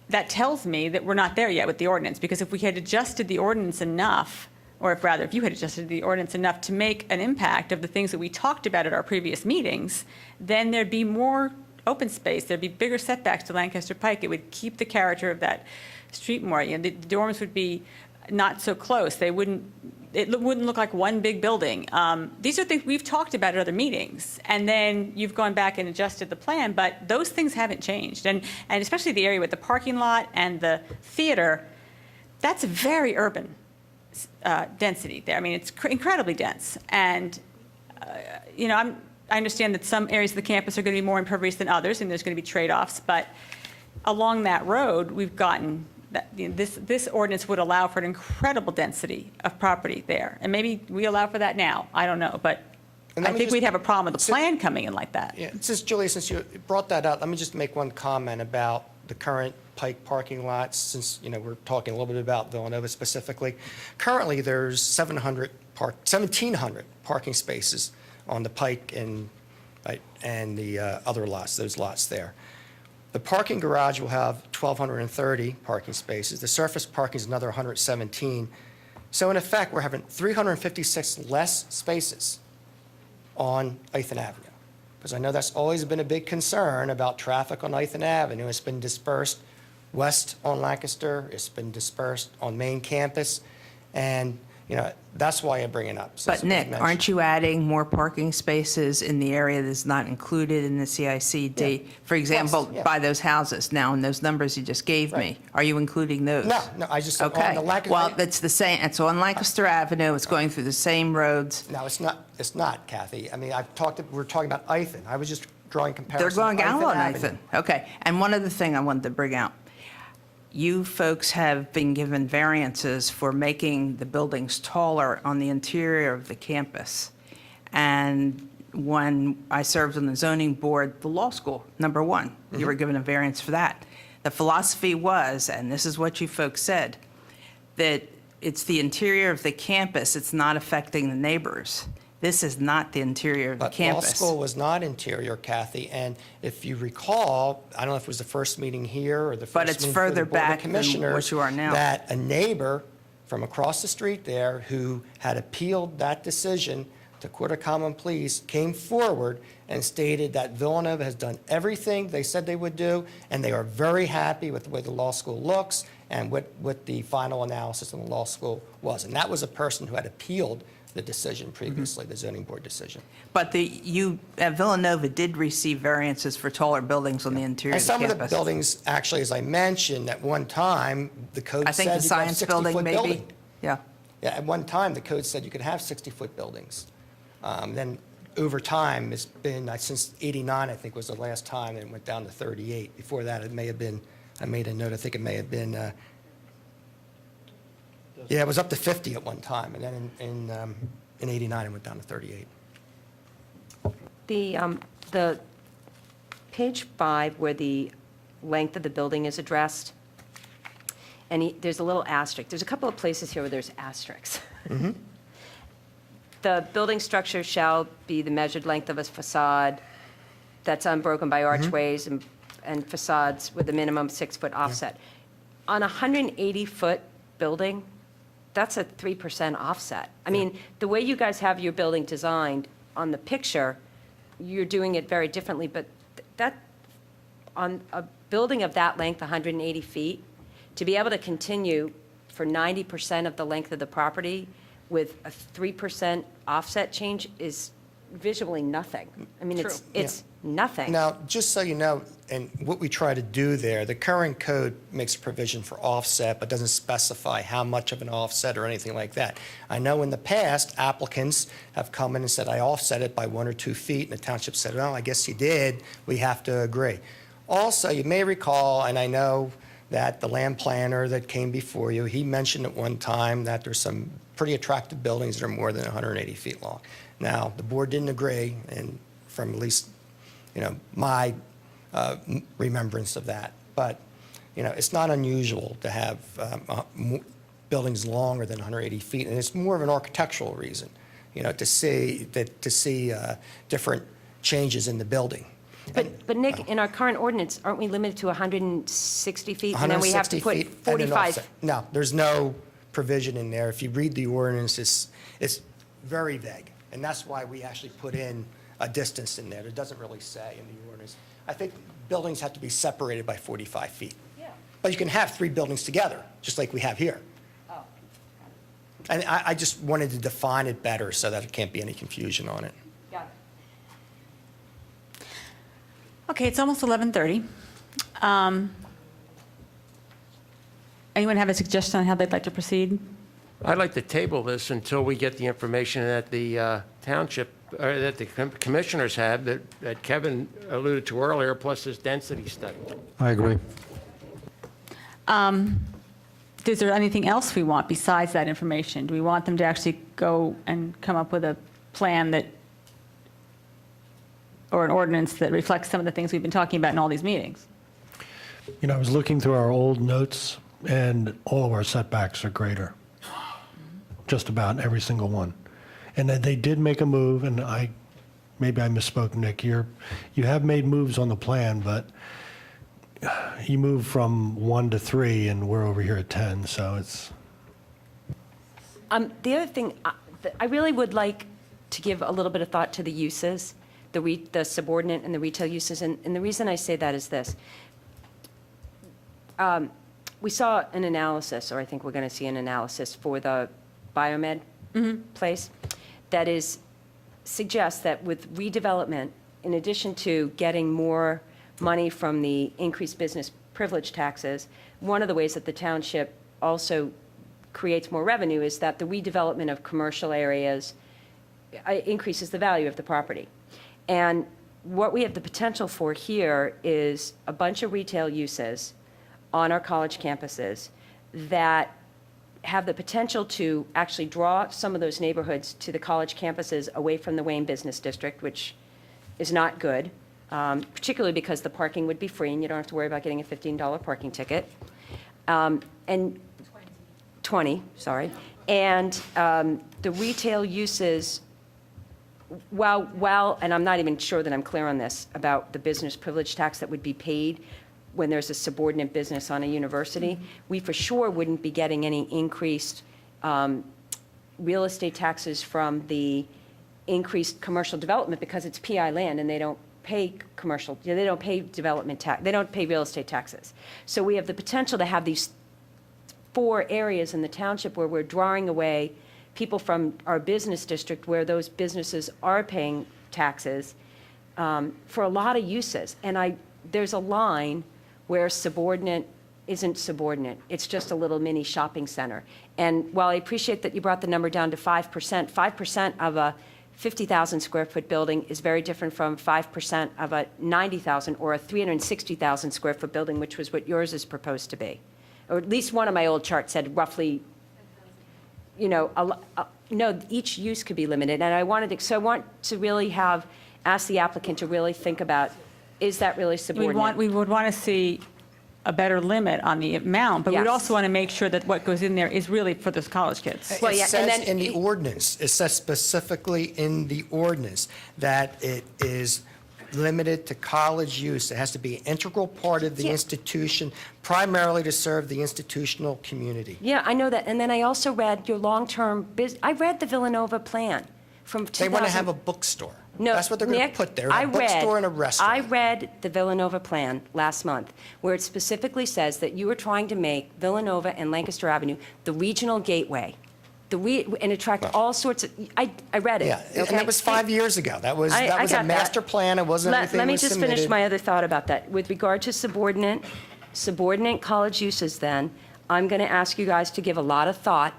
that tells me that we're not there yet with the ordinance, because if we had adjusted the ordinance enough, or if you had adjusted the ordinance enough to make an impact of the things that we talked about at our previous meetings, then there'd be more open space, there'd be bigger setbacks to Lancaster Pike. It would keep the character of that street more. The dorms would be not so close. It wouldn't look like one big building. These are things we've talked about at other meetings, and then you've gone back and adjusted the plan, but those things haven't changed. And especially the area with the parking lot and the theater, that's a very urban density there. I mean, it's incredibly dense. And, I understand that some areas of the campus are going to be more impervious than others, and there's going to be trade-offs, but along that road, we've gotten that this ordinance would allow for an incredible density of property there. And maybe we allow for that now. I don't know. But I think we'd have a problem with the plan coming in like that. Yeah, Julie, since you brought that up, let me just make one comment about the current Pike parking lots, since, we're talking a little bit about Villanova specifically. Currently, there's 1,700 parking spaces on the Pike and the other lots, those lots there. The parking garage will have 1,230 parking spaces. The surface parking is another 117. So in effect, we're having 356 less spaces on Ethan Avenue. Because I know that's always been a big concern about traffic on Ethan Avenue. It's been dispersed west on Lancaster. It's been dispersed on main campus. And, that's why I bring it up. But Nick, aren't you adding more parking spaces in the area that's not included in the CICD? For example, by those houses now, and those numbers you just gave me, are you including those? No, I just said on the Lancaster. Well, it's the same, it's on Lancaster Avenue, it's going through the same roads. No, it's not, Kathy. I mean, we're talking about Ethan. I was just drawing They're comparisons. going out on Avenue. Ethan. Okay, and one other thing I wanted to bring out. You folks have been given variances for making the buildings taller on the interior of the campus. And when I served on the zoning board, the law school, number one, you were given a variance for that. The philosophy was, and this is what you folks said, that it's the interior of the campus, it's not affecting the neighbors. This is not the interior of the campus. Law school was not interior, Kathy, and if you recall, I don't know if it was the first meeting here or the first But it's meeting for the further Board of back than Commissioners, what you are now. that a neighbor from across the street there who had appealed that decision to Court of Common Pleas came forward and stated that Villanova has done everything they said they would do, and they are very happy with the way the law school looks and what the final analysis in the law school was. And that was a person who had appealed the decision previously, the zoning board decision. But Villanova did receive variances for taller buildings on the interior And of the campus. some of the buildings, actually, as I mentioned, at one time, the code I said think you the could have science building, 60-foot maybe. building. Yeah. Yeah, at one time, the code said you could have 60-foot buildings. Then over time, it's been, since '89, I think was the last time, it went down to 38. Before that, it may have been, I made a note, I think it may have been, yeah, it was up to 50 at one time, and then in '89, it went down to 38. The page 5, where the length of the building is addressed, and there's a little asterisk. There's a couple of places here where there's asterisks. The building structure shall be the measured length of a facade that's unbroken by archways and facades with a minimum 6-foot offset. On a 180-foot building, that's a 3% offset. I mean, the way you guys have your building designed on the picture, you're doing it very differently, but that, on a building of that length, 180 feet, to be able to continue for 90% of the length of the property with a 3% offset change is visually nothing. I mean, it's nothing. Now, just so you know, and what we try to do there, the current code makes provision for offset, but doesn't specify how much of an offset or anything like that. I know in the past, applicants have come in and said, I offset it by 1 or 2 feet, and the township said, well, I guess you did. We have to agree. Also, you may recall, and I know that the land planner that came before you, he mentioned at one time that there's some pretty attractive buildings that are more than 180 feet long. Now, the board didn't agree, and from at least, my remembrance of that. But, it's not unusual to have buildings longer than 180 feet, and it's more of an architectural reason, to see different changes in the building. But Nick, in our current ordinance, aren't we limited to 160 feet? And then we have to 160 put feet and an 45. offset. No, there's no provision in there. If you read the ordinance, it's very vague. And that's why we actually put in a distance in there. It doesn't really say in the ordinance. I think buildings have to be separated by 45 feet. Yeah. But you can have 3 buildings together, just like we have here. Oh. And I just wanted to define it better so that there can't be any confusion on it. Got it. Okay, it's almost 11:30. Anyone have a suggestion on how they'd like to proceed? I'd like to table this until we get the information that the township, or that the commissioners have, that Kevin alluded to earlier, plus this density study. I agree. Is there anything else we want besides that information? Do we want them to actually go and come up with a plan that, or an ordinance that reflects some of the things we've been talking about in all these meetings? I was looking through our old notes, and all of our setbacks are greater. Just about every single one. And then they did make a move, and maybe I misspoke, Nick. You have made moves on the plan, but you moved from 1 to 3, and we're over here at 10, so it's... The other thing, I really would like to give a little bit of thought to the uses, the subordinate and the retail uses. And the reason I say that is this. We saw an analysis, or I think we're going to see an analysis for the Biomed place that suggests that with redevelopment, in addition to getting more money from the increased business privilege taxes, one of the ways that the township also creates more revenue is that the redevelopment of commercial areas increases the value of the property. And what we have the potential for here is a bunch of retail uses on our college campuses that have the potential to actually draw some of those neighborhoods to the college campuses away from the Wayne Business District, which is not good, particularly because the parking would be free and you don't have to worry about getting a $15 parking ticket. And 20, sorry. And the retail uses, while, and I'm not even sure that I'm clear on this, about the business privilege tax that would be paid when there's a subordinate business on a university, we for sure wouldn't be getting any increased real estate taxes from the increased commercial development because it's PI land and they don't pay commercial, they don't pay development tax, they don't pay real estate taxes. So we have the potential to have these 4 areas in the township where we're drawing away people from our business district where those businesses are paying taxes for a lot of uses. And there's a line where subordinate isn't subordinate. It's just a little mini shopping center. And while I appreciate that you brought the number down to 5%, 5% of a 50,000 square foot building is very different from 5% of a 90,000 or a 360,000 square foot building, which was what yours is proposed to be. Or at least one of my old charts said roughly, no, each use could be limited. And I want to really ask the applicant to really think about, is that really subordinate? We would want to see a better limit on the amount, but we'd Yes. also want to make sure that what goes in there is really for those college kids. Well, It yeah, and says then in the ordinance, it says specifically in the ordinance that it is limited to college use. It has to be an integral part of the institution, primarily to serve the institutional community. Yeah, I know that. And then I also read your long-term I read the Villanova plan from 2000. They want to have a bookstore. No, That's what they're going to Nick, put there, a bookstore and a restaurant. I read the Villanova plan last month, where it specifically says that you are trying to make Villanova and Lancaster Avenue the regional gateway, and attract all sorts of, I read it. Yeah, and okay? that was 5 years ago. That was I a got that. master plan. It wasn't anything Let me was just submitted. finish my other thought about that. With regard to subordinate college uses then, I'm going to ask you guys to give a lot of thought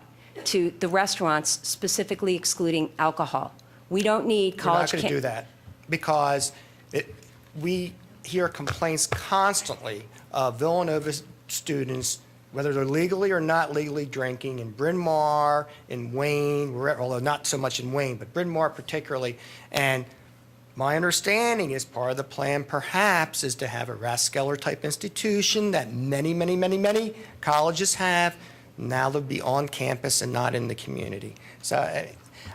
to the restaurants specifically excluding alcohol. We don't need We're college. not going to do that because we hear complaints constantly of Villanova students, whether they're legally or not legally drinking in Bryn Mawr, in Wayne, although not so much in Wayne, but Bryn Mawr particularly. And my understanding is part of the plan perhaps is to have a Rathskeller type institution that many colleges have. Now they'll be on campus and not in the community. So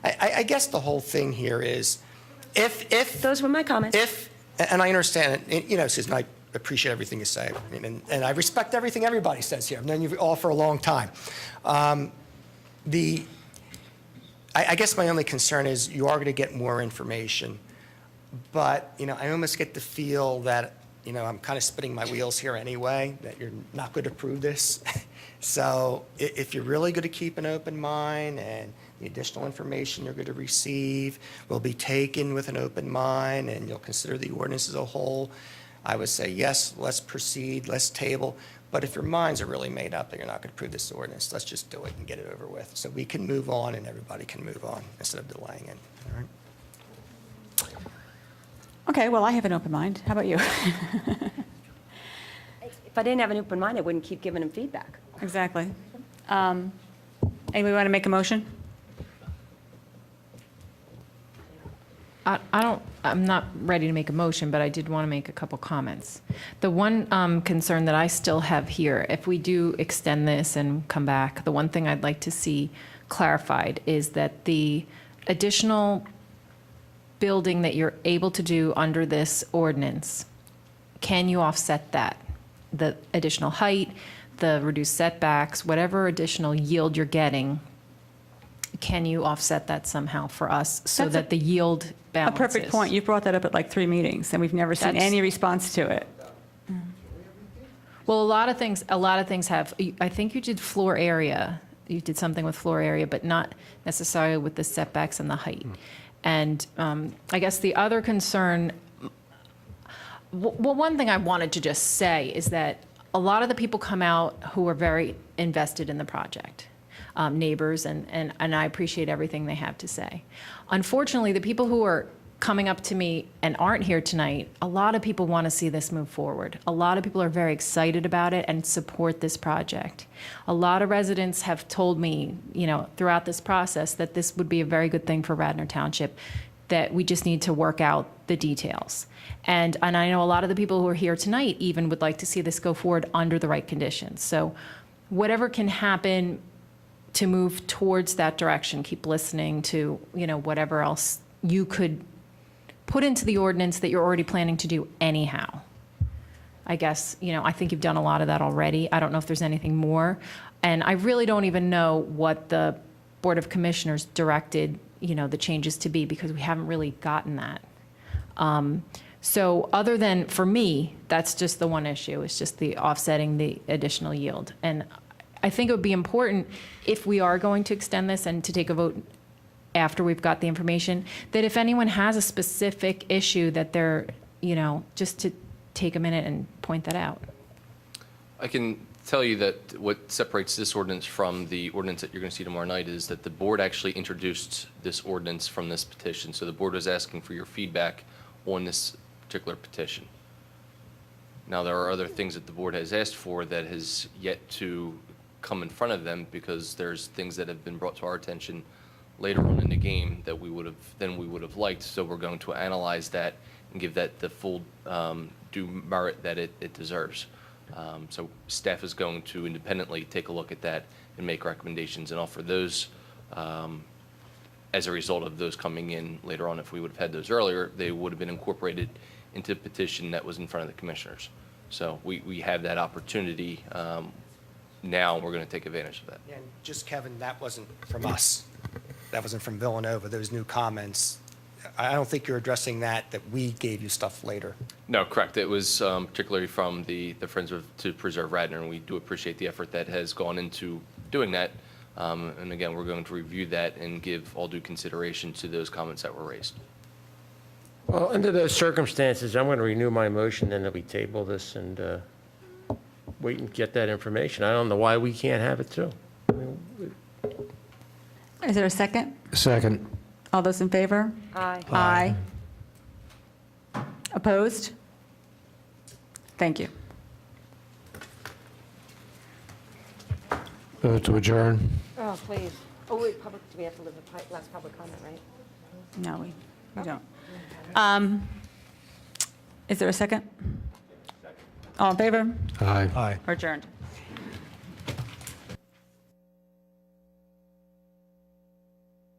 I guess the whole thing here is if those were my comments. And I understand it, Susan, I appreciate everything you say. I mean, and I respect everything everybody says here. I've known you all for a long time. I guess my only concern is you are going to get more information. But, I almost get the feel that, I'm kind of spinning my wheels here anyway, that you're not going to approve this. So if you're really going to keep an open mind and the additional information you're going to receive will be taken with an open mind and you'll consider the ordinance as a whole, I would say, yes, let's proceed, let's table. But if your minds are really made up that you're not going to approve this ordinance, let's just do it and get it over with so we can move on and everybody can move on instead of delaying it. All right? Okay, well, I have an open mind. How about you? If I didn't have an open mind, I wouldn't keep giving them feedback. Exactly. Anybody want to make a motion? I'm not ready to make a motion, but I did want to make a couple comments. The one concern that I still have here, if we do extend this and come back, the one thing I'd like to see clarified is that the additional building that you're able to do under this ordinance, can you offset that? The additional height, the reduced setbacks, whatever additional yield you're getting, can you offset that somehow for us so That's that the yield A balances? perfect point. You brought that up at like 3 meetings, and we've never seen That's- any response to it. Well, a lot of things have, I think you did floor area. You did something with floor area, but not necessarily with the setbacks and the height. And I guess the other concern, well, one thing I wanted to just say is that a lot of the people come out who are very invested in the project, neighbors, and I appreciate everything they have to say. Unfortunately, the people who are coming up to me and aren't here tonight, a lot of people want to see this move forward. A lot of people are very excited about it and support this project. A lot of residents have told me, throughout this process that this would be a very good thing for Radnor Township, that we just need to work out the details. And I know a lot of the people who are here tonight even would like to see this go forward under the right conditions. So whatever can happen to move towards that direction, keep listening to, whatever else you could put into the ordinance that you're already planning to do anyhow. I guess, I think you've done a lot of that already. I don't know if there's anything more. And I really don't even know what the Board of Commissioners directed, the changes to be, because we haven't really gotten that. So other than, for me, that's just the one issue. It's just the offsetting the additional yield. And I think it would be important, if we are going to extend this and to take a vote after we've got the information, that if anyone has a specific issue that they're, just to take a minute and point that out. I can tell you that what separates this ordinance from the ordinance that you're going to see tomorrow night is that the board actually introduced this ordinance from this petition. So the board was asking for your feedback on this particular petition. Now, there are other things that the board has asked for that has yet to come in front of them because there's things that have been brought to our attention later on in the game that we would have liked. So we're going to analyze that and give that the full due merit that it deserves. So staff is going to independently take a look at that and make recommendations and offer those as a result of those coming in later on. If we would have had those earlier, they would have been incorporated into the petition that was in front of the commissioners. So we have that opportunity now, and we're going to take advantage of that. And just, Kevin, that wasn't from us. That wasn't from Villanova, those new comments. I don't think you're addressing that we gave you stuff later. No, correct. It was particularly from the Friends to Preserve Radnor, and we do appreciate the effort that has gone into doing that. And again, we're going to review that and give all due consideration to those comments that were raised. Well, under those circumstances, I'm going to renew my motion then that we table this and wait and get that information. I don't know why we can't have it too. Is there a second? Second. All those in favor? Aye. Aye. Opposed? Thank you. To adjourn. Oh, please. Oh, wait, do we have to leave the last public comment, right? No, we don't. Is there a second? All in favor? Aye. Or adjourned?